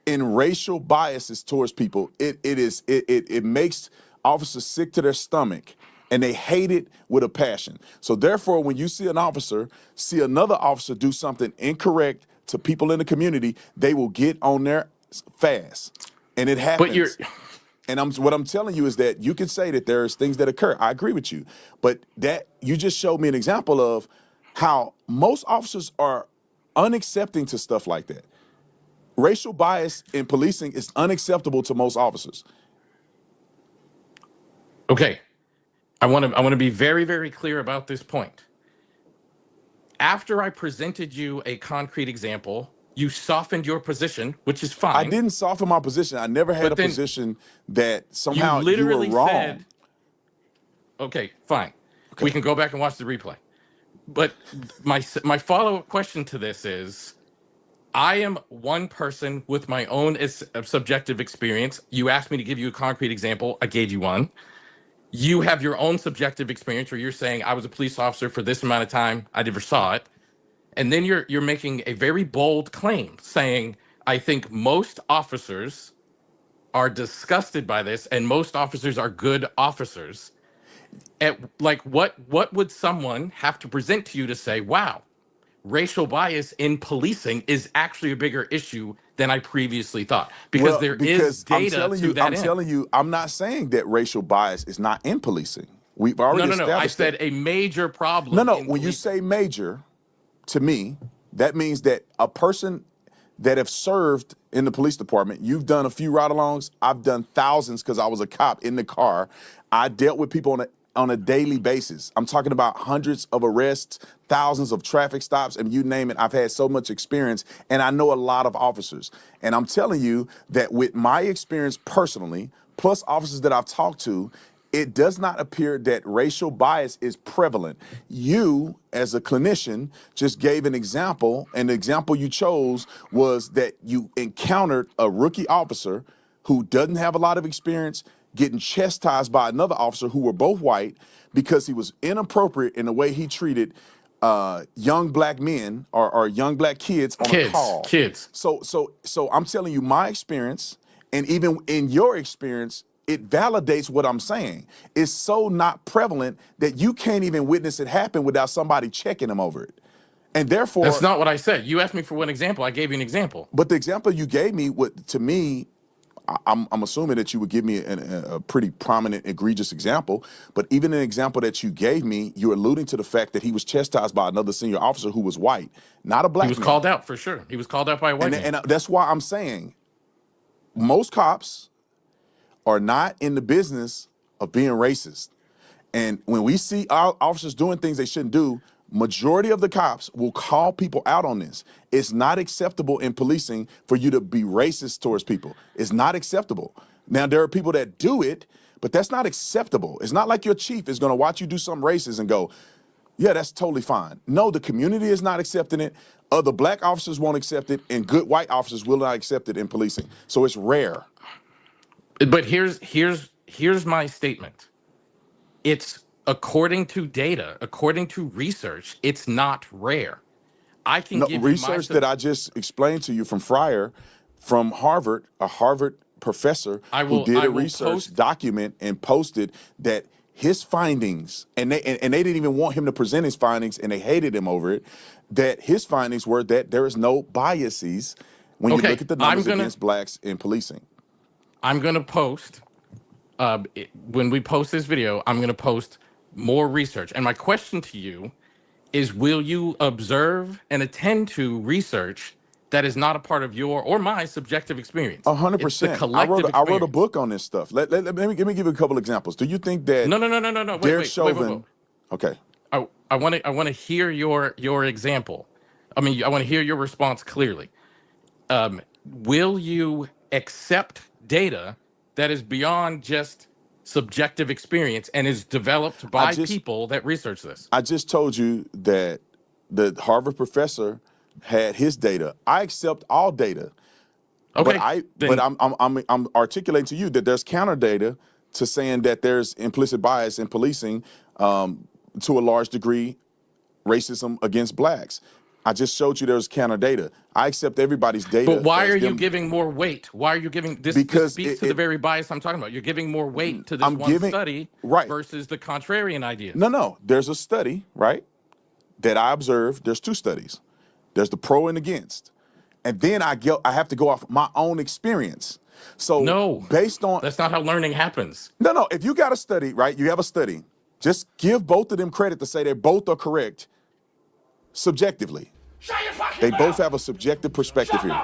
in racial biases towards people, it makes officers sick to their stomach and they hate it with a passion. So therefore, when you see an officer see another officer do something incorrect to people in the community, they will get on there fast. And it happens. What I'm telling you is that you can say that there's things that occur. I agree with you. But that you just showed me an example of how most officers are unaccepting to stuff like that. Racial bias in policing is unacceptable to most officers. Okay. I want to be very, very clear about this point. After I presented you a concrete example, you softened your position, which is fine. I didn't soften my position. I never had a position that somehow you literally were wrong. said, okay, fine. Okay. We can go back and watch the replay. But my follow-up question to this is, I am one person with my own subjective experience. You asked me to give you a concrete example. I gave you one. You have your own subjective experience where you're saying, I was a police officer for this amount of time. I never saw it. And then you're making a very bold claim saying, I think most officers are disgusted by this and most officers are good officers. What would someone have to present to you to say, wow, racial bias in policing is actually a bigger issue than I previously thought? Because there is data to that end. I'm telling you, I'm not saying that racial bias is not in policing. We've already established I said a major problem. When you say major, to me, that means that a person that have served in the police department, you've done a few ride-alongs, I've done thousands because I was a cop in the car. I dealt with people on a daily basis. I'm talking about hundreds of arrests, thousands of traffic stops, and you name it. I've had so much experience, and I know a lot of officers. And I'm telling you that with my experience personally, plus officers that I've talked to, it does not appear that racial bias is prevalent. You, as a clinician, just gave an example, and the example you chose was that you encountered a rookie officer who doesn't have a lot of experience getting chastised by another officer who were both white because he was inappropriate in the way he treated young black men or young black kids on a call. So I'm telling you my experience, and even in your experience, it validates what I'm saying. It's so not prevalent that you can't even witness it happen without somebody checking them over it. And therefore— That's not what I said. You asked me for one example. I gave you an example. But the example you gave me, to me, I'm assuming that you would give me a pretty prominent, egregious example. But even an example that you gave me, you're alluding to the fact that he was chastised by another senior officer who was white, not a black man. He was called out, for sure. He was called out by a white man. And that's why I'm saying most cops are not in the business of being racist. And when we see our officers doing things they shouldn't do, majority of the cops will call people out on this. It's not acceptable in policing for you to be racist towards people. It's not acceptable. Now, there are people that do it, but that's not acceptable. It's not like your chief is going to watch you do something racist and go, yeah, that's totally fine. No, the community is not accepting it. Other black officers won't accept it, and good white officers will not accept it in policing. So it's rare. But here's my statement. It's according to data, according to research, it's not rare. I can give you research that I just explained to you from Fryer, from Harvard, a Harvard professor who did a research document and posted that his findings, and they didn't even want him to present his findings, and they hated him over it, that his findings were that there is no biases when you Okay, look at the numbers against blacks in policing. I'm going to post, when we post this video, I'm going to post more research. And my question to you is, will you observe and attend to research that is not a part of your or my subjective experience? 100%. I wrote a book on this stuff. Let me give you a couple examples. Do you think that No. Derek Wait. Chauvin? Okay. I want to hear your example. I mean, I want to hear your response clearly. Will you accept data that is beyond just subjective experience and is developed by people that research this? I just told you that the Harvard professor had his data. I accept all data. Okay, but I'm articulating to you that there's counter data to saying that there's implicit bias in policing, to a large degree, racism against blacks. I just showed you there's counter data. I accept everybody's data. But why are you giving more weight? Why are you giving this? This speaks to the very bias I'm talking about. You're giving more weight to this study versus the contrarian ideas. No. There's a study, right, that I observed. There's two studies. There's the pro and against. And then I have to go off my own experience. So based on that's not how learning happens. No. If you got a study, right, you have a study, just give both of them credit to say they both are correct subjectively. They both have a subjective perspective here.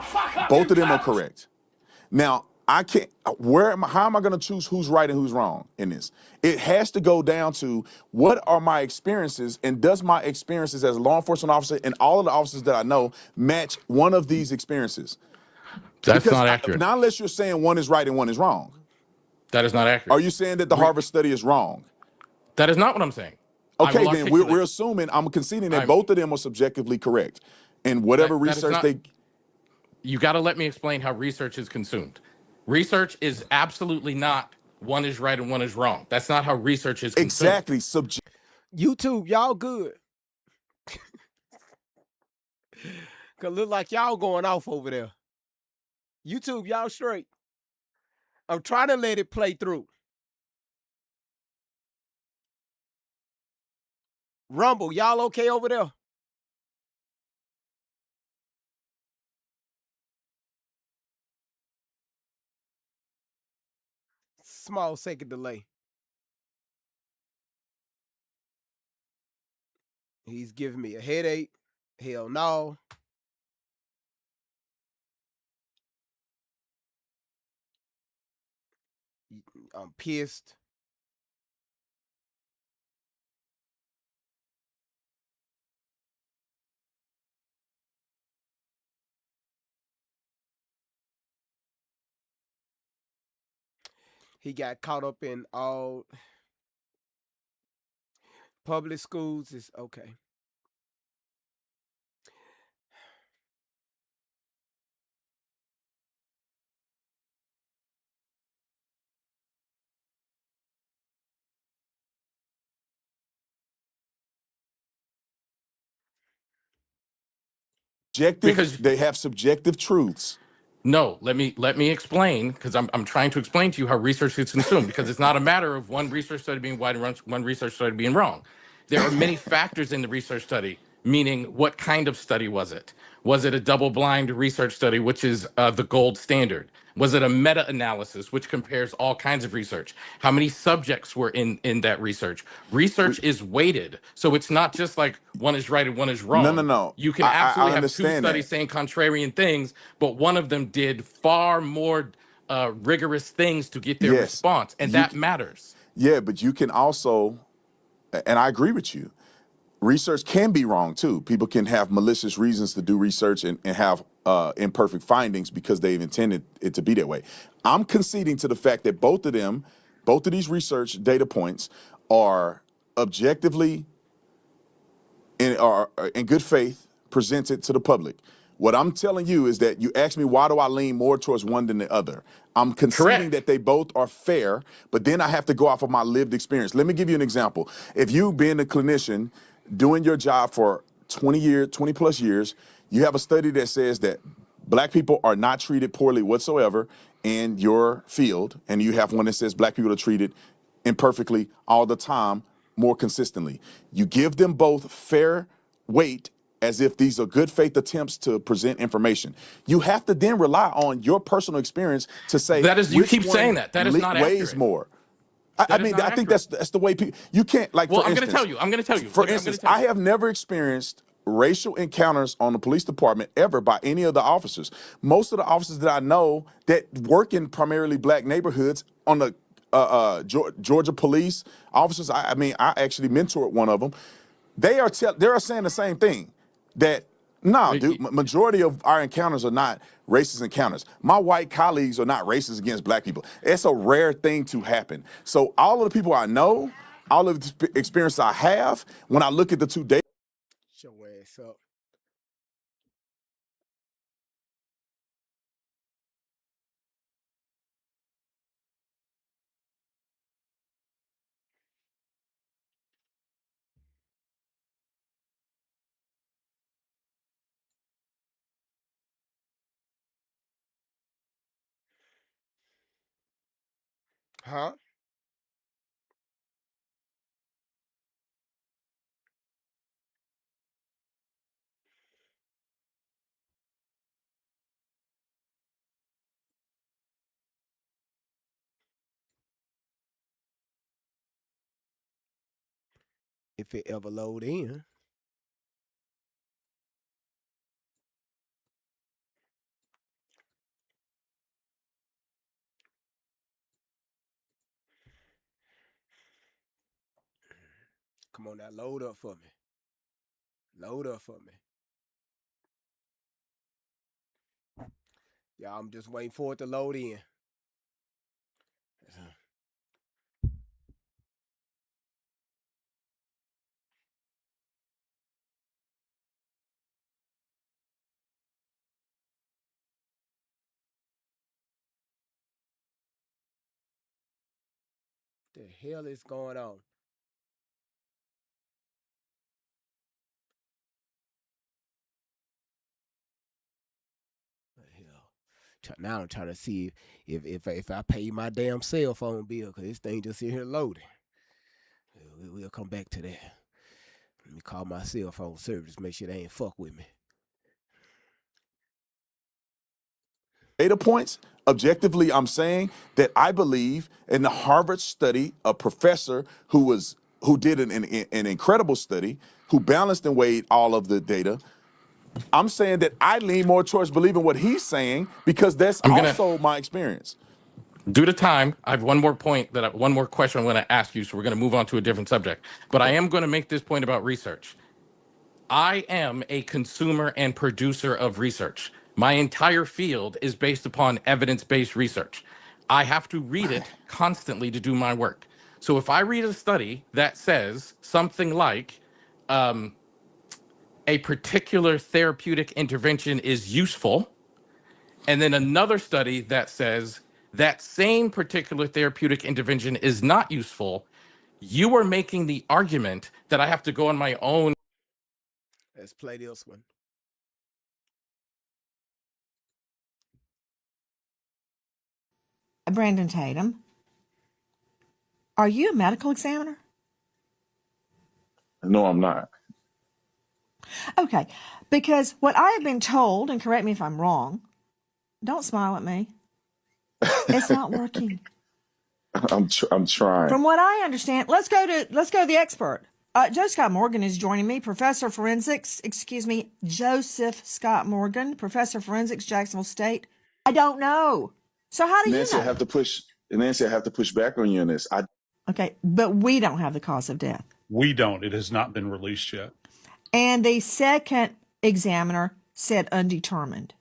Both of them are correct. Now, I can't, how am I going to choose who's right and who's wrong in this? It has to go down to what are my experiences, and does my experiences as a law enforcement officer and all of the officers that I know match one of these experiences? That's not accurate. Not unless you're saying one is right and one is wrong. That is not accurate. Are you saying that the Harvard study is wrong? That is not what I'm saying. Okay, then we're assuming, I'm conceding that both of them are subjectively correct. And whatever research you got to let me explain how research is consumed. Research is absolutely not one is right and one is wrong. That's not how research is consumed. Exactly. YouTube, y'all good. Cause look like y'all going off over there. YouTube, y'all straight. I'm trying to let it play through. Rumble, y'all okay over there? Small second delay. He's giving me a headache. Hell no. I'm pissed. He got caught up in all public schools. Is okay. Because they have subjective truths. No, let me explain, because I'm trying to explain to you how research is consumed, because it's not a matter of one research study being right and one research study being wrong. There are many factors in the research study, meaning what kind of study was it? Was it a double-blind research study, which is the gold standard? Was it a meta-analysis, which compares all kinds of research? How many subjects were in that research? Research is weighted, so it's not just like one is right and one is wrong. No. You can absolutely have two studies saying contrarian things, but one of them did far more rigorous things to get their response, and that matters. Yeah, but you can also, and I agree with you, research can be wrong too. People can have malicious reasons to do research and have imperfect findings because they've intended it to be that way. I'm conceding to the fact that both of these research data points are objectively in good faith presented to the public. What I'm telling you is that you ask me, why do I lean more towards one than the other? I'm conceding that they both are fair, but then I have to go off of my lived experience. Let me give you an example. If you've been a clinician doing your job for 20 plus years, you have a study that says that black people are not treated poorly whatsoever in your field, and you have one that says black people are treated imperfectly all the time, more consistently. You give them both fair weight as if these are good faith attempts to present information. You have to then rely on your personal experience to say That is, you which keep saying one that. That is not weighs accurate. more. I That is mean, not I think accurate. that's the way people. You can't, like, Well, for I'm going to instance. tell you. I'm going to tell you. For I'm going to instance, tell I you. have never experienced racial encounters on the police department ever by any of the officers. Most of the officers that I know that work in primarily black neighborhoods on the Georgia police officers. I mean, I actually mentored one of them. They are saying the same thing, that nah, dude, majority of our encounters are not racist encounters. My white colleagues are not racist against black people. It's a rare thing to happen. So all of the people I know, all of the experience I have, when I look at the two data. Show ass up. Huh? If it ever load in. Come on now, load up for me. Load up for me. Yeah, I'm just waiting for it to load in. The hell is going on? The hell. Now I'm trying to see if I pay my damn cell phone bill, because this thing just in here loading. We'll come back to that. Let me call my cell phone service, make sure they ain't fuck with me. Data points, objectively, I'm saying that I believe in the Harvard study, a professor who did an incredible study, who balanced and weighed all of the data. I'm saying that I lean more towards believing what he's saying because that's also my experience. Due to time, I have one more one more question I'm going to ask you, so we're going to move on to a different subject. But I am going to make this point about research. I am a consumer and producer of research. My entire field is based upon evidence-based research. I have to read it constantly to do my work. So if I read a study that says something like a particular therapeutic intervention is useful, and then another study that says that same particular therapeutic intervention is not useful, you are making the argument that I have to go on my own. Let's play this one. Brandon Tatum, are you a medical examiner? No, I'm not. Okay, because what I have been told, and correct me if I'm wrong, don't smile at me. It's not working. I'm trying. From what I understand, let's go to the expert. Joe Scott Morgan is joining me, Professor of Forensics. Excuse me, Joseph Scott Morgan, Professor of Forensics, Jacksonville State. I don't know. So how do Nancy, you know? Nancy, I have to push back on you on this. Okay, but we don't have the cause of death. We don't. It has not been released yet. And the second examiner said undetermined.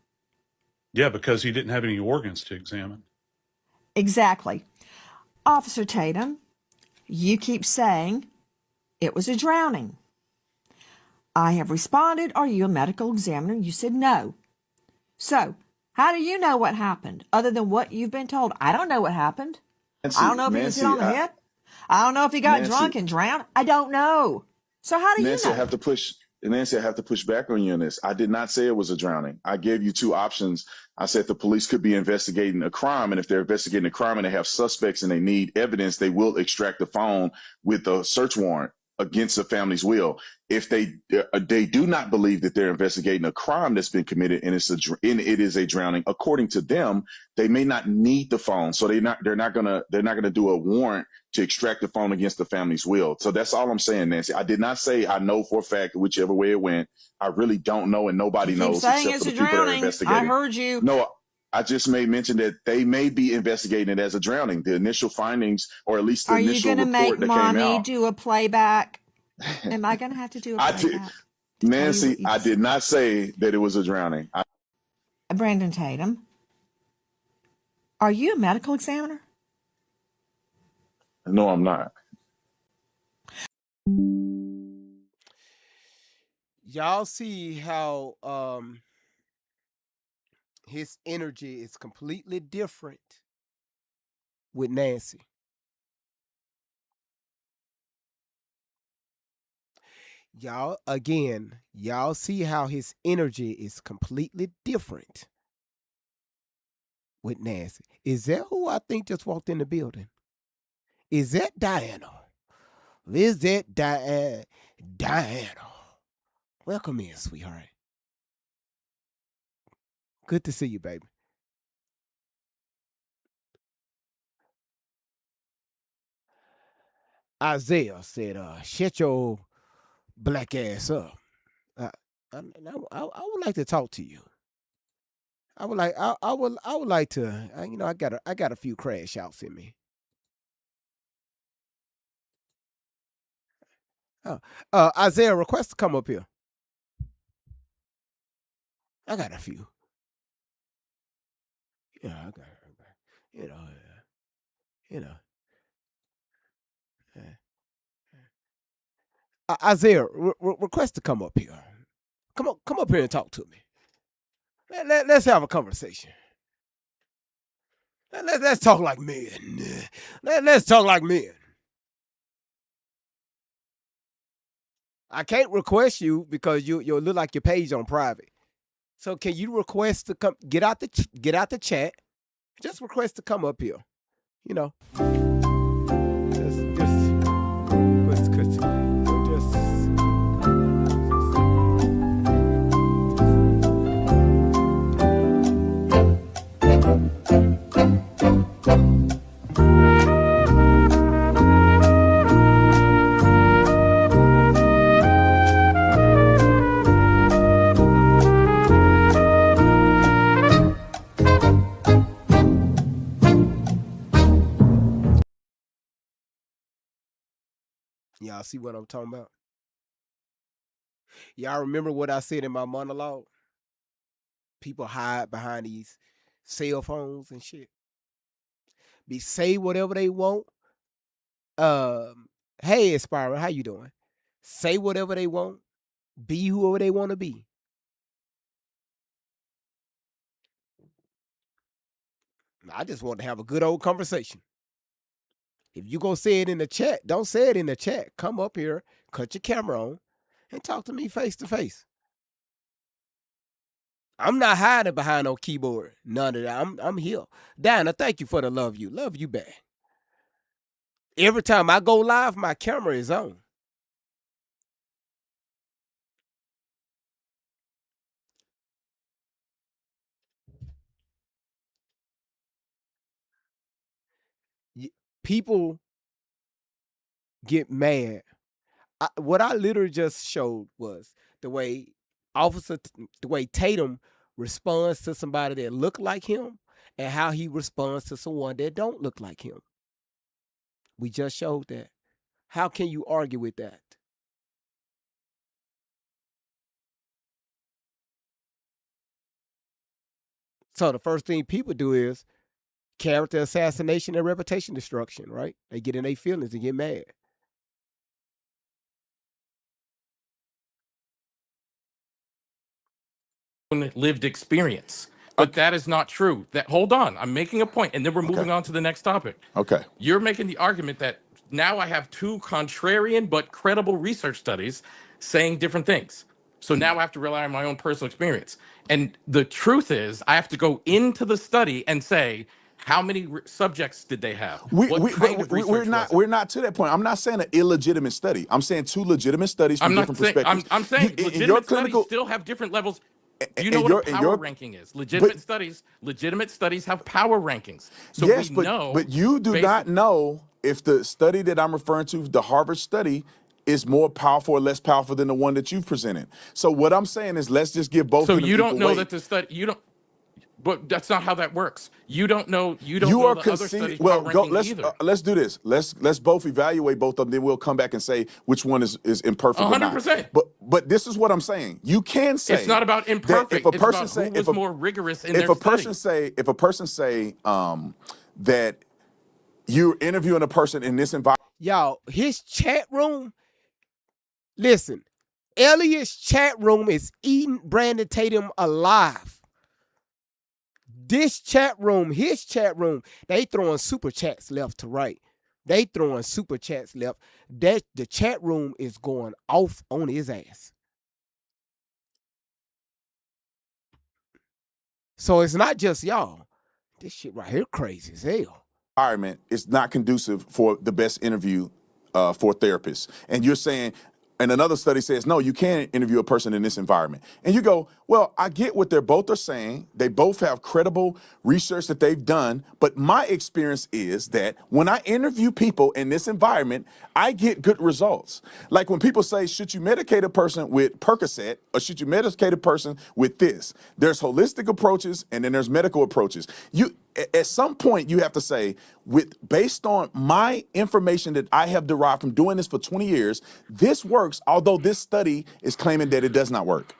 Yeah, because he didn't have any organs to examine. Exactly. Officer Tatum, you keep saying it was a drowning. I have responded, are you a medical examiner? You said no. So, how do you know what happened other than what you've been told? I don't know what happened. I don't know if he was hit on the head. I don't know if he got drunk and drowned. I don't know. So how do Nancy, you know? I have to push Nancy, I have to push back on you on this. I did not say it was a drowning. I gave you two options. I said the police could be investigating a crime, and if they're investigating a crime and they have suspects and they need evidence, they will extract the phone with a search warrant against the family's will. If they do not believe that they're investigating a crime that's been committed and it is a drowning, according to them, they may not need the phone, so they're not gonna do a warrant to extract the phone against the family's will. So that's all I'm saying, Nancy. I did not say I know for a fact whichever way it went. I really don't know, and nobody You keep knows saying except it's for a the people that are drowning. investigating. I heard you. No, I just made mention that they may be investigating it as a drowning. The initial findings, or at least the Are you initial going to make report that came mommy out. do a playback? Am I going to have to do a playback? Nancy, I did not say that it was a drowning. Brandon Tatum, are you a medical examiner? No, I'm not. Y'all see how his energy is completely different with Nancy. Y'all see how his energy is completely different with Nancy. Is that who I think just walked in the building? Is that Diana? Is that Diana? Welcome in, sweetheart. Good to see you, baby. Isaiah said, shut your black ass up. I would like to talk to you. I would like to, I got a few crash outs in me. Isaiah, request to come up here. I got a few. Yeah, I got, you know, you know. Isaiah, request to come up here. Come up here and talk to me. Let's have a conversation. Let's talk like men. Let's talk like men. I can't request you because you look like your page on private. So can you request to come get out the chat? Just request to come up here. You know. Y'all see what I'm talking about? Y'all remember what I said in my monologue? People hide behind these cell phones and shit. Be say whatever they want. Hey Aspira, how you doing? Say whatever they want. Be whoever they want to be. I just want to have a good old conversation. If you go say it in the chat, don't say it in the chat. Come up here, cut your camera on, and talk to me face to face. I'm not hiding behind no keyboard. None of that. I'm here. Diana, thank you for the love you. Love you back. Every time I go live, my camera is on. People get mad. What I literally just showed was the way Tatum responds to somebody that look like him and how he responds to someone that don't look like him. We just showed that. How can you argue with that? So the first thing people do is character assassination and reputation destruction, right? They get in their feelings and get mad. Lived experience. But that is not true. Hold on, I'm making a point, and then we're moving on to the next topic. Okay. You're making the argument that now I have two contrarian but credible research studies saying different things. So now I have to rely on my own personal experience. And the truth is, I have to go into the study and say, how many subjects did they have? What kind of research was it? We're not to that point. I'm not saying an illegitimate study. I'm saying two legitimate studies from I'm not different saying perspectives. I'm saying In your legitimate studies clinical, still have different levels. Do you know in what a your power ranking is? but Legitimate studies have power rankings. So we yes, know but you do based. not know if the study that I'm referring to, the Harvard study, is more powerful or less powerful than the one that you've presented. So what I'm saying is, let's just give both So of them you don't equal know weight. that the study. You don't. But that's not how that works. You don't know. You don't You know are the other conceding. studies' Well, power go. rankings either. Let's do this. Let's both evaluate both of them. Then we'll come back and say which one is imperfect or not. 100%. But this is what I'm saying. You can say It's not about that if imperfect. a It's person about who say was more rigorous in if their a person study. say that you're interviewing a person in this environment. Y'all, his chat room. Listen, Elliot's chat room is eating Brandon Tatum alive. This chat room, his chat room, they throwing super chats left to right. They throwing super chats left. That the chat room is going off on his ass. So it's not just y'all. This shit right here crazy as hell. Environment is not conducive for the best interview for therapists. And you're saying, and another study says, no, you can't interview a person in this environment. And you go, well, I get what they're both are saying. They both have credible research that they've done. But my experience is that when I interview people in this environment, I get good results. Like when people say, should you medicate a person with Percocet or should you medicate a person with this? There's holistic approaches and then there's medical approaches. At some point you have to say, based on my information that I have derived from doing this for 20 years, this works, although this study is claiming that it does not work.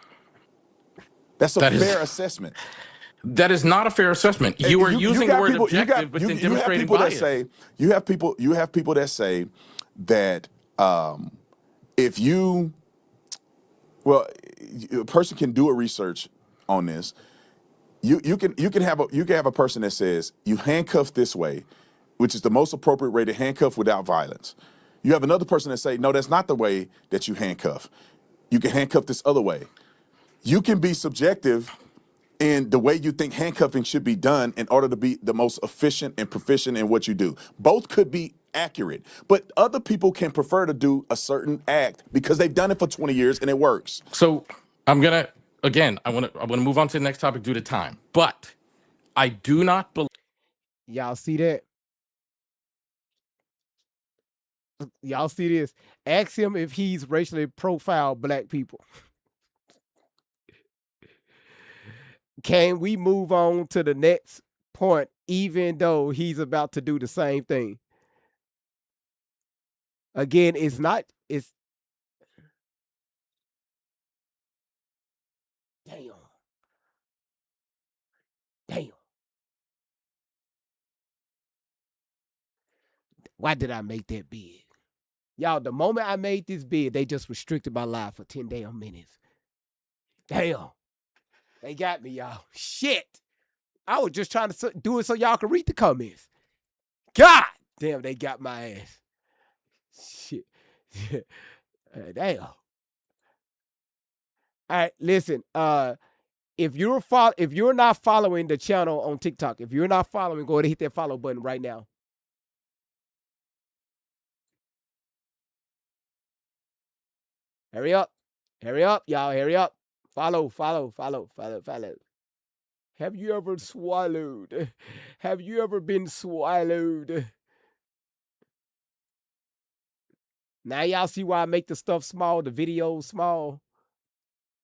That's a fair assessment. That is not a fair assessment. You are using the word objective, but then you have demonstrating people bias. that say you have people that say that if you a person can do a research on this. You can have a person that says you handcuff this way, which is the most appropriate way to handcuff without violence. You have another person that say, no, that's not the way that you handcuff. You can handcuff this other way. You can be subjective in the way you think handcuffing should be done in order to be the most efficient and proficient in what you do. Both could be accurate, but other people can prefer to do a certain act because they've done it for 20 years and it works. So I'm gonna I want to move on to the next topic due to time, but I do not believe. Y'all see that? Y'all see this? Ask him if he's racially profiled black people. Can we move on to the next point, even though he's about to do the same thing? Again, it's damn. Damn. Why did I make that bid? Y'all, the moment I made this bid, they just restricted my live for 10 damn minutes. Damn. They got me, y'all. Shit. I was just trying to do it so y'all can read the comments. God damn, they got my ass. Shit. Damn. All right, listen. If you're not following the channel on TikTok, if you're not following, go ahead and hit that follow button right now. Hurry up. Hurry up, y'all. Hurry up. Follow. Have you ever swallowed? Have you ever been swallowed? Now y'all see why I make the stuff small, the videos small.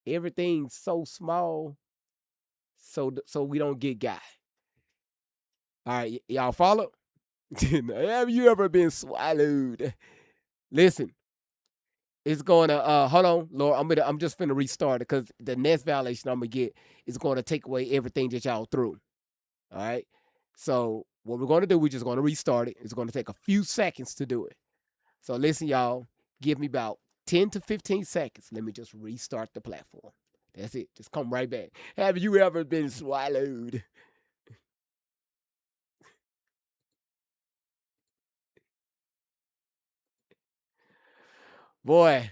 Everything's so small. So we don't get got. All right, y'all follow? Have you ever been swallowed? Listen. It's going to hold on, Lord. I'm just finna restart it because the next violation I'm gonna get is going to take away everything that y'all threw. All right. So what we're gonna do, we're just gonna restart it. It's gonna take a few seconds to do it. So listen, y'all. Give me about 10 to 15 seconds. Let me just restart the platform. That's it. Just come right back. Have you ever been swallowed? Boy,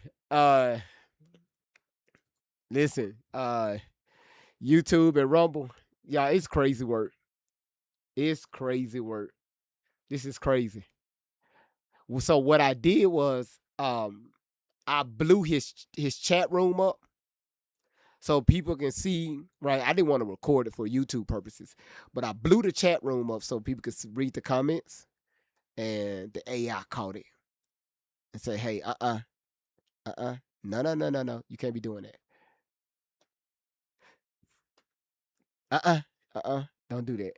Listen, YouTube and Rumble, yeah, it's crazy work. It's crazy work. This is crazy. So what I did was I blew his chat room up so people can see. Right, I didn't want to record it for YouTube purposes, but I blew the chat room up so people could read the comments, and the AI caught it and say, "Hey, no, you can't be doing that. Don't do that."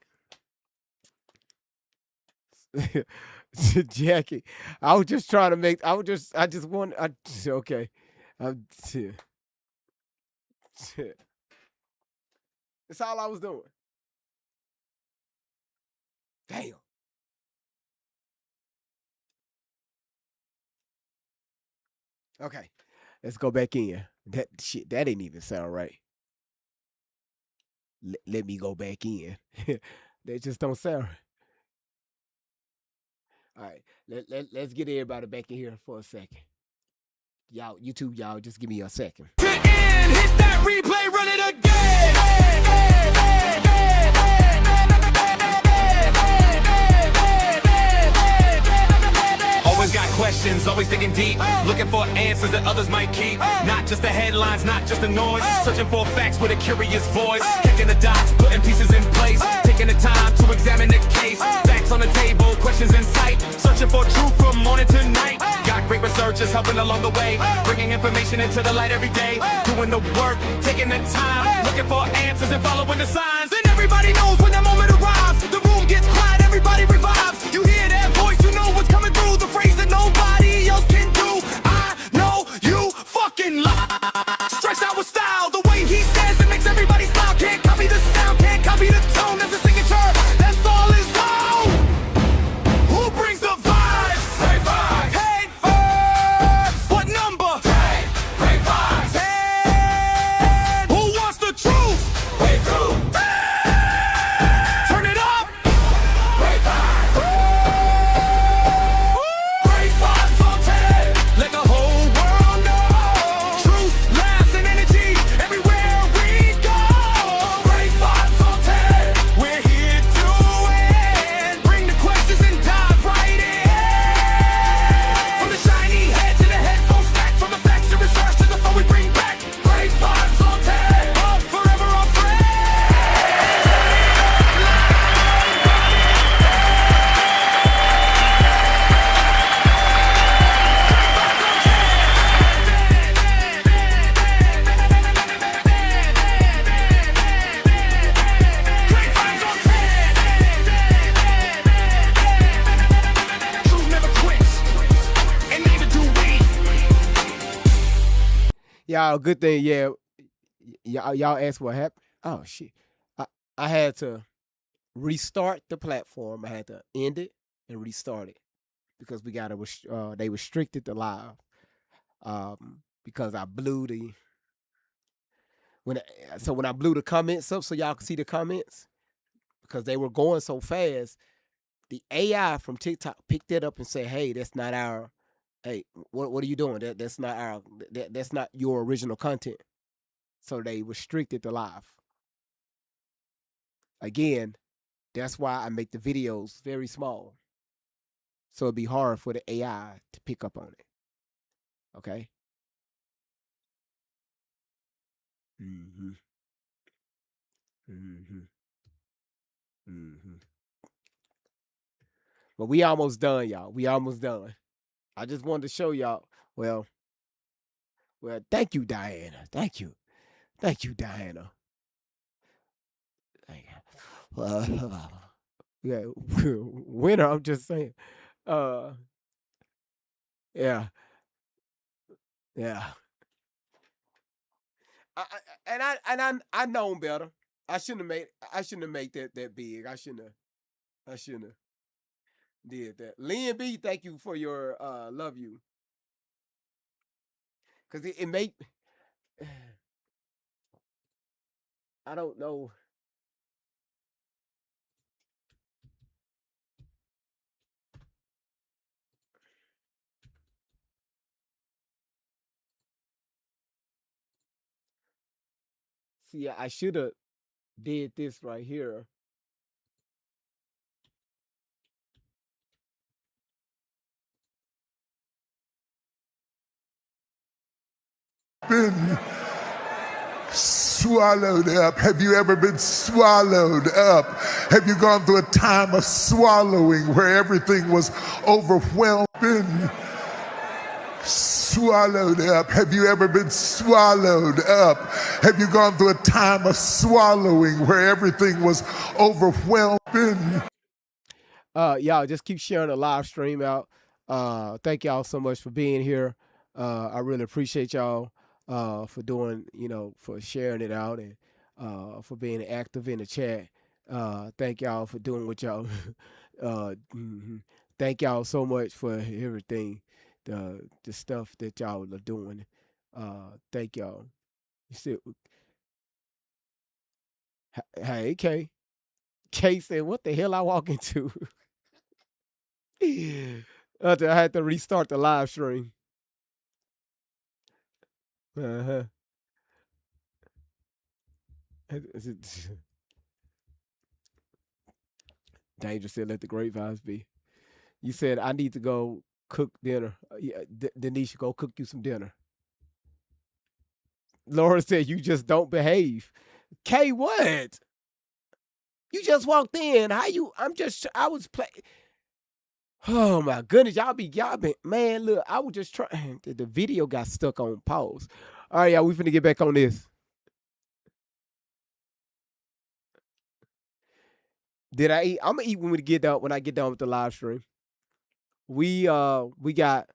Jackie, I was just trying to make. I just want. Okay. I'm, That's all I was doing. Damn. Okay. Let's go back in. That shit, that didn't even sound right. Let me go back in. That just don't sound right. All right. Let's get everybody back in here for a second. Y'all, YouTube, y'all, just give me a second. To end, hit that replay, run it again. Always got questions, always digging deep, looking for answers that others might keep. Not just the headlines, not just the noise, searching for facts with a curious voice. Kicking the dots, putting pieces in place, taking the time to examine the case. Facts on the table, questions in sight, searching for truth from morning to night. Got great researchers helping along the way, bringing information into the light every day. Doing the work, taking the time, looking for answers and following the signs. And everybody knows when that moment arrives, the room gets quiet, everybody revives. You hear that voice, you know what's coming through, the phrase that nobody else can do. I know you fucking lie. Stretched out with style, the way he says it makes everybody smile. Can't copy the sound, can't copy the tone. That's a signature, that's all his own. Who brings the vibes? Great vibes. Hey, what number? Great vibes. Hey, who wants the truth? Wait through. Turn it up. Great vibes. Great vibes on 10. Let the whole world know. Truth, laughs, and energy everywhere we go. Great vibes on 10. We're here to win. Bring the questions and dive right in. From the shiny head to the headphones stack, from the facts to research to the phone we bring back. Great vibes on 10. Oh, forever our friend. Truth never quits, and neither do we. Y'all, good thing, yeah. Y'all asked what happened. Oh shit. I had to restart the platform. I had to end it and restart it because we got to. They restricted the live because I blew the when I blew the comments up so y'all can see the comments because they were going so fast. The AI from TikTok picked it up and said, "Hey, that's not our. Hey, what are you doing? That's not our. That's not your original content." So they restricted the live. Again, that's why I make the videos very small. So it'd be hard for the AI to pick up on it. Okay? Mm-hmm. Mm-hmm. Mm-hmm. But we almost done, y'all. We almost done. I just wanted to show y'all. Well, thank you, Diana. Thank you. Thank you, Diana. Thank you. Yeah, winner, I'm just saying. Uh yeah, yeah. I known better. I shouldn't have made that big. I shouldn't have did that. Lynn B, thank you for your love you. Cause it make I don't know. See, I should have did this right here. Been swallowed up. Have you ever been swallowed up? Have you gone through a time of swallowing where everything was overwhelmed? Been swallowed up. Have you ever been swallowed up? Have you gone through a time of swallowing where everything was overwhelmed? Been Y'all just keep sharing the live stream out. Thank y'all so much for being here. I really appreciate y'all for doing, for sharing it out and for being active in the chat. Thank y'all for doing what y'all. Thank y'all so much for everything, the stuff that y'all are doing. Thank y'all. You see, hey, Kay. Kay said, "What the hell I walk into?" I had to restart the live stream. Uh-huh. Danger said, "Let the great vibes be." You said, "I need to go cook dinner." Yeah, Denisha, go cook you some dinner. Laura said, "You just don't behave." Kay, what? You just walked in. How you? I was playing. Oh my goodness, y'all been, man. Look, I was just trying. The video got stuck on pause. All right, y'all, we finna get back on this. Did I eat? I'm gonna eat when we get done. When I get done with the live stream, we have we got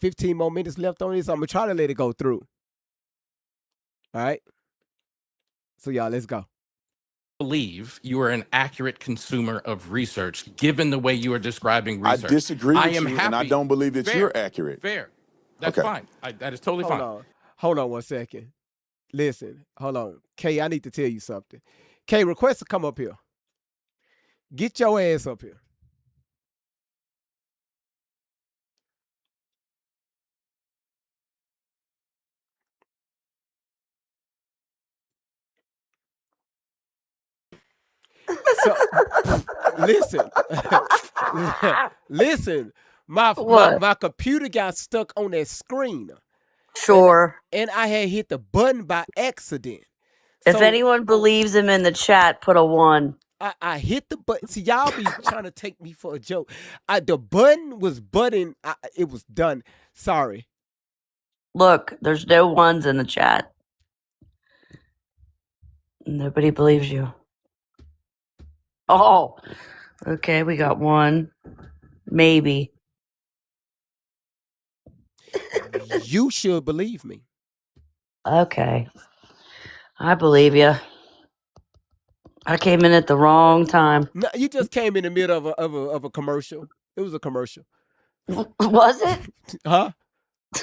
15 more minutes left on this. I'm gonna try to let it go through. All right. So y'all, let's go. Believe you are an accurate consumer of research, given the way you are describing I research. disagree with am you, happy. and I don't believe that Fair, you're accurate. Fair. That's Okay. fine. That is totally fine. Hold on 1 second. Listen, hold on. Kay, I need to tell you something. Kay, request to come up here. Get your ass up here. So listen. Listen. My computer got stuck on that screen. Sure. And I had hit the button by accident. If So anyone believes him in the chat, put a 1. I hit the button. See, y'all be trying to take me for a joke. The button was button. It was done. Sorry. Look, there's no 1s in the chat. Nobody believes you. Oh, okay, we got 1. Maybe. You should believe me. Okay. I believe you. I came in at the wrong time. No, you just came in the middle of a commercial. It was a commercial. Was it? Huh?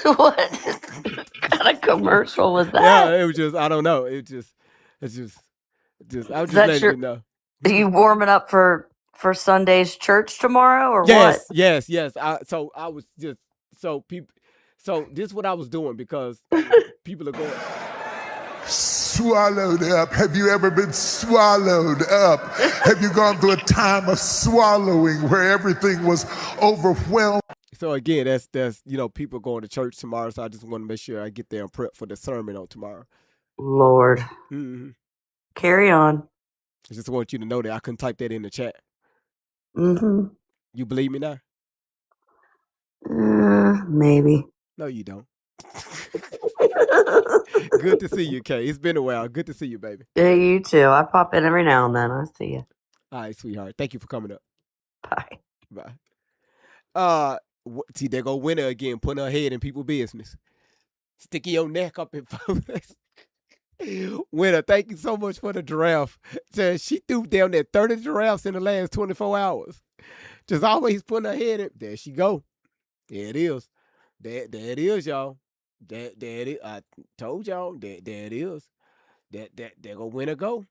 What kind of commercial was that? Yeah, it was just, I don't know. It's just I was just letting you know. Are you warming up for Sunday's church tomorrow or Yes, what? yes. So I was just so this is what I was doing because people are going swallowed up. Have you ever been swallowed up? Have you gone through a time of swallowing where everything was overwhelmed? So again, that's people going to church tomorrow, so I just want to make sure I get there and prep for the sermon on tomorrow. Lord. Mm-hmm. Carry on. I just want you to know that I couldn't type that in the chat. Mm-hmm. You believe me now? Maybe. No, you don't. Good to see you, Kay. It's been a while. Good to see you, baby. Yeah, you too. I pop in every now and then. I see you. All right, sweetheart. Thank you for coming up. Bye. Bye. See, there go Winner again, putting her head in people's business. Sticking your neck up in public. Winner, thank you so much for the giraffe. Said she threw down there 30 giraffes in the last 24 hours. Just always putting her head in. There she go. There it is. There it is, y'all. There it is. I told y'all. There it is. There go Winner go.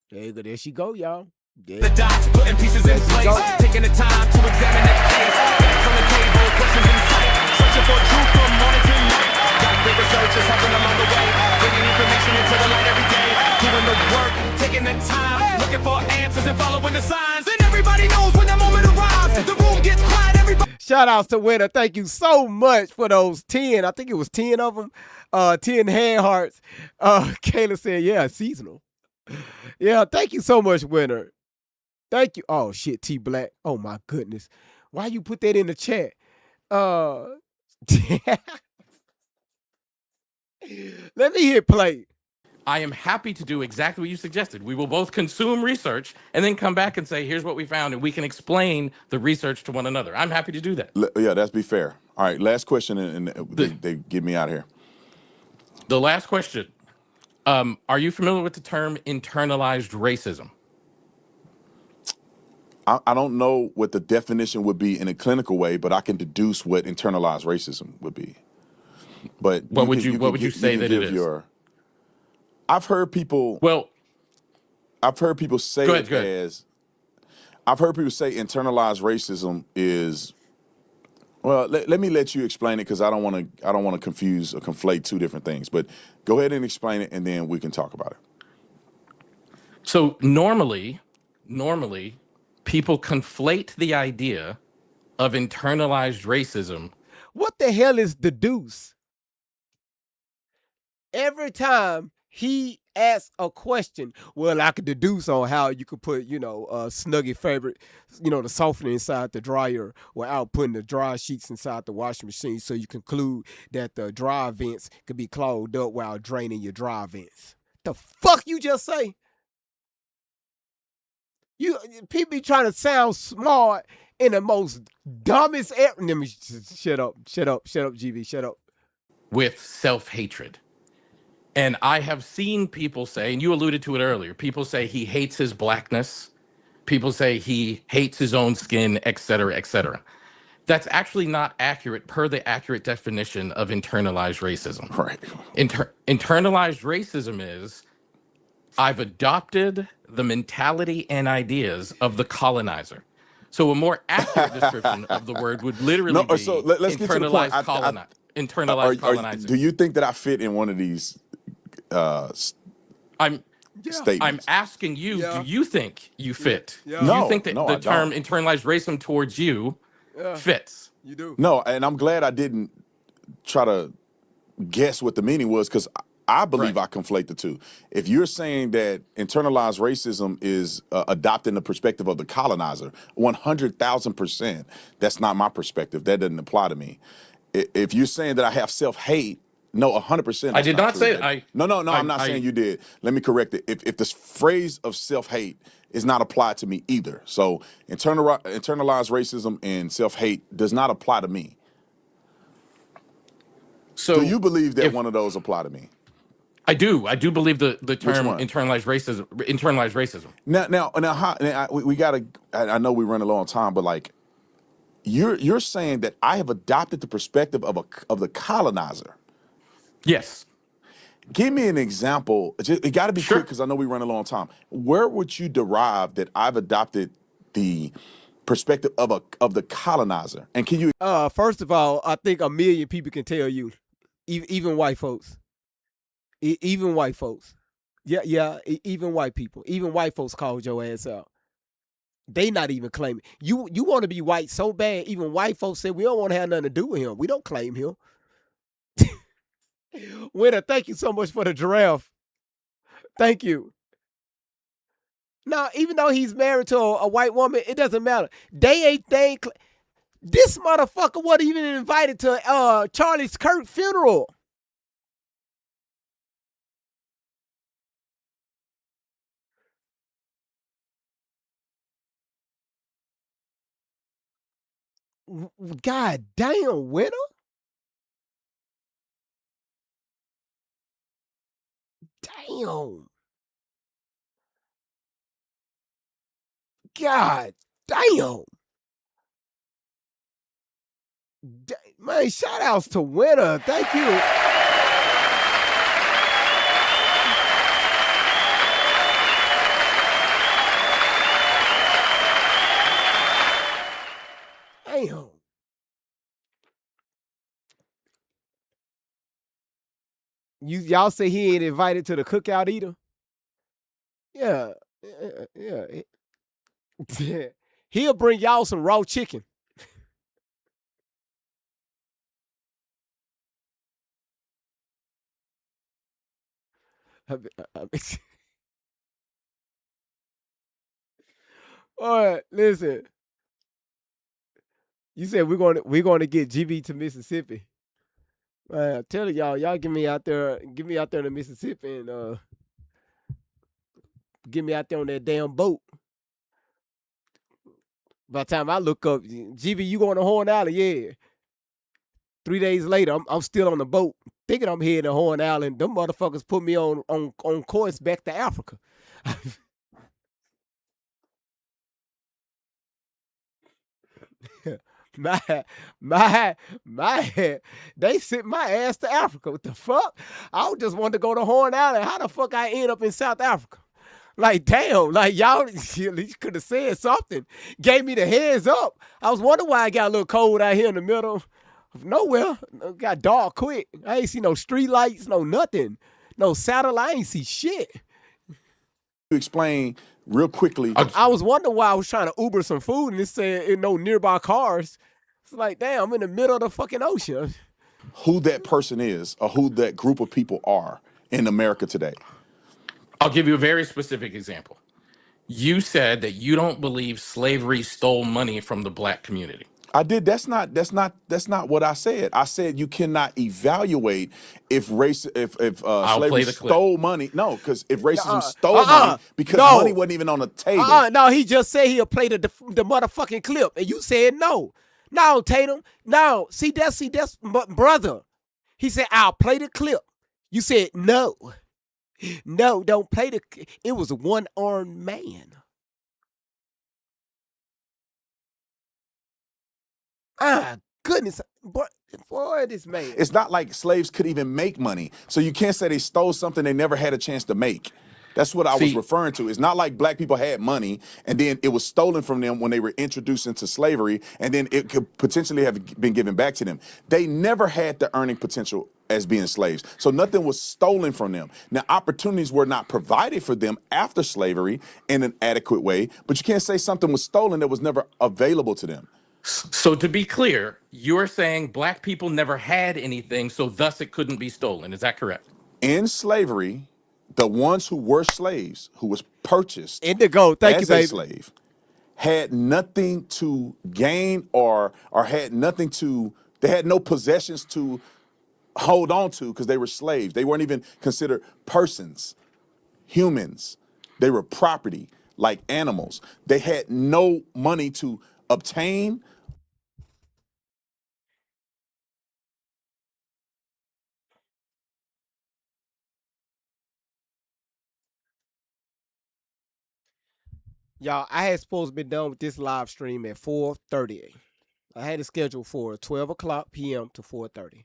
There she go, y'all. The dots, putting pieces in place, taking the time to examine it. case. Back on the table, questions in sight. Searching for truth from morning to night. Got big researchers helping along the way. Bringing information into the light every day. Doing the work, taking the time. Looking for answers and following the signs. And everybody knows when that moment arrives. The room gets quiet, everybody. Shout outs to Winner. Thank you so much for those 10. I think it was 10 of them. 10 hand hearts. Kayla said, yeah, seasonal. Yeah, thank you so much, Winner. Thank you. Oh, shit, T Black. Oh, my goodness. Why you put that in the chat? Let me hit play. I am happy to do exactly what you suggested. We will both consume research and then come back and say, here's what we found, and we can explain the research to one another. I'm happy to do that. Yeah, that's be fair. All right, last question, and they get me out of here. The last question. Are you familiar with the term internalized racism? I don't know what the definition would be in a clinical way, but I can deduce what internalized racism would be. But what would you say that it is? I've heard people. Well, I've heard people say go ahead. I've heard people say internalized racism is. Well, let me let you explain it because I don't want to confuse or conflate two different things. But go ahead and explain it, and then we can talk about it. So normally, people conflate the idea of internalized racism. What the hell is deduce? Every time he asks a question, well, I could deduce on how you could put, Snuggie favorite, the softener inside the dryer without putting the dry sheets inside the washing machine, so you conclude that the dry vents could be clogged up while draining your dry vents. The fuck you just say? People be trying to sound smart in the most dumbest. Let me shut up, GV, shut up. With self-hatred. And I have seen people say, and you alluded to it earlier, people say he hates his blackness. People say he hates his own skin, et cetera, et cetera. That's actually not accurate per the accurate definition of internalized racism. Right. Internalized racism is, I've adopted the mentality and ideas of the colonizer. So a more accurate description of the word would literally be so let's get to the point. Internalized colonizer. Do you think that I fit in one of these I'm statements? asking you, do you think you fit? Yeah. Do you think that No, the I term don't. internalized racism towards you fits? You do. No, and I'm glad I didn't try to guess what the meaning was because I believe I conflate the two. If you're saying that internalized racism is adopting the perspective of the colonizer, 100,000%, that's not my perspective. That doesn't apply to me. If you're saying that I have self-hate, no, 100%. I did not say that. it. No, I'm not saying you did. Let me correct it. If this phrase of self-hate is not applied to me either. So internalized racism and self-hate does not apply to me. So do you believe that one of those apply to me? I do. I do believe the term internalized racism. Now, we gotta. I know we run a long time, but like, you're saying that I have adopted the perspective of the colonizer. Yes. Give me an example. It got to be quick because I know we run a long time. Where would you derive that I've adopted the perspective of the colonizer? And can you? First of all, I think a million people can tell you, even white folks. Even white folks. Yeah, even white people. Even white folks called your ass out. They not even claiming. You want to be white so bad, even white folks say, we don't want to have nothing to do with him. We don't claim him. Winner, thank you so much for the giraffe. Thank you. Now, even though he's married to a white woman, it doesn't matter. This motherfucker wasn't even invited to Charlie Kirk's funeral. God damn, Winner. Damn. God damn. Man, shout outs to Winner. Thank you. Damn. Y'all say he ain't invited to the cookout either? Yeah. Yeah. He'll bring y'all some raw chicken. All right, listen. You said we're going to get GB to Mississippi. Man, I'm telling y'all get me out there to Mississippi and get me out there on that damn boat. By the time I look up, GB, you going to Horn Island? Yeah. 3 days later, I'm still on the boat, thinking I'm heading to Horn Island. Them motherfuckers put me on course back to Africa. my, they sent my ass to Africa. What the fuck? I just wanted to go to Horn Island. How the fuck I end up in South Africa? Like, damn, like y'all at least could have said something. Gave me the heads up. I was wondering why I got a little cold out here in the middle of nowhere. Got dark quick. I ain't see no street lights, no nothing. No satellite. I ain't see shit. Explain real quickly. I was wondering why I was trying to Uber some food and it said no nearby cars. It's like, damn, I'm in the middle of the fucking ocean. Who that person is or who that group of people are in America today. I'll give you a very specific example. You said that you don't believe slavery stole money from the black community. I did. That's not what I said. I said you cannot evaluate if slavery stole money. No, because if racism stole money, because money wasn't even on the table. No, he just said he'll play the motherfucking clip, and you said no. No, Tatum. No, see that's brother. He said I'll play the clip. You said no. No, don't play the. It was a one-armed man. Goodness, boy, this man. It's not like slaves could even make money. So you can't say they stole something they never had a chance to make. That's what I was referring to. It's not like black people had money and then it was stolen from them when they were introduced into slavery and then it could potentially have been given back to them. They never had the earning potential as being slaves. So nothing was stolen from them. Now, opportunities were not provided for them after slavery in an adequate way, but you can't say something was stolen that was never available to them. So to be clear, you're saying black people never had anything, so thus it couldn't be stolen. Is that correct? In slavery, the ones who were slaves, who was purchased as a slave, had nothing to gain or had nothing to, they had no possessions to hold on to because they were slaves. They weren't even considered persons, humans. They were property, like animals. They had no money to obtain. Y'all, I had supposed to be done with this live stream at 4:30. I had it scheduled for 12 o'clock p.m. to 4:30.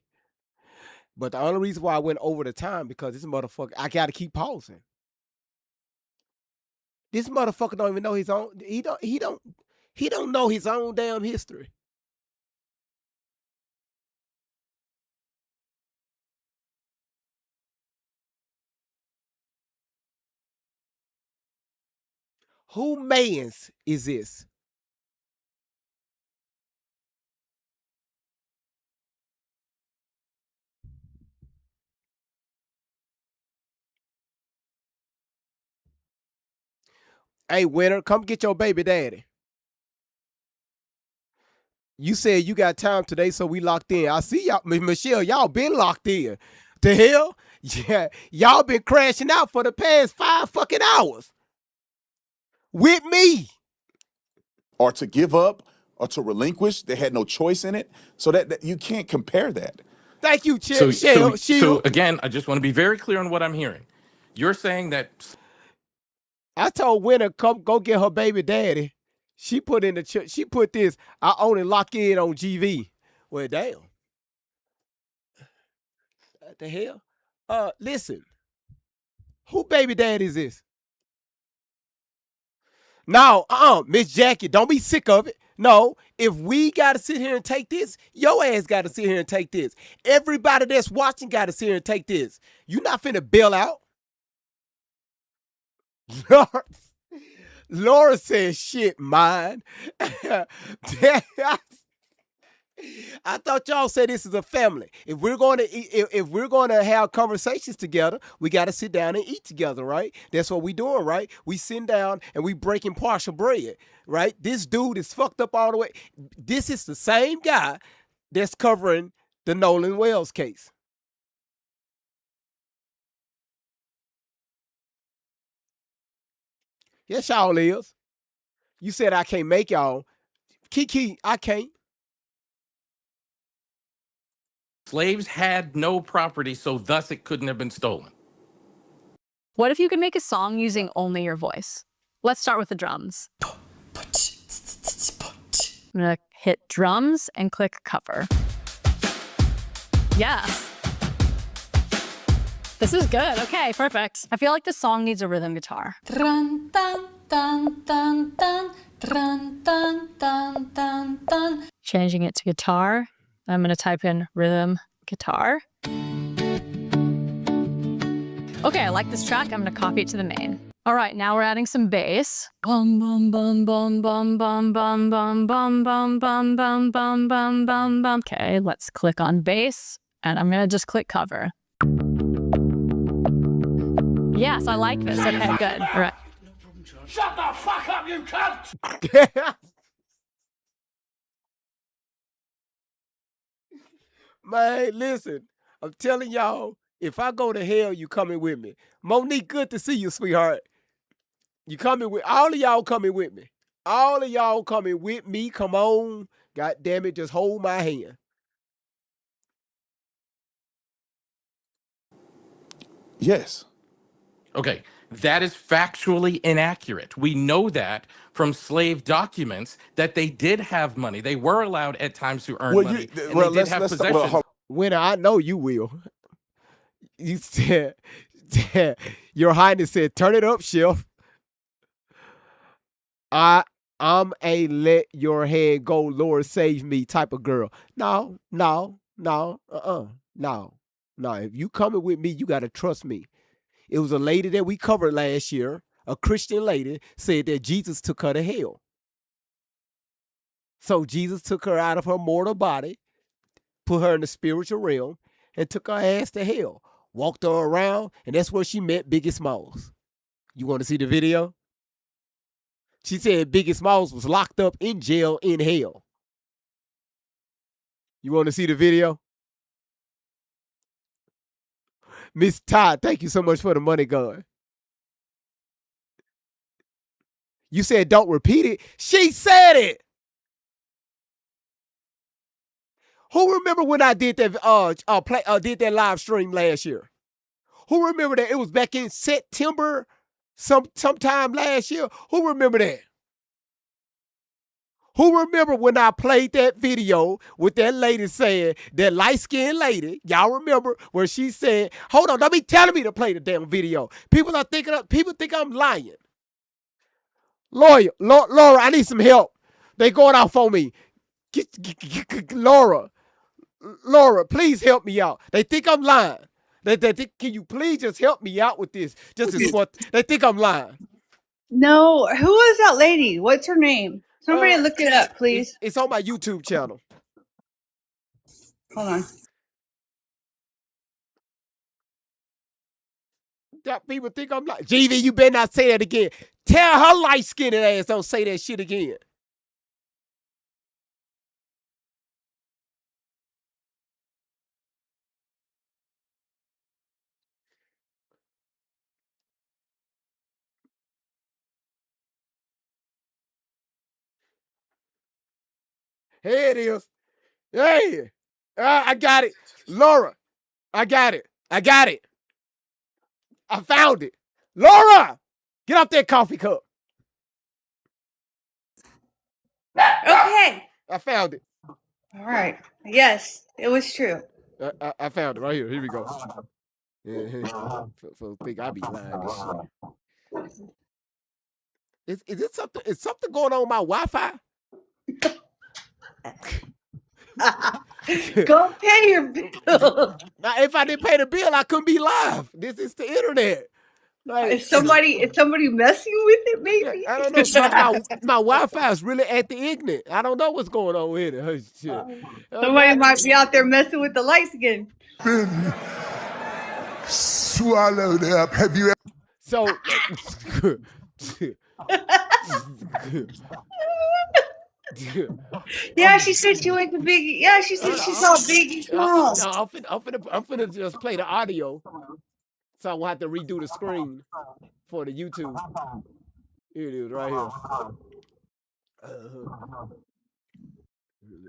But the only reason why I went over the time because this motherfucker, I got to keep pausing. This motherfucker don't even know his own. He don't know his own damn history. Who mans is this? Hey, Winter, come get your baby daddy. You said you got time today, so we locked in. I see y'all, Michelle, y'all been locked in. The hell? Yeah, y'all been crashing out for the past 5 fucking hours. With me. Or to give up or to relinquish. They had no choice in it. So that you can't compare that. Thank you, So again, I just want to be very clear on what I'm hearing. You're saying that I told Winter come go get her baby daddy. She put this. I only lock in on GV. Well, damn. What the hell? Listen. Who baby daddy is this? No, Miss Jackie, don't be sick of it. No, if we got to sit here and take this, your ass got to sit here and take this. Everybody that's watching got to sit here and take this. You not finna bail out. Laura says, shit, mine. I thought y'all said this is a family. If we're going to have conversations together, we got to sit down and eat together, right? That's what we doing, right? We sitting down and we breaking partial bread, right? This dude is fucked up all the way. This is the same guy that's covering the Nolan Wells case. Yes, y'all is. You said I can't make y'all. Kiki, I can't. Slaves had no property, so thus it couldn't have been stolen. What if you could make a song using only your voice? Let's start with the drums. I'm gonna hit drums and click cover. Yes. This is good. Okay, perfect. I feel like the song needs a rhythm guitar. Dun, dun, dun, dun, dun, dun, dun, dun, dun, dun. Changing it to guitar. I'm gonna type in rhythm guitar. Okay, I like this track. I'm gonna copy it to the main. All right, now we're adding some bass. Bum bum bum bum bum bum bum bum bum bum bum bum bum bum bum bum. Okay, let's click on bass, and I'm gonna just click cover. Yes, I like this. Okay, good. All right. Shut the fuck up, you cunt! Man, listen, I'm telling y'all, if I go to hell, you coming with me. Monique, good to see you, sweetheart. You coming with, all of y'all coming with me. All of y'all coming with me. Come on. God damn it, just hold my hand. Yes. Okay, that is factually inaccurate. We know that from slave documents that they did have money. They were allowed at times to earn money, and they did have possessions. Winner, I know you will. You said, Your Highness said, turn it up, Chef. I'm a let your head go, Lord save me type of girl. No. If you coming with me, you gotta trust me. It was a lady that we covered last year, a Christian lady, said that Jesus took her to hell. So Jesus took her out of her mortal body, put her in the spiritual realm, and took her ass to hell. Walked her around, and that's where she met Biggie Smalls. You want to see the video? She said Biggie Smalls was locked up in jail in hell. You want to see the video? Miss Todd, thank you so much for the money gun. You said don't repeat it. She said it. Who remember when I did that did that live stream last year? Who remember that? It was back in September, sometime last year. Who remember that? Who remember when I played that video with that lady saying, that light-skinned lady, y'all remember where she said, hold on, don't be telling me to play the damn video. People think I'm lying. Laura, I need some help. They going off on me. Laura, please help me out. They think I'm lying. They think, can you please just help me out with this? They think I'm lying. No, who is that lady? What's her name? Somebody look it up, please. It's on my YouTube channel. Hold on. That people think I'm lying. GV, you better not say that again. Tell her light-skinned ass don't say that shit again. Here it is. Hey, I got it. Laura, I got it. I found it. Laura, get off that coffee cup. Okay. I found it. All right. Yes, it was true. I found it right here. Here we go. So think I be lying this shit. Is it something? Is something going on with my Wi-Fi? Go pay your bill. Now, if I didn't pay the bill, I couldn't be live. This is the internet. Like, Is somebody messing with it? Maybe. I don't know. My Wi-Fi is really at the ignorant. I don't know what's going on with it. Oh, shit. Somebody might be out there messing with the lights again. Been swallowed up. Have you So Yeah, she said she went to Biggie. Yeah, she said she saw Biggie Smalls. No, I'm finna just play the audio, so I won't have to redo the screen for the YouTube. Here it is, right here.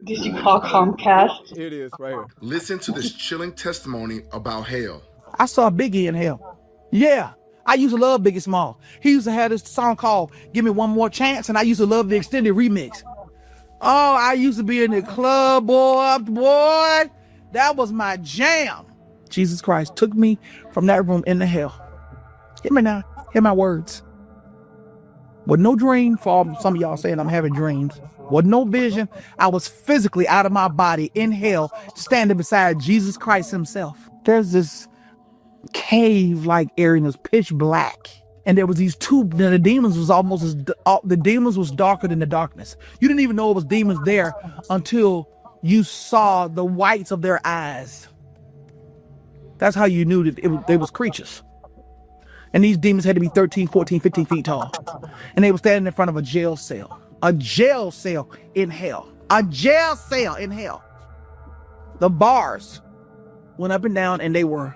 Did you call Comcast? Here it is, right here. Listen to this chilling testimony about hell. I saw Biggie in hell. Yeah, I used to love Biggie Small. He used to have this song called Give Me One More Chance, and I used to love the extended remix. Oh, I used to be in the club, boy. That was my jam. Jesus Christ took me from that room into hell. Hear me now. Hear my words. With no dream, for some of y'all saying I'm having dreams. With no vision, I was physically out of my body in hell, standing beside Jesus Christ himself. There's this cave-like area, and it was pitch black. And there was these two, the demons was almost as, the demons was darker than the darkness. You didn't even know it was demons there until you saw the whites of their eyes. That's how you knew that they was creatures. And these demons had to be 13, 14, 15 feet tall. And they were standing in front of a jail cell. A jail cell in hell. A jail cell in hell. The bars went up and down, and they were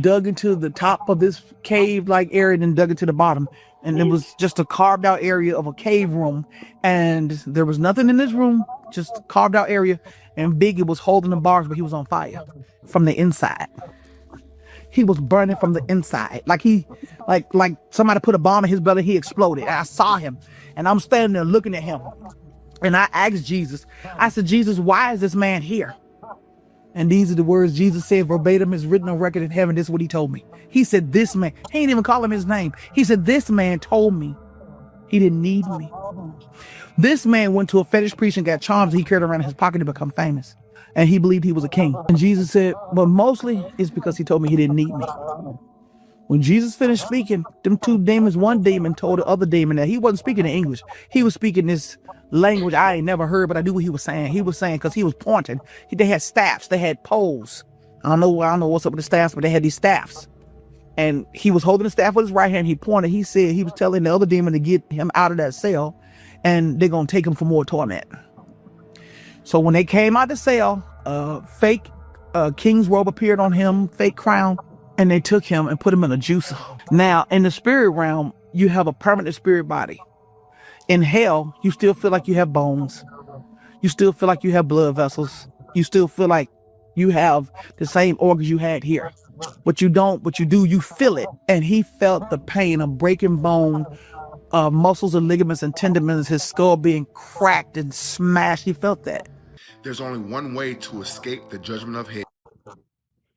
dug into the top of this cave-like area and then dug into the bottom. And it was just a carved out area of a cave room. And there was nothing in this room, just a carved out area. And Biggie was holding the bars, but he was on fire from the inside. He was burning from the inside. Like somebody put a bomb in his belly, he exploded. And I saw him. And I'm standing there looking at him. And I asked Jesus, I said, Jesus, why is this man here? And these are the words Jesus said verbatim, is written on record in heaven. This is what he told me. He said, this man, he ain't even call him his name. He said, this man told me he didn't need me. This man went to a fetish priest and got charms that he carried around in his pocket to become famous. And he believed he was a king. And Jesus said, but mostly it's because he told me he didn't need me. When Jesus finished speaking, them two demons, one demon told the other demon that he wasn't speaking in English. He was speaking this language I ain't never heard, but I knew what he was saying. He was saying, because he was pointing. They had staffs. They had poles. I don't know what's up with the staffs, but they had these staffs. And he was holding the staff with his right hand. He pointed. He said he was telling the other demon to get him out of that cell, and they're going to take him for more torment. So when they came out the cell, fake king's robe appeared on him, fake crown, and they took him and put him in a juicer. Now, in the spirit realm, you have a permanent spirit body. In hell, you still feel like you have bones. You still feel like you have blood vessels. You still feel like you have the same organs you had here. What you don't, what you do, you feel it. And he felt the pain of breaking bone, muscles and ligaments and tendons, his skull being cracked and smashed. He felt that. There's only one way to escape the judgment of hell.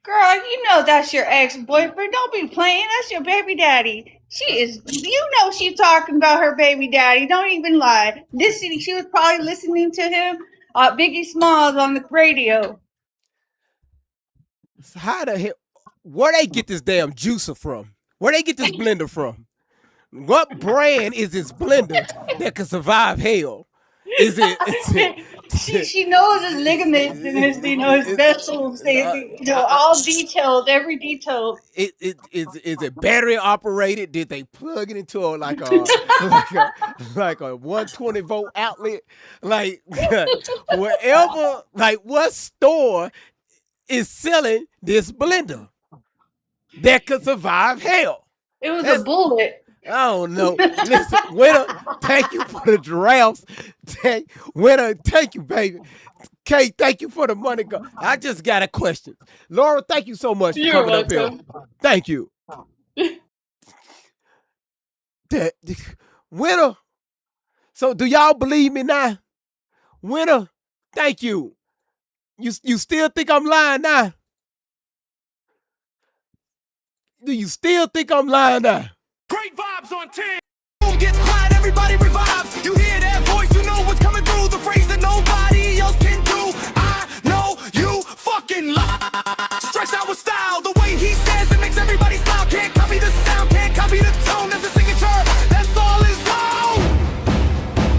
Girl, you know that's your ex-boyfriend. Don't be playing. That's your baby daddy. You know she's talking about her baby daddy. Don't even lie. She was probably listening to him, Biggie Smalls on the radio. How the hell? Where they get this damn juicer from? Where they get this blender from? What brand is this blender that can survive hell? Is it? She knows his ligaments and his vessels. All details, every detail. Is it battery operated? Did they plug it into like a 120 volt outlet? Like wherever, like what store is selling this blender that could survive hell? It was a bullet. I don't know. Listen, winner, thank you for the giraffes. Winner, thank you, baby. Kate, thank you for the money. I just got a question. Laura, thank you so much for coming up here. Thank you. Winner, so do y'all believe me now? Winner, thank you. You still think I'm lying now? Do you still think I'm lying now? Great vibes on 10. Boom gets quiet, everybody revives. You hear that voice, you know what's coming through. The phrase that getting lost. Stretched out with style, the way he says it makes everybody smile. Can't copy the sound, can't copy the tone. There's a signature, that's all is wow.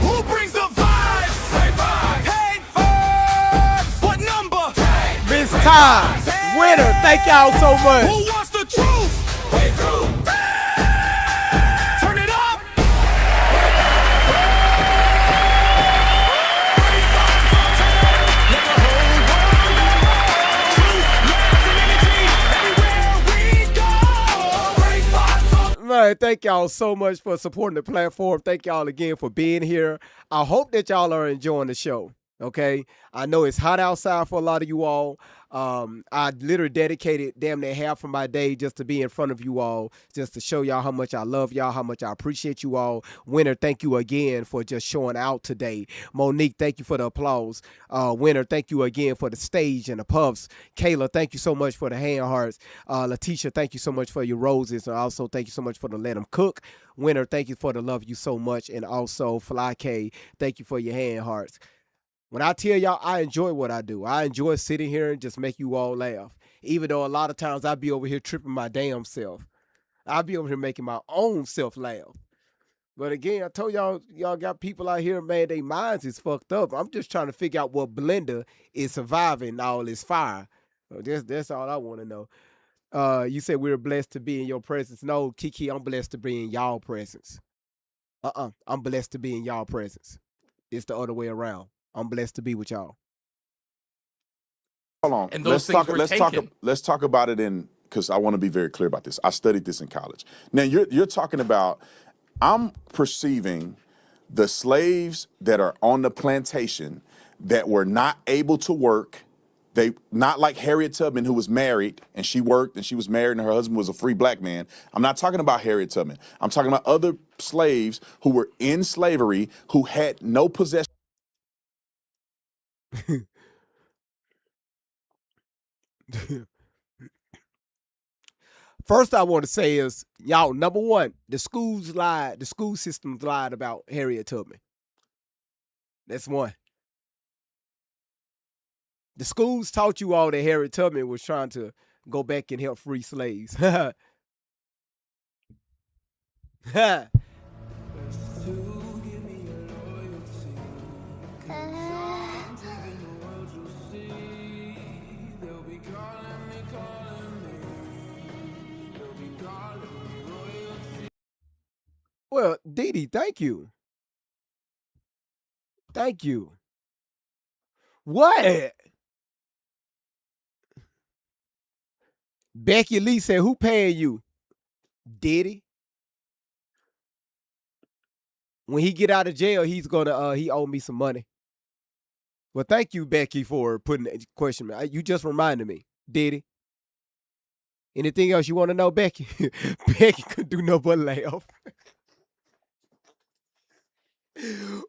Who brings the vibes? Hey, what number? Miss Time, winner. Thank y'all so much. Who wants the truth? Turn it up. Man, thank y'all so much for supporting the platform. Thank y'all again for being here. I hope that y'all are enjoying the show. Okay, I know it's hot outside for a lot of you all. I literally dedicated damn near half of my day just to be in front of you all, just to show y'all how much I love y'all, how much I appreciate you all. Winner, thank you again for just showing out today. Monique, thank you for the applause. Winner, thank you again for the stage and the puffs. Kayla, thank you so much for the hand hearts. Letitia, thank you so much for your roses, and also thank you so much for the let them cook. Winner, thank you for the love you so much, and also Fly K, thank you for your hand hearts. When I tell y'all, I enjoy what I do. I enjoy sitting here and just make you all laugh. Even though a lot of times I be over here tripping my damn self. I be over here making my own self laugh. But again, I told y'all got people out here, man, their minds is fucked up. I'm just trying to figure out what blender is surviving all this fire. So that's all I want to know. You said we were blessed to be in your presence. No, Kiki, I'm blessed to be in y'all presence. I'm blessed to be in y'all presence. It's the other way around. I'm blessed to be with y'all. Hold on. And those things were taken. Let's talk about it because I want to be very clear about this. I studied this in college. Now you're talking about. I'm perceiving the slaves that are on the plantation that were not able to work. They not like Harriet Tubman, who was married and she worked and she was married and her husband was a free black man. I'm not talking about Harriet Tubman. I'm talking about other slaves who were in slavery who had no possession. First, I want to say is, y'all, number one, the schools lied. The school systems lied about Harriet Tubman. That's one. The schools taught you all that Harriet Tubman was trying to go back and help free slaves. Well, Dee Dee, thank you. Thank you. What? Becky Lee said, who paying you? Diddy. When he get out of jail, he's gonna he owe me some money. Well, thank you, Becky, for putting that question. You just reminded me. Diddy. Anything else you want to know, Becky? Becky couldn't do no but laugh.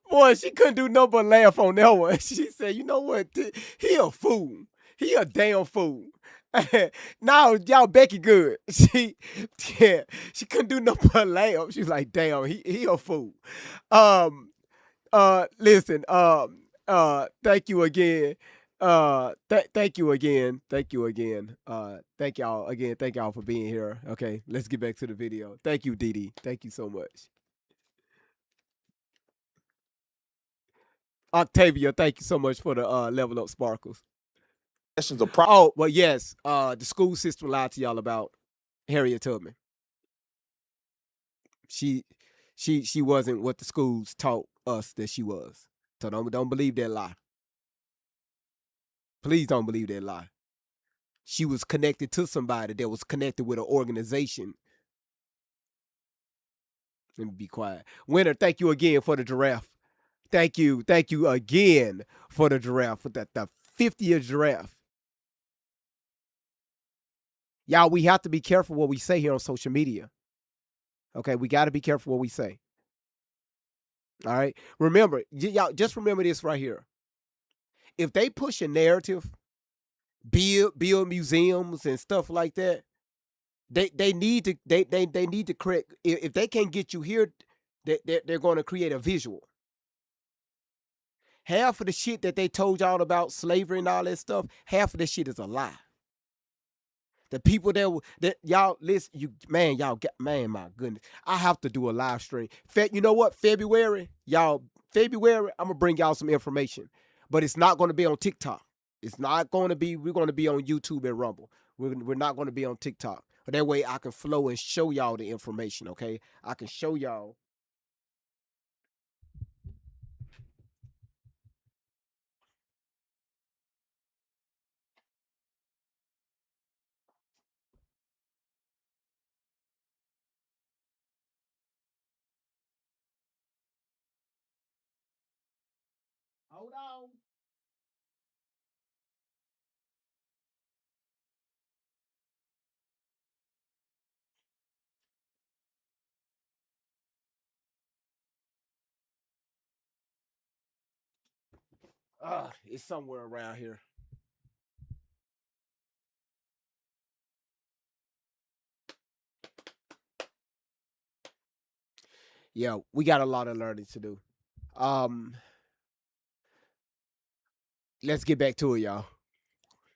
Boy, she couldn't do no but laugh on that one. She said, you know what? He a fool. He a damn fool. Now, y'all, Becky good. She couldn't do no but laugh. She was like, damn, he a fool. Listen, thank you again. Thank you again. Thank you again. Thank y'all again. Thank y'all for being here. Okay, let's get back to the video. Thank you, Dee Dee. Thank you so much. Octavia, thank you so much for the level up sparkles. Oh, well, yes. The school system lied to y'all about Harriet Tubman. She wasn't what the schools taught us that she was. So don't believe that lie. Please don't believe that lie. She was connected to somebody that was connected with an organization. Let me be quiet. Winner, thank you again for the giraffe. Thank you again for the giraffe, for the 50th giraffe. Y'all, we have to be careful what we say here on social media. Okay, we got to be careful what we say. All right? Remember, y'all, just remember this right here. If they push a narrative, build museums and stuff like that, they need to correct. If they can't get you here, they're going to create a visual. half of the shit that they told y'all about slavery and all that stuff, half of that shit is a lie. The people that y'all listen, y'all get, man, my goodness. I have to do a live stream. You know what? February, I'm gonna bring y'all some information. But it's not gonna be on TikTok. It's not gonna be, we're gonna be on YouTube and Rumble. We're not gonna be on TikTok. But that way I can flow and show y'all the information, okay? I can show y'all. Hold on. It's somewhere around here. Yeah, we got a lot of learning to do. Let's get back to it, y'all.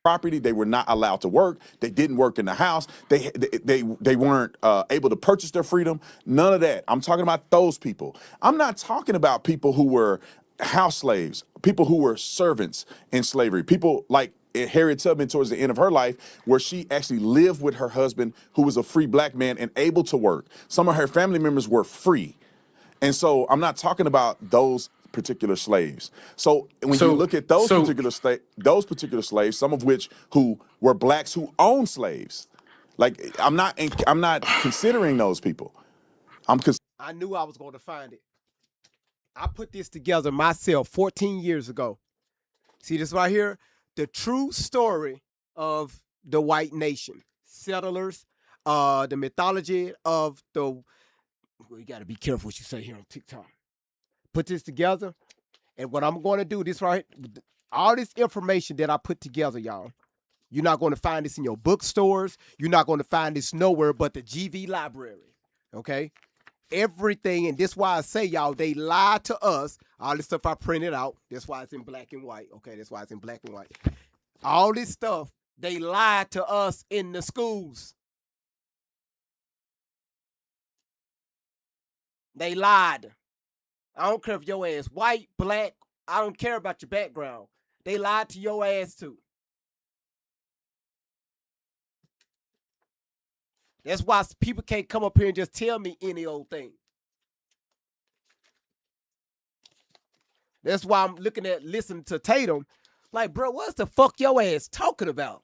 Property, they were not allowed to work. They didn't work in the house. They weren't able to purchase their freedom. None of that. I'm talking about those people. I'm not talking about people who were house slaves, people who were servants in slavery, people like Harriet Tubman towards the end of her life, where she actually lived with her husband, who was a free black man and able to work. Some of her family members were free. And so I'm not talking about those particular slaves. So when you look at those particular slaves, some of which who were blacks who owned slaves, like I'm not considering those people. I knew I was going to find it. I put this together myself 14 years ago. See this right here? The true story of the white nation, settlers, the mythology of the. Well, you got to be careful what you say here on TikTok. Put this together, and what I'm going to do, this right, all this information that I put together, y'all, you're not going to find this in your bookstores. You're not going to find this nowhere but the GV library, okay? Everything, and this why I say, y'all, they lie to us. All this stuff I printed out, that's why it's in black and white, okay? That's why it's in black and white. All this stuff, they lied to us in the schools. They lied. I don't care if your ass white, black, I don't care about your background. They lied to your ass too. That's why people can't come up here and just tell me any old thing. That's why I'm listening to Tatum. Like, bro, what's the fuck your ass talking about?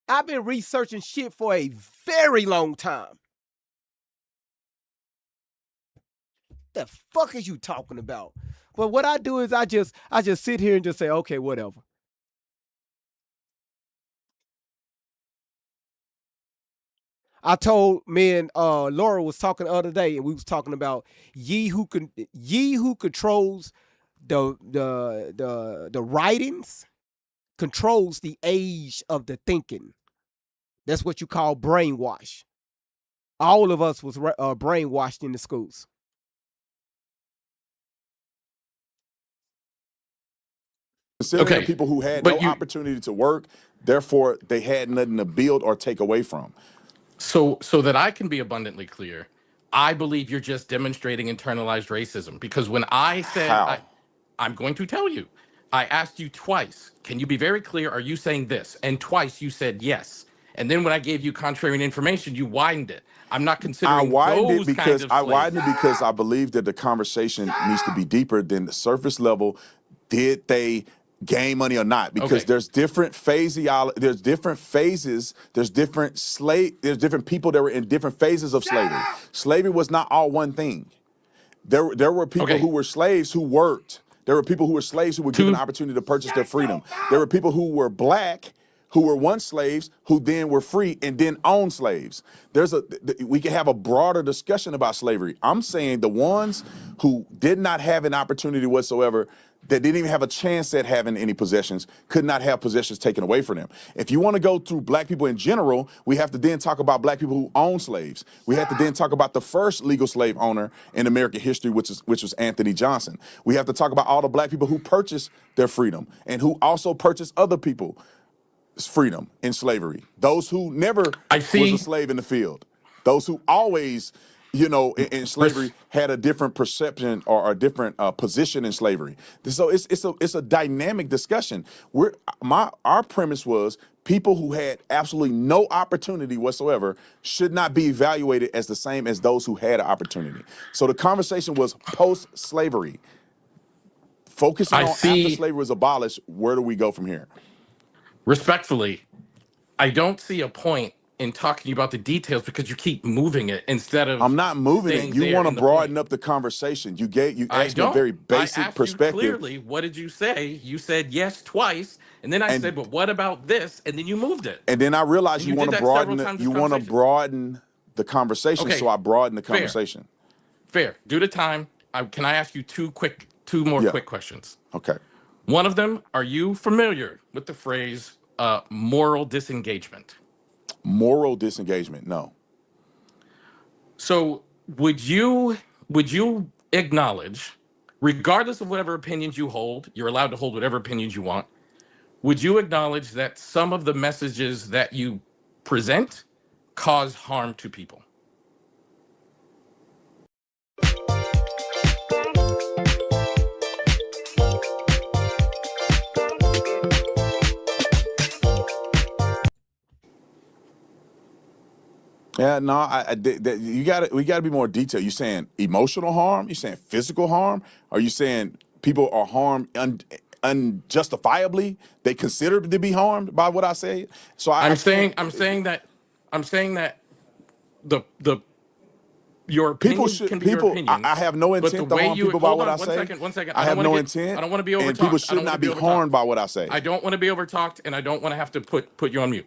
I've been researching shit for a very long time. The fuck is you talking about? But what I do is I just sit here and just say, okay, whatever. I told me and Laura was talking the other day, and we was talking about ye who controls the writings controls the age of the thinking. That's what you call brainwash. All of us was brainwashed in the schools. Considering the people who had no opportunity to work, therefore they had nothing to build or take away from. So that I can be abundantly clear, I believe you're just demonstrating internalized racism, because when I said I'm going to tell you, I asked you twice, can you be very clear? Are you saying this? And twice you said yes. And then when I gave you contrary information, you widened it. I'm not considering those kinds of I slaves. widened it because I believe that the conversation needs to be deeper than the surface level. Did they gain money or not? Because there's different there's different phases, there's different people that were in different phases of slavery. Slavery was not all one thing. There were people who were slaves who worked. There were people who were slaves who were given the opportunity to purchase their freedom. There were people who were black who were once slaves who then were free and then owned slaves. We can have a broader discussion about slavery. I'm saying the ones who did not have an opportunity whatsoever that didn't even have a chance at having any possessions could not have possessions taken away from them. If you want to go through black people in general, we have to then talk about black people who own slaves. We have to then talk about the first legal slave owner in American history, which was Anthony Johnson. We have to talk about all the black people who purchased their freedom and who also purchased other people's freedom in slavery. Those who never was a slave in the field. Those who always, you know, in slavery had a different perception or a different position in slavery. So it's a dynamic discussion. Our premise was people who had absolutely no opportunity whatsoever should not be evaluated as the same as those who had an opportunity. So the conversation was post-slavery. Focusing on after slavery was abolished, where do we go from here? Respectfully, I don't see a point in talking about the details because you keep moving it instead of. I'm not moving it. You want to broaden up the conversation. You asked me a very basic perspective. Clearly, what did you say? You said yes twice, and then I said, "But what about this?" And then you moved it. And then I realized you want to broaden the conversation. Okay. So I broadened the conversation. Fair. Due to time, can I ask you two more quick questions? Okay. One of them: are you familiar with the phrase moral disengagement? Moral disengagement, no. So would you acknowledge, regardless of whatever opinions you hold, you're allowed to hold whatever opinions you want, would you acknowledge that some of the messages that you present cause harm to people? Yeah, no, we got to be more detailed. You saying emotional harm? You saying physical harm? Are you saying people are harmed unjustifiably? They consider to be harmed by what I say. So I'm saying that your opinion can be your opinion. I have no intent to harm people by what I say. One second. I have no intent. I don't want to be overtalked. And people should not be harmed by what I say. I don't want to be overtalked, and I don't want to have to put you on mute.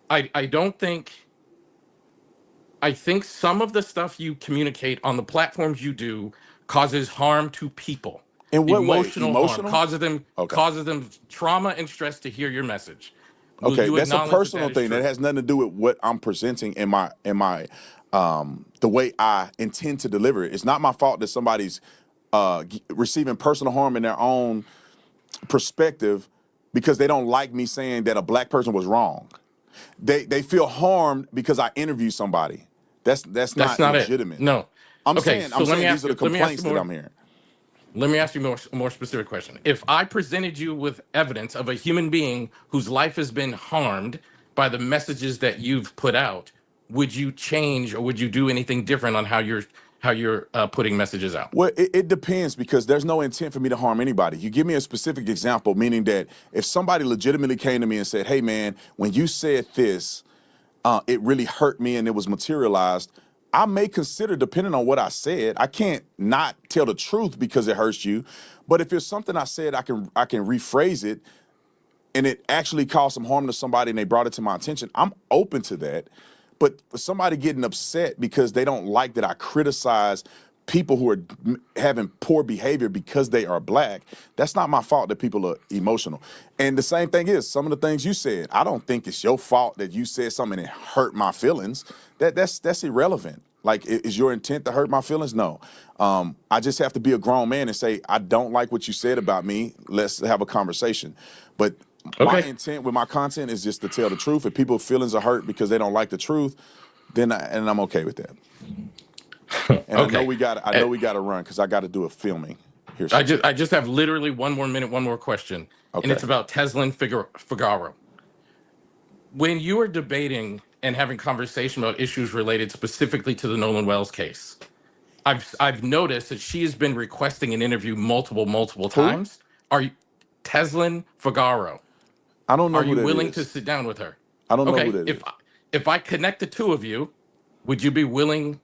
I think some of the stuff you communicate on the platforms you do causes harm to people. In what way? Emotional harm causes them trauma and stress to hear your message. Okay, that's a personal thing. That has nothing to do with what I'm presenting in my the way I intend to deliver it. It's not my fault that somebody's receiving personal harm in their own perspective because they don't like me saying that a black person was wrong. They feel harmed because I interview somebody. That's not legitimate. It. No. I'm saying these are the complaints that I'm hearing. Let me ask you a more specific question. If I presented you with evidence of a human being whose life has been harmed by the messages that you've put out, would you change or would you do anything different on how you're putting messages out? Well, it depends because there's no intent for me to harm anybody. You give me a specific example, meaning that if somebody legitimately came to me and said, hey, man, when you said this, it really hurt me and it was materialized, I may consider, depending on what I said, I can't not tell the truth because it hurts you. But if it's something I said, I can rephrase it and it actually caused some harm to somebody and they brought it to my attention, I'm open to that. But for somebody getting upset because they don't like that I criticize people who are having poor behavior because they are black, that's not my fault that people are emotional. And the same thing is, some of the things you said, I don't think it's your fault that you said something that hurt my feelings. That's irrelevant. Like, is your intent to hurt my feelings? No. I just have to be a grown man and say, I don't like what you said about me. Let's have a conversation. But my intent with my content is just to tell the truth. If people's feelings are hurt because they don't like the truth, then I'm okay with that. And I know we got to run because I got to do a filming here. I just have literally one more question, and it's about Teslin Figaro. When you are debating and having conversation about issues related specifically to the Nolan Wells case, I've noticed that she has been requesting an interview multiple times. Are you Teslin Figaro? I don't know. Are you willing to sit down with her? I don't know who that is. If I connect the two of you, would you be willing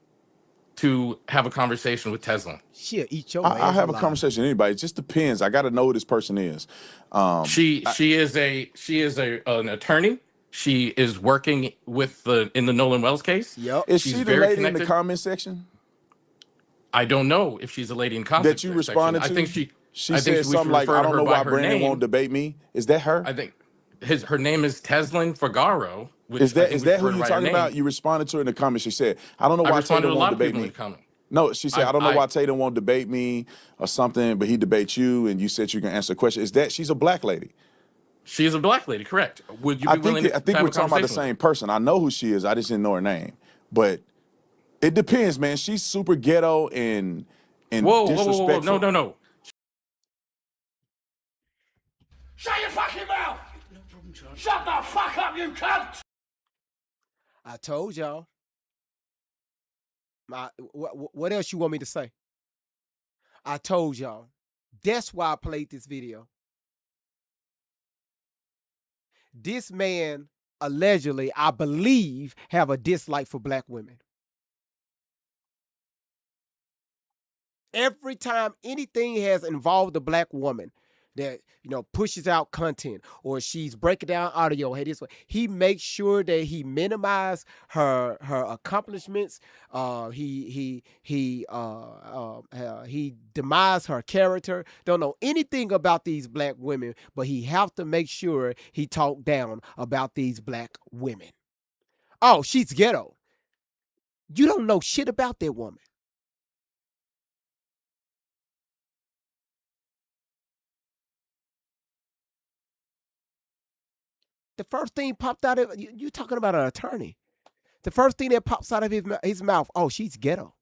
to have a conversation with Teslin? She'll eat your I have a conversation with anybody. It just depends. I got to know who this person is. She is an attorney. She is working in the Nolan Wells case. Yep. Is she the lady in the comment section? I don't know if she's a lady in comment that you responded section. to. I think She I think said we should something like, refer "I to don't her know by why her Brandon won't name. debate me." Is that her? I think her name is Teslin Figaro, Is which I think we should that who refer to you're her by her talking about? name. You responded to her in the comments. She said, "I don't know I why responded Tatum to a won't lot of debate people in the me." comment. No, she said, "I don't know I why Tatum won't debate me or something, but he debates you." And you said you can answer a question. Is that she's a black lady? She is a black lady, correct? Would you be willing I to think have we're a talking about the conversation with same her? person. I know who she is. I just didn't know her name. But it depends, man. She's super ghetto and Whoa, whoa, whoa, whoa, whoa! No, disrespectful. no, no! Shut your fucking mouth! Shut the fuck up, you cunt! I told y'all. What else you want me to say? I told y'all. That's why I played this video. This man allegedly, I believe, have a dislike for black women. Every time anything has involved a black woman that pushes out content or she's breaking down audio, hey, this way, he makes sure that he minimize her accomplishments. He demise her character. Don't know anything about these black women, but he have to make sure he talk down about these black women. Oh, she's ghetto. You don't know shit about that woman. The first thing popped out of you talking about an attorney. The first thing that pops out of his mouth, oh, she's ghetto.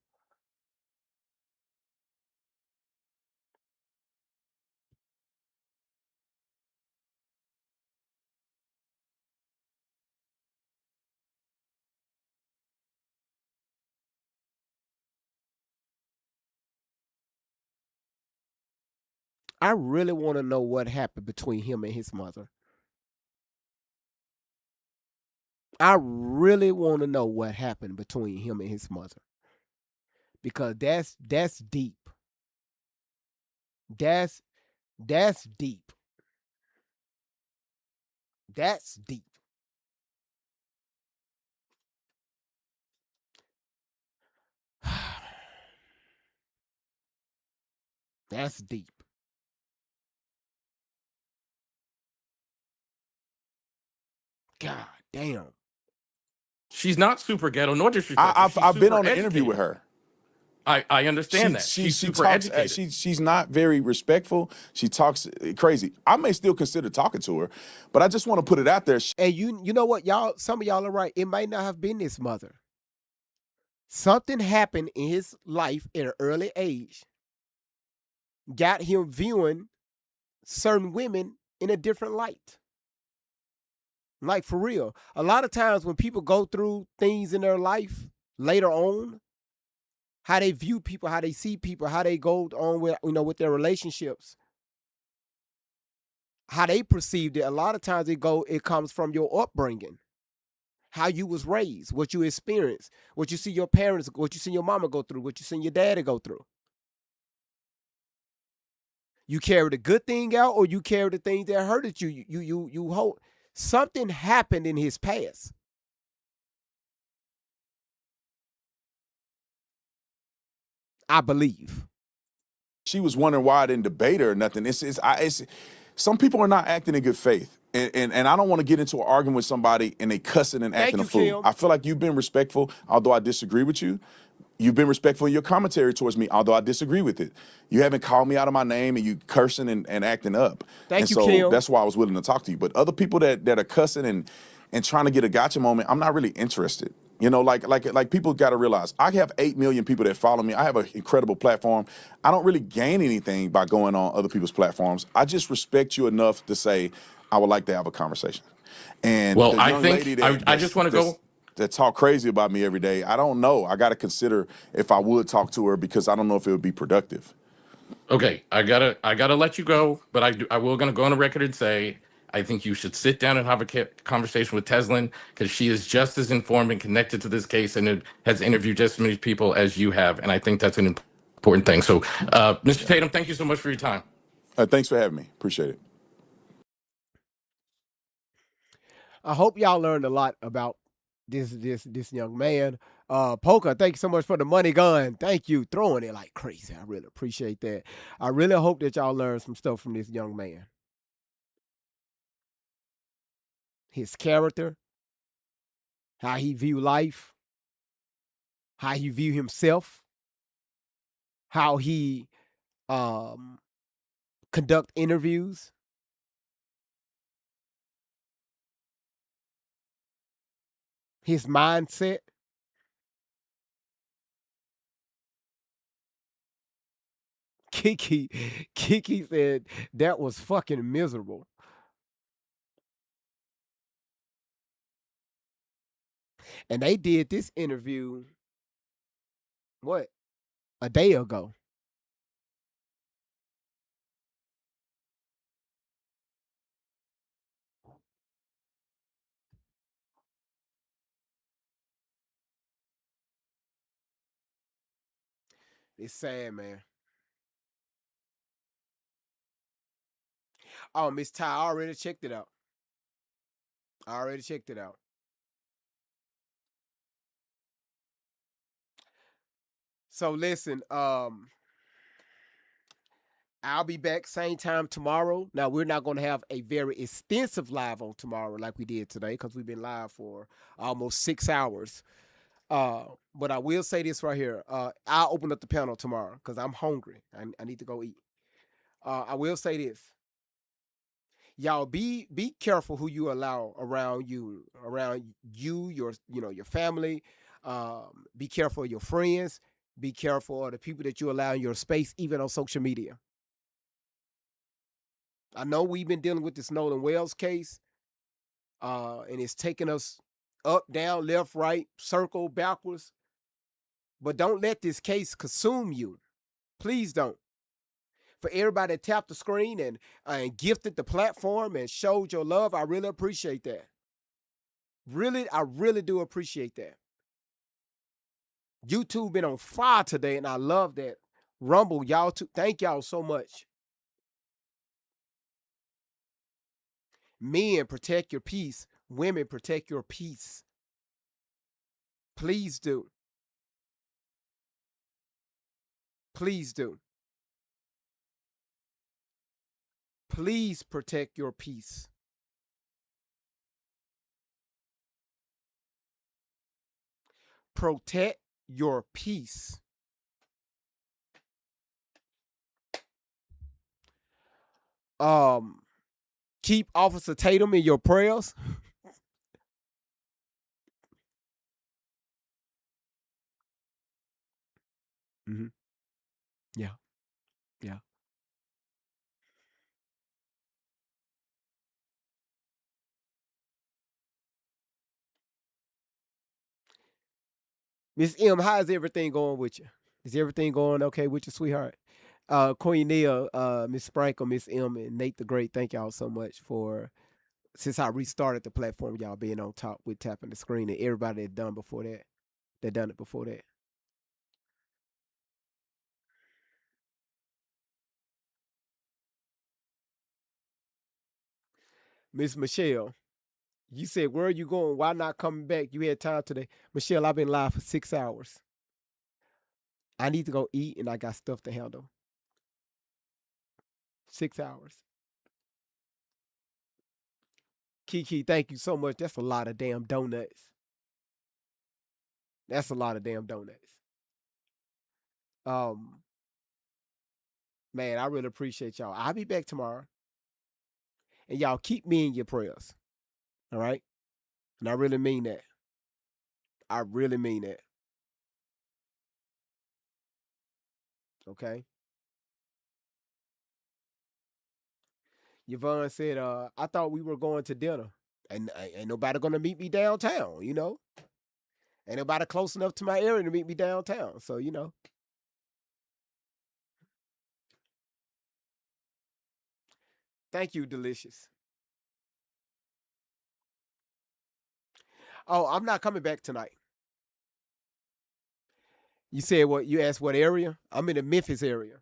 I really want to know what happened between him and his mother. I really want to know what happened between him and his mother. Because that's deep. That's deep. That's deep. That's deep. God damn. She's not super ghetto nor disrespectful. She's I've been super on an interview with educated. her. I understand that. She's She super talks educated. she's not very respectful. She talks crazy. I may still consider talking to her, but I just want to put it out there. And you know what, y'all? Some of y'all are right. It might not have been his mother. Something happened in his life at an early age, got him viewing certain women in a different light. Like for real. A lot of times when people go through things in their life later on, how they view people, how they see people, how they go on with their relationships, how they perceived it, a lot of times it comes from your upbringing. How you was raised, what you experienced, what you see your parents, what you see your mama go through, what you see your daddy go through. You carry the good thing out, or you carry the things that hurted you. You hold something happened in his past. I believe. She was wondering why I didn't debate her or nothing. Some people are not acting in good faith. And I don't want to get into an argument with somebody and they cussing and acting a fool. Kim. I feel like you've been respectful, although I disagree with you. You've been respectful in your commentary towards me, although I disagree with it. You haven't called me out of my name and you cursing and acting up. Thank you, so Kim. that's why I was willing to talk to you. But other people that are cussing and trying to get a gotcha moment, I'm not really interested. Like people got to realize, I have 8 million people that follow me. I have an incredible platform. I don't really gain anything by going on other people's platforms. I just respect you enough to say, I would like to have a conversation. And Well, the I young think lady I just want to go. that talk crazy about me every day, I don't know. I got to consider if I would talk to her because I don't know if it would be productive. Okay, I gotta let you go, but I will gonna go on the record and say I think you should sit down and have a conversation with Teslin because she is just as informed and connected to this case and has interviewed just as many people as you have, and I think that's an important thing. So, Mr. Tatum, thank you so much for your time. Thanks for having me. Appreciate it. I hope y'all learned a lot about this young man. Poker, thank you so much for the money gun. Thank you. Throwing it like crazy. I really appreciate that. I really hope that y'all learn some stuff from this young man. His character, how he view life, how he view himself, how he um conduct interviews. His mindset. Kiki, Kiki said that was fucking miserable. And they did this interview, what, a day ago. It's sad, man. Oh, Miss Ty, I already checked it out. I already checked it out. So listen, I'll be back same time tomorrow. Now we're not going to have a very extensive live on tomorrow like we did today because we've been live for almost 6 hours. But I will say this right here. I'll open up the panel tomorrow because I'm hungry. I need to go eat. I will say this. Y'all be careful who you allow around you, your family. Be careful of your friends. Be careful of the people that you allow in your space, even on social media. I know we've been dealing with this Nolan Wells case, and it's taking us up, down, left, right, circle, backwards. But don't let this case consume you. Please don't. For everybody that tapped the screen and gifted the platform and showed your love, I really appreciate that. Really, I really do appreciate that. YouTube been on fire today, and I love that. Rumble, y'all too. Thank y'all so much. Men, protect your peace. Women, protect your peace. Please do. Please do. Please protect your peace. Protect your peace. Keep Officer Tatum in your prayers. Mm-hmm. Yeah. Yeah. Miss M, how is everything going with you? Is everything going okay with you, sweetheart? Queen Nia, Miss Sprankle, Miss M, and Nate the Great, thank y'all so much for since I restarted the platform, y'all being on top with tapping the screen and everybody that done before that done it before that. Miss Michelle, you said, where are you going? Why not coming back? You had time today. Michelle, I've been live for 6 hours. I need to go eat and I got stuff to handle. 6 hours. Kiki, thank you so much. That's a lot of damn donuts. That's a lot of damn donuts. Um, Man, I really appreciate y'all. I'll be back tomorrow. And y'all keep me in your prayers. All right? And I really mean that. I really mean that. Okay? Yvonne said, I thought we were going to dinner. And ain't nobody gonna meet me downtown, you know? Ain't nobody close enough to my area to meet me downtown. So, thank you, Delicious. Oh, I'm not coming back tonight. You said what? You asked what area? I'm in the Memphis area.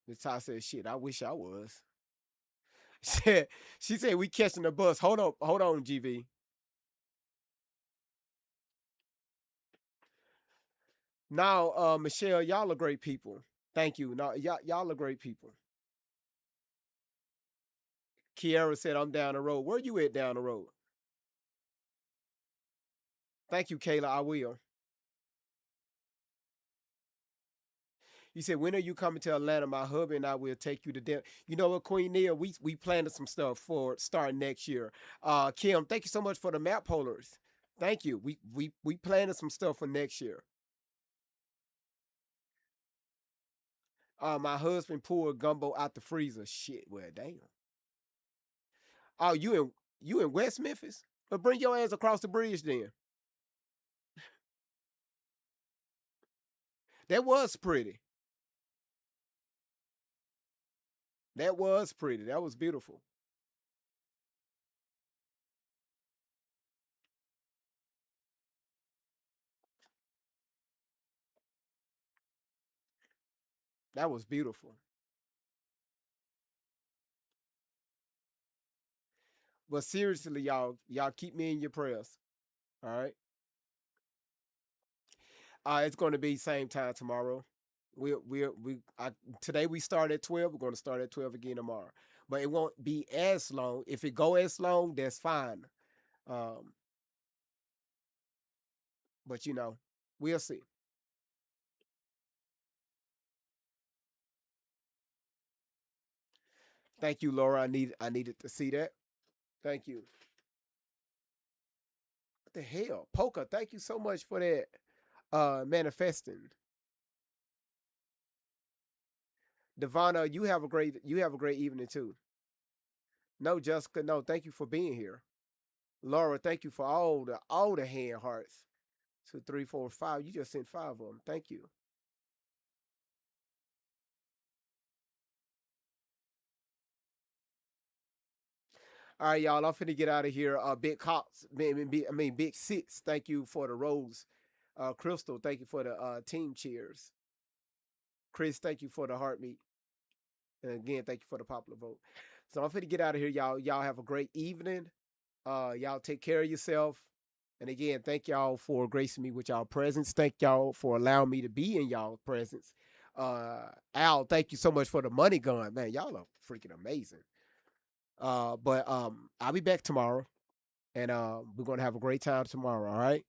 Miss Ty said, shit, I wish I was. She said, we catching the bus. Hold on, GV. Now, Michelle, y'all are great people. Thank you. Now, y'all are great people. Kiara said, I'm down the road. Where you at down the road? Thank you, Kayla. I will. You said, when are you coming to Atlanta? My hubby and I will take you to dinner. You know what, Queen Nia, we planted some stuff for starting next year. Kim, thank you so much for the map holders. Thank you. We planted some stuff for next year. My husband pulled gumbo out the freezer. Shit, well, damn. Oh, you in West Memphis? But bring your ass across the bridge then. That was pretty. That was pretty. That was beautiful. That was beautiful. But seriously, y'all keep me in your prayers. All right. It's going to be same time tomorrow. Today we start at 12. We're going to start at 12 again tomorrow. But it won't be as long. If it go as long, that's fine. But we'll see. Thank you, Laura. I needed to see that. Thank you. What the hell? Polka, thank you so much for that manifesting. Devonna, you have a great evening too. No, Jessica, no, thank you for being here. Laura, thank you for all the hand hearts. 2, 3, 4, 5. You just sent 5 of them. Thank you. All right, y'all. I'm finna get out of here. Big Cox, Big Six. Thank you for the rose. Crystal, thank you for the team cheers. Chris, thank you for the heartbeat. And again, thank you for the popular vote. So I'm finna get out of here, y'all. Y'all have a great evening. Y'all take care of yourself. And again, thank y'all for gracing me with y'all presence. Thank y'all for allowing me to be in y'all presence. Al, thank you so much for the money gun. Man, y'all are freaking amazing. But I'll be back tomorrow. And we're going to have a great time tomorrow, all right?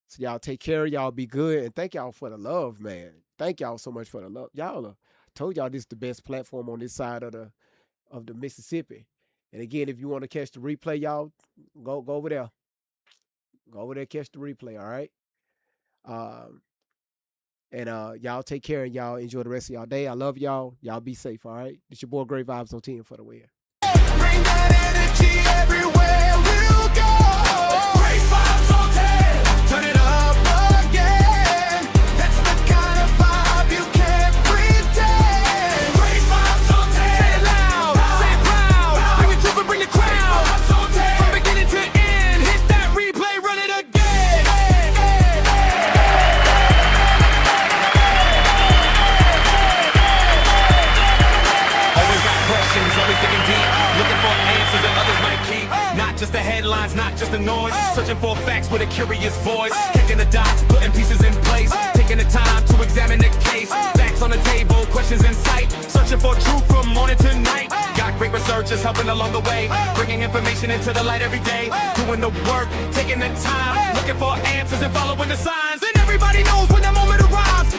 So y'all take care. Y'all be good. And thank y'all for the love, man. Thank y'all so much for the love. Y'all told y'all this is the best platform on this side of the Mississippi. And again, if you want to catch the replay, y'all, go over there. Go over there, catch the replay, all right? And y'all take care and y'all enjoy the rest of y'all day. I love y'all. Y'all be safe, all right? It's your boy Great Vibes on 10 for the win. Bring that energy everywhere we'll go. Great vibes on 10. Turn it up again. That's the kind of vibe you can't pretend. Great vibes on 10. Say it loud, say it proud. Bring it to and bring the crowd. From beginning to end, hit that replay, run it again. Always got questions, always digging deep. Looking for answers that others might keep. Not just the headlines, not just the noise. Searching for facts with a curious voice. Kicking the dots, putting pieces in place. Taking the time to examine the case. Facts on the table, questions in sight. Searching for truth from morning to night. Got great researchers helping along the way. Bringing information into the light every day. Doing the work, taking the time. Looking for answers and following the signs. And everybody knows when that moment arrives.